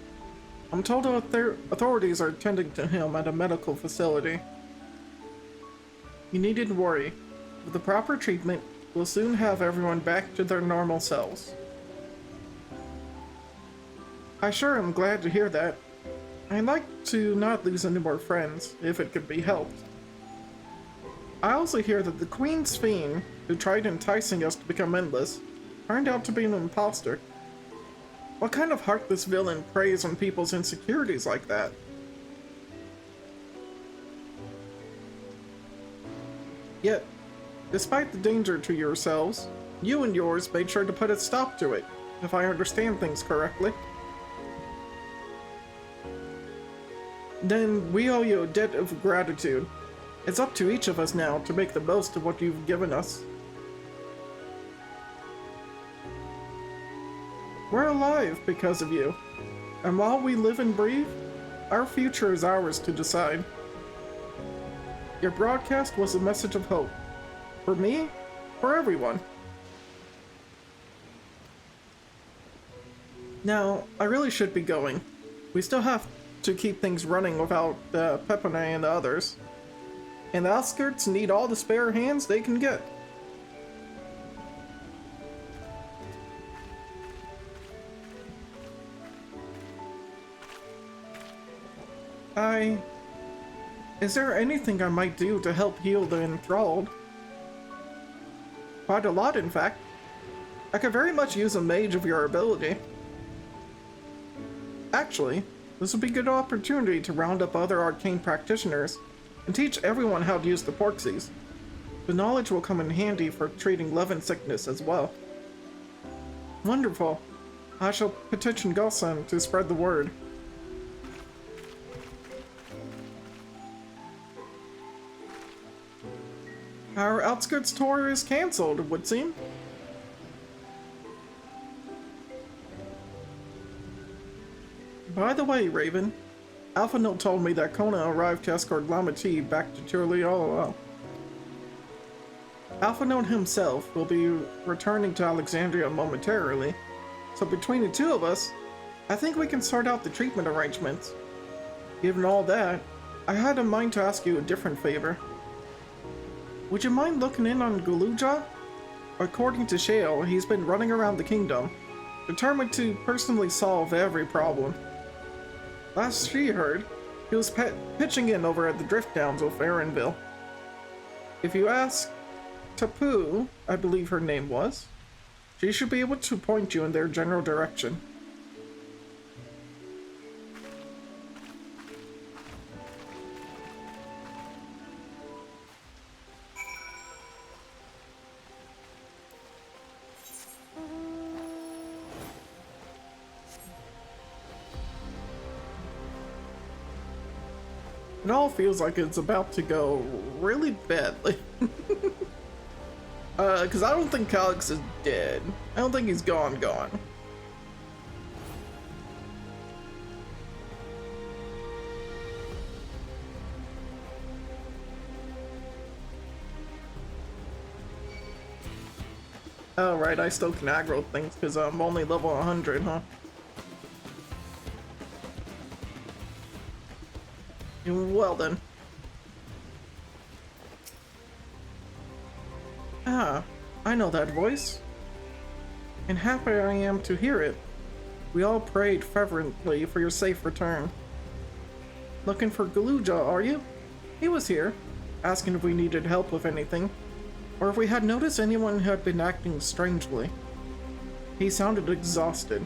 I'm told authorities are tending to him at a medical facility. You needn't worry. With the proper treatment, we'll soon have everyone back to their normal selves. I sure am glad to hear that. I'd like to not lose any more friends, if it could be helped. I also hear that the Queen's Fiend, who tried enticing us to become endless, turned out to be an imposter. What kind of heartless villain preys on people's insecurities like that? Yet, despite the danger to yourselves, you and yours made sure to put a stop to it, if I understand things correctly. Then we owe you a debt of gratitude. It's up to each of us now to make the most of what you've given us. We're alive because of you, and while we live and breathe, our future is ours to decide. Your broadcast was a message of hope. For me, for everyone. Now, I really should be going. We still have to keep things running without Pepone and the others. And the outskirts need all the spare hands they can get. Is there anything I might do to help heal the enthralled? Quite a lot, in fact. I could very much use a mage of your ability. Actually, this would be a good opportunity to round up other arcane practitioners and teach everyone how to use the Porxies. The knowledge will come in handy for treating Levin sickness as well. Wonderful. I shall petition Gulson to spread the word. Our outskirts tour is cancelled, it would seem. By the way, Raven, Alpha Note told me that Kona arrived to escort Lama T back to Turliolo. Alpha Note himself will be returning to Alexandria momentarily, so between the two of us, I think we can sort out the treatment arrangements. Given all that, I had in mind to ask you a different favor. Would you mind looking in on Guluja? According to Shale, he's been running around the kingdom, determined to personally solve every problem. Last she heard, he was pitching in over at the Drift Downs of Aaronville. If you ask Tapu, I believe her name was, she should be able to point you in their general direction. It all feels like it's about to go really badly. Because I don't think Calix is dead. I don't think he's gone. Oh, right, I still can aggro things because I'm only level 100, huh? Well then. Ah, I know that voice. And happy I am to hear it. We all prayed fervently for your safe return. Looking for Guluja, are you? He was here, asking if we needed help with anything, or if we had noticed anyone who had been acting strangely. He sounded exhausted,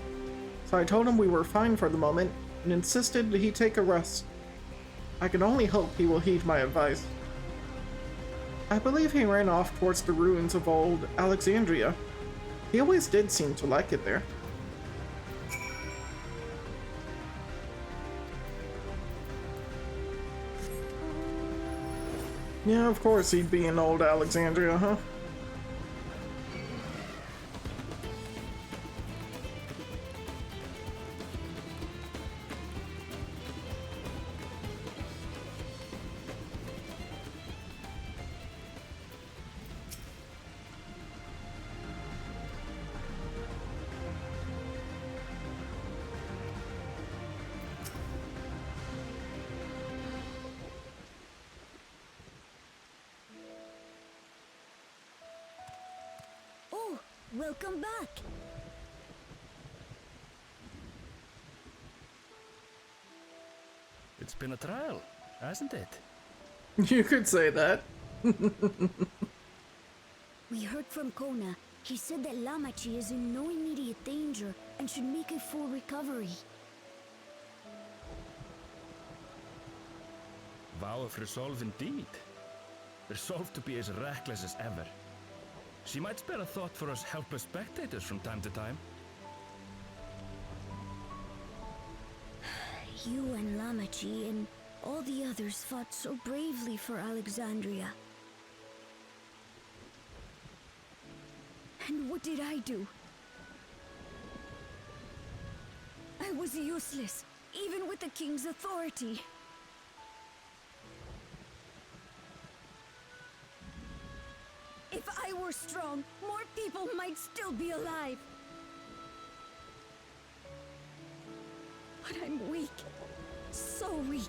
so I told him we were fine for the moment and insisted he take a rest. I can only hope he will heed my advice. I believe he ran off towards the ruins of old Alexandria. He always did seem to like it there. Yeah, of course he'd be in old Alexandria, huh? Welcome back! It's been a trial, hasn't it? You could say that. We heard from Kona. He said that Lamachi is in no immediate danger and should make a full recovery. Vow of resolve indeed. Resolved to be as reckless as ever. She might spare a thought for us helpless spectators from time to time. You and Lamachi and all the others fought so bravely for Alexandria. And what did I do? I was useless, even with the king's authority. If I were strong, more people might still be alive. But I'm weak. So weak.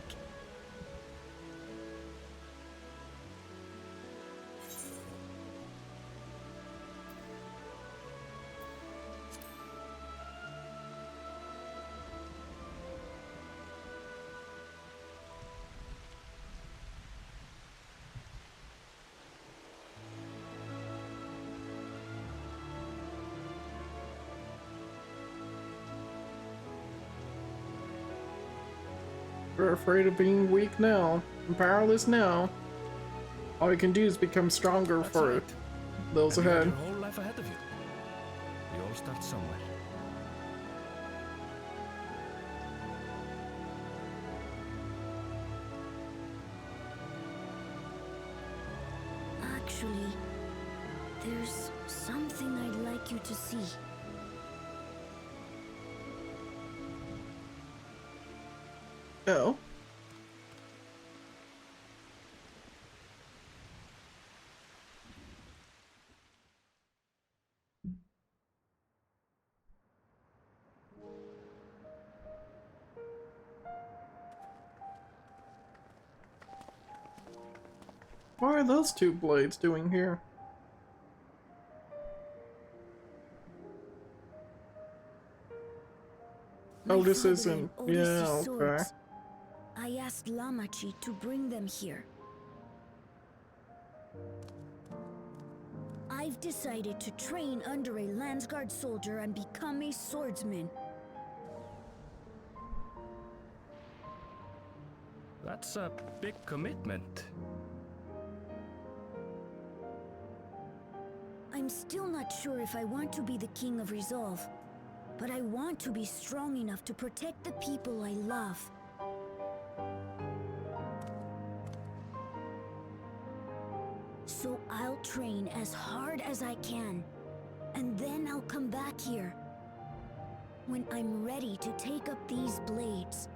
We're afraid of being weak now, and powerless now. All you can do is become stronger for those ahead. You have your whole life ahead of you. We all start somewhere. Actually, there's something I'd like you to see. Oh. What are those two blades doing here? Oh, this isn't. Yeah, okay. I asked Lamachi to bring them here. I've decided to train under a Landsguard soldier and become a swordsman. That's a big commitment. I'm still not sure if I want to be the King of Resolve, but I want to be strong enough to protect the people I love. So I'll train as hard as I can, and then I'll come back here when I'm ready to take up these blades.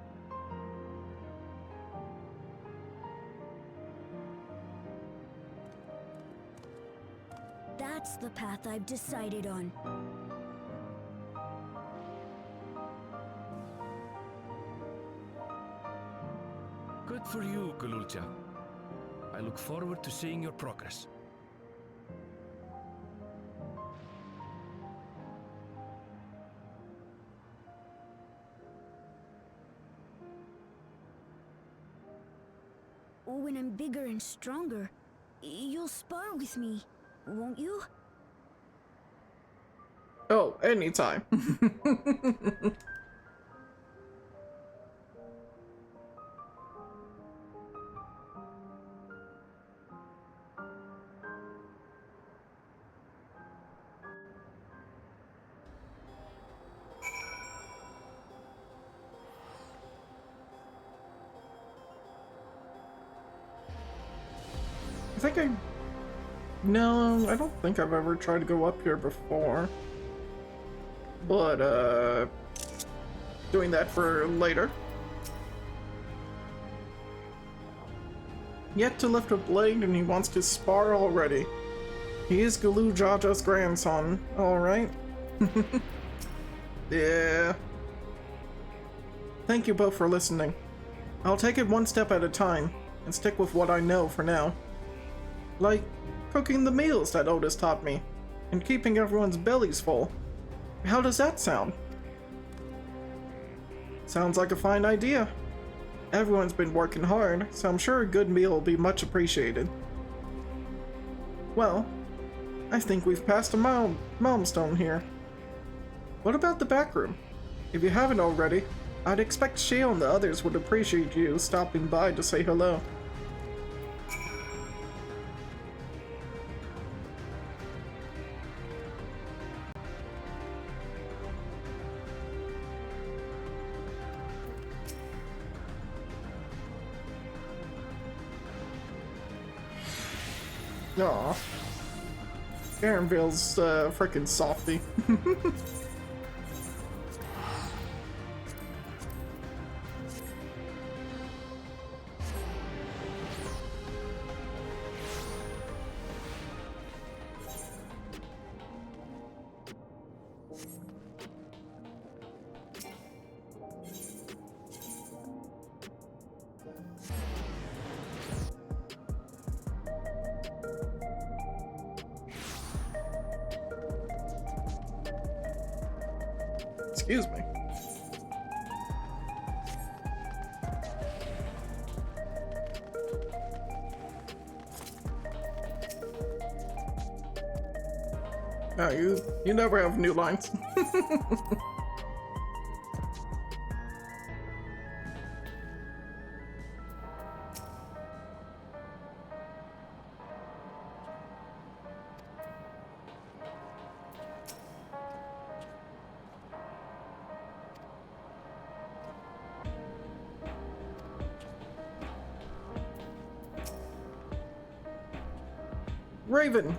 That's the path I've decided on. Good for you, Gululcha. I look forward to seeing your progress. When I'm bigger and stronger, you'll spar with me, won't you? Oh, anytime. No, I don't think I've ever tried to go up here before. But, doing that for later. Yet to lift a blade and he wants to spar already. He is Gulu Jaja's grandson, alright? Yeah. Thank you both for listening. I'll take it one step at a time, and stick with what I know for now. Like cooking the meals that Otis taught me, and keeping everyone's bellies full. How does that sound? Sounds like a fine idea. Everyone's been working hard, so I'm sure a good meal will be much appreciated. Well, I think we've passed a milestone here. What about the back room? If you haven't already, I'd expect Shale and the others would appreciate you stopping by to say hello. Aw. Garenville's frickin' softy. Excuse me. Oh, you never have new lines. Raven!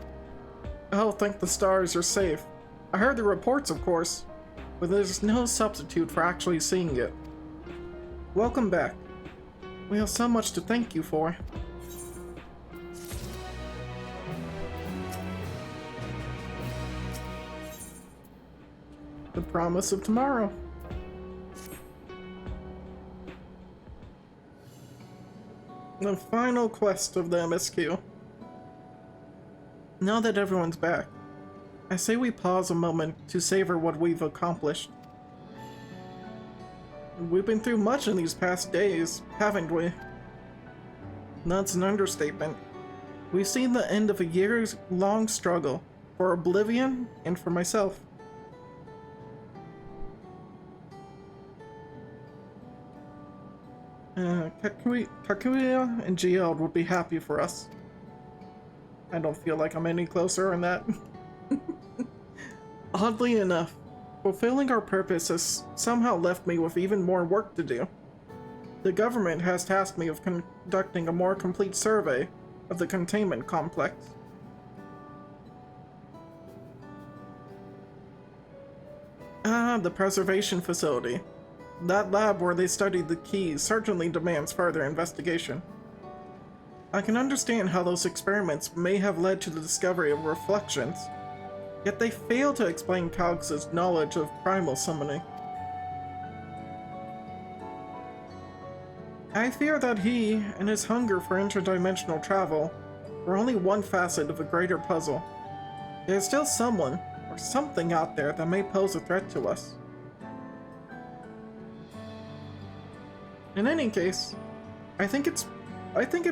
Oh, thank the stars you're safe. I heard the reports, of course, but there's no substitute for actually seeing it. Welcome back. We have so much to thank you for. The promise of tomorrow. The final quest of the MSQ. Now that everyone's back, I say we pause a moment to savor what we've accomplished. We've been through much in these past days, haven't we? That's an understatement. We've seen the end of a years-long struggle for Oblivion and for myself. Kakuya and Gield would be happy for us. I don't feel like I'm any closer on that. Oddly enough, fulfilling our purpose has somehow left me with even more work to do. The government has tasked me with conducting a more complete survey of the containment complex. The preservation facility. That lab where they studied the keys certainly demands further investigation. I can understand how those experiments may have led to the discovery of reflections, yet they fail to explain Calix's knowledge of primal summoning. I fear that he and his hunger for interdimensional travel were only one facet of a greater puzzle. There's still someone or something out there that may pose a threat to us. In any case, I think it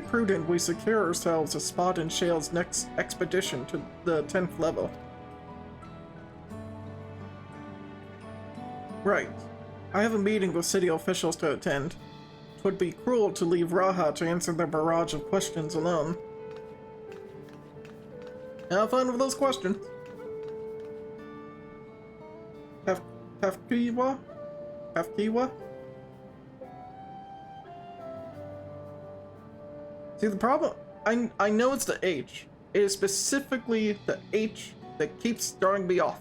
prudent we secure ourselves a spot in Shale's next expedition to the 10th level. Right. I have a meeting with city officials to attend. It would be cruel to leave Raha to answer their barrage of questions alone. Have fun with those questions. Kafkiwa? See, the problem, I know it's the H. It is specifically the H that keeps throwing me off.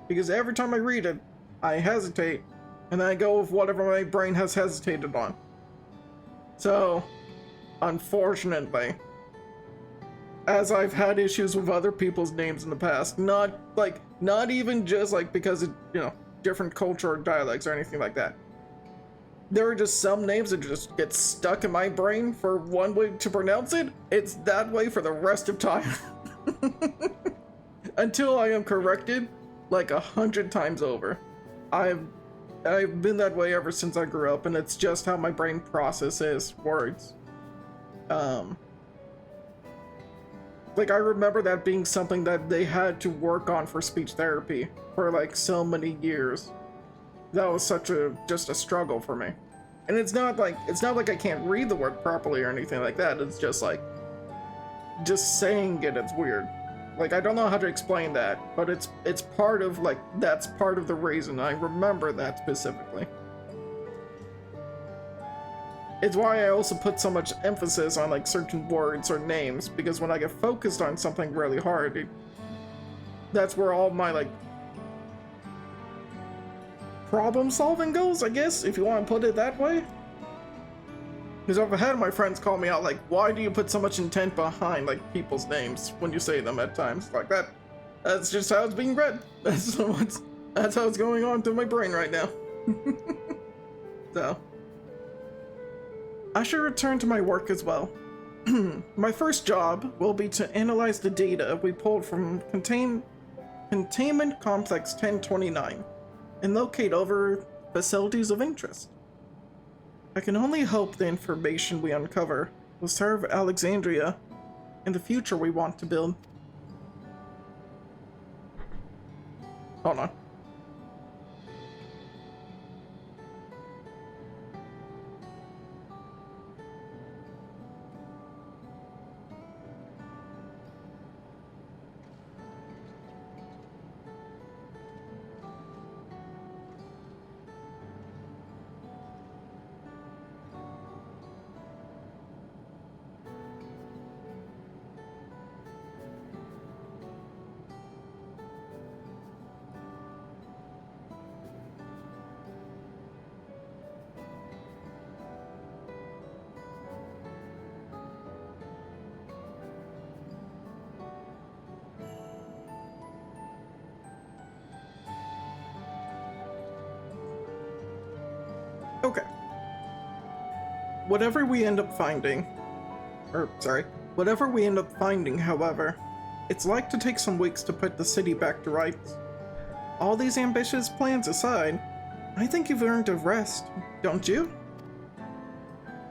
Because every time I read it, I hesitate, and I go with whatever my brain has hesitated on. So, unfortunately, as I've had issues with other people's names in the past, not even just like because of, different culture or dialects or anything like that. There are just some names that just get stuck in my brain for one way to pronounce it. It's that way for the rest of time. Until I am corrected like 100 times over. I've been that way ever since I grew up, and it's just how my brain processes words. Like, I remember that being something that they had to work on for speech therapy for like so many years. That was just a struggle for me. And it's not like I can't read the word properly or anything like that. It's just like, just saying it's weird. Like, I don't know how to explain that, but it's part of, like, that's part of the reason I remember that specifically. It's why I also put so much emphasis on, like, certain words or names, because when I get focused on something really hard, that's where all my, like, problem solving goes, I guess, if you want to put it that way. Because I've had my friends call me out, like, why do you put so much intent behind, like, people's names when you say them at times like that? That's just how it's being read. That's how it's going on through my brain right now. So, I should return to my work as well. My first job will be to analyze the data we pulled from Containment Complex 1029. and locate other facilities of interest. I can only hope the information we uncover will serve Alexandria and the future we want to build. Hold on. Okay. Whatever we end up finding, however, it's like to take some weeks to put the city back to rights. All these ambitious plans aside, I think you've earned a rest, don't you?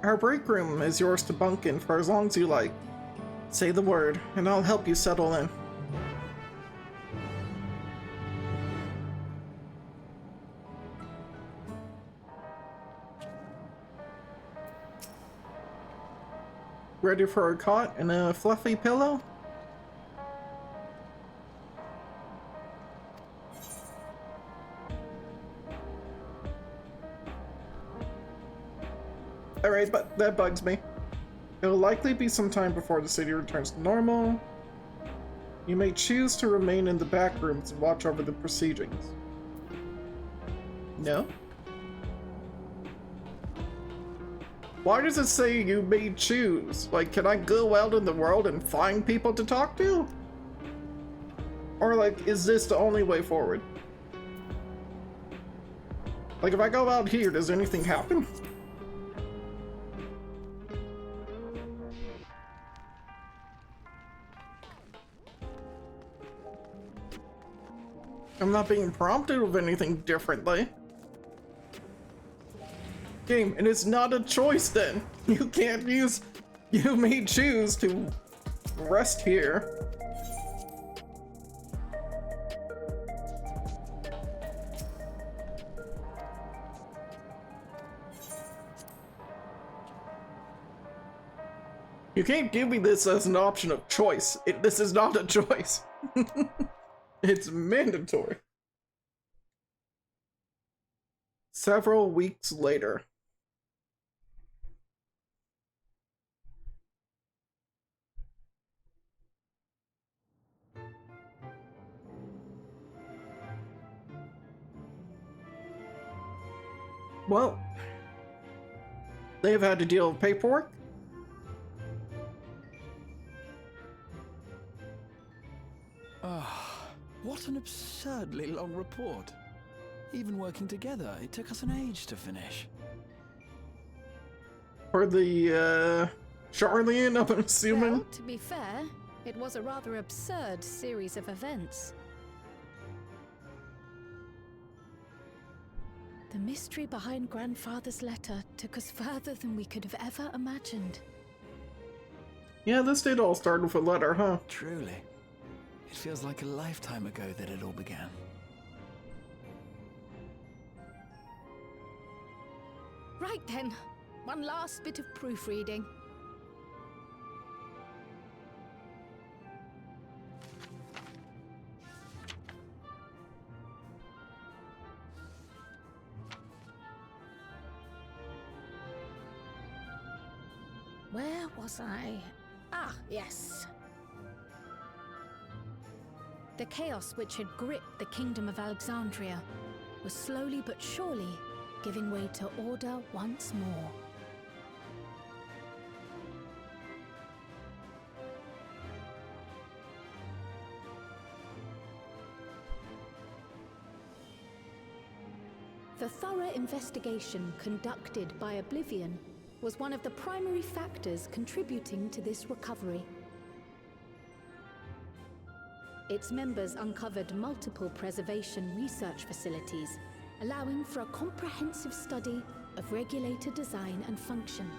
Our break room is yours to bunk in for as long as you like. Say the word, and I'll help you settle in. Ready for a cot and a fluffy pillow? Alright, but that bugs me. It'll likely be some time before the city returns to normal. You may choose to remain in the back rooms and watch over the proceedings. No? Why does it say you may choose? Like, can I go out in the world and find people to talk to? Or like, is this the only way forward? Like, if I go out here, does anything happen? I'm not being prompted with anything differently. Game, and it's not a choice then. You can't use, you may choose to rest here. You can't give me this as an option of choice. This is not a choice. It's mandatory. Several weeks later. Well, they've had to deal with paperwork. What an absurdly long report. Even working together, it took us an age to finish. For the, Charlian, I'm assuming? Well, to be fair, it was a rather absurd series of events. The mystery behind Grandfather's letter took us further than we could have ever imagined. Yeah, this did all start with a letter, huh? Truly. It feels like a lifetime ago that it all began. Right then, one last bit of proofreading. Where was I? Ah, yes. The chaos which had gripped the kingdom of Alexandria was slowly but surely giving way to order once more. The thorough investigation conducted by Oblivion was one of the primary factors contributing to this recovery. Its members uncovered multiple preservation research facilities allowing for a comprehensive study of regulator design and function.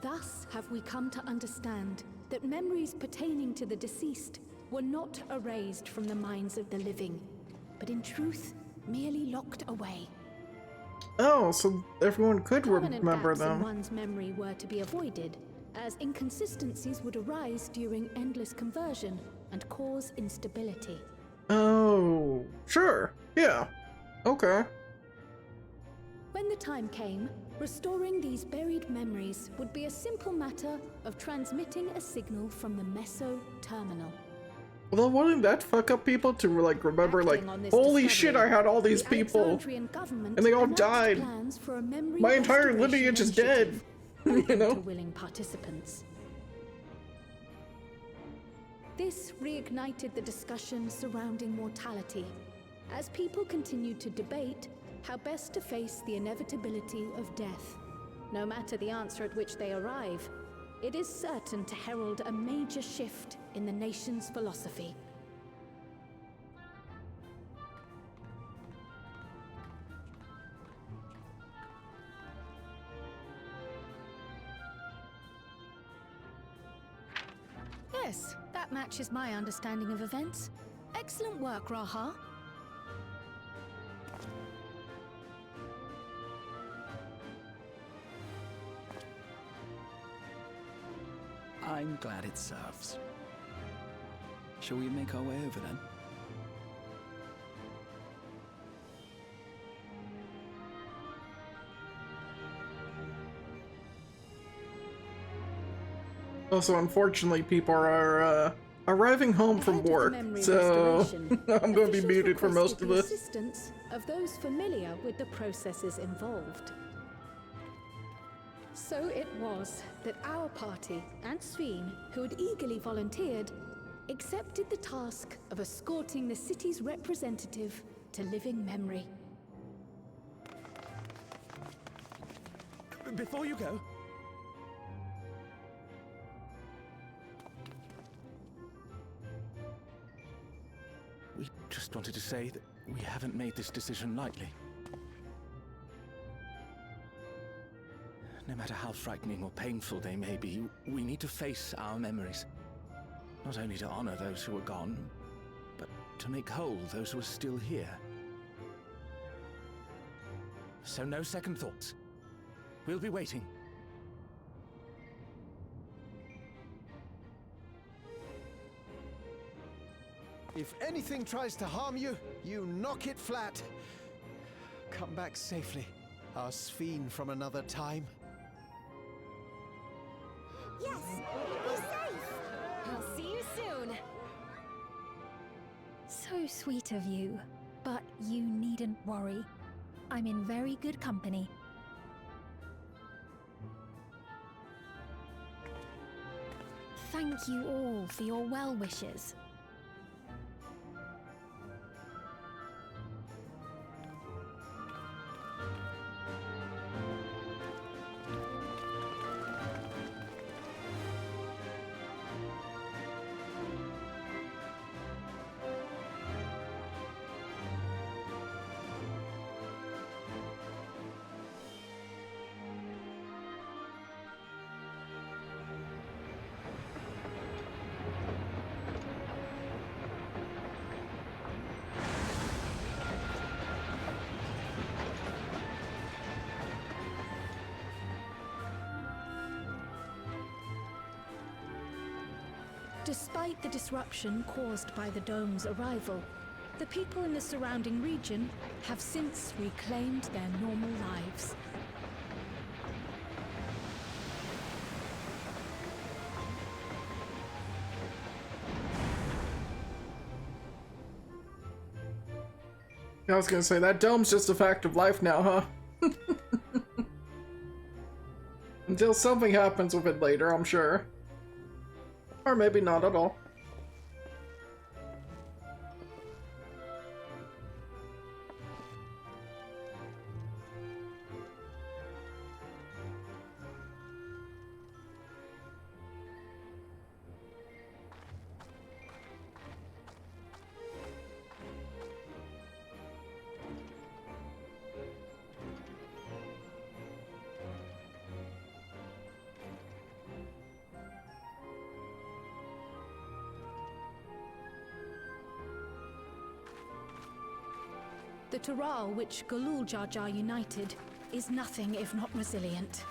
Thus have we come to understand that memories pertaining to the deceased were not erased from the minds of the living, but in truth, merely locked away. Oh, so everyone could Permanent remember gaps in them. one's memory were to be avoided, as inconsistencies would arise during endless conversion and cause instability. Oh, sure. Yeah. Okay. When the time came, restoring these buried memories would be a simple matter of transmitting a signal from the Meso terminal. Well, wouldn't that fuck up people to, like, remember, like, holy shit, I had all these people, and they all died. My entire lineage is dead, you know? To willing participants. This reignited the discussion surrounding mortality, as people continued to debate how best to face the inevitability of death. No matter the answer at which they arrive, it is certain to herald a major shift in the nation's philosophy. Yes, that matches my understanding of events. Excellent work, Raha. I'm glad it serves. Shall we make our way over then? Also, unfortunately, people are arriving home from work, so I'm going to be muted for most of the this. Assistance of those familiar with the processes involved. So it was that our party and Sveen, who had eagerly volunteered, accepted the task of escorting the city's representative to living memory. Before you go, we just wanted to say that we haven't made this decision lightly. No matter how frightening or painful they may be, we need to face our memories. Not only to honor those who are gone, but to make whole those who are still here. So no second thoughts. We'll be waiting. If anything tries to harm you, you knock it flat. Come back safely, our Sveen from another time. Yes! Be safe! I'll see you soon! So sweet of you, but you needn't worry. I'm in very good company. Thank you all for your well wishes. Despite the disruption caused by the dome's arrival, the people in the surrounding region have since reclaimed their normal lives. I was gonna say, that dome's just a fact of life now, huh? Until something happens with it later, I'm sure. Or maybe not at all. The Tural which Galul Jar Jar united is nothing if not resilient.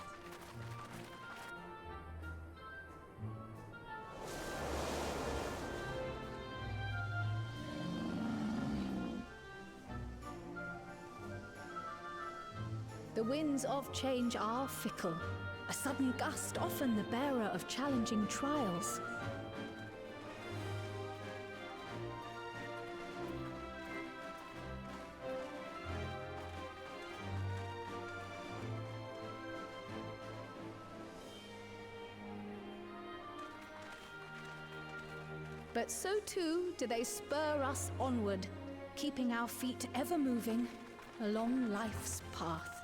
The winds of change are fickle. A sudden gust often the bearer of challenging trials. But so too do they spur us onward, keeping our feet ever moving along life's path.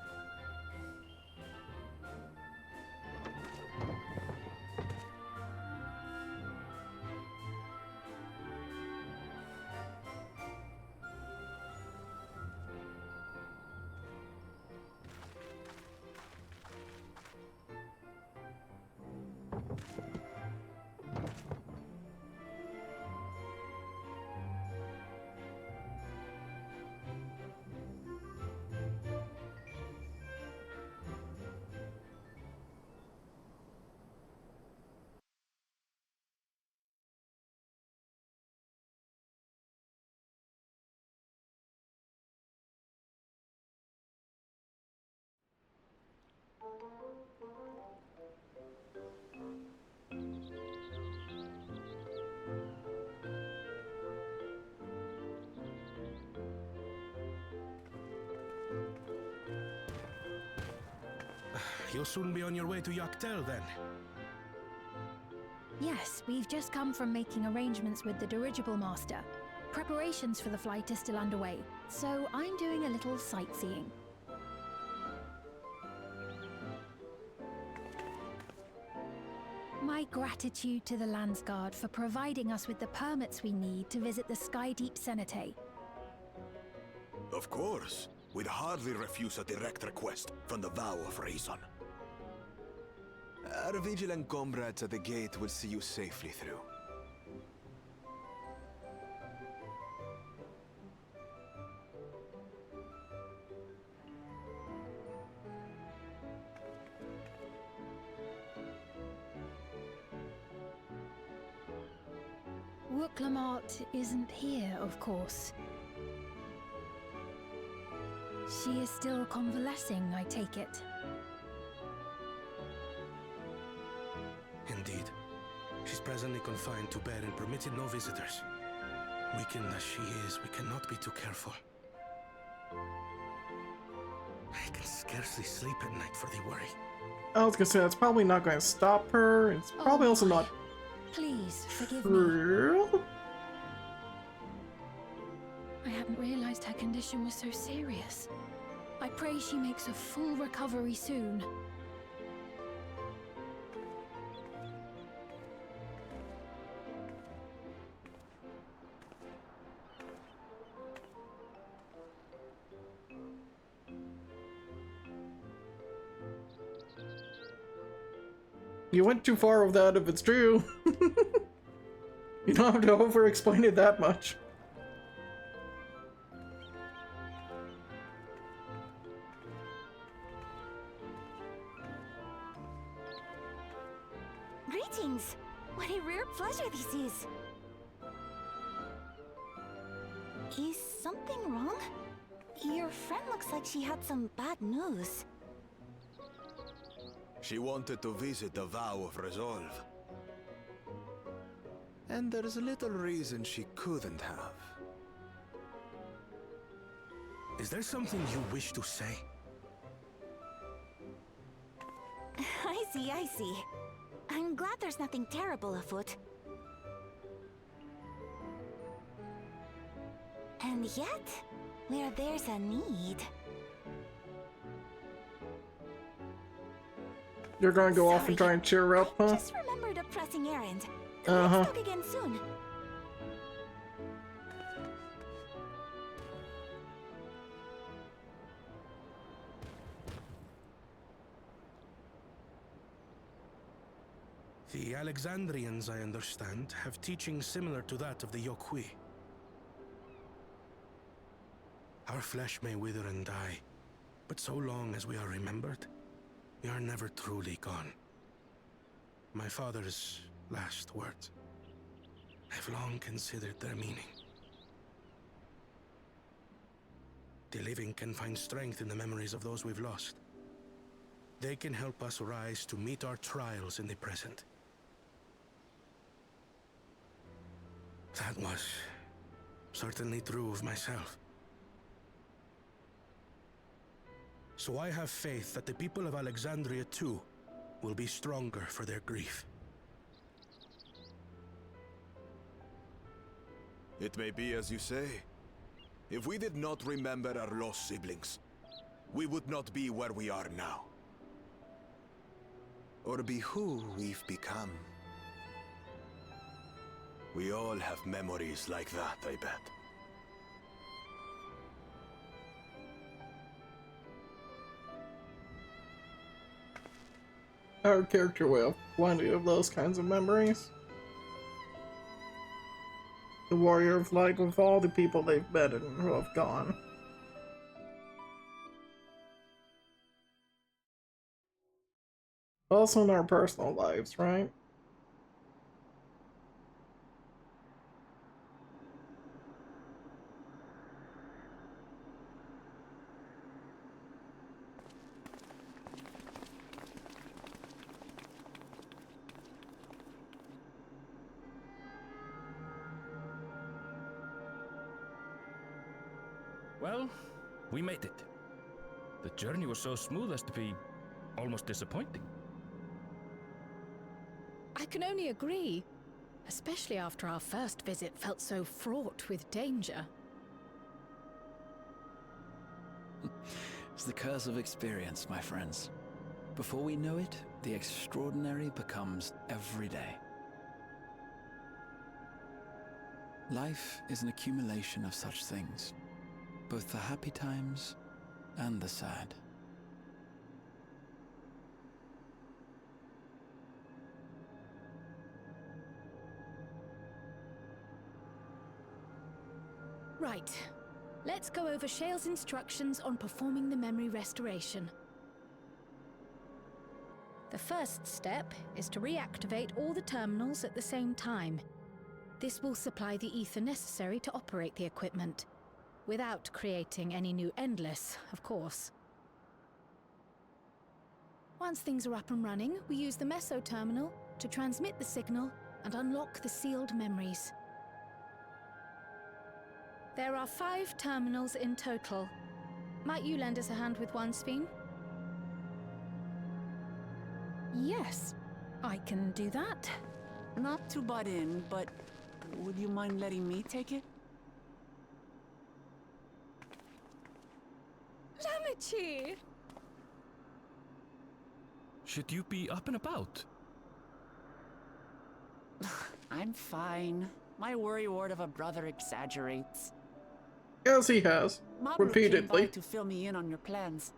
You'll soon be on your way to Yaktel, then? Yes, we've just come from making arrangements with the dirigible master. Preparations for the flight are still underway, so I'm doing a little sightseeing. My gratitude to the Landsguard for providing us with the permits we need to visit the Skydeep Cenotaph. Of course. We'd hardly refuse a direct request from the Vow of Reason. Our vigilant comrades at the gate will see you safely through. Wooklamart isn't here, of course. She is still convalescing, I take it. Indeed. She's presently confined to bed and permitted no visitors. Weakened as she is, we cannot be too careful. I can scarcely sleep at night for the worry. I was gonna say, that's probably not going to stop her. It's probably also not Please, forgive true. me. I hadn't realized her condition was so serious. I pray she makes a full recovery soon. You went too far with that if it's true. You don't have to over-explain it that much. Greetings! What a rare pleasure this is! Is something wrong? Your friend looks like she had some bad news. She wanted to visit the Vow of Resolve. And there's little reason she couldn't have. Is there something you wish to say? I see. I'm glad there's nothing terrible afoot. And yet, where there's a need... You're gonna go off and try and cheer her up, huh? Just remembered a pressing errand. Uh-huh. Let's talk again soon. The Alexandrians, I understand, have teachings similar to that of the Yokui. Our flesh may wither and die, but so long as we are remembered, we are never truly gone. My father's last words. I've long considered their meaning. The living can find strength in the memories of those we've lost. They can help us rise to meet our trials in the present. That was certainly true of myself. So I have faith that the people of Alexandria too will be stronger for their grief. It may be as you say. If we did not remember our lost siblings, we would not be where we are now. Or be who we've become. We all have memories like that, I bet. Our character will have plenty of those kinds of memories. The warrior of light with all the people they've met and who have gone. Also in our personal lives, right? Well, we made it. The journey was so smooth as to be almost disappointing. I can only agree, especially after our first visit felt so fraught with danger. It's the curse of experience, my friends. Before we know it, the extraordinary becomes every day. Life is an accumulation of such things, both the happy times and the sad. Right. Let's go over Shale's instructions on performing the memory restoration. The first step is to reactivate all the terminals at the same time. This will supply the ether necessary to operate the equipment, without creating any new Endless, of course. Once things are up and running, we use the Meso terminal to transmit the signal and unlock the sealed memories. There are 5 terminals in total. Might you lend us a hand with one, Sphene? Yes, I can do that. Not to butt in, but would you mind letting me take it? Lamichi! Should you be up and about? I'm fine. My worrywart of a brother exaggerates. Yes, he has. Maru Repeatedly. came by to fill me in on your plans.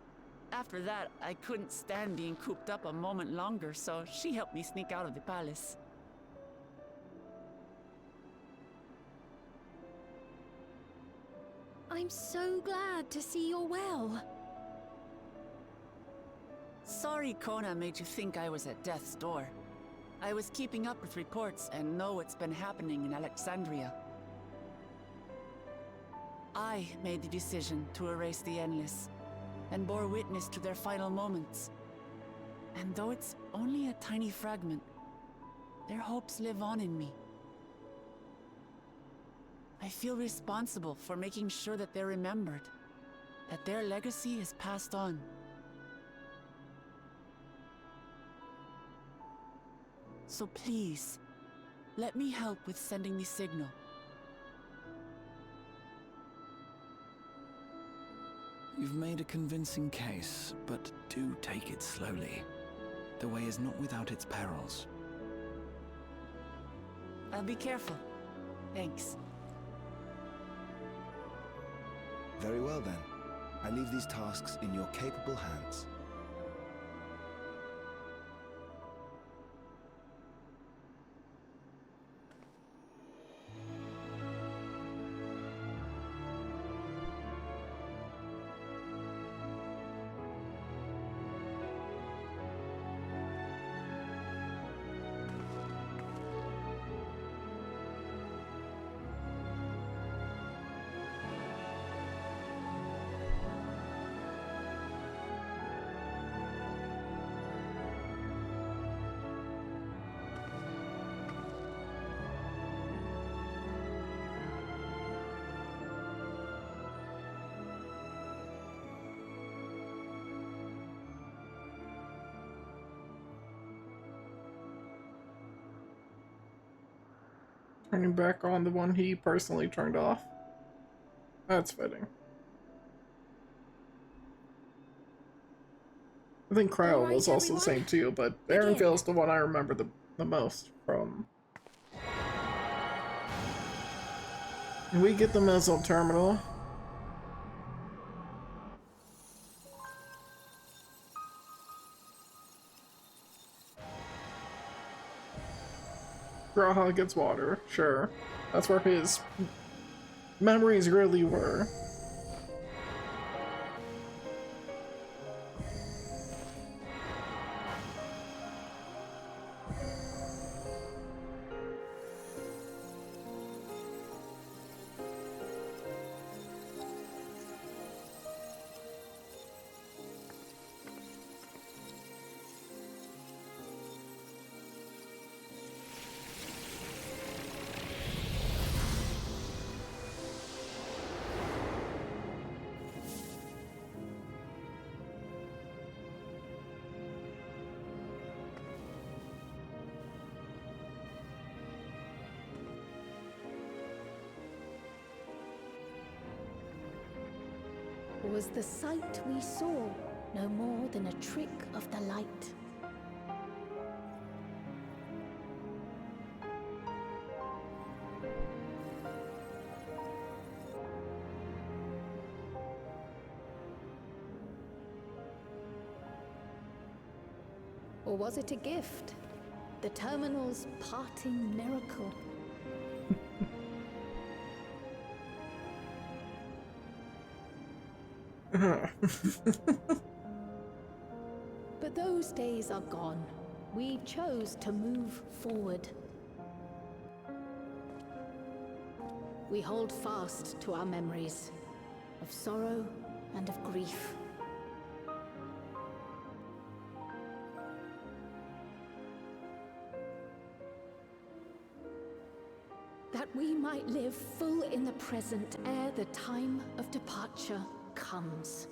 After that, I couldn't stand being cooped up a moment longer, so she helped me sneak out of the palace. I'm so glad to see you're well. Sorry Kona made you think I was at death's door. I was keeping up with reports and know what's been happening in Alexandria. I made the decision to erase the Endless, and bore witness to their final moments. And though it's only a tiny fragment, their hopes live on in me. I feel responsible for making sure that they're remembered, that their legacy is passed on. So please, let me help with sending the signal. You've made a convincing case, but do take it slowly. The way is not without its perils. I'll be careful. Thanks. Very well then. I leave these tasks in your capable hands. Turning back on the one he personally turned off. That's fitting. I think Cryo was also the same too, but Aaronfield's the one I remember the most from. And we get the missile terminal. Graha gets water, sure. That's where his memories really were. Was the sight we saw no more than a trick of the light? Or was it a gift? The terminal's parting miracle? But those days are gone. We chose to move forward. We hold fast to our memories of sorrow and of grief. That we might live full in the present ere the time of departure comes.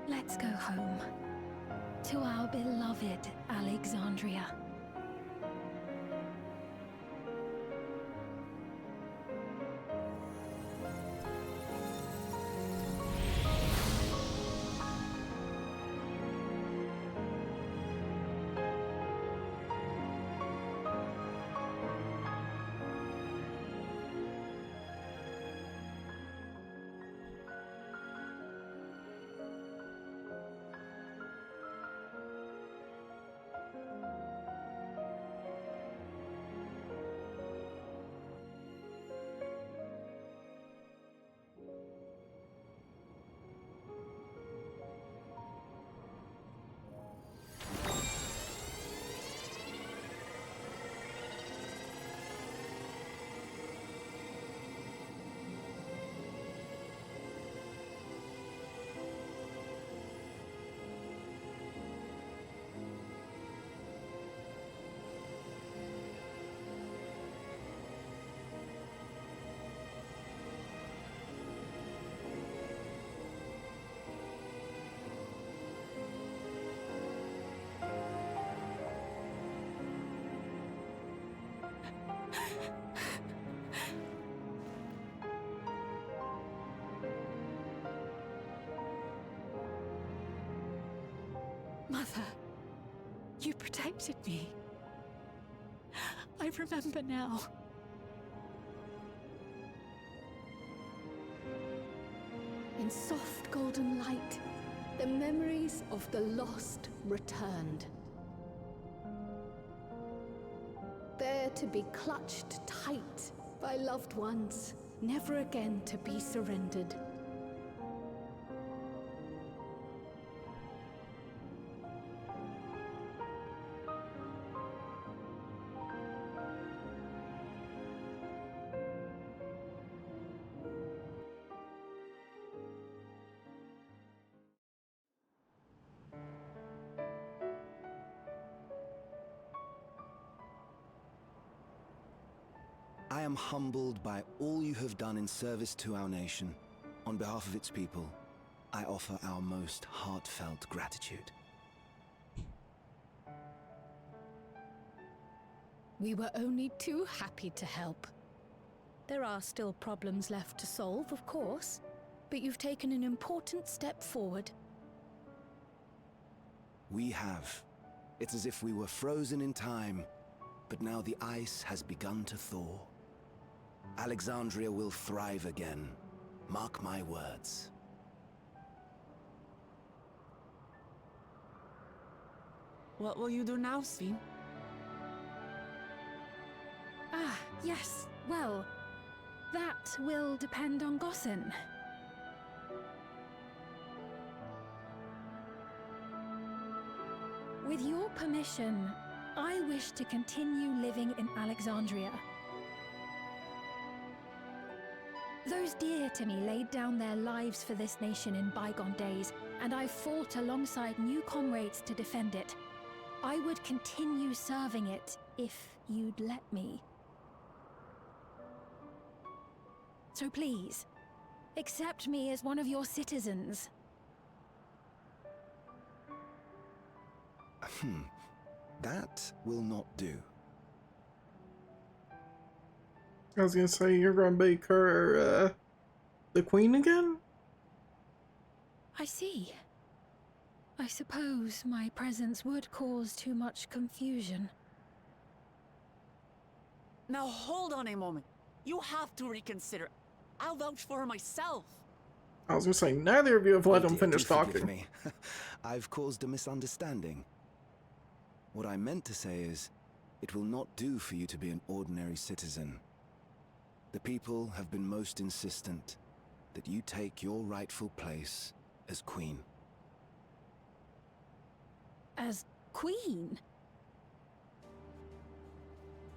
Let's go home. To our beloved Alexandria. Mother, you protected me. I remember now. In soft golden light, the memories of the lost returned. There to be clutched tight by loved ones, never again to be surrendered. I am humbled by all you have done in service to our nation. On behalf of its people, I offer our most heartfelt gratitude. We were only too happy to help. There are still problems left to solve, of course, but you've taken an important step forward. We have. It's as if we were frozen in time, but now the ice has begun to thaw. Alexandria will thrive again. Mark my words. What will you do now, Sven? Ah, yes. Well, that will depend on Gossen. With your permission, I wish to continue living in Alexandria. Those dear to me laid down their lives for this nation in bygone days, and I fought alongside new comrades to defend it. I would continue serving it if you'd let me. So please, accept me as one of your citizens. That will not do. I was gonna say, you're gonna make her, the queen again? I see. I suppose my presence would cause too much confusion. Now hold on a moment. You have to reconsider. I'll vouch for her myself. I was gonna say, neither of you have let him dear, finish do forgive talking. me. I've caused a misunderstanding. What I meant to say is, it will not do for you to be an ordinary citizen. The people have been most insistent that you take your rightful place as queen. As queen?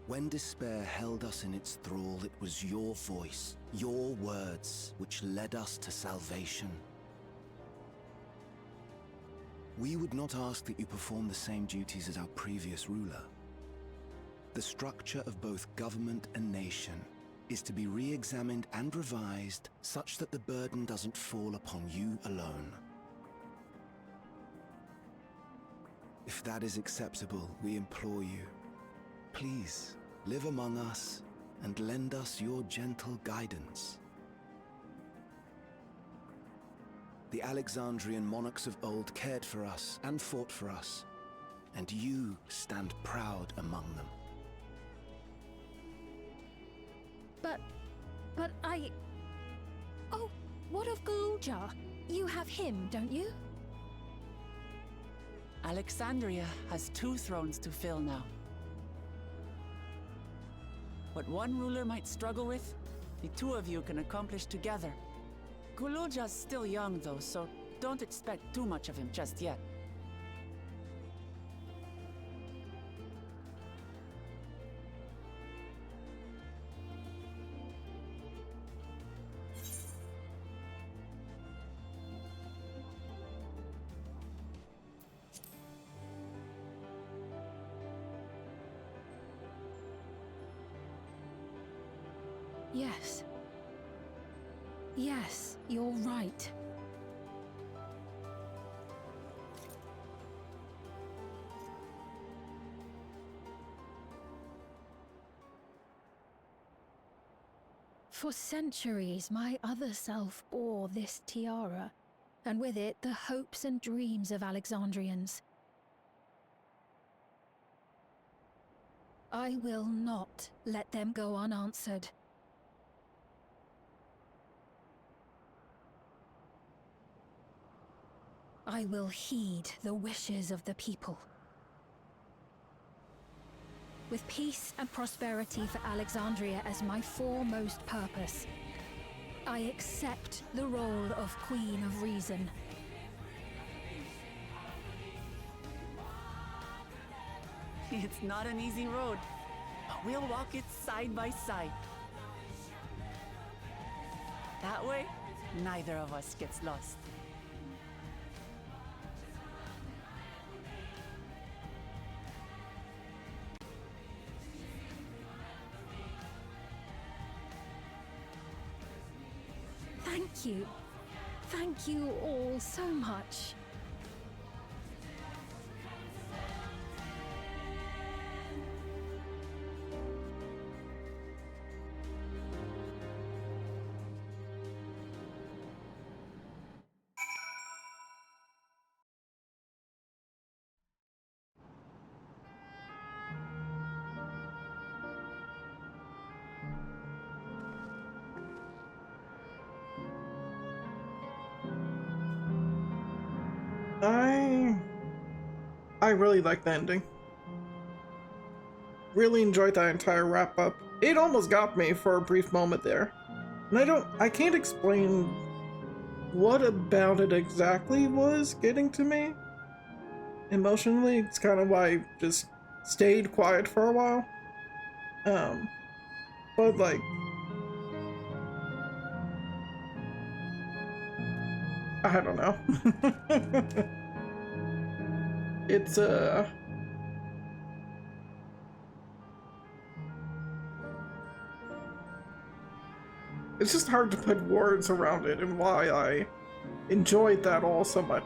When despair held us in its thrall, it was your voice, your words, which led us to salvation. We would not ask that you perform the same duties as our previous ruler. The structure of both government and nation is to be re-examined and revised such that the burden doesn't fall upon you alone. If that is acceptable, we implore you, please live among us and lend us your gentle guidance. The Alexandrian monarchs of old cared for us and fought for us, and you stand proud among them. But I... Oh, what of Galuja? You have him, don't you? Alexandria has 2 thrones to fill now. What one ruler might struggle with, the 2 of you can accomplish together. Galuja's still young though, so don't expect too much of him just yet. Yes. Yes, you're right. For centuries, my other self bore this tiara, and with it the hopes and dreams of Alexandrians. I will not let them go unanswered. I will heed the wishes of the people. With peace and prosperity for Alexandria as my foremost purpose, I accept the role of Queen of Reason. It's not an easy road, but we'll walk it side by side. That way, neither of us gets lost. Thank you. Thank you all so much. I really like the ending. Really enjoyed that entire wrap up. It almost got me for a brief moment there. And I can't explain what about it exactly was getting to me emotionally. It's kind of why I just stayed quiet for a while. But like, I don't know. It's just hard to put words around it and why I enjoyed that all so much.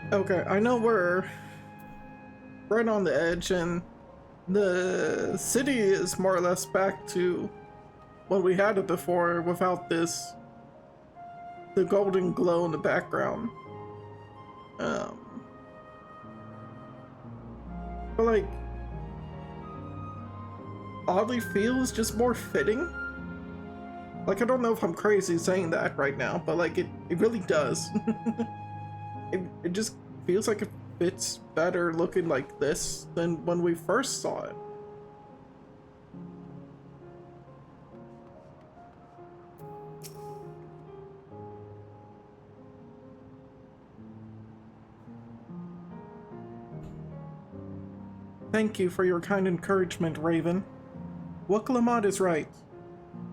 Okay, I know we're right on the edge and the city is more or less back to when we had it before without the golden glow in the background. But like, oddly feels just more fitting. Like, I don't know if I'm crazy saying that right now, but like it really does. It just feels like it fits better looking like this than when we first saw it. Thank you for your kind encouragement, Raven. Waklamad is right.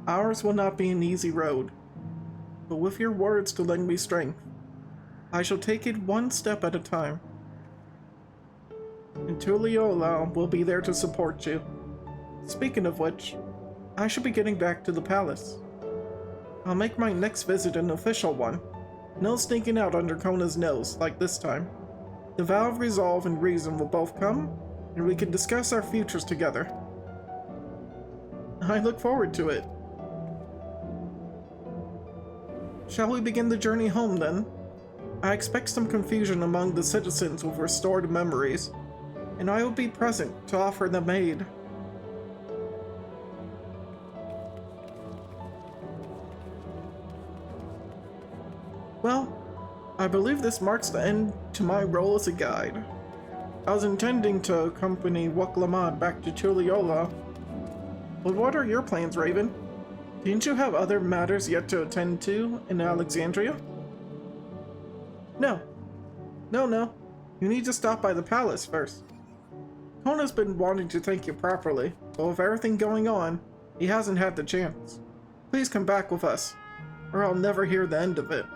Ours will not be an easy road, but with your words to lend me strength, I shall take it one step at a time. And Tuliyola will be there to support you. Speaking of which, I should be getting back to the palace. I'll make my next visit an official one. No sneaking out under Kona's nose like this time. The vow of resolve and reason will both come, and we can discuss our futures together. I look forward to it. Shall we begin the journey home then? I expect some confusion among the citizens with restored memories, and I will be present to offer them aid. Well, I believe this marks the end to my role as a guide. I was intending to accompany Waklamad back to Tuliyola, but what are your plans, Raven? Didn't you have other matters yet to attend to in Alexandria? No. You need to stop by the palace first. Kona's been wanting to thank you properly, but with everything going on, he hasn't had the chance. Please come back with us, or I'll never hear the end of it.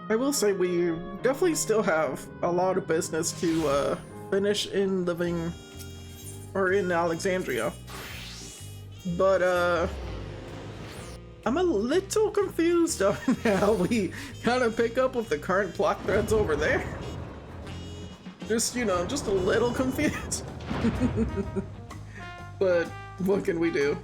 I will say we definitely still have a lot of business to finish in Alexandria. But I'm a little confused on how we kind of pick up with the current plot threads over there. Just, just a little confused. But what can we do?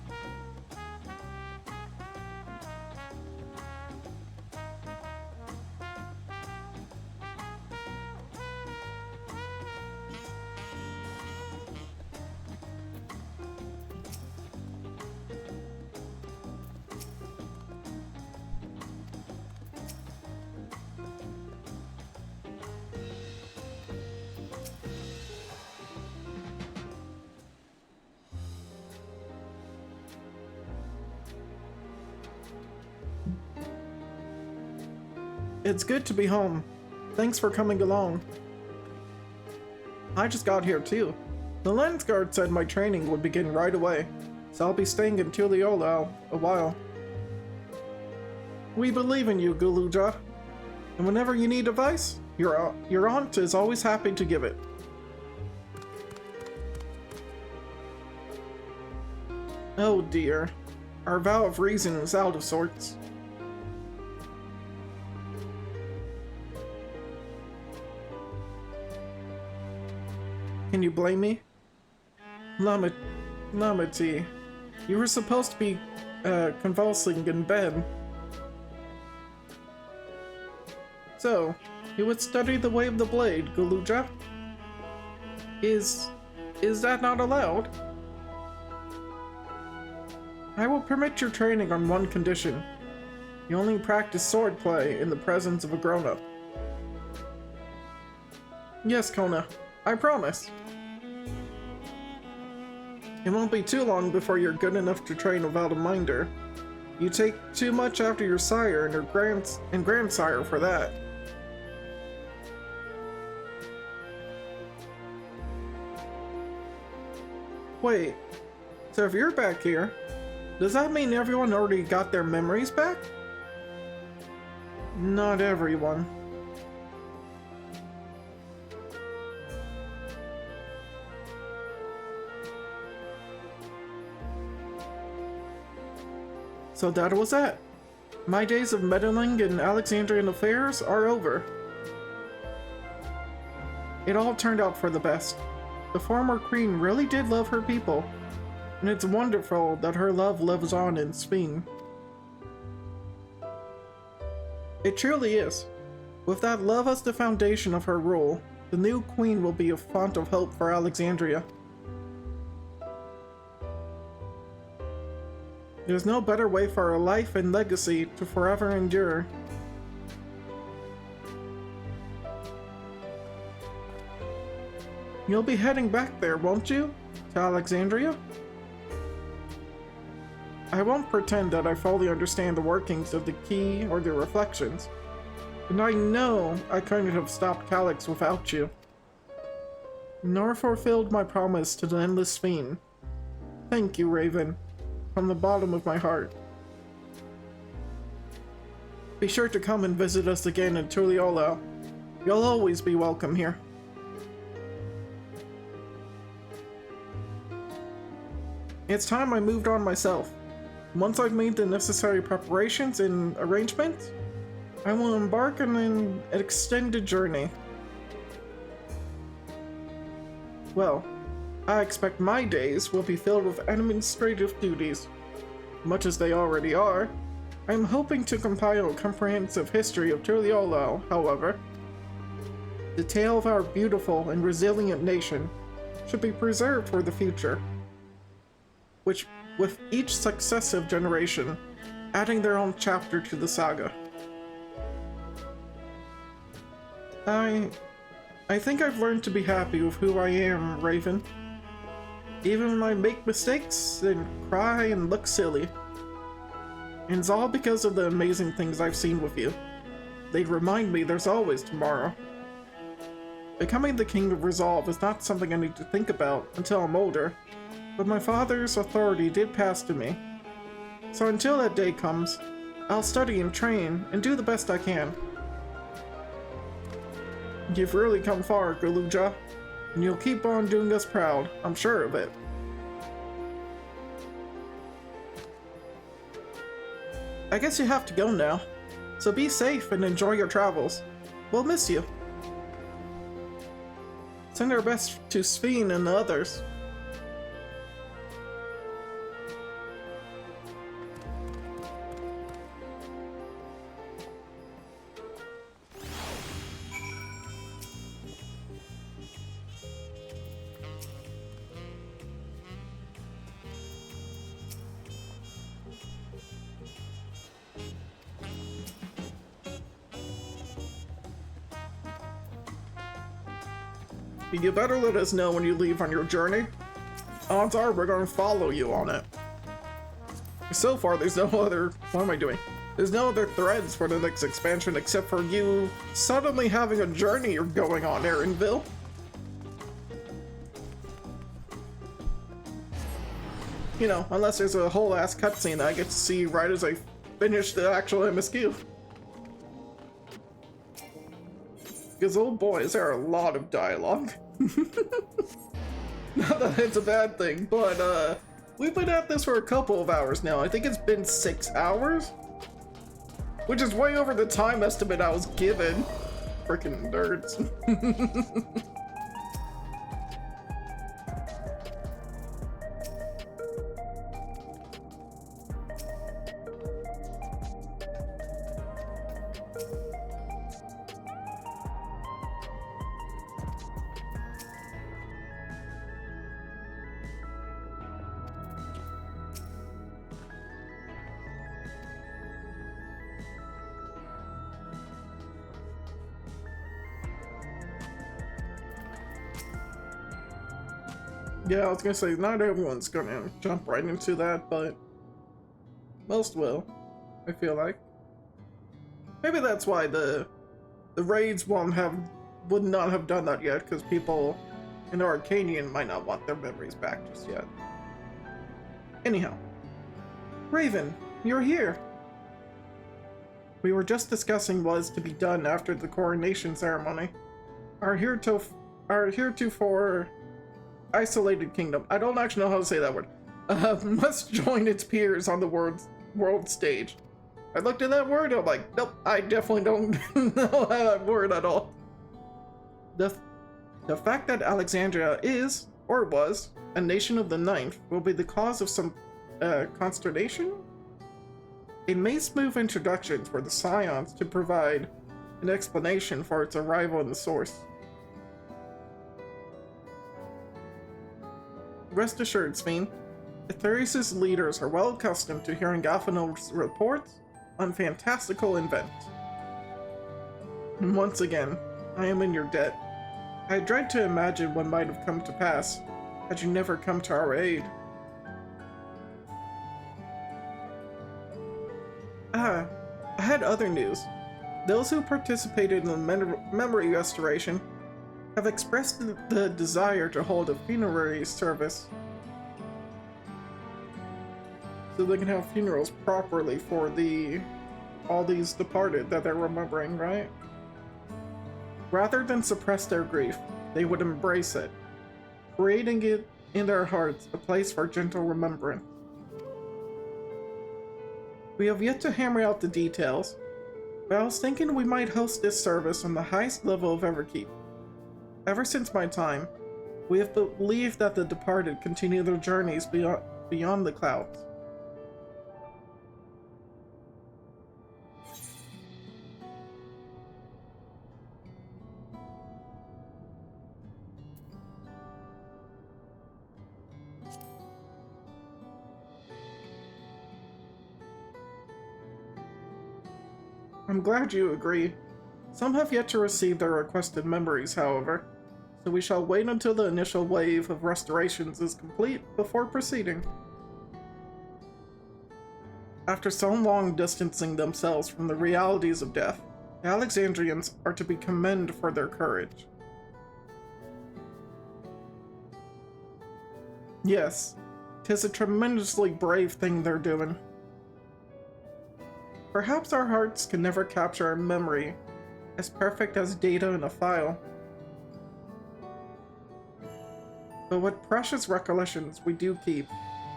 It's good to be home. Thanks for coming along. I just got here too. The lens guard said my training would begin right away, so I'll be staying in Tuliyollal a while. We believe in you, Guluja. And whenever you need advice, your aunt is always happy to give it. Oh dear. Our vow of reason is out of sorts. Can you blame me? Lamati, you were supposed to be convulsing in bed. So, you would study the way of the blade, Guluja? Is that not allowed? I will permit your training on one condition. You only practice swordplay in the presence of a grown-up. Yes, Kona. I promise. It won't be too long before you're good enough to train without a minder. You take too much after your sire and your grandsire for that. Wait, so if you're back here, does that mean everyone already got their memories back? Not everyone. So that was that. My days of meddling in Alexandrian affairs are over. It all turned out for the best. The former queen really did love her people, and it's wonderful that her love lives on in Spain. It truly is. With that love as the foundation of her rule, the new queen will be a font of hope for Alexandria. There's no better way for a life and legacy to forever endure. You'll be heading back there, won't you? To Alexandria? I won't pretend that I fully understand the workings of the key or the reflections. And I know I couldn't have stopped Calyx without you. Nor fulfilled my promise to the Endless Fiend. Thank you, Raven. From the bottom of my heart. Be sure to come and visit us again in Tuliyollal. You'll always be welcome here. It's time I moved on myself. Once I've made the necessary preparations and arrangements, I will embark on an extended journey. Well, I expect my days will be filled with administrative duties. Much as they already are, I'm hoping to compile a comprehensive history of Tuliyollal, however. The tale of our beautiful and resilient nation should be preserved for the future, which, with each successive generation, adding their own chapter to the saga. I think I've learned to be happy with who I am, Raven. Even when I make mistakes and cry and look silly. And it's all because of the amazing things I've seen with you. They remind me there's always tomorrow. Becoming the King of Resolve is not something I need to think about until I'm older, but my father's authority did pass to me. So until that day comes, I'll study and train and do the best I can. You've really come far, Guluja, and you'll keep on doing us proud, I'm sure of it. I guess you have to go now, so be safe and enjoy your travels. We'll miss you. Send our best to Sphene and the others. You better let us know when you leave on your journey. Odds are we're gonna follow you on it. So far, there's no other... What am I doing? There's no other threads for the next expansion except for you suddenly having a journey going on, Erinville. You know, unless there's a whole ass cutscene that I get to see right as I finish the actual MSQ. Because, oh boy, is there a lot of dialogue. Not that it's a bad thing, but we've been at this for a couple of hours now. I think it's been 6 hours, which is way over the time estimate I was given. Freaking nerds. Yeah, I was gonna say, not everyone's gonna jump right into that, but most will, I feel like. Maybe that's why the raids would not have done that yet, because people in the Arcanian might not want their memories back just yet. Anyhow, Raven, you're here! We were just discussing what is to be done after the coronation ceremony. Our heretofore isolated kingdom, I don't actually know how to say that word, must join its peers on the world stage. I looked at that word, I'm like, nope, I definitely don't know that word at all. The fact that Alexandria is, or was, a nation of the Ninth will be the cause of some consternation? A may smooth introduction for the Scions to provide an explanation for its arrival in the source. Rest assured, Sven, Aetherius' leaders are well accustomed to hearing Galfano's reports on fantastical events. And once again, I am in your debt. I dread to imagine what might have come to pass had you never come to our aid. I had other news. Those who participated in the memory restoration have expressed the desire to hold a funerary service so they can have funerals properly for all these departed that they're remembering, right? Rather than suppress their grief, they would embrace it, creating it in their hearts a place for gentle remembrance. We have yet to hammer out the details, but I was thinking we might host this service on the highest level of Everkeep. Ever since my time, we have believed that the departed continue their journeys beyond the clouds. I'm glad you agree. Some have yet to receive their requested memories, however, so we shall wait until the initial wave of restorations is complete before proceeding. After so long distancing themselves from the realities of death, the Alexandrians are to be commended for their courage. Yes, 'tis a tremendously brave thing they're doing. Perhaps our hearts can never capture a memory as perfect as data in a file. But what precious recollections we do keep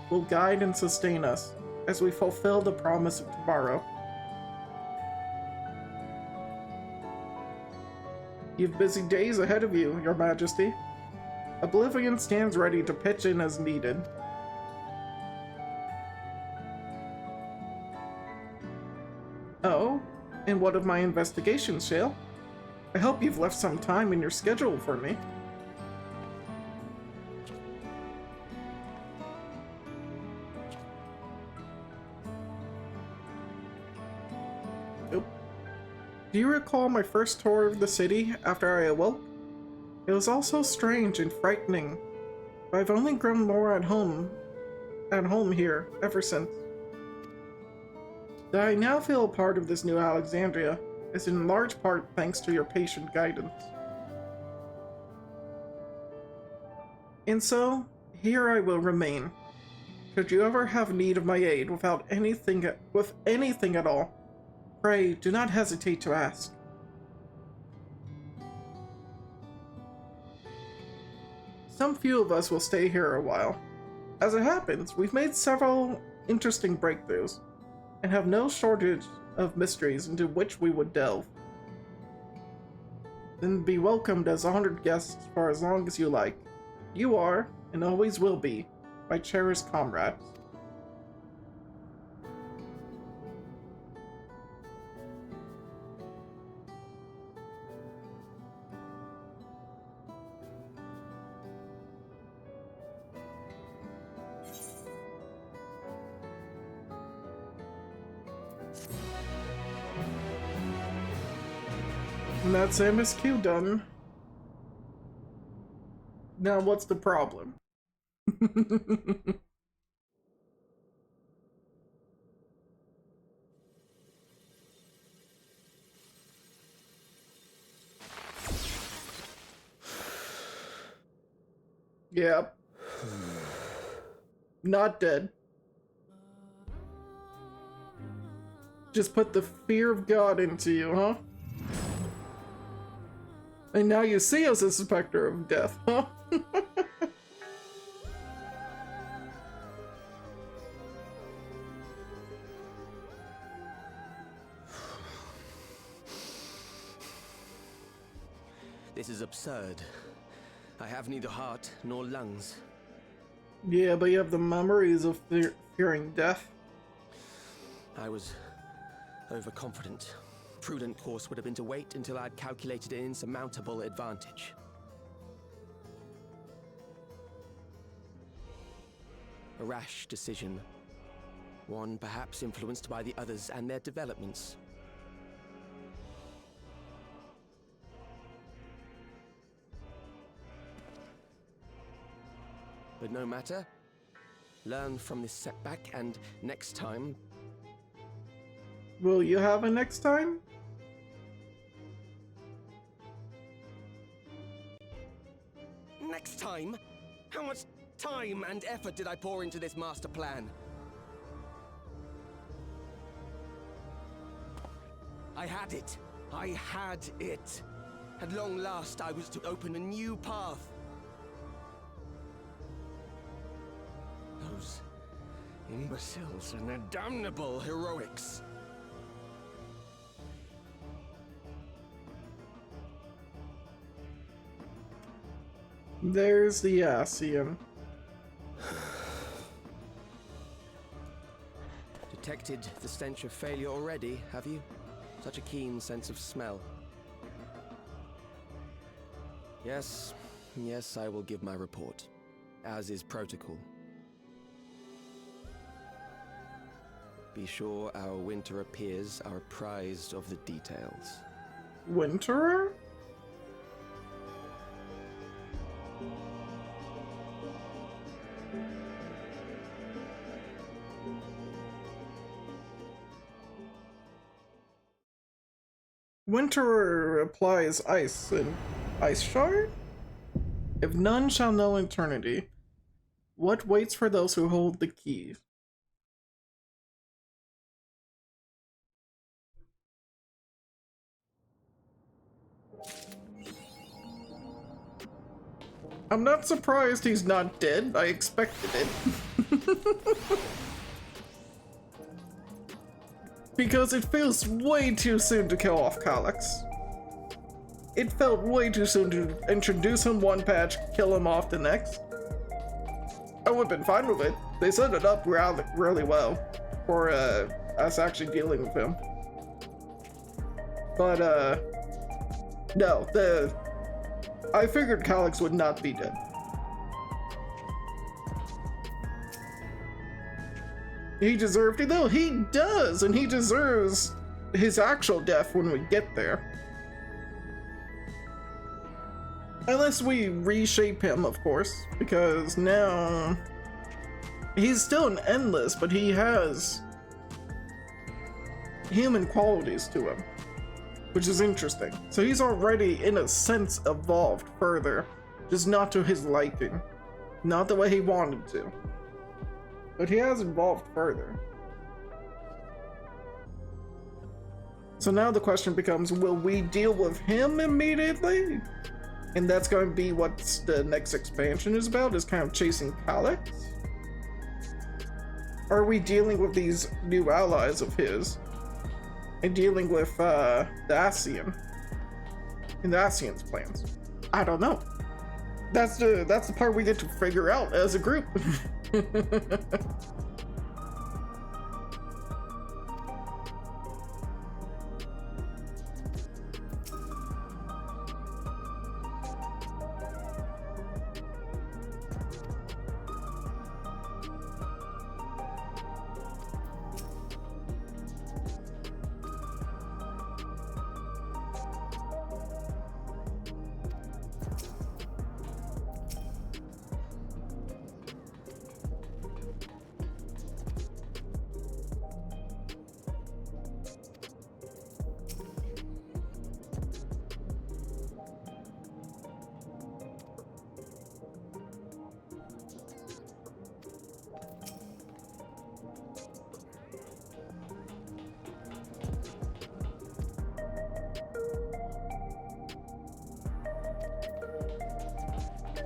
will guide and sustain us as we fulfill the promise of tomorrow. You've busy days ahead of you, Your Majesty. Oblivion stands ready to pitch in as needed. Oh, and what of my investigations, Shale? I hope you've left some time in your schedule for me. Nope. Do you recall my first tour of the city after I awoke? It was all so strange and frightening, but I've only grown more at home here ever since. That I now feel a part of this new Alexandria is in large part thanks to your patient guidance. And so, here I will remain. Should you ever have need of my aid with anything at all, pray do not hesitate to ask. Some few of us will stay here a while. As it happens, we've made several interesting breakthroughs, and have no shortage of mysteries into which we would delve. Then be welcomed as honored guests for as long as you like. You are, and always will be, my cherished comrades. And that's MSQ done. Now what's the problem? Yep. Not dead. Just put the fear of God into you, huh? And now you see us as a specter of death, huh? This is absurd. I have neither heart nor lungs. Yeah, but you have the memories of fearing death. I was overconfident. Prudent course would have been to wait until I'd calculated an insurmountable advantage. A rash decision. One perhaps influenced by the others and their developments. But no matter. Learn from this setback, and next time... Will you have a next time? Next time? How much time and effort did I pour into this master plan? I had it. I had it. At long last, I was to open a new path. Those imbeciles and their damnable heroics. There's the Asian. Detected the stench of failure already, have you? Such a keen sense of smell. Yes, I will give my report, as is protocol. Be sure our Winterer peers are apprised of the details. Winterer? Winterer applies ice in Ice Shard? If none shall know eternity, what waits for those who hold the keys? I'm not surprised he's not dead. I expected it. Because it feels way too soon to kill off Calyx. It felt way too soon to introduce him one patch, kill him off the next. I would've been fine with it. They set it up really well for us actually dealing with him. But no, I figured Calyx would not be dead. He deserved it though, he does, and he deserves his actual death when we get there. Unless we reshape him, of course, because now he's still an Endless, but he has human qualities to him, which is interesting. So he's already, in a sense, evolved further, just not to his liking. Not the way he wanted to. But he has evolved further. So now the question becomes, will we deal with him immediately? And that's going to be what the next expansion is about, is kind of chasing Calyx? Or are we dealing with these new allies of his? And dealing with the Ascian? And the Ascian's plans? I don't know. That's the part we get to figure out as a group.